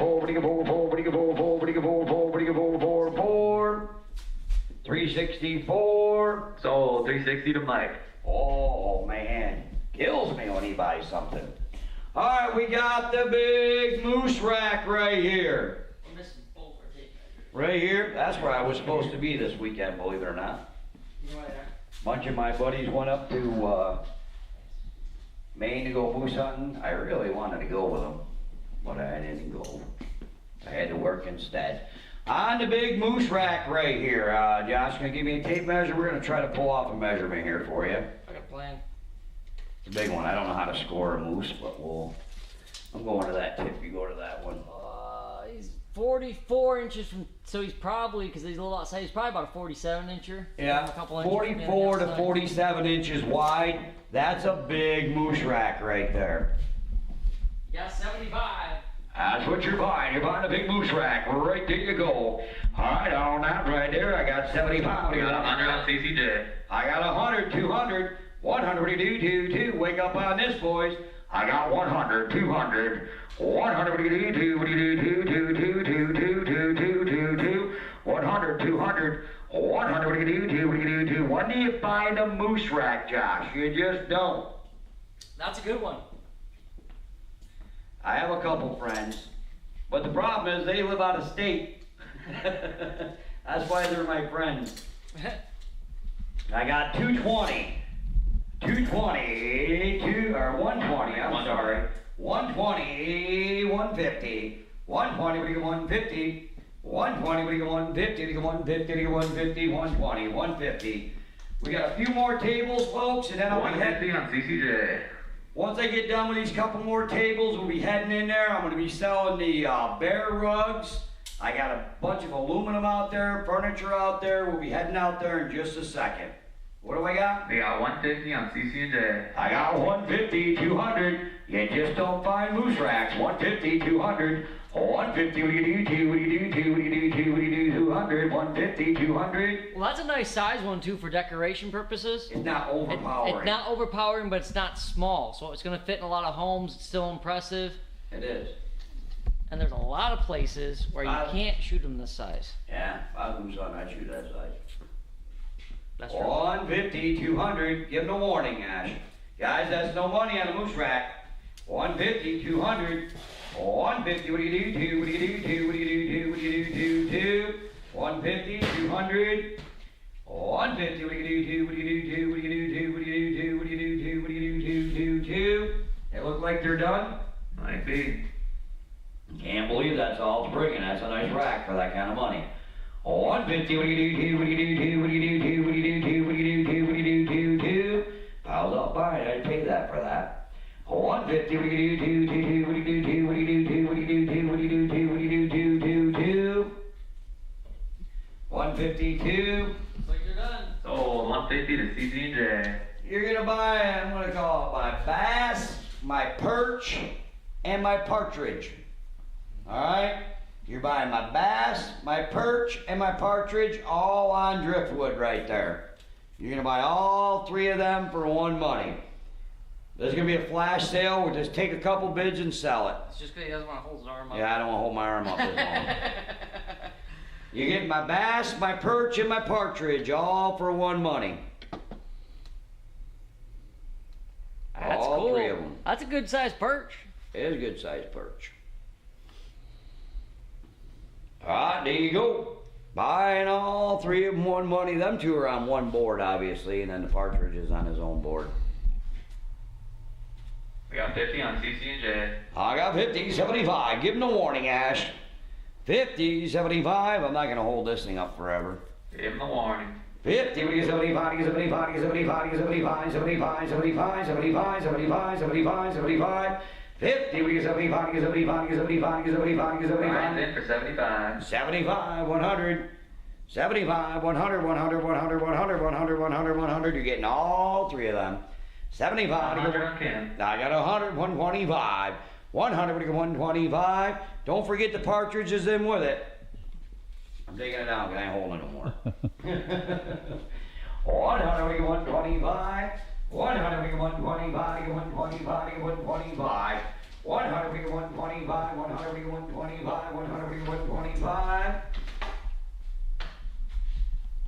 364. So 360 to Mike. Oh man, kills me when he buys something. All right, we got the big moose rack right here. I'm missing both our tape measures. Right here, that's where I was supposed to be this weekend, believe it or not. You know where they are? Bunch of my buddies went up to Maine to go moose hunting. I really wanted to go with them, but I didn't go. I had to work instead. On the big moose rack right here, Josh, gonna give me a tape measure. We're gonna try to pull off a measurement here for you. I got a plan. It's a big one. I don't know how to score a moose, but I'm going to that tip. You go to that one. He's 44 inches from, so he's probably, because he's a little outside, he's probably about a 47 incher. Yeah, A couple inches 44 to outside. 47 inches wide. That's a big moose rack right there. You got 75. That's what you're buying. You're buying a big moose rack. Right there you go. All right, on that right there, I got 75. We got 100 on CCJ. I got 100, 200, 100. What do you do? Wake up on this, boys. I got 100, 200, 100. What do you do? 100, 200, 100. What do you do? When do you find a moose rack, Josh? You just don't. That's a good one. I have a couple friends, but the problem is they live out of state. That's why they're my friends. I got 220, 120, I'm sorry. 120, 150, 120, we get 150, 120, we get 150, we get 150, 120, 150. We got a few more tables, folks, and then I'll be heading. 150 on CCJ. Once I get done with these couple more tables, we'll be heading in there. I'm going to be selling the bear rugs. I got a bunch of aluminum out there, furniture out there. We'll be heading out there in just a second. What do I got? We got 150 on CCJ. I got 150, 200. You just don't find moose racks. 150, 200. 150, what do you do? 200. 150, 200. Well, that's a nice size one too for decoration purposes. It's not overpowering. It's not overpowering, but it's not small, so it's gonna fit in a lot of homes. It's still impressive, It is. and there's a lot of places where you can't shoot them this size. Yeah, if I lose on, I shoot that size. That's true. 150, 200. Give them a warning, Ash. Guys, that's no money on a moose rack. 150, 200. 150, what do you do? What do you do? What do you do? What do you do? 150, 200. 150, what do you do? What do you do? What do you do? What do you do? What do you do? What do you do? They look like they're done. Might be. Can't believe that's all it's bringing. That's a nice rack for that kind of money. 150, what do you do? What do you do? What do you do? What do you do? What do you do? What do you do? Piles up by it. I'd pay that for that. 150, what do you do? What do you do? What do you do? What do you do? What do you do? What do you do? 152. Looks like you're done. Sold 150 to CCJ. You're gonna buy, I'm gonna call it my bass, my perch, and my partridge. Alright? You're buying my bass, my perch, and my partridge all on driftwood right there. You're gonna buy all three of them for one money. There's gonna be a flash sale. We'll just take a couple bids and sell it. It's just because he doesn't want to hold his arm up. Yeah, I don't want to hold my arm up as long. You get my bass, my perch, and my partridge all for one money. That's all cool. three of them. That's a good sized perch. It is a good sized perch. Alright, there you go. Buying all three of them one money. Them two are on one board, obviously, and then the partridge is on his own board. We got 50 on CCJ. I got 50, 75. Give him a warning, Ash. 50, 75. I'm not going to hold this thing up forever. Give him the warning. 50, 75, 75, 75, 75, 75, 75, 75, 75, 75, 75. 50, 75, 75, 75, 75, 75. Mine's in for 75. 75, 100. 75, 100, 100, 100, 100, 100, 100, 100. You're getting all three of them. 75. 100 on Ken. I got 100, 125. 100, we got 125. Don't forget the partridges in with it. I'm taking it out because I ain't holding it no more. 100, we got 125. 100, we got 125, 125, 125. 100, we got 125, 100, we got 125, 100, we got 125.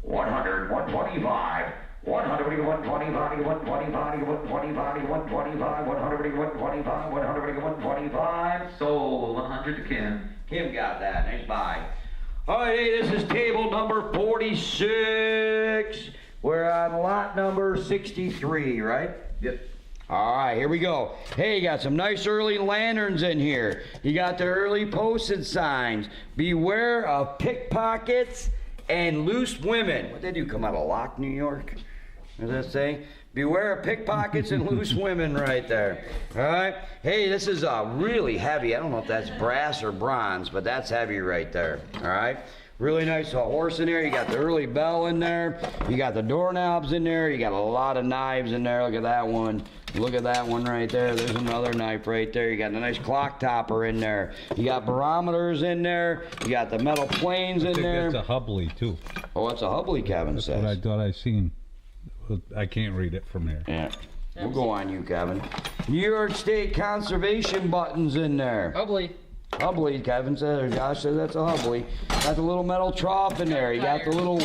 100, 125. 100, we got 125, 125, 125, 125, 100, we got 125, 100, we got 125. Sold 100 to Kim. Kim got that. Nice buy. All right, hey, this is table number 46. We're on lot number 63, right? Yep. All right, here we go. Hey, you got some nice early lanterns in here. You got the early posted signs. Beware of pickpockets and loose women. What they do, come out of Lock, New York? What does that say? Beware of pickpockets and loose women right there. All right. Hey, this is really heavy. I don't know if that's brass or bronze, but that's heavy right there. All right. Really nice horse in there. You got the early bell in there. You got the doorknobs in there. You got a lot of knives in there. Look at that one. Look at that one right there. There's another knife right there. You got a nice clock topper in there. You got barometers in there. You got the metal planes in there. That's a Hubley too. Oh, it's a Hubley, Kevin That's says. what I thought I seen. I can't read it from here. Yeah. We'll go on you, Kevin. New York State conservation buttons in there. Probably. Hubley, Kevin says, or Josh says that's a Hubley. Got the little metal trough in there. You got the little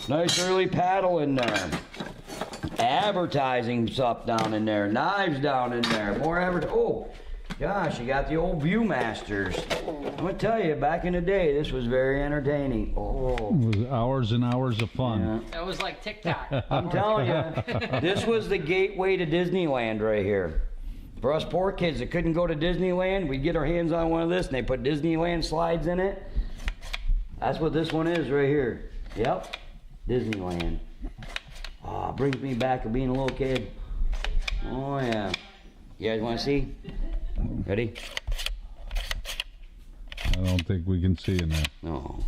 nice early paddle in there. Advertising stuff down in there. Knives down in there. More oh, gosh, you got the old Viewmasters. I'm going to tell you, back in the day, this was very entertaining. Oh. It was hours and hours of fun. Yeah. That was like TikTok. I'm telling you, this was the gateway to Disneyland right here. For us poor kids that couldn't go to Disneyland, we'd get our hands on one of this, and they put Disneyland slides in it. That's what this one is right here. Yep, Disneyland. Oh, brings me back to being a little kid. Oh, yeah. You guys want to see? Ready? I don't think we can see in there. No.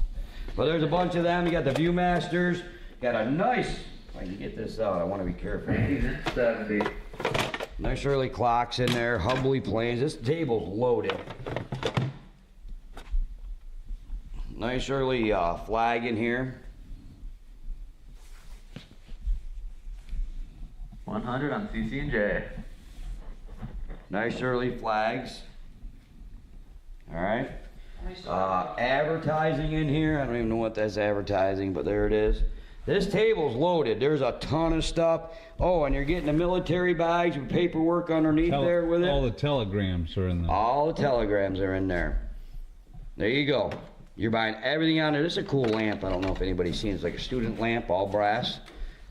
But there's a bunch of them. You got the Viewmasters. Got a nice, if I can get this out, I want to be careful. 70. Nice early clocks in there, Hubley planes. This table's loaded. Nice early flag in here. 100 on CC&J. Nice early flags. All right. Advertising in here. I don't even know what that's advertising, but there it is. This table's loaded. There's a ton of stuff. Oh, and you're getting the military bags with paperwork underneath there with it. All the telegrams are in there. All the telegrams are in there. There you go. You're buying everything on there. This is a cool lamp. I don't know if anybody's seen it. It's like a student lamp, all brass.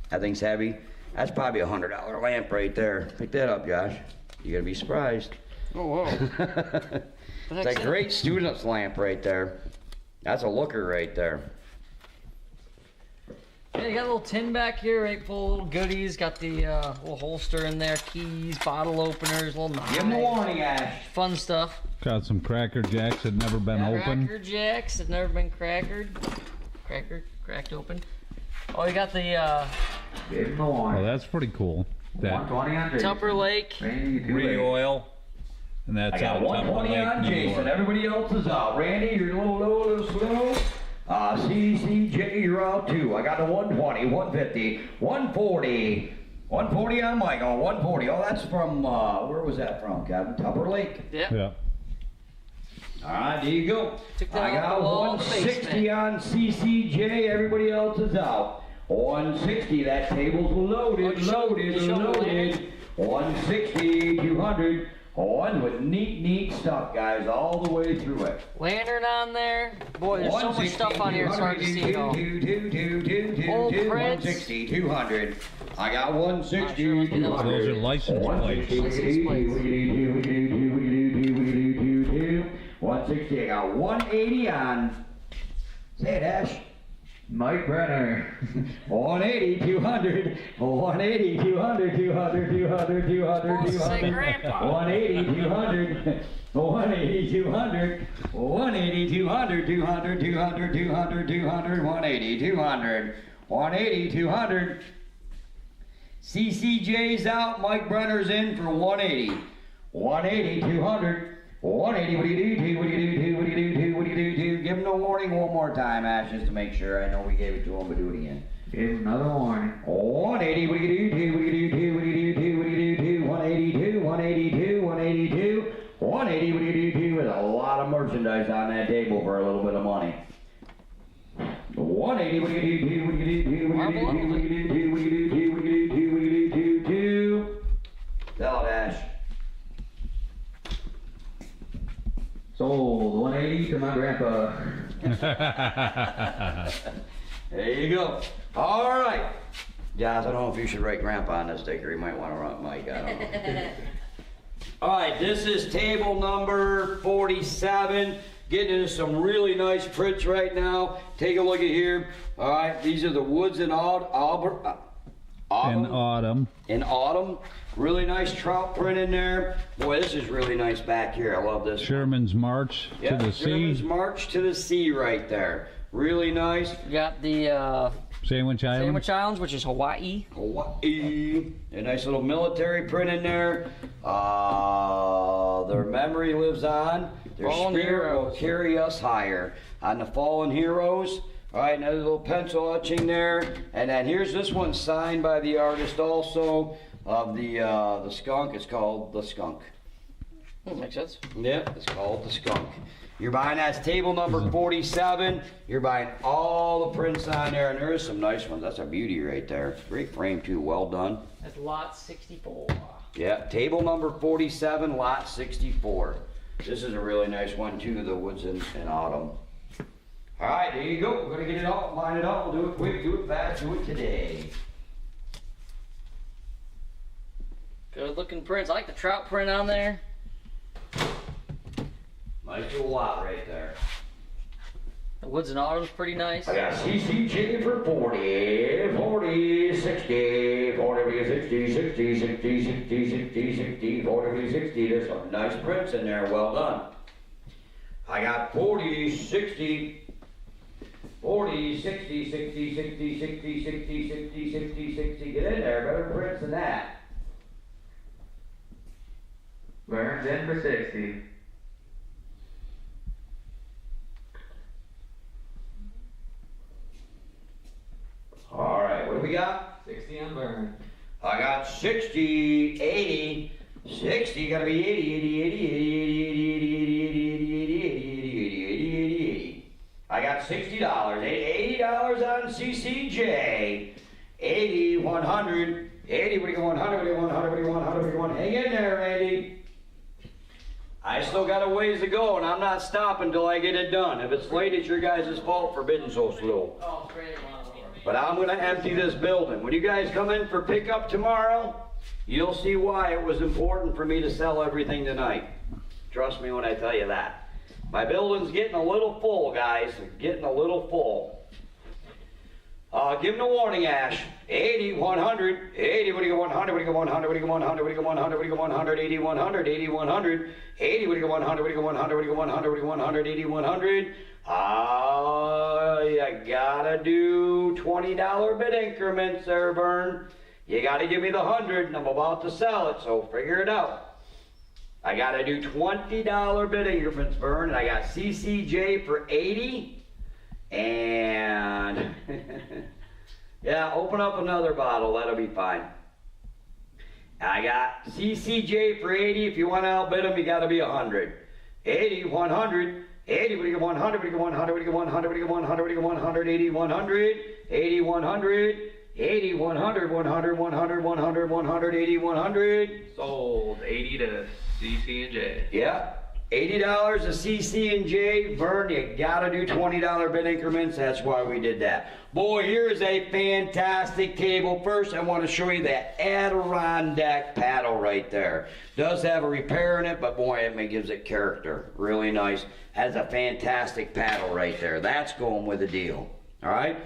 That thing's heavy. That's probably a $100 lamp right there. Pick that up, Josh. You're going to be surprised. Oh, whoa. It's a great student's lamp right there. That's a looker right there. Yeah, you got a little tin back here, right, full of little goodies. Got the little holster in there, keys, bottle openers, little knives. Give him a warning, Ash. Fun stuff. Got some Cracker Jacks that never been open. Cracker Jacks that never been cracked open. Oh, you got the Give him a warning. Oh, that's pretty cool. That 120 on Jason. Tupper Lake. Randy, you too late. re-oil. And that's I got out of Tupper 120 Lake, on New Jason. York. Everybody else is out. Randy, you're a little low, a little slow. CCJ, you're out too. I got the 120, 150, 140. 140 on Michael, 140. Oh, that's from, where was that from, Kevin? Tupper Lake. Yep. Yeah. All right, there you go. Took that I off got the wall of the 160 basement. on CCJ. Everybody else is out. 160. That table's loaded, loaded, show them loaded. 160, 200. One with neat stuff, guys, all the way through it. Lantern on there. Boy, there's so much stuff on here, it's hard to see though. Old prints. 160, 200. I got 160, Not sure what 200. Those are license plates. 160. I got 180 on. Say it, Ash. Mike Brenner. 180, 200, 180, 200, 200, 200, 200, Say 200. Grandpa. 180, 200, 180, 200, 180, 200, 200, 200, 200, 200, 180, 200, 180, 200. CCJ's out, Mike Brenner's in for 180. 180, 200, 180, what do you do, what do you do, what do you do, what do you do? Give him the warning one more time, Ash, just to make sure. I know we gave it to him, but do it again. Here's another warning. 180, what do you do, what do you do, what do you do, what do you do, 182, 182, 182, 180, what do you do, with a lot of merchandise on that table for a little bit of money. 180, what do you do, what do you do, what do you do, what do you do, what do you do, what do you do, what do you do, what do you do? Tell it, Ash. Sold 180 to my grandpa. There you go. All right. Guys, I don't know if you should write grandpa on this sticker. You might want to write Mike. I don't know. All right, this is table number 47. Getting into some really nice prints right now. Take a look at here. All right, these are the woods in autumn. In autumn. Really nice trout print in there. Boy, this is really nice back here. I love this. Sherman's March to the Sea. Sherman's March to the Sea right there. Really nice. We got the Sandwich Islands. Sandwich Islands, which is Hawaii. Hawaii. A nice little military print in there. Their memory lives on. Their Fallen spirit Heroes. will carry us higher. On the fallen heroes. All right, another little pencil etching there. And then here's this one signed by the artist also of the skunk. It's called the skunk. Makes sense. Yep, it's called the skunk. You're buying that's table number 47. You're buying all the prints on there, and there's some nice ones. That's a beauty right there. Great frame too, well done. That's lot 64. Yeah, table number 47, lot 64. This is a really nice one too, the woods in autumn. All right, there you go. We're gonna get it all, line it up. We'll do it quick, do it fast, do it today. Good looking prints. I like the trout print on there. Nice little lot right there. The woods and autumn's pretty nice. I got CCJ for 40, 40, 60, 40, 60, 60, 60, 60, 60, 60, 40, 60. There's some nice prints in there, well done. I got 40, 60, 40, 60, 60, 60, 60, 60, 60, 60, 60. Get in there, better prints than that. Burns in for 60. All right, what do we got? 60 on burn. I got 60, 80, 60, gotta be 80, 80, 80, 80, 80, 80, 80, 80, 80, 80, 80, 80. I got $60, $80 on CCJ, 80, 100, 80, what do you want, 100, what do you want, 100, what do you want, 100, what do you want, hang in there, Randy. I still got a ways to go, and I'm not stopping until I get it done. If it's late, it's your guys' fault for bidding so slow. Oh, great. But I'm gonna empty this building. When you guys come in for pickup tomorrow, you'll see why it was important for me to sell everything tonight. Trust me when I tell you that. My building's getting a little full, guys. It's getting a little full. Give them a warning, Ash. 80, 100, 80, what do you go 100, what do you go 100, what do you go 100, what do you go 100, what do you go 100, 80, 100, 80, 100, 80, what do you go 100, what do you go 100, what do you go 100, what do you go 100, 80, 100. You gotta do $20 bid increments there, Vern. You gotta give me the 100 and I'm about to sell it, so figure it out. I gotta do $20 bid increments, Vern, and I got CCJ for 80. And yeah, open up another bottle, that'll be fine. I got CCJ for 80. If you want to outbid them, you got to be 100. 80, 100, 80, what do you go 100, what do you go 100, what do you go 100, what do you go 100, what do you go 100, 80, 100, 80, 100, 80, 100, 100, 100, 100, 100, 80, 100. Sold 80 to CC and J. Yeah. $80 a CC and J. Vern, you gotta do $20 bid increments. That's why we did that. Boy, here's a fantastic table. First, I want to show you that Adirondack paddle right there. Does have a repair in it, but boy, it gives it character. Really nice. Has a fantastic paddle right there. That's going with the deal. All right?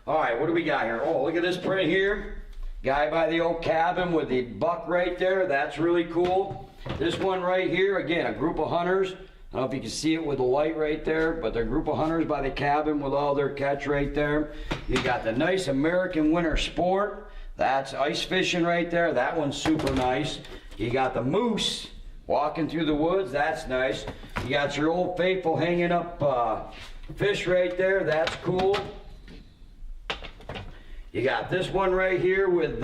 All right, what do we got here? Oh, look at this print here. Guy by the old cabin with the buck right there. That's really cool. This one right here, again, a group of hunters. I don't know if you can see it with the light right there, but they're a group of hunters by the cabin with all their catch right there. You got the nice American Winter Sport. That's ice fishing right there. That one's super nice. You got the moose Walking through the woods, that's nice. You got your Old Faithful hanging up fish right there, that's cool. You got this one right here with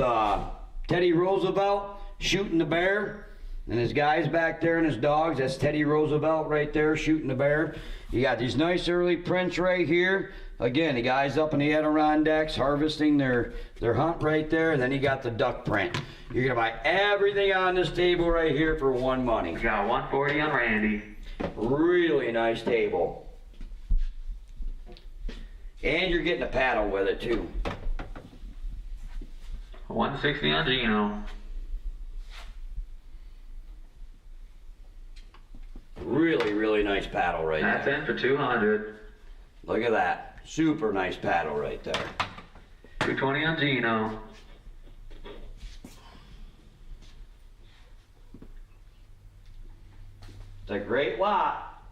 Teddy Roosevelt shooting the bear. And his guys back there and his dogs, that's Teddy Roosevelt right there shooting the bear. You got these nice early prints right here. Again, the guys up in the Adirondacks harvesting their hunt right there. And then you got the duck print. You're gonna buy everything on this table right here for one money. We got 140 on Randy. Really nice table. And you're getting a paddle with it too. 160 on Gino. Really, really nice paddle right That's there. in for 200. Look at that. Super nice paddle right there. 220 on Gino. It's a great lot.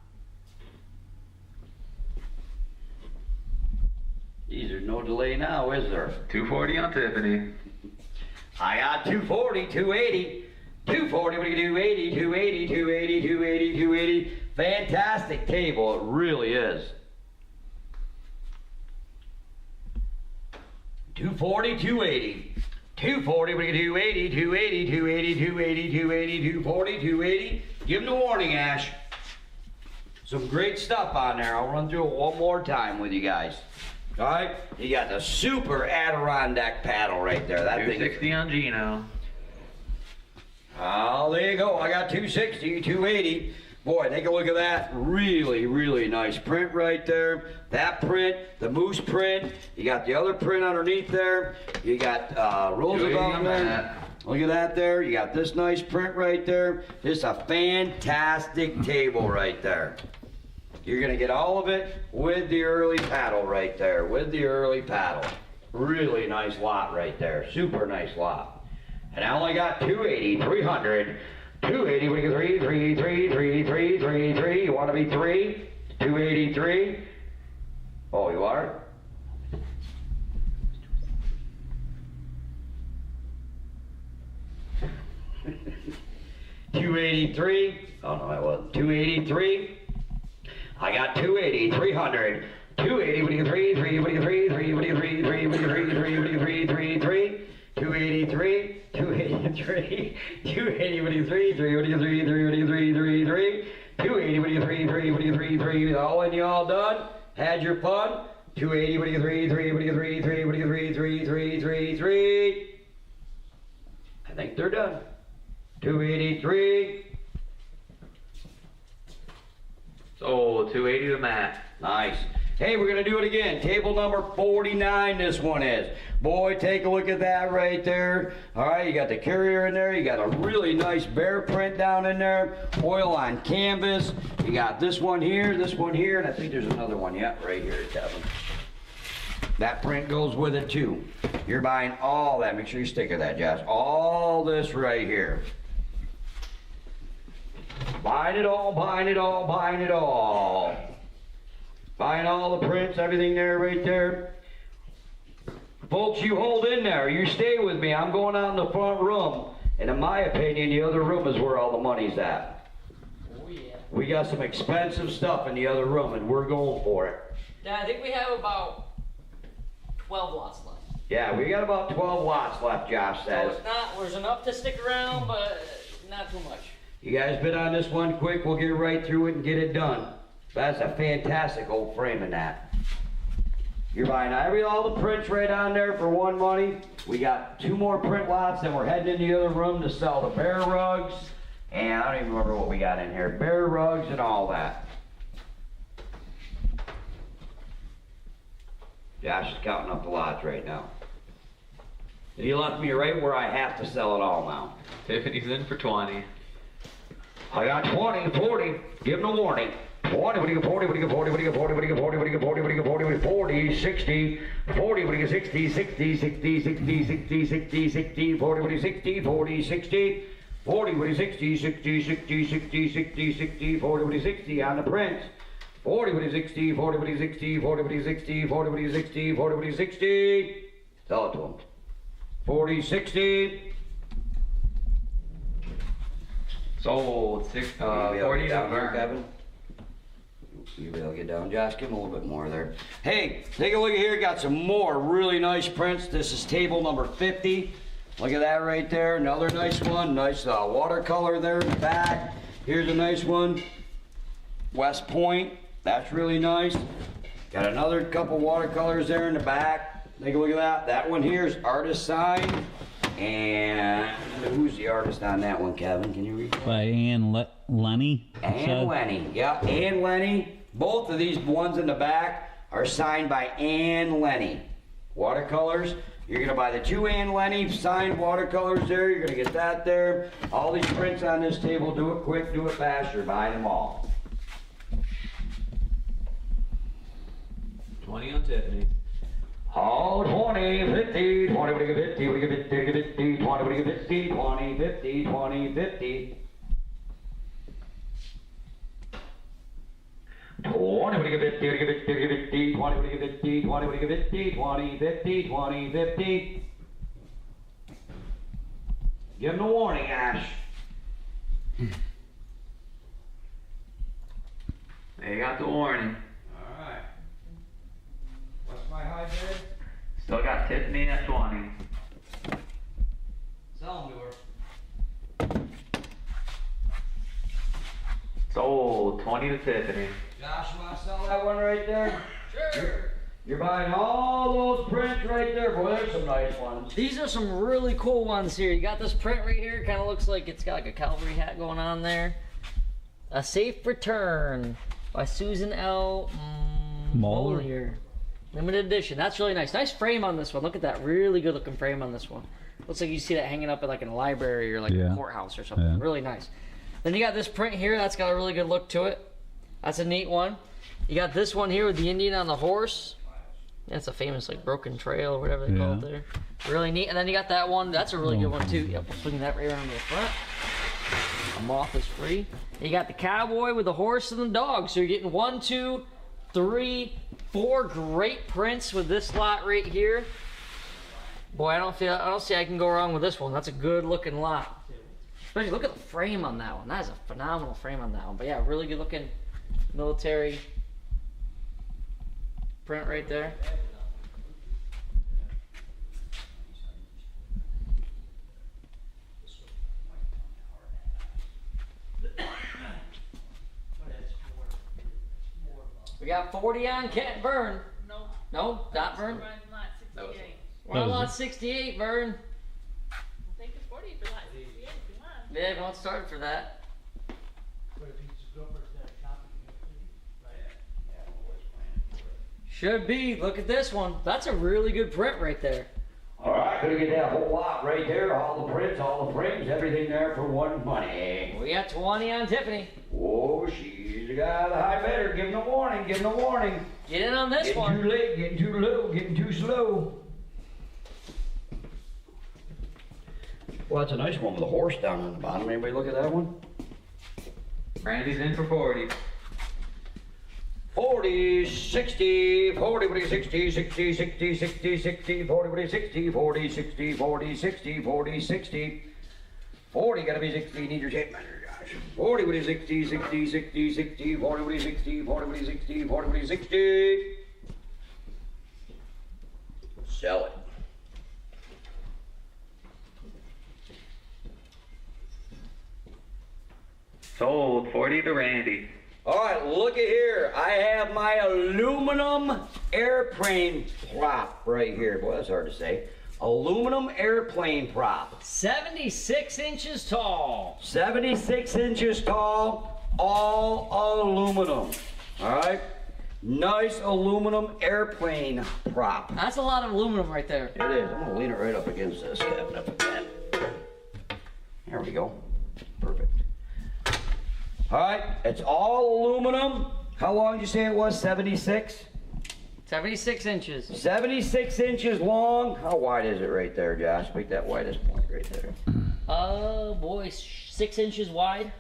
Geez, there's no delay now, is there? 240 on Tiffany. I got 240, 280. 240, what do you do? 80, 280, 280, 280, 280. Fantastic table, it really is. 240, 280. 240, what do you do? 280, 280, 280, 280, 280, 240, 280. Give them the warning, Ash. Some great stuff on there. I'll run through it one more time with you guys. All right, you got the super Adirondack paddle right there. That thing. 260 on Gino. Oh, there you go. I got 260, 280. Boy, take a look at that. Really, really nice print right there. That print, the moose print. You got the other print underneath there. You got Roosevelt in there. Look at that there. You got this nice print right there. Just a fantastic table right there. You're going to get all of it with the early paddle right there. With the early paddle. Really nice lot right there. Super nice lot. And I only got 280, 300. 280, we get 3, 3, 3, 3, 3, 3, 3. You want to be 3? 283. Oh, you are? $283. Oh no, I wasn't. 283. I got 280, 300. 280, what do you 3, 3, what do you 3, 3, what do you 3, 3, what do you 3, 3, what do you 3, 3, 3. 283, 283, 280, what do you 3, 3, what do you 3, 3, what do you 3, 3, 3. 280, what do you 3, 3, what do you 3, 3. All in, you all done? Had your fun? 280, what do you 3, 3, what do you 3, 3, what do you 3, 3, 3, 3, 3. I think they're done. 283. So 280 to Matt. Nice. Hey, we're going to do it again. Table number 49, this one is. Boy, take a look at that right there. All right, you got the carrier in there. You got a really nice bear print down in there. Oil on canvas. You got this one here, and I think there's another one, yeah, right here, Kevin. That print goes with it, too. You're buying all that. Make sure you stick with that, Josh. All this right here. Buying it all, buying it all, buying it all. Buying all the prints, everything there, right there. Folks, you hold in there. You stay with me. I'm going out in the front room. And in my opinion, the other room is where all the money's at. Oh, yeah. We got some expensive stuff in the other room, and we're going for it. Yeah, I think we have about 12 lots left. Yeah, we got about 12 lots left, Josh So says. it's not, there's enough to stick around, but not too much. You guys bid on this one quick. We'll get right through it and get it done. That's a fantastic old frame in that. You're buying all the prints right on there for one money. We got 2 more print lots, then we're heading in the other room to sell the bear rugs. And I don't even remember what we got in here. Bear rugs and all that. Josh is counting up the lots right now. He left me right where I have to sell it all now. Tiffany's in for 20. I got 20, 40. Give them a warning. 20, what do you 40, what do you 40, what do you 40, what do you 40, what do you 40, what do you 40, what do you 40, 60, 40, what do you 60, 60, 60, 60, 60, 60, 60, 40, what do you 60, 40, 60, 40, what do you 60, 60, 60, 60, 60, 60, 40, what do you 60 on the prints. 40, what do you 60, 40, what do you 60, 40, what do you 60, 40, what do you 60, 40, what do you 60. Tell it to them. 40, 60. Sold 40 down here, burn. Kevin. You be able to get down. Josh, give him a little bit more there. Hey, take a look at here. Got some more really nice prints. This is table number 50. Look at that right there. Another nice one. Nice watercolor there in the back. Here's a nice one. West Point. That's really nice. Got another couple watercolors there in the back. Take a look at that. That one here is artist signed. And who's the artist on that one, Kevin? Can you read that? By Lenny. Ann Lenny. Yeah, Ann Lenny. Both of these ones in the back are signed by Ann Lenny. Watercolors. You're going to buy the 2 Ann Lenny signed watercolors there. You're going to get that there. All these prints on this table, do it quick, do it fast. You're buying them all. 20 on Tiffany. Oh, 20, 50, 20, what do you get 50, what do you get 50, 50, 20, what do you get 50, 20, 50, 20, 50. 20, what do you get 50, what do you get 50, 50, 20, what do you get 50, 20, what do you get 50, 20, 50, 20, 50. Give him a warning, Ash. They got the warning. Alright. What's my high bid? Still got Tiffany at 20. Sell them to her. Sold 20 to Tiffany. Josh, you want to sell that one right there? Sure. You're buying all those prints right there. Boy, there's some nice ones. These are some really cool ones here. You got this print right here. Kind of looks like it's got like a cavalry hat going on there. A Safe Return by Susan L. Moller. Limited edition. That's really nice. Nice frame on this one. Look at that. Really good looking frame on this one. Looks like you see that hanging up in like in a library or like a courthouse or something. Yeah. Really nice. Then you got this print here. That's got a really good look to it. That's a neat one. You got this one here with the Indian on the horse. That's a famous like broken trail or whatever they call it there. Really neat. And then you got that one. That's a really good one too. Yep, swinging that right around to the front. A moth is free. You got the cowboy with the horse and the dog. So you're getting 1, 2, 3, 4 great prints with this lot right here. Boy, I don't see I can go wrong with this one. That's a good looking lot. Especially look at the frame on that one. That is a phenomenal frame on that one. But yeah, really good looking military print right there. We got 40 on Can't Burn. No. No, not Burn. We're on lot 68. We're on lot 68, Burn. I'll take the 40 for lot 68 if you want. Yeah, don't start for that. Should be. Look at this one. That's a really good print right there. All right, gonna get that whole lot right there. All the prints, all the frames, everything there for one money. We got 20 on Tiffany. Oh, she's got a high bidder. Give them a warning, give them a warning. Get in on this Getting one. too late, getting too low, getting too slow. Well, that's a nice one with a horse down on the bottom. Anybody look at that one? Randy's in for 40. 40, 60, 40, what do you 60, 60, 60, 60, 60, 40, what do you 60, 40, 60, 40, 60, 40, 60. 40, gotta be 60, you need your tape measure, gosh. 40, what do you 60, 60, 60, 60, 40, what do you 60, 40, what do you 60, 40, what do you 60. Sell it. Sold 40 to Randy. All right, look at here. I have my aluminum airplane prop right here. Boy, that's hard to say. Aluminum airplane prop. 76 inches tall. 76 inches tall, all aluminum. All right? Nice aluminum airplane prop. That's a lot of aluminum right there. It is. I'm going to lean it right up against this cabinet again. There we go. Perfect. All right, it's all aluminum. How long did you say it was? 76? 76 inches. 76 inches long. How wide is it right there, Josh? Make that widest point right there. Oh boy, 6 inches wide.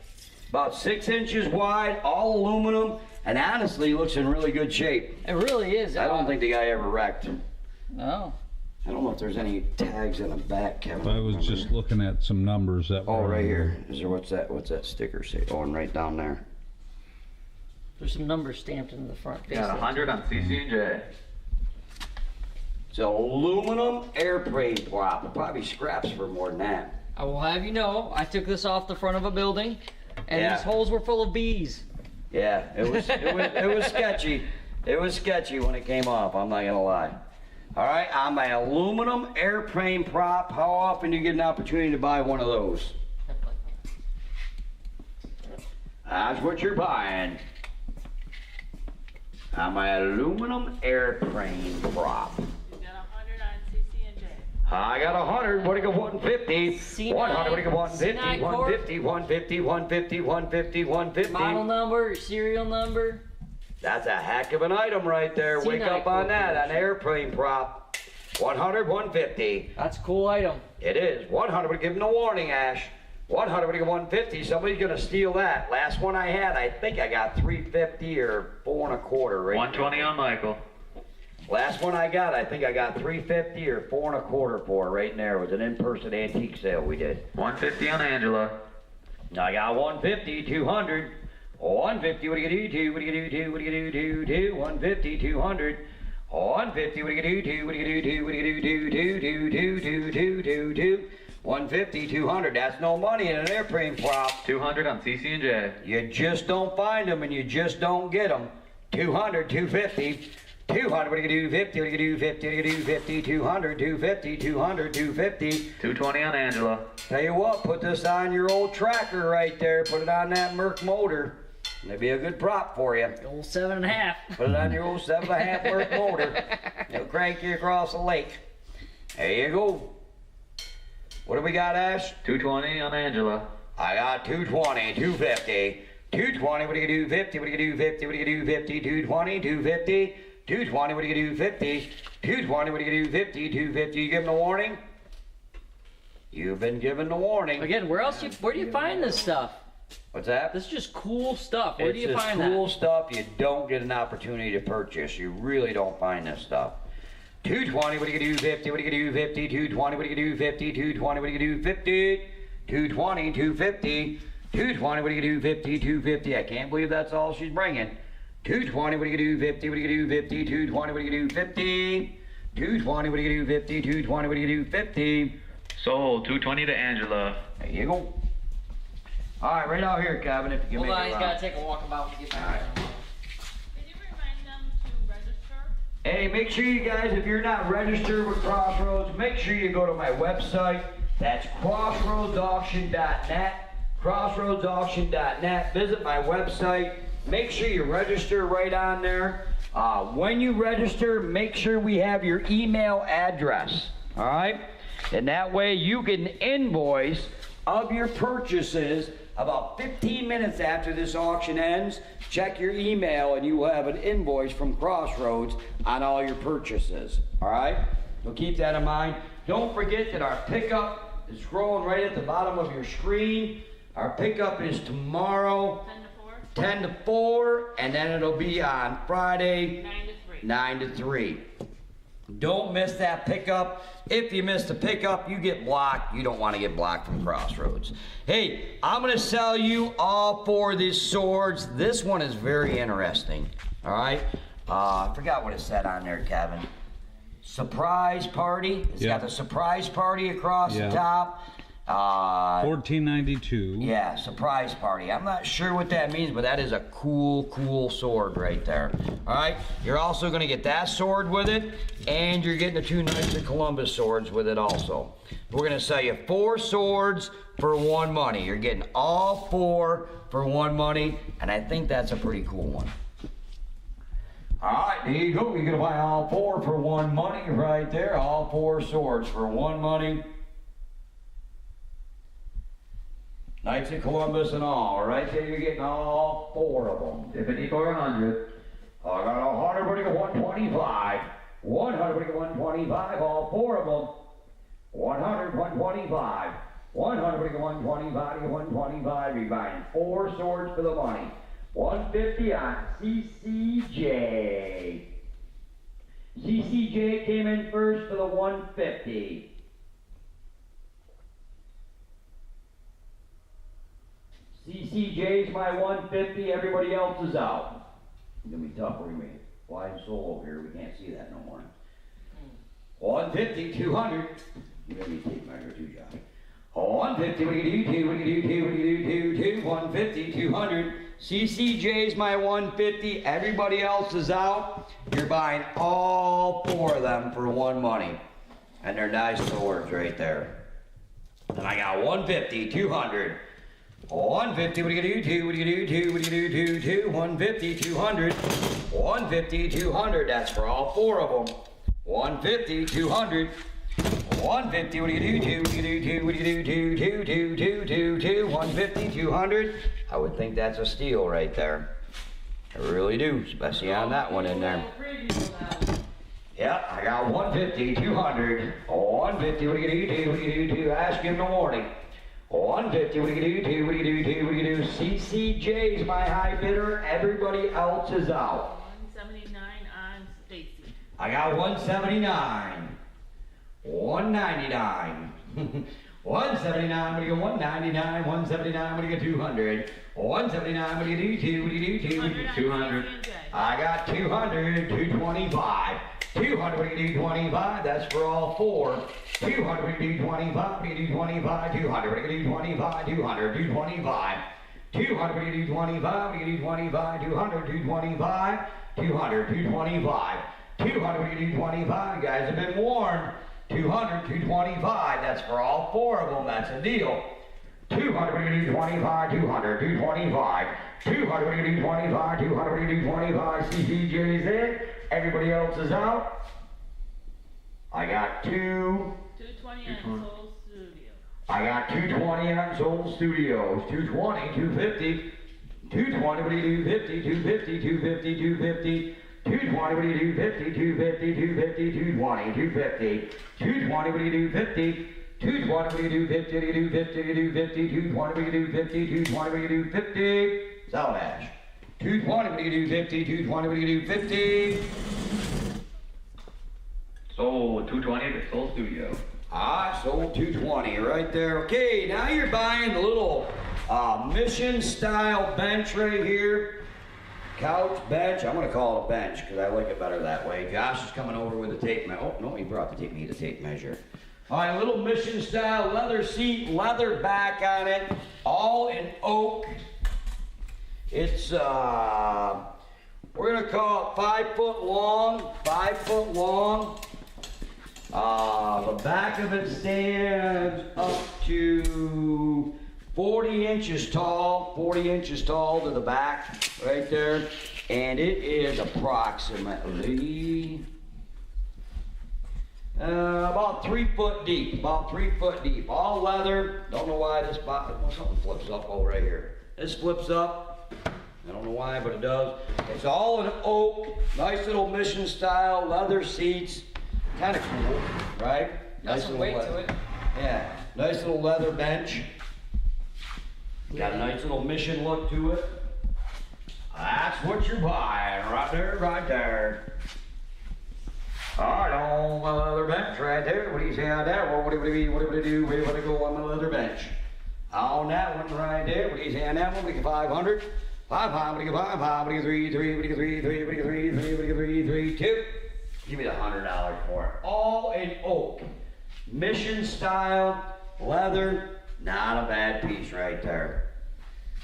About 6 inches wide, all aluminum, and honestly looks in really good shape. It really is. I don't think the guy ever wrecked. No. I don't know if there's any tags in the back, Kevin. I was just looking at some numbers that Oh, were right on here. Is there, what's that sticker say? Oh, and right down there. There's some numbers stamped into the front. Got 100 on CC&J. It's an aluminum airplane prop. It probably scraps for more than that. I will have you know, I took this off the front of a building, and Yeah. these holes were full of bees. Yeah, it was sketchy. It was sketchy when it came off, I'm not gonna lie. All right, on my aluminum airplane prop, how often do you get an opportunity to buy one of those? That's what you're buying. On my aluminum airplane prop. You got 100 on CC&J. I got 100, what do you got, 150? C9, 100, what do you got, 150, C9 150, 150, 150, 150, 150. Model number, serial number. That's a heck of an item right there. Wake C9 up on that, an airplane prop. 100, 150. That's a cool item. It is. 100 would give him a warning, Ash. 100 would give 150. Somebody's gonna steal that. Last one I had, I think I got 350 or 4 1/4 right 120 on Michael. Last one I got, I think I got 350 or 4 1/4 for right in there. It was an in-person antique sale we did. 150 on Angela. I got 150, 200. 150, what do you do, 2? What do you do, 2? What do you do, 2? 150, 200. 150, what do you do, 2? What do you do, 2? What do you do, 2? 150, 200. That's no money in an airplane prop. 200 on CC&J. You just don't find them and you just don't get them. 200, 250. 200, what do you do, 50? What do you do, 50? What do you do, 50? 200, 250, 200, 250. 220 on Angela. Tell you what, put this on your old tracker right there. Put it on that Merc motor. It'll be a good prop for you. The old 7.5. Put it on your old 7.5 Merc motor. It'll crank you across the lake. There you go. What do we got, Ash? 220 on Angela. I got 220, 250. 220, what do you do, 50? What do you do, 50? What do you do, 50? 220, 250. 220, what do you do, 50? 220, what do you do, 50? 250, you give them a warning? You've been given the warning. Again, where do you find this stuff? What's that? This is just cool stuff. Where do you It's find just cool that? stuff you don't get an opportunity to purchase. You really don't find this stuff. 220, what do you do, 50? What do you do, 50? 220, what do you do, 50? 220, what do you do, 50? 220, 250. 220, what do you do, 50? 250. I can't believe that's all she's bringing. 220, what do you do, 50? What do you do, 50? 220, what do you do, 50? 220, what do you do, 50? 220, what do you do, 50? Sold. 220 to Angela. There you go. All right, right out here, Kevin, if you can Hold make on, it he's around. got to take a walk about to get back. Can you remind them to register? Hey, make sure you guys, if you're not registered with Crossroads, make sure you go to my website. That's crossroadsauction.net. Crossroadsauction.net. Visit my website. Make sure you register right on there. When you register, make sure we have your email address. All right? And that way you get an invoice of your purchases about 15 minutes after this auction ends. Check your email and you will have an invoice from Crossroads on all your purchases. All right? So keep that in mind. Don't forget that our pickup is scrolling right at the bottom of your screen. Our pickup is tomorrow, 10 to 4? 10 to 4, and then it'll be on Friday, 9 to 3. 9 to 3. Don't miss that pickup. If you miss the pickup, you get blocked. You don't want to get blocked from Crossroads. Hey, I'm going to sell you all 4 of these swords. This one is very interesting. All right? I forgot what it said on there, Kevin. Surprise party. It's Yeah. got the surprise party across Yeah. the top. 1492. Yeah, surprise party. I'm not sure what that means, but that is a cool sword right there. All right, you're also going to get that sword with it, and you're getting the 2 Knights of Columbus swords with it also. We're going to sell you 4 swords for 1 money. You're getting all 4 for 1 money, and I think that's a pretty cool one. All right, there you go. You're going to buy all 4 for 1 money right there. All 4 swords for 1 money. Knights of Columbus and all. Right there, you're getting all 4 of them. 50 for 100. I got 100, what do you get, 125. 100, what do you get, 125, all 4 of them. 100, 125. 100, what do you get, 125, 125. You're buying 4 swords for the money. 150 on CCJ. CCJ came in first for the 150. CCJ's my 150, everybody else is out. It's gonna be tough, we're gonna be flying solo here, we can't see that no more. 150, 200. You gotta be tape measure too, Josh. 150, what do you do, what do you do, what do you do, 150, 200. CCJ's my 150, everybody else is out. You're buying all 4 of them for one money. And they're nice swords right there. And I got 150, 200. 150, what do you do, 2, what do you do, 2, what do you do, 2, 150, 200. 150, 200, that's for all 4 of them. 150, 200. 150, what do you do, 2, what do you do, 2, what do you do, 2, 2, 2, 2, 2, 2, 150, 200. I would think that's a steal right there. I really do, especially on that one in there. Yep, I got 150, 200. 150, what do you do, 2, what do you do, ask him in the morning. 150, what do you do, 2, what do you do, 2, what do you do. CCJ's my high bidder, everybody else is out. 179 on Stacy. I got 179. 199. 179, what do you go? 199, 179, what do you get? 200. 179, what do you do? 2, what do you do? 2, what do you do? 200. I got 200, 225. 200, what do you do? 25, that's for all 4. 200, what do you do? 25, what do you do? 25, 200, what do you do? 25, 200, 225. 200, what do you do? 25, what do you do? 25, 200, 225, 200, 225. 200, what do you do? 25, you guys have been warned. 200, 225, that's for all 4 of them, that's a deal. 200, what do you do? 25, 200, 225. 200, what do you do? 25, 200, what do you do? 25. CCJ's in, everybody else is out. I got 220 on Soul Studio. I got 220 on Soul Studios. 220, 250. 220, what do you do? 50, 250, 250, 250. 220, what do you do? 50, 250, 250, 220, 250. 220, what do you do? 50. 220, what do you do? 50, what do you do? 50, what do you do? 50. 220, what do you do? 50. 220, what do you do? 50. South Ash. 220, what do you do? 50. 220, what do you do? 50. Sold 220 at Soul Studio. I sold 220 right there. Okay, now you're buying the little mission style bench right here. Couch, bench, I'm gonna call it a bench because I like it better that way. Josh is coming over with a tape measure. Oh, no, he brought the tape measure. All right, a little mission style leather seat, leather back on it, all in oak. It's, we're gonna call it 5 foot long, 5 foot long. The back of it stands up to 40 inches tall, 40 inches tall to the back right there. And it is approximately about 3 foot deep, about 3 foot deep. All leather. Don't know why this box, something flips up over right here. This flips up. I don't know why, but it does. It's all in oak, nice little mission style, leather seats. Kind of cool, right? Got Nice some little weight to it. Yeah, nice little leather bench. Got a nice little mission look to it. That's what you're buying, right there, right there. All right, on my leather bench right there. What do you say on that? What do we do? Where would I go on my leather bench? On that one right there. What do you say on that one? What do you get? 500? 500, what do you get? 500, what do you get? 3, what do you get? 3, what do you get? 3, what do you get? 3, 2. Give me the $100 for it. All in oak. Mission style, leather, not a bad piece right there.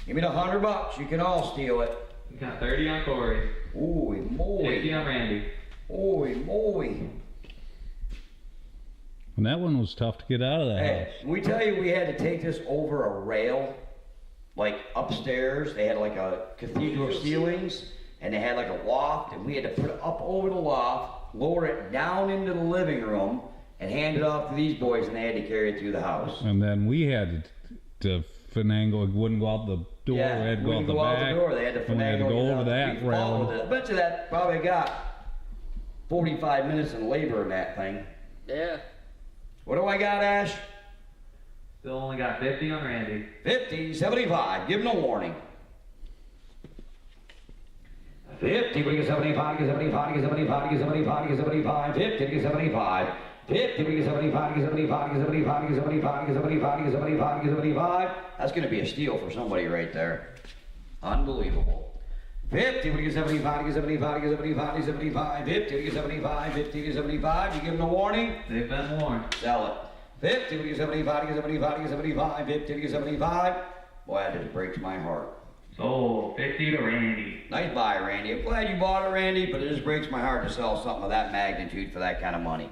Give me the $100, you can all steal it. We got 30 on Corey. Holy 50 moly. on Randy. Holy moly. And that one was tough to get out of the Hey, house. we tell you we had to take this over a rail, like upstairs. They had like a cathedral ceilings, and they had like a loft, and we had to put it up over the loft, lower it down into the living room, and hand it off to these boys, and they had to carry it through the house. And then we had to finagle. It wouldn't go out the door. Yeah, we had to go wouldn't out the go back. out the door. They had to and we had to finagle go it over out. that We followed railing. it. I bet you that probably got 45 minutes in labor in that thing. Yeah. What do I got, Ash? Still only got 50 on Randy. 50, 75. Give them a warning. 50, we get 75, get 75, get 75, get 75, get 75, 50, get 75. 50, we get 75, get 75, get 75, get 75, get 75, get 75, get 75. That's going to be a steal for somebody right there. Unbelievable. 50, we get 75, get 75, get 75, get 75, 50, we get 75, 50, get 75. You give them a warning? They've been warned. Sell it. 50, we get 75, get 75, get 75, 50, get 75. Boy, that just breaks my heart. So 50 to Randy. Nice buy, Randy. I'm glad you bought it, Randy, but it just breaks my heart to sell something of that magnitude for that kind of money.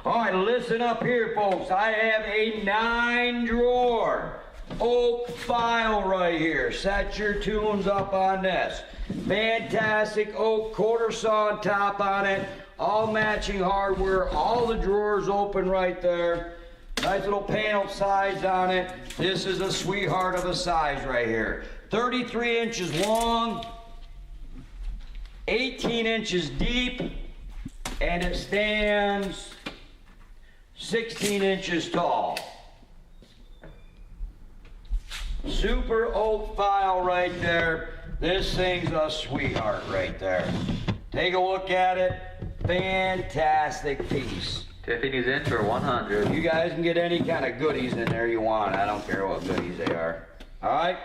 All right, listen up here, folks. I have a 9-drawer oak file right here. Set your tunes up on this. Fantastic oak quarter saw on top on it. All matching hardware. All the drawers open right there. Nice little panel size on it. This is a sweetheart of a size right here. 33 inches long, 18 inches deep, and it stands 16 inches tall. Super oak file right there. This thing's a sweetheart right there. Take a look at it. Fantastic piece. Tiffany's in for 100. You guys can get any kind of goodies in there you want. I don't care what goodies they are. All right?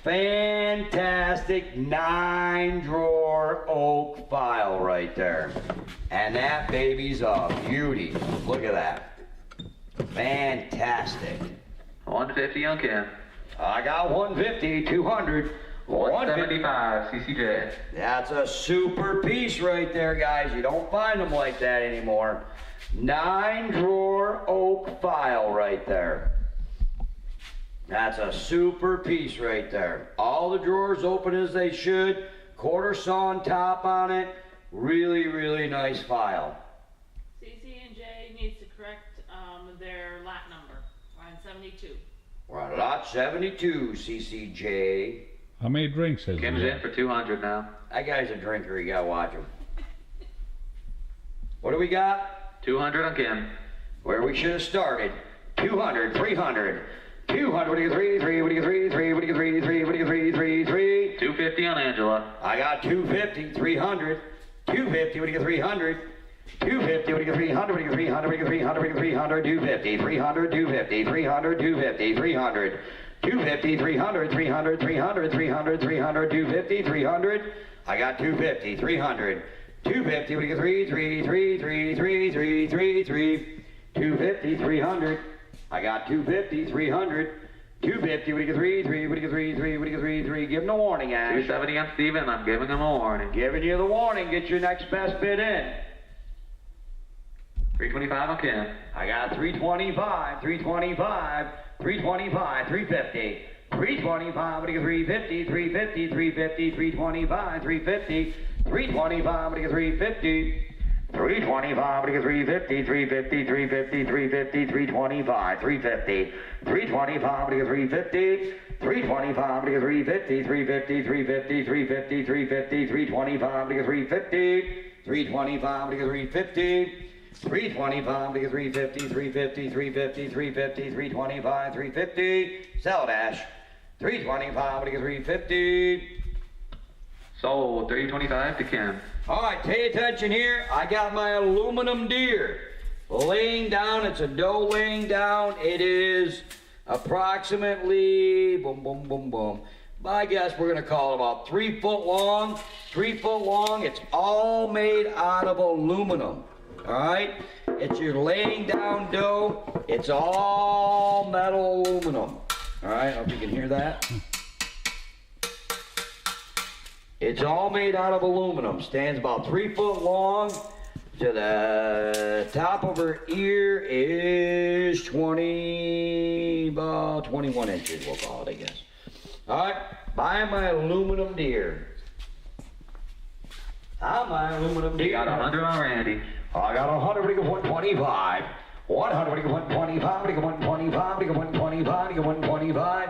Fantastic 9-drawer oak file right there. And that baby's a beauty. Look at that. Fantastic. 150 on Kim. I got 150, 200. 175 CCJ. That's a super piece right there, guys. You don't find them like that anymore. 9-drawer oak file right there. That's a super piece right there. All the drawers open as they should. Quarter saw on top on it. Really, really nice file. CC&J needs to correct their lot number. We're on 72. We're on lot 72, CCJ. How many drinks has Kim's he in for 200 now. That guy's a drinker. You gotta watch him. What do we got? 200 on Kim. Where we should have started. 200, 300. 200, what do you get, 3, what do you get, 3, what do you get, 3, what do you get, 3. 250 on Angela. I got 250, 300. 250, what do you get, 300. 250, what do you get, 300, what do you get, 300, what do you get, 300, what do you get, 300, 250, 300, 250, 300, 250, 300. 250, 300, 300, 300, 300, 300, 250, 300. I got 250, 300. 250, what do you get, 3, 250, 300. I got 250, 300. 250, what do you get, 3, what do you get, 3. Give him a warning, Ash. 270 on Steven. I'm giving him a warning. Giving you the warning. Get your next best bid in. 325 on Kim. I got 325, 325, 325, 350. 325, what do you get, 350, 350, 350, 325, 350. 325, what do you get, 350. 325, what do you get, 350, 350, 350, 350, 325, 350. 325, what do you get, 350. 325, what do you get, 350, 350, 350, 350, 350, 325, what do you get, 350. 325, what do you get, 350. 325, what do you get, 350, 350, 350, 350, 325, 350. Sell it, Ash. 325, what do you get, 350. Sold. 325 to Kim. All right, pay attention here. I got my aluminum deer laying down. It's a doe laying down. It is approximately, boom, boom, boom, boom. I guess we're going to call it about 3 foot long. 3 foot long. It's all made out of aluminum. All right? It's your laying down doe. It's all metal aluminum. All right? I hope you can hear that. It's all made out of aluminum. Stands about 3 foot long. To the top of her ear is about 21 inches, we'll call it, I guess. All right, buying my aluminum deer. My aluminum deer. You got 100 on Randy. I got 100, we get 125. 100, we get 125, we get 125, we get 125, we get 125.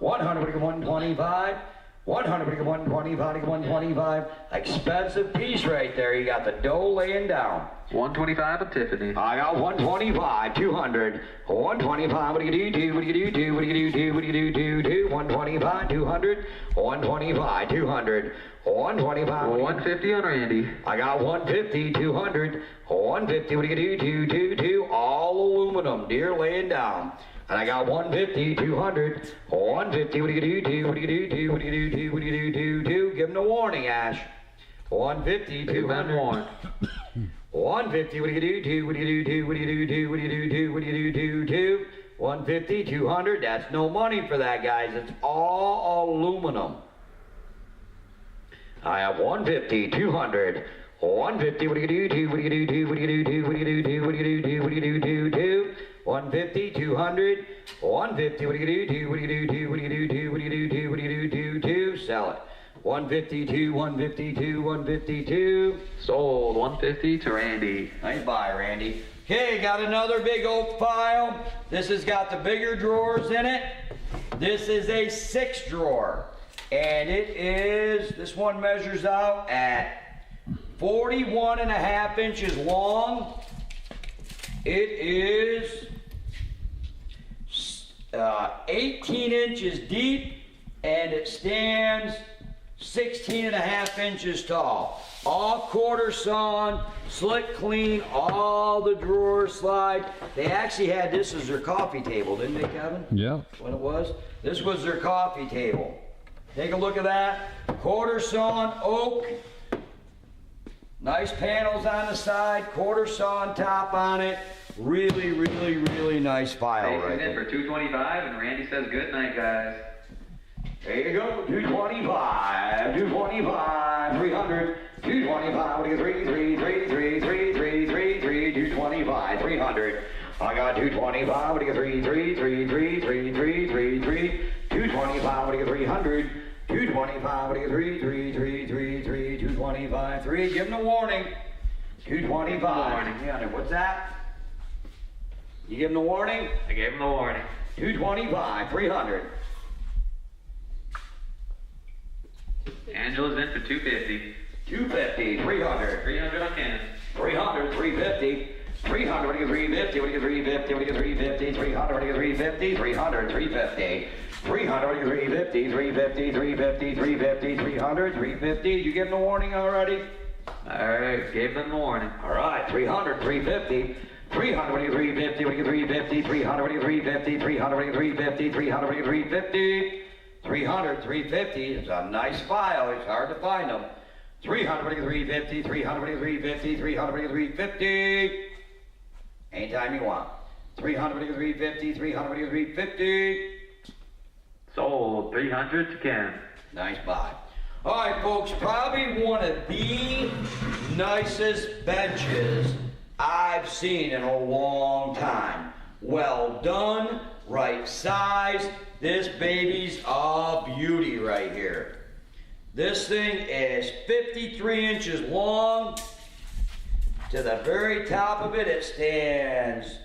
100, we get 125. 100, 125, 125. Expensive piece right there. You got the dough laying down. 125 of Tiffany. I got 125, 200, 125, what do you do, what do you do, what do you do, what do you do, 125, 200, 125, 200, 125, 150 on Randy. I got 150, 200, 150, what do you do, all aluminum, dear, laying down. And I got 150, 200, 150, what do you do, what do you do, what do you do, what do you do, give him a warning, Ash. 150, 200. 150, what do you do, what do you do, what do you do, what do you do, what do you do, 150, 200, that's no money for that, guys. It's all aluminum. I have 150, 200, 150, what do you do, what do you do, what do you do, what do you do, what do you do, what do you do, 150, 200, 150, what do you do, what do you do, what do you do, what do you do, what do you do, sell it. 152, 152, 152. Sold. 150 to Randy. Nice buy, Randy. Okay, got another big oak file. This has got the bigger drawers in it. This is a 6 drawer. And it is, this one measures out at 41.5 inches long. It is 18 inches deep, and it stands 16.5 inches tall. All quarter sawn, slick clean, all the drawers slide. They actually had this as their coffee table, didn't they, Kevin? Yeah. What it was? This was their coffee table. Take a look at that. Quarter sawn oak. Nice panels on the side, quarter sawn top on it. Really, really, really nice file right in there. for 225, and Randy says good night, guys. There you go, 225, 225, 300, 225, what do you 225, 300. I got 225, what do you 225, what do you 300, 225, what do you 225, 3, give them a warning. 225, 300, what's that? You give them a warning? I gave him the warning. 225, 300. Angela's in for 250. 250, 300. 300 on Ken. 300, 350. 300, what do you 350, what do you 350, what do you 350, 300, what do you 350, 300, 350. 300, what do you 350, 350, 350, 350, 300, 350. You give them a warning already? Alright, gave them the warning. Alright, 300, 350. 300, what do you 350, what do you 350, 300, what do you 350, 300, what do you 350, 300, what do you 350. 300, 350, it's a nice file, it's hard to find them. 300, what do you 350, 300, what do you 350, 300, what do you 350. Anytime you want. 300, what do you 350, 300, what do you 350. Sold. 300 to Ken. Nice buy. All right, folks, probably one of the nicest benches I've seen in a long time. Well done, right size. This baby's a beauty right here. This thing is 53 inches long. To the very top of it, it stands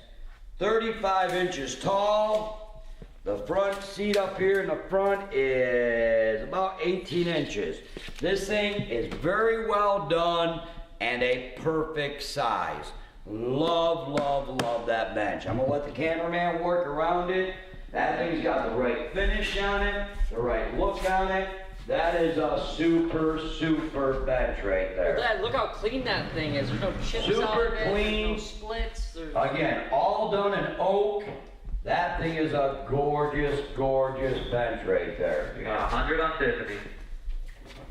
35 inches tall. The front seat up here in the front is about 18 inches. This thing is very well done and a perfect size. Love, love, love that bench. I'm gonna let the cameraman work around it. That thing's got the right finish on it, the right look on it. That is a super, super bench right there. Dad, look how clean that thing is. There's no chips Super on it, clean. there's no splits. Again, all done in oak. That thing is a gorgeous, gorgeous bench right there. We got 100 on Tiffany.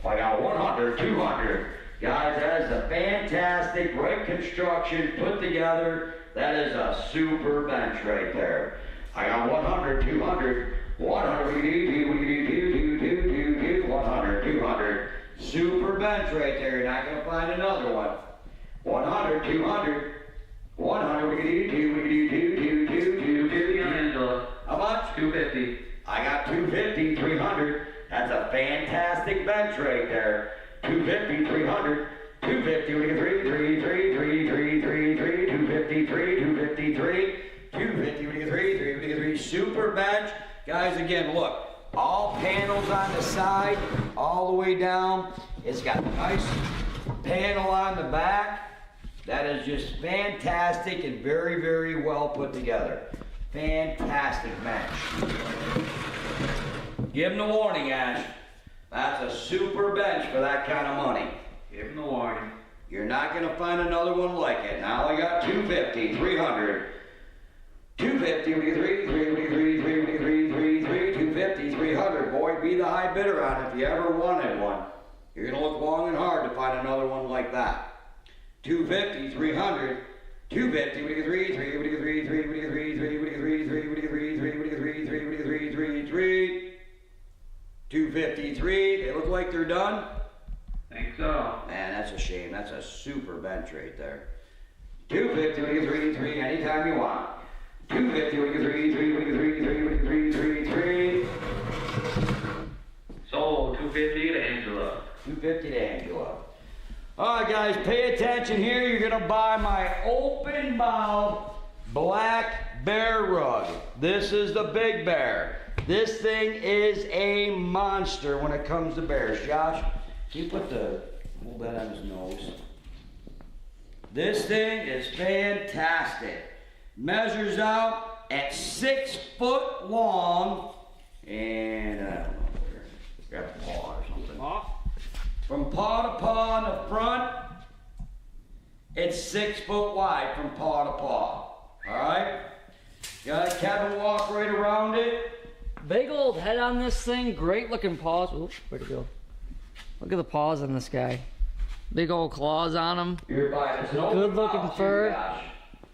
I got 100, 200. Guys, that is a fantastic, great construction, put together. That is a super bench right there. I got 100, 200, 100, 100, 200. Super bench right there. You're not going to find another one. 100, 200, 100, 250 on Angela. How much? 250. I got 250, 300. That's a fantastic bench right there. 250, 300, 250, what do you 253, 250, what do you 3, super bench. Guys, again, look, All panels on the side, all the way down. It's got a nice panel on the back. That is just fantastic and very, very well put together. Fantastic bench. Give him the warning, Ash. That's a super bench for that kind of money. Give him the warning. You're not gonna find another one like it. Now we got 250, 300, 250, 250, 300. Boy, be the high bidder on it if you ever wanted one. You're gonna look long and hard to find another one like that. 250, 300, 250, 253. They look like they're done. Think so. Man, that's a shame. That's a super bench right there. 250, anytime you want. 250, Sold 250 to Angela. 250 to Angela. All right, guys, pay attention here. You're gonna buy my open mouth black bear rug. This is the big bear. This thing is a monster when it comes to bears. Josh, can you hold that on his nose? This thing is fantastic. Measures out at 6 foot long, and I don't know where. Grab a paw or something. From paw to paw in the front, it's 6 foot wide from paw to paw. All right? Got Kevin walk right around it. Big old head on this thing. Great looking paws. Oops, where'd it go? Look at the paws on this guy. Big old claws on him. You're buying it's an open Good looking mouth, fur. Gosh.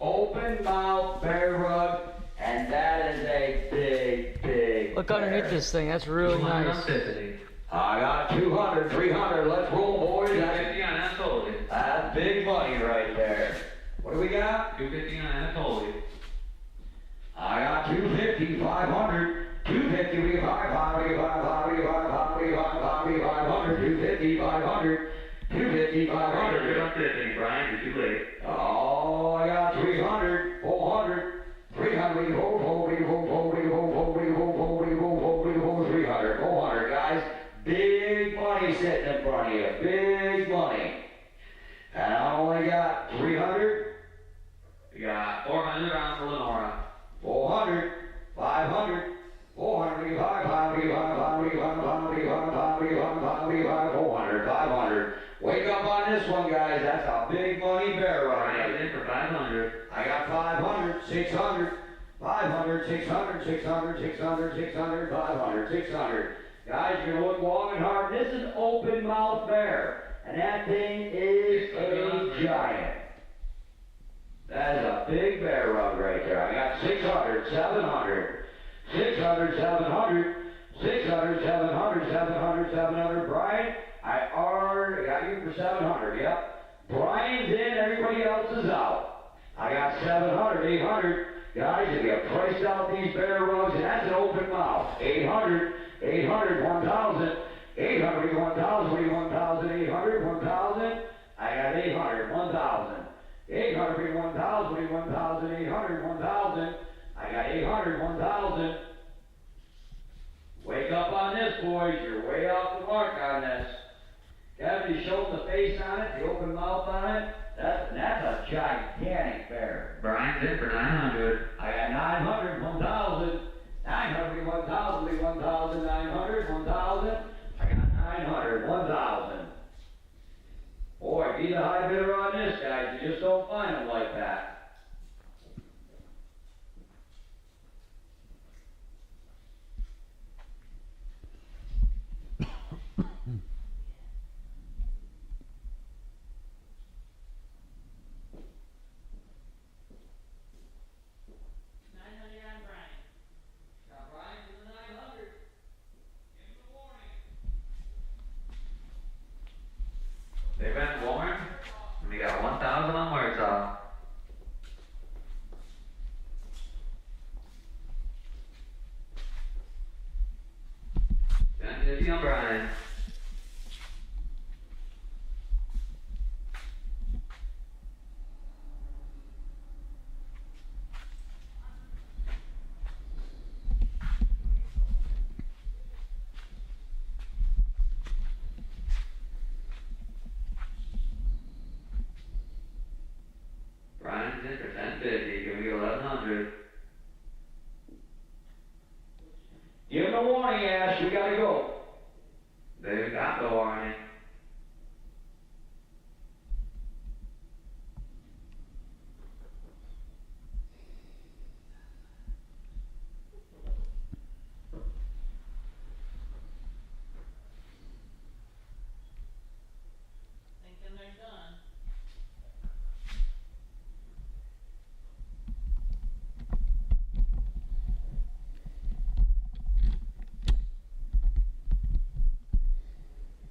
Open mouth bear rug, and that is a big, big Look bear. underneath this thing. That's really nice. I got 200, 300. Let's roll, boys. 250 on Anatoly. That's big money right there. What do we got? 250 on Anatoly. I got 250, 500, 250, 500, 250, 500, 250, 500. You're not Tiffany, Brian. You're too late. Oh, I got 300, 400, 300, 300, 400, guys. Big money sitting in front of you. Big money. And I only got 300. We got 400 on the Lenora. 400, 500, 400, 500. Wake up on this one, guys. That's a big money bear Brian's right in for 500. I got 500, 600, 500, 600, 600, 600, 600, 500, 600. Guys, you're gonna look long and hard. This is open mouth bear, and that thing is a giant. That is a big bear rug right there. I got 600, 700, 600, 700, 600, 700, 700, 700. Brian, I already got you for 700, yep. Brian's in, everybody else is out. I got 700, 800. Guys, if you priced out these bear rugs, and that's an open mouth. 800, 800, 1,000, 800, 1,000, 1,000, 800, 1,000. I got 800, 1,000. 800, 1,000, 1,000, 800, 1,000. I got 800, 1,000. Wake up on this, boys. You're way off the mark on this. Kevin, you showed the face on it, the open mouth on it. That's a gigantic bear. Brian's in for 900. I got 900, 1,000. 900, 1,000, 1,000, 900, 1,000. I got 900, 1,000. Boy, be the high bidder on this, guys. You just don't find them like that. They've been warned, and we got 1,000 on Warsaw. And 50 on Brian. They got the warning. Thinking they're done.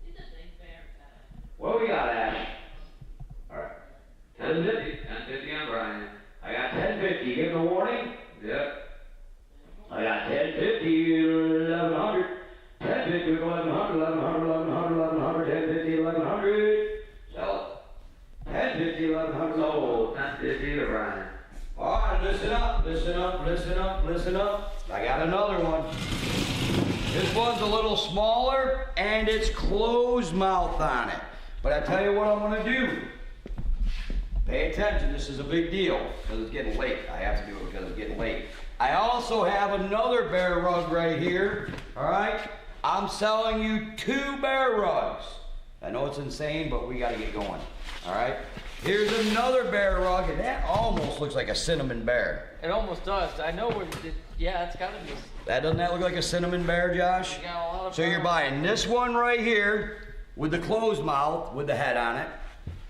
You just ain't fair, guy. What we got, Ash? Alright. 1050. 1050 on Brian. I got 1050. Give him a warning. Yep. I got 1050, 1100. 1050, 1100, 1100, 1100, 1100, 1050, 1100. Sell it. 1050, 1100. Sold. 1050 to Brian. All right, listen up, listen up, listen up, listen up. I got another one. This one's a little smaller and it's closed mouth on it. But I tell you what I'm gonna do. Pay attention, this is a big deal because it's getting late. I have to do it because it's getting late. I also have another bear rug right here, all right? I'm selling you 2 bear rugs. I know it's insane, but we gotta get going, all right? Here's another bear rug, and that almost looks like a cinnamon bear. It almost does. I know where. Yeah, it's gotta be. Doesn't that look like a cinnamon bear, Josh? You got a lot of So you're buying this one right here with the closed mouth with the head on it.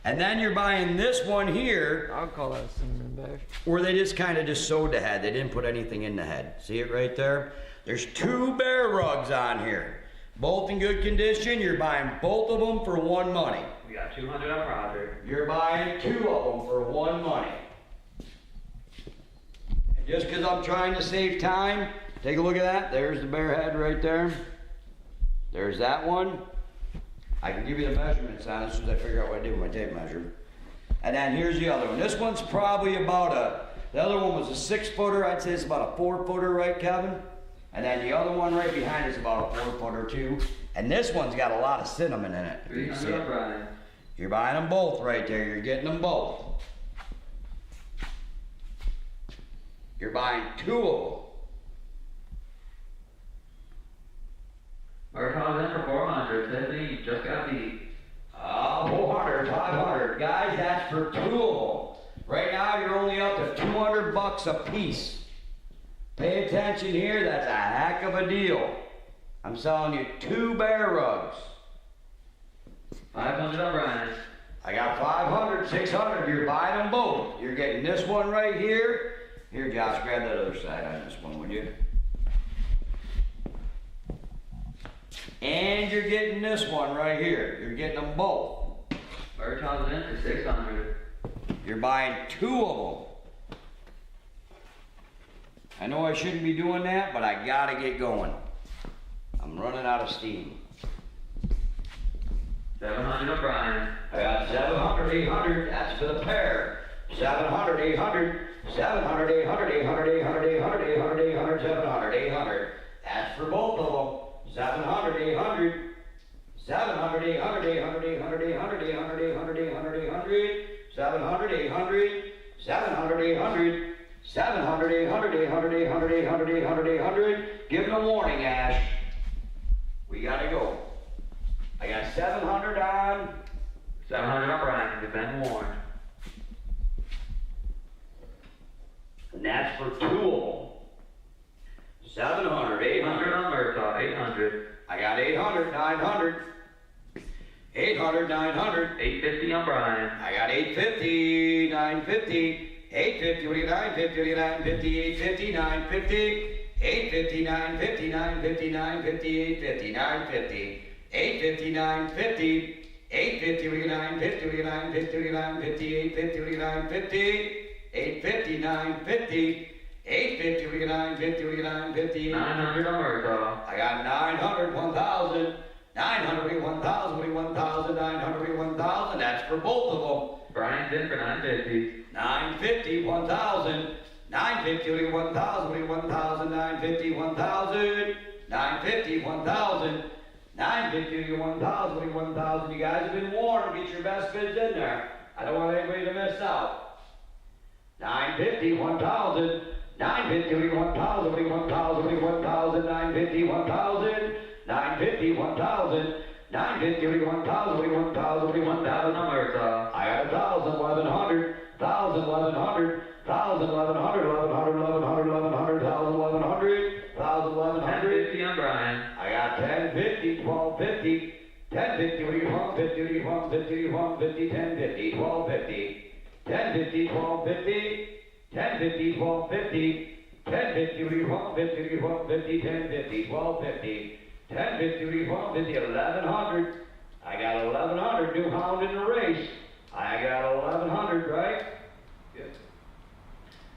And then you're buying this one here I'll call that a cinnamon bear. where they just kind of just sewed the head. They didn't put anything in the head. See it right there? There's 2 bear rugs on here. Both in good condition. You're buying both of them for one money. We got 200 on Roger. You're buying 2 of them for one money. And just because I'm trying to save time, take a look at that. There's the bear head right there. There's that one. I can give you the measurements on it as soon as I figure out what I did with my tape measure. And then here's the other one. This one's probably about the other one was a 6-footer. I'd say it's about a 4-footer, right, Kevin? And then the other one right behind is about a 4-footer too. And this one's got a lot of cinnamon in it. You can see 300 on it. Brian. You're buying them both right there. You're getting them both. You're buying 2 of them. We're calling in for 400. Tiffany, you just got beat. 400, 500. Guys, that's for 2 of them. Right now, you're only up to $200 a piece. Pay attention here. That's a heck of a deal. I'm selling you 2 bear rugs. 500 on Brian. I got 500, 600. You're buying them both. You're getting this one right here. Here, Josh, grab that other side on this one, would you? And you're getting this one right here. You're getting them both. We're calling in for 600. You're buying 2 of them. I know I shouldn't be doing that, but I gotta get going. I'm running out of steam. 700 on Brian. I got 700, 800, that's for the pair. 700, 800, 700, 800, 800, 800, 800, 800, 800, 700, 800. That's for both of them. 700, 800, 700, 800, 800, 800, 800, 800, 800, 800, 800, 700, 800, 700, 800, 700, 800, 800, 800, 800, 800, 800. Give them a warning, Ash. We gotta go. I got 700 on. 700 on Brian. You've been warned. And that's for 2 of them. 700, 800 800. on Murtaugh. 800. I got 800, 900. 800, 900. 850 on Brian. I got 850, 950. 850, what do you 950, what do you 950, 850, 950. 850, 950, 950, 950, 850, 950. 850, 950. 850, what do you 950, what do you 950, what do you 950, 850, what do you 950. 850, 950. 850, we get 950, we get 950. 900 on Murtaugh. I got 900, 1,000. 900, we 1,000, we 1,000, 900, we 1,000. That's for both of them. Brian's in for 950. 950, 1,000. 950, we 1,000, we 1,000, 950, 1,000. 950, 1,000. 950, we 1,000, we 1,000. You guys have been warned. Get your best bids in there. I don't want anybody to miss out. 950, 1,000. 950, we 1,000, we 1,000, we 1,000, 950, 1,000. 950, 1,000, 950, 1,000, 1,000, 1,000. Numbers, I got 1,000, 1,100, 1,000, 1,100, 1,000, 1,100, 1,100, 1,100, 1,100, 1,000, 1,100, 1,000, 1,100. 1050 on Brian. I got 1050, 1250, 1050, what do you want? 50, what do you want? 50, you want 50, 1050, 1250, 1050, 1250, 1050, 1250, 1050, what do you want? 50, what do you want? 50, 1050, 1250, 1050, what do you want? 50, 1,100. I got 1,100, new hound in the race. I got 1,100, right? Yes.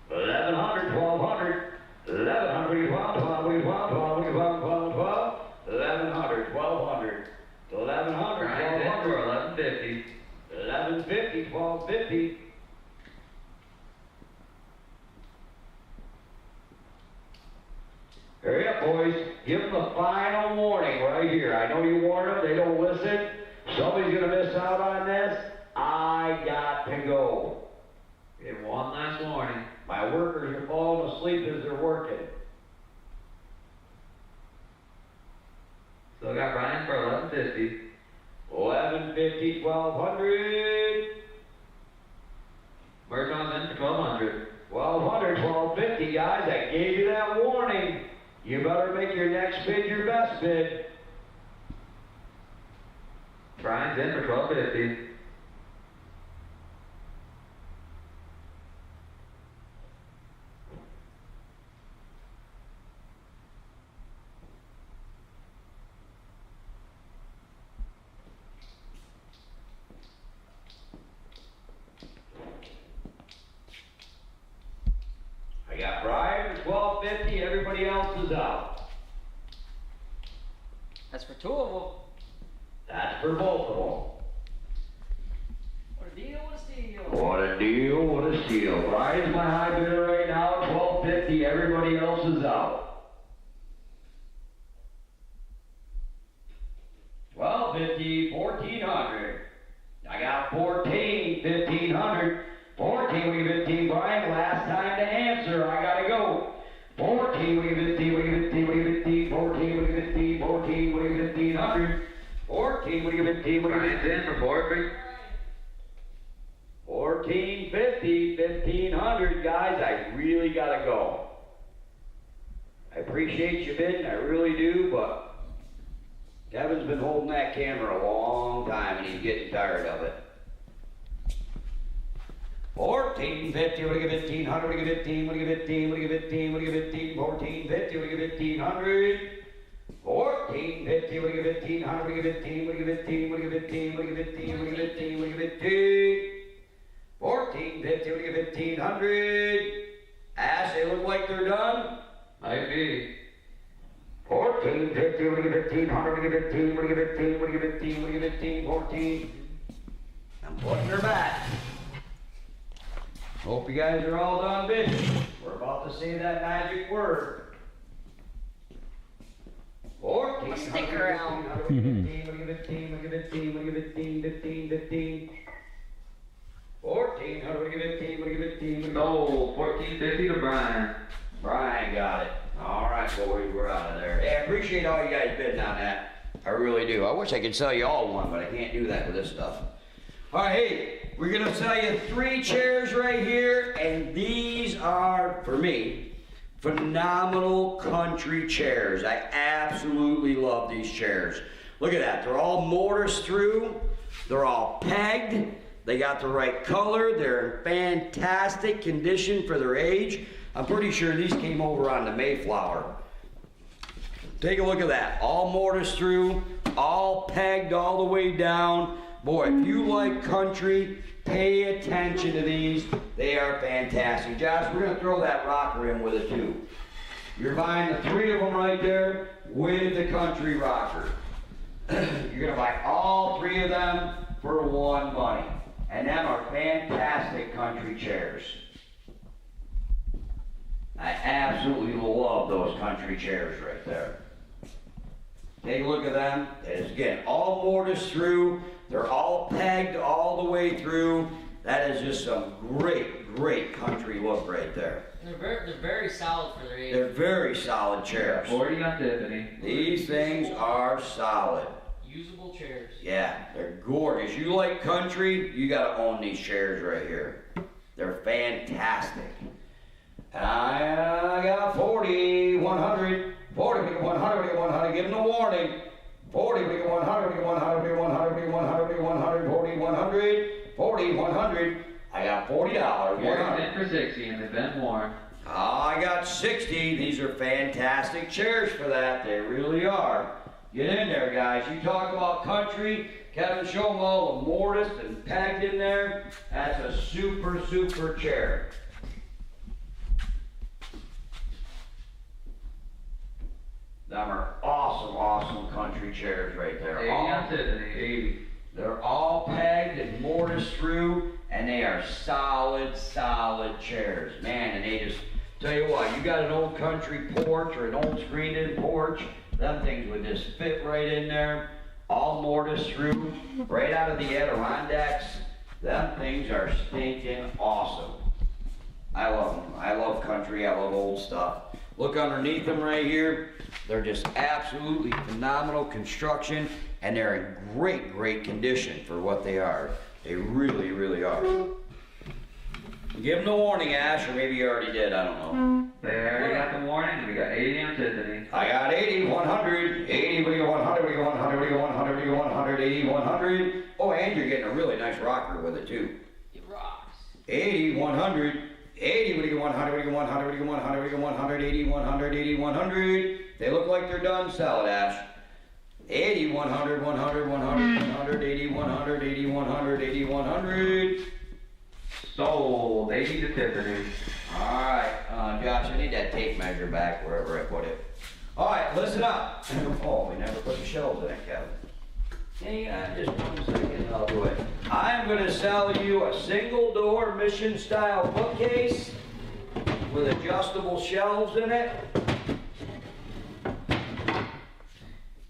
1,100, 1,200, 1,100, what do you want? 12, what do you want? 12, what do you want? 12, 12, 1,100, 1,200, 1,100, Brian's in 1,200, for 1150. 1,150, 1,250. Hurry up, boys. Give them the final warning right here. I know you warned them. They don't listen. Somebody's going to miss out on this. I got to go. Get one last warning. My workers are falling asleep as they're working. Still got Brian for 1150. 1,150, 1,200. Merton's in for 1200. 1,200, 1,250, guys. I gave you that warning. You better make your next bid your best bid. Brian's in for 1250. I got Brian for 1,250. Everybody else is out. That's for two of them. That's for both of them. What a deal, what a steal. What a deal, what a steal. Brian's my high bidder right now, 1,250. Everybody else is out. 1,250, 1,400. I got 14, 1,500. 14, we get 15, Brian. Last time to answer. I gotta go. 14, we get 15, we get 15, we get 15, 14, we get 15, 14, we get 1,500. 14, we get 15, we get Brian's in for 450. 1,450, 1,500, guys. I really gotta go. I appreciate you bidding, I really do, but Kevin's been holding that camera a long time and he's getting tired of it. 1,450, what do you get 1,500, what do you get 15, what do you get 15, what do you get 15, what do you get 15, 1,450, what do you get 1,500, 1,450, what do you get 1,500, what do you get 15, what do you get 15, what do you get 15, what do you get 15, what do you get 15, what do you get 15, 1,450, what do you get 1,500, Ash, they look like they're done? Might be. 1,450, what do you get 1,500, what do you get 15, what do you get 15, what do you get 15, what do you get 15, 14, I'm putting her back. Hope you guys are all done bidding. We're about to say that magic word. 14. Stick around. 15, 15, 15, 15, 15, 15. 14, 15, 15. No, 1450 to Brian. Brian got it. All right, boys, we're out of there. Hey, I appreciate all you guys bidding on that. I really do. I wish I could sell you all one, but I can't do that with this stuff. All right, hey, we're gonna sell you 3 chairs right here, and these are, for me, phenomenal country chairs. I absolutely love these chairs. Look at that, they're all mortised through, they're all pegged, they got the right color, they're in fantastic condition for their age. I'm pretty sure these came over on the Mayflower. Take a look at that, all mortised through, all pegged all the way down. Boy, if you like country, pay attention to these. They are fantastic. Josh, we're gonna throw that rocker in with it too. You're buying the 3 of them right there with the country rocker. You're gonna buy all 3 of them for one money. And them are fantastic country chairs. I absolutely love those country chairs right there. Take a look at them. It's, again, all mortised through. They're all pegged all the way through. That is just some great, great country look right there. They're very solid for their age. They're very solid chairs. 40 on Tiffany. These things are solid. Usable chairs. Yeah, they're gorgeous. You like country, you gotta own these chairs right here. They're fantastic. And I got 40, 100, 40, 100, 100, give them a warning. 40, 100, 100, 100, 100, 100, 40, 100, 40, 100. I got $40. Yours 100. in for 60 and they've been worn. I got 60. These are fantastic chairs for that. They really are. Get in there, guys. You talk about country. Kevin, show them all the mortise and pegged in there. That's a super, super chair. Them are awesome, awesome country chairs right there. 80 on Tiffany, 80. They're all pegged and mortised through, and they are solid, solid chairs. Man, and they just, tell you what, you got an old country porch or an old screened-in porch, them things would just fit right in there, all mortised through, right out of the Adirondacks. Them things are stinking awesome. I love them. I love country. I love old stuff. Look underneath them right here. They're just absolutely phenomenal construction, and they're in great, great condition for what they are. They really, really are. Give them the warning, Ash, or maybe you already did, I don't know. They already got the warning, we got 80 on Tiffany. I got 80, 100, 80, what do you got, 100, what do you got, 100, what do you got, 100, what do you got, 100, 80, 100. Oh, and you're getting a really nice rocker with it, too. It rocks. 80, 100, 80, what do you got, 100, what do you got, 100, what do you got, 100, what do you got, 100, 80, 100, 80, 100. They look like they're done, salad Ash. 80, 100, 100, 100, 100, 80, 100, 80, 100, 80, 100. Sold, 80 to Tiffany. Alright, Josh, I need that tape measure back wherever I put it. Alright, listen up. Oh, we never put the shelves in it, Kevin. Hang on just 1 second, I'll do it. I'm going to sell you a single door mission style bookcase with adjustable shelves in it.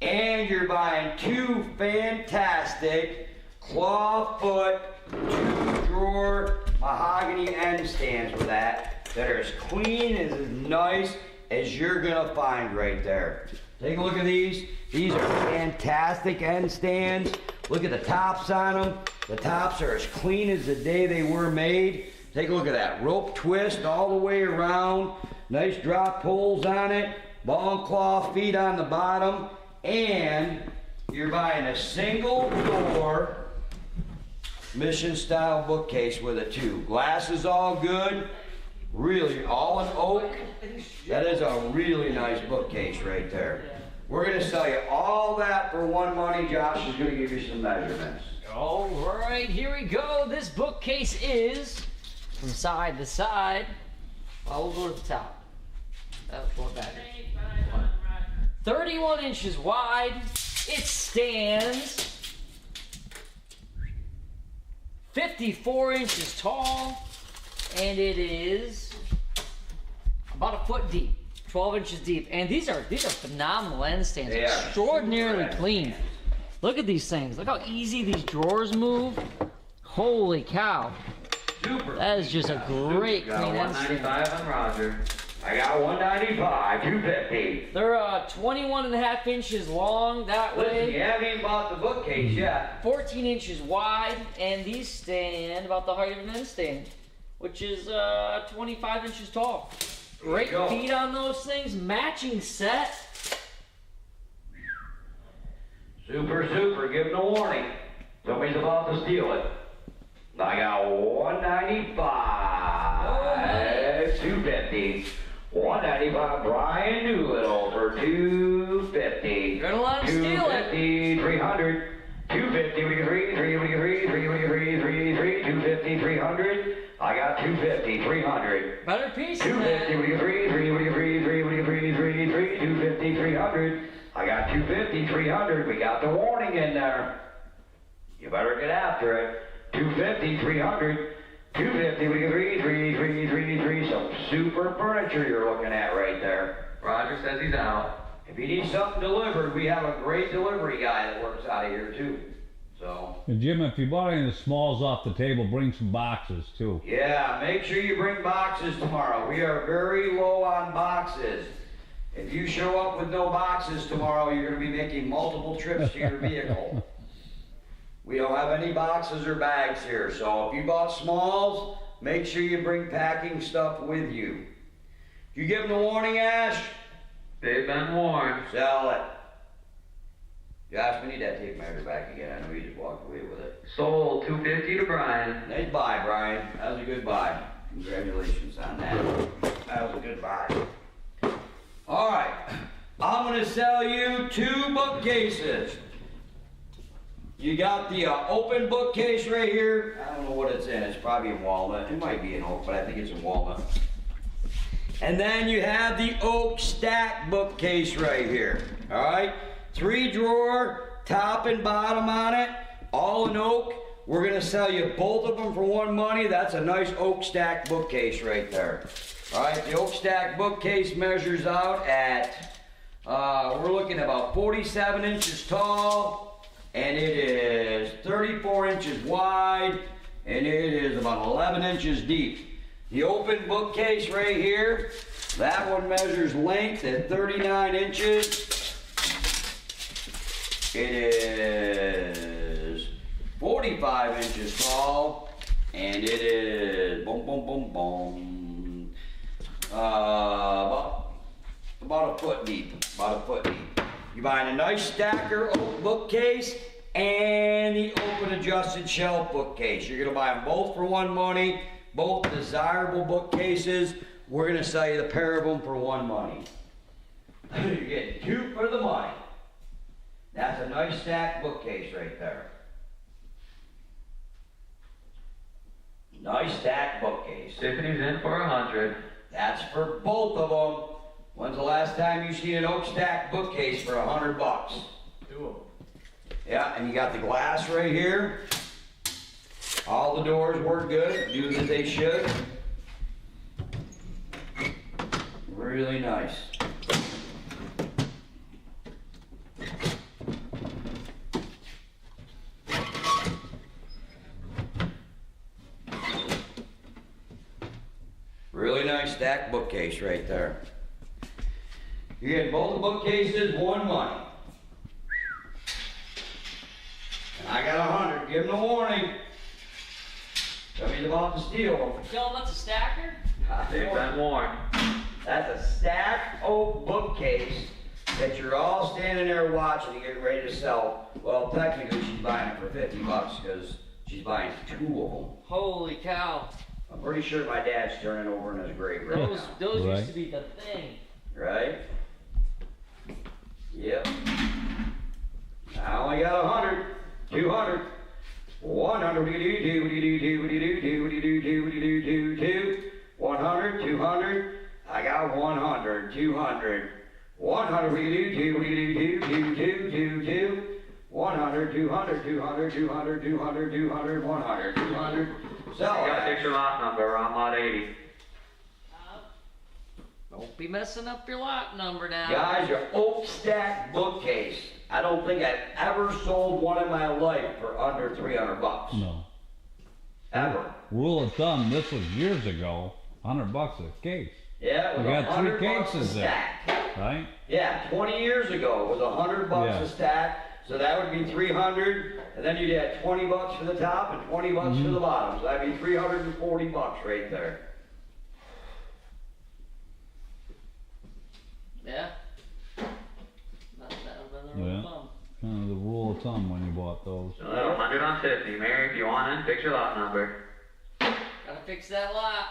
And you're buying 2 fantastic clawfoot 2-drawer mahogany end stands with that are as clean and as nice as you're gonna find right there. Take a look at these. These are fantastic end stands. Look at the tops on them. The tops are as clean as the day they were made. Take a look at that rope twist all the way around. Nice drop pulls on it. Ball and claw feet on the bottom. And you're buying a single door mission style bookcase with a 2. Glass is all good. Really, all in oak. That is a really nice bookcase right there. We're going to sell you all that for one money. Josh is going to give you some measurements. All right, here we go. This bookcase is from side to side. Well, we'll go to the top. That's what that is. 31 inches wide. It stands 54 inches tall, and it is about a foot deep, 12 inches deep. And these are phenomenal end stands, They are extraordinarily super clean. Look at these things. Look how easy these drawers move. Holy cow! Super. That is just a great Got clean end stand. 195 on Roger. I got 195, 250. They're 21 and a half inches long that Listen, you way, haven't even bought the bookcase yet. 14 inches wide, and these stand about the height of an end stand, which is 25 inches tall. Great go. feet on those things, matching set. Super, super. Give them a warning. Somebody's about to steal it. I got 195, 250. 195, Brian Doolittle for 250. You're gonna let him steal it. 250, 300. 250, we get 3, 3, we get 3, 3, we get 3, 3, 3, 250, 300. I got 250, 300. Better piece than 250, that. we get 3, 3, we get 3, 3, we get 3, 3, 3, 250, 300. I got 250, 300. We got the warning in there. You better get after it. 250, 300. 250, we get 3, 3, 3, 3, 3. Some super furniture you're looking at right there. Roger says he's out. If you need something delivered, we have a great delivery guy that works out of here too. So, And Jim, if you bought any of the smalls off the table, bring some boxes too. yeah, make sure you bring boxes tomorrow. We are very low on boxes. If you show up with no boxes tomorrow, you're going to be making multiple trips to your vehicle. We don't have any boxes or bags here, so if you bought smalls, make sure you bring packing stuff with you. You give them the warning, Ash? They've been warned. Sell it. Josh, we need that tape measure back again. I know you just walked away with it. Sold $250 to Brian. Nice buy, Brian. That was a good buy. Congratulations on that. That was a good buy. All right. I'm going to sell you 2 bookcases. You got the open bookcase right here. I don't know what it's in. It's probably in walnut. It might be in oak, but I think it's in walnut. And then you have the oak stack bookcase right here. All right. 3 drawer, top and bottom on it, all in oak. We're gonna sell you both of them for one money. That's a nice oak stack bookcase right there. All right, the oak stack bookcase measures out at, we're looking at about 47 inches tall, and it is 34 inches wide, and it is about 11 inches deep. The open bookcase right here, that one measures length at 39 inches. It is 45 inches tall, and it is about a foot deep. You're buying a nice stacker oak bookcase and the open adjusted shelf bookcase. You're gonna buy them both for one money, both desirable bookcases. We're gonna sell you the pair of them for one money. You're getting 2 for the money. That's a nice stacked bookcase right there. Nice stacked bookcase. Tiffany's in for 100. That's for both of them. When's the last time you seen an oak stacked bookcase for $100? 2 of them. Yeah, and you got the glass right here. All the doors work good, do as they should. Really nice. Really nice stacked bookcase right there. You're getting both the bookcases, one money. And I got 100. Give them a warning. Tell me about to steal them. Tell them that's a stacker? They've been warned. That's a stacked oak bookcase that you're all standing there watching and getting ready to sell. Well, technically she's buying it for $50 because she's buying 2 of them. Holy cow. I'm pretty sure my dad's turning over in his grave right now. Those Right. used to be the thing. Right? Yep. I only got 100, 200, 100, 100, 200. I got 100, 200, 100, 100, 200, 200, 200, 200, 200, 100, 200. Sell I got a it. picture lot number. We're on lot 80. Don't be messing up your lot number now. Guys, your oak stack bookcase. I don't think I've ever sold one in my life for under $300. No. Ever. Rule of thumb, this was years ago, $100 a case, Yeah, it was We got 100 3 bucks a cases there. stack. right? Yeah, 20 years ago it was $100 Yeah. a stack. So that would be 300, and then you'd add $20 for the top and $20 for the bottom. So that'd be $340 right there. Yeah. Not bad, another Yeah. thumb. Kind of the rule of thumb when you bought those. So 100 on Tiffany. Mary, if you want in, picture lot number. Gotta fix that lot.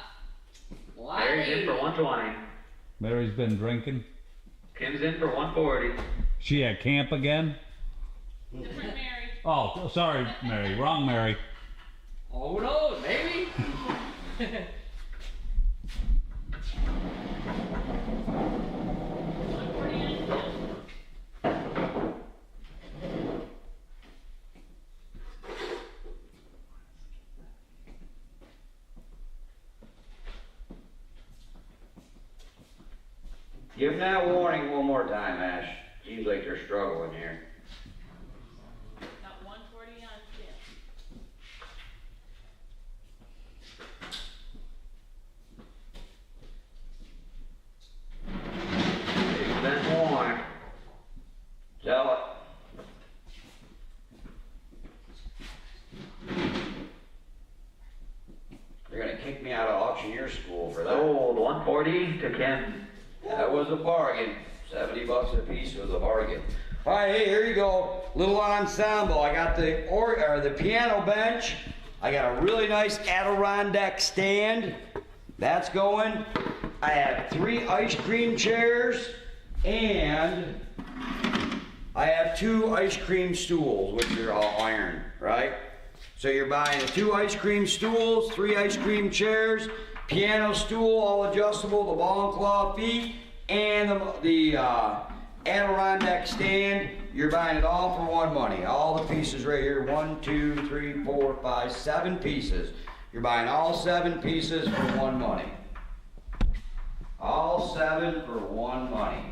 Mary's in for 120. Mary's been drinking. Kim's in for 140. She at camp again? Different Mary. Oh, sorry, Mary. Wrong Mary. Oh, who knows? Maybe. Give them that warning one more time, Ash. Seems like they're struggling here. Got 140 on your school for that. Sold 140 to Ken. That was a bargain. 70 bucks a piece was a bargain. All right, hey, here you go. Little ensemble. I got the piano bench. I got a really nice Adirondack stand. That's going. I have 3 ice cream chairs, and I have 2 ice cream stools, which are all iron, right? So you're buying 2 ice cream stools, 3 ice cream chairs, piano stool, all adjustable, the ball and claw feet, and the Adirondack stand. You're buying it all for one money. All the pieces right here, 1, 2, 3, 4, 5, 7 pieces. You're buying all 7 pieces for one money. All 7 for one money.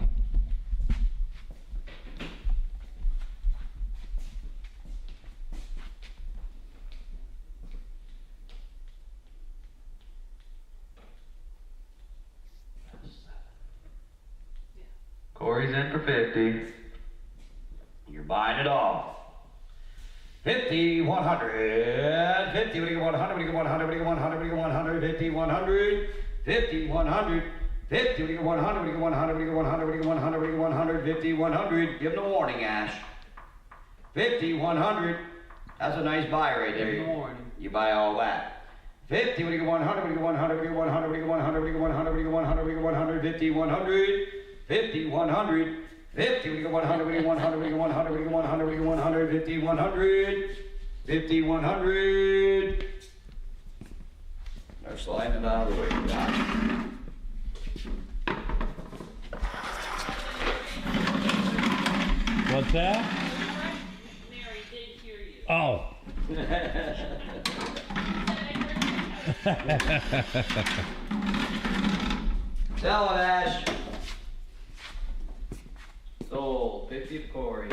Corey's in for 50. You're buying it all. 50, 100, 50, what do you get 100, what do you get 100, what do you get 100, what do you get 100, 50, 100, 50, 100, 50, what do you get 100, what do you get 100, what do you get 100, what do you get 100, what do you get 100, 50, 100, give them the warning, Ash. 50, 100, that's a nice buy right there. Give them the warning. You buy all that. 50, what do you get 100, what do you get 100, what do you get 100, what do you get 100, what do you get 100, what do you get 100, what do you get 100, 50, 100, 50, 100, 50, we get 100, we get 100, we get 100, we get 100, we get 100, 50, 100, 50, 100. They're sliding it out of the way. What's that? Mary did hear you. Oh. Sell it, Ash. Sold 50 to Corey.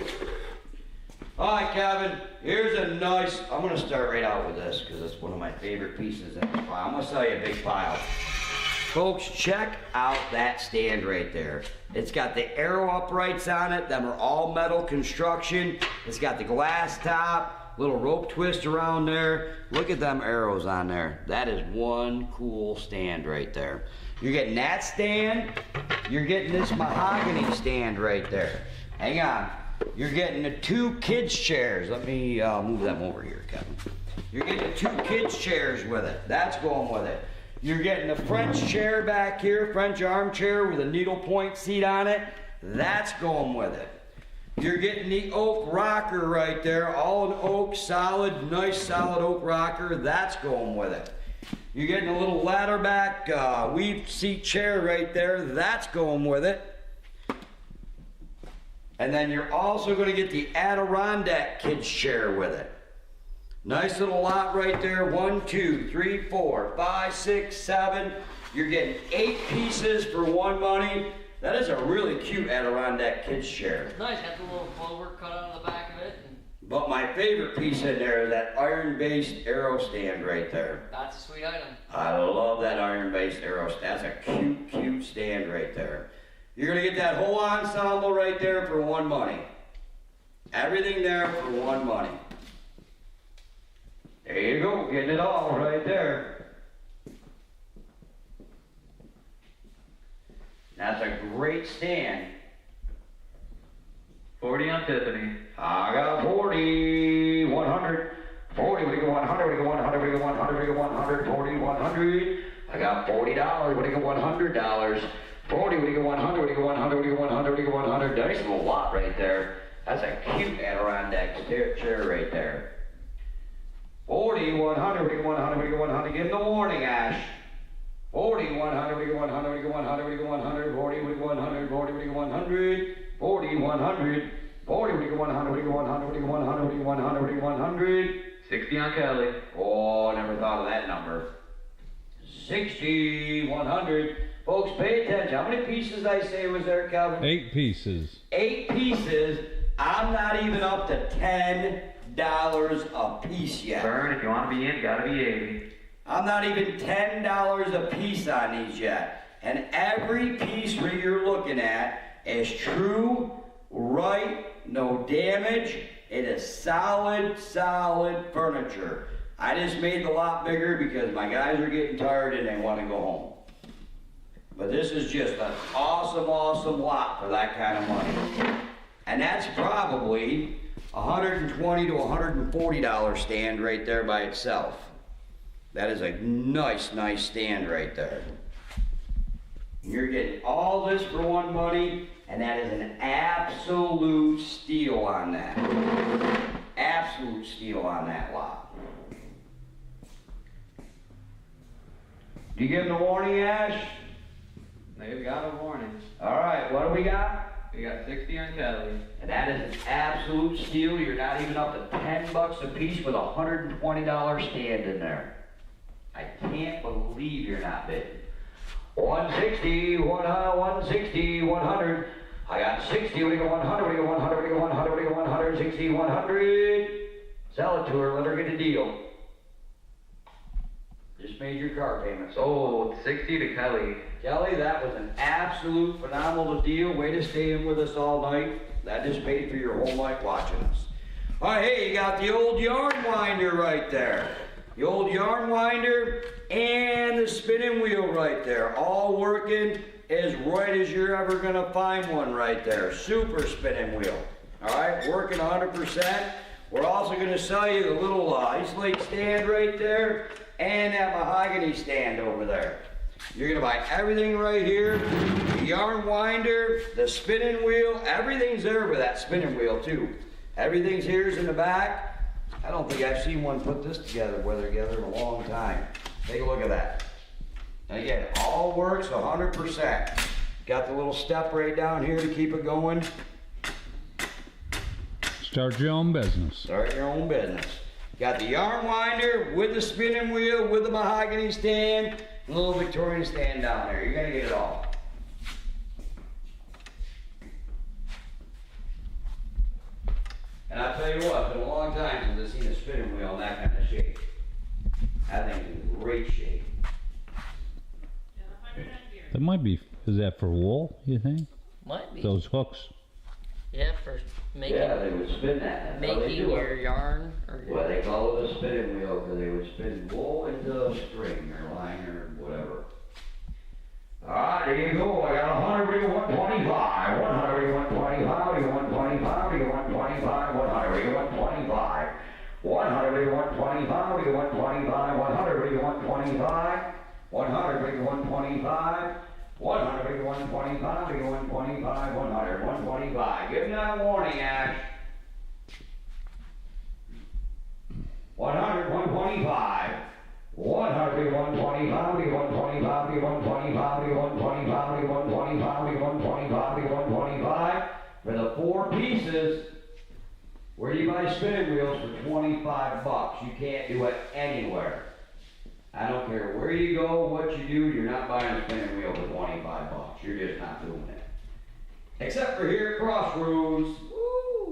All right, Kevin, here's a nice, I'm going to start right out with this because it's one of my favorite pieces in this pile. I'm going to sell you a big pile. Folks, check out that stand right there. It's got the arrow uprights on it. Them are all metal construction. It's got the glass top, little rope twist around there. Look at them arrows on there. That is one cool stand right there. You're getting that stand. You're getting this mahogany stand right there. Hang on. You're getting the 2 kids chairs. Let me move them over here, Kevin. You're getting the 2 kids chairs with it. That's going with it. You're getting the French chair back here, French armchair with a needlepoint seat on it. That's going with it. You're getting the oak rocker right there, all in oak, solid, nice solid oak rocker. That's going with it. You're getting a little ladder back weave seat chair right there. That's going with it. And then you're also going to get the Adirondack kids chair with it. Nice little lot right there. 1, 2, 3, 4, 5, 6, 7. You're getting 8 pieces for one money. That is a really cute Adirondack kids chair. Nice, got the little clover cut out of the back of it. But my favorite piece in there is that iron-based arrow stand right there. That's a sweet item. I love that iron-based arrow stand. That's a cute, cute stand right there. You're gonna get that whole ensemble right there for one money. Everything there for one money. There you go, getting it all right there. That's a great stand. 40 on Tiffany. I got 40, 100, 40, we get 100, we get 100, we get 100, we get 100, 40, 100. I got $40, we get $100. 40, we get 100, we get 100, we get 100, we get 100. Nice little lot right there. That's a cute Adirondack chair right there. 40, 100, we get 100, we get 100. Give them the warning, Ash. 40, 100, we get 100, we get 100, we get 100. 40, we get 100, 40, we get 100. 40, 100, 40, we get 100, we get 100, we get 100, we get 100, we get 100. 60 on Kelly. Oh, I never thought of that number. 60, 100. Folks, pay attention. How many pieces did I say was there, Calvin? 8 pieces. 8 pieces. I'm not even up to $10 a piece yet. Burn, if you want to be in, you gotta be 80. I'm not even $10 a piece on these yet. And every piece where you're looking at is true, right, no damage. It is solid, solid furniture. I just made the lot bigger because my guys are getting tired and they want to go home. But this is just an awesome, awesome lot for that kind of money. And that's probably $120 to $140 stand right there by itself. That is a nice, nice stand right there. You're getting all this for one money, and that is an absolute steal on that. Absolute steal on that lot. Do you give them the warning, Ash? They've got a warning. All right, what do we got? We got 60 on Kelly. And that is an absolute steal. You're not even up to $10 a piece with a $120 stand in there. I can't believe you're not bidding. 160, 160, 100. I got 60, we go 100, we go 100, we go 100, we go 100, 60, 100. Sell it to her, let her get a deal. Just made your car payment. Sold 60 to Kelly. Kelly, that was an absolute phenomenal deal. Way to stay in with us all night. That just paid for your whole night watching us. All right, hey, you got the old yarn winder right there. The old yarn winder and the spinning wheel right there. All working as right as you're ever going to find one right there. Super spinning wheel. All right, working 100%. We're also going to sell you the little isolate stand right there and that mahogany stand over there. You're going to buy everything right here. The yarn winder, the spinning wheel, everything's there with that spinning wheel too. Everything's here's in the back. I don't think I've seen one put this together in a long time. Take a look at that. And again, all works 100%. Got the little step right down here to keep it going. Start your own business. Start your own business. Got the yarn winder with the spinning wheel, with the mahogany stand, and a little Victorian stand down there. You're gonna get it all. And I'll tell you what, it's been a long time since I've seen a spinning wheel in that kind of shape. That thing's in great shape. Yeah, 100 on here. That might be, is that for wool, you think? Might be. Those hooks? Yeah, for making, Yeah, they would spin that. That's how they making do your it. yarn. Or Well, they call it a spinning wheel because they would spin wool into a string or line or whatever. Alright, there you go. I got 100, we go 125. 100, we go 125. We go 125. We go 125. 100, we go 125. 100, we go 125. We go 125. 100, we go 125. 100, we go 125. 100, we go 125. We go 125. 100, 125. Give me that warning, Ash. 100, 125. 100, we go 125, we go 125, we go 125, we go 125, we go 125, we go 125, we go 125. For the 4 pieces, where do you buy spinning wheels for 25 bucks? You can't do it anywhere. I don't care where you go, what you do, you're not buying a spinning wheel for 25 bucks. You're just not doing it. Except for here at Crossroads. Woo!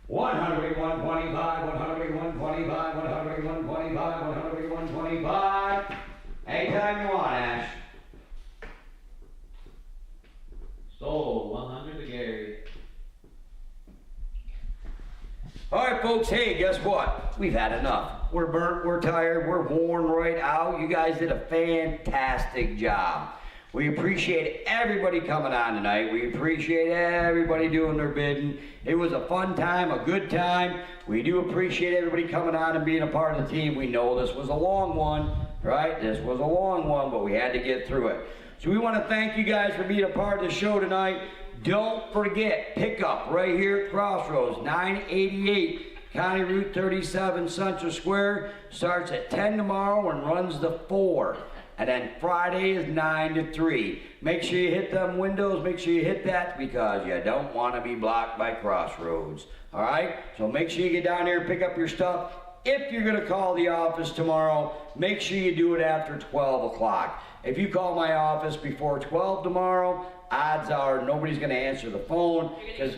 100, 125, 100, 125, 100, 125, 100, 125. Anytime you want, Ash. Sold 100 to Gary. All right, folks, hey, guess what? We've had enough. We're burnt, we're tired, we're worn right out. You guys did a fantastic job. We appreciate everybody coming on tonight. We appreciate everybody doing their bidding. It was a fun time, a good time. We do appreciate everybody coming on and being a part of the team. We know this was a long one, right? This was a long one, but we had to get through it. So we want to thank you guys for being a part of the show tonight. Don't forget, pickup right here at Crossroads, 988 County Route 37, Central Square. Starts at 10 tomorrow and runs to 4. And then Friday is 9 to 3. Make sure you hit them windows. Make sure you hit that because you don't want to be blocked by Crossroads. All right? So make sure you get down here and pick up your stuff. If you're going to call the office tomorrow, make sure you do it after 12 o'clock. If you call my office before 12 tomorrow, odds are nobody's going to answer the phone because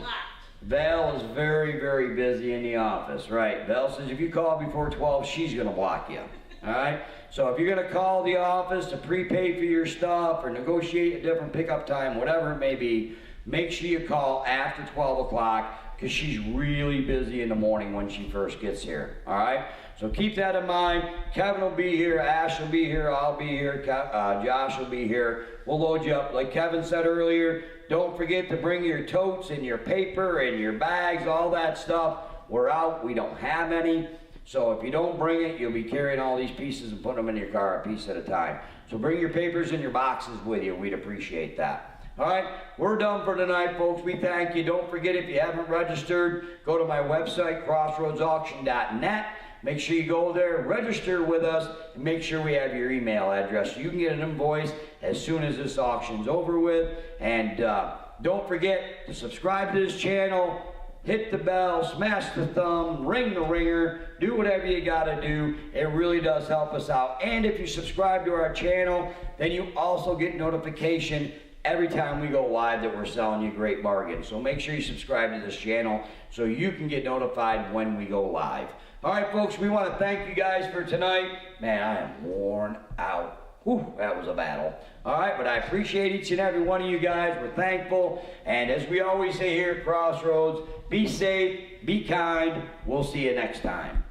Val is very, very busy in the office. Right? Val says if you call before 12, she's going to block you. All right? So if you're going to call the office to prepay for your stuff or negotiate a different pickup time, whatever it may be, make sure you call after 12 o'clock because she's really busy in the morning when she first gets here. All right? So keep that in mind. Kevin will be here, Ash will be here, I'll be here, Josh will be here. We'll load you up. Like Kevin said earlier, don't forget to bring your totes and your paper and your bags, all that stuff. We're out, we don't have any. So if you don't bring it, you'll be carrying all these pieces and putting them in your car a piece at a time. So bring your papers and your boxes with you. We'd appreciate that. All right, we're done for tonight, folks. We thank you. Don't forget, if you haven't registered, go to my website, crossroadsauction.net. Make sure you go there, register with us, and make sure we have your email address so you can get an invoice as soon as this auction's over with. And don't forget to subscribe to this channel, hit the bell, smash the thumb, ring the ringer, do whatever you gotta do. It really does help us out. And if you subscribe to our channel, then you also get notification every time we go live that we're selling you great bargains. So make sure you subscribe to this channel so you can get notified when we go live. All right, folks, we want to thank you guys for tonight. Man, I am worn out. Whew, that was a battle. All right, but I appreciate each and every one of you guys. We're thankful. And as we always say here at Crossroads, be safe, be kind. We'll see you next time.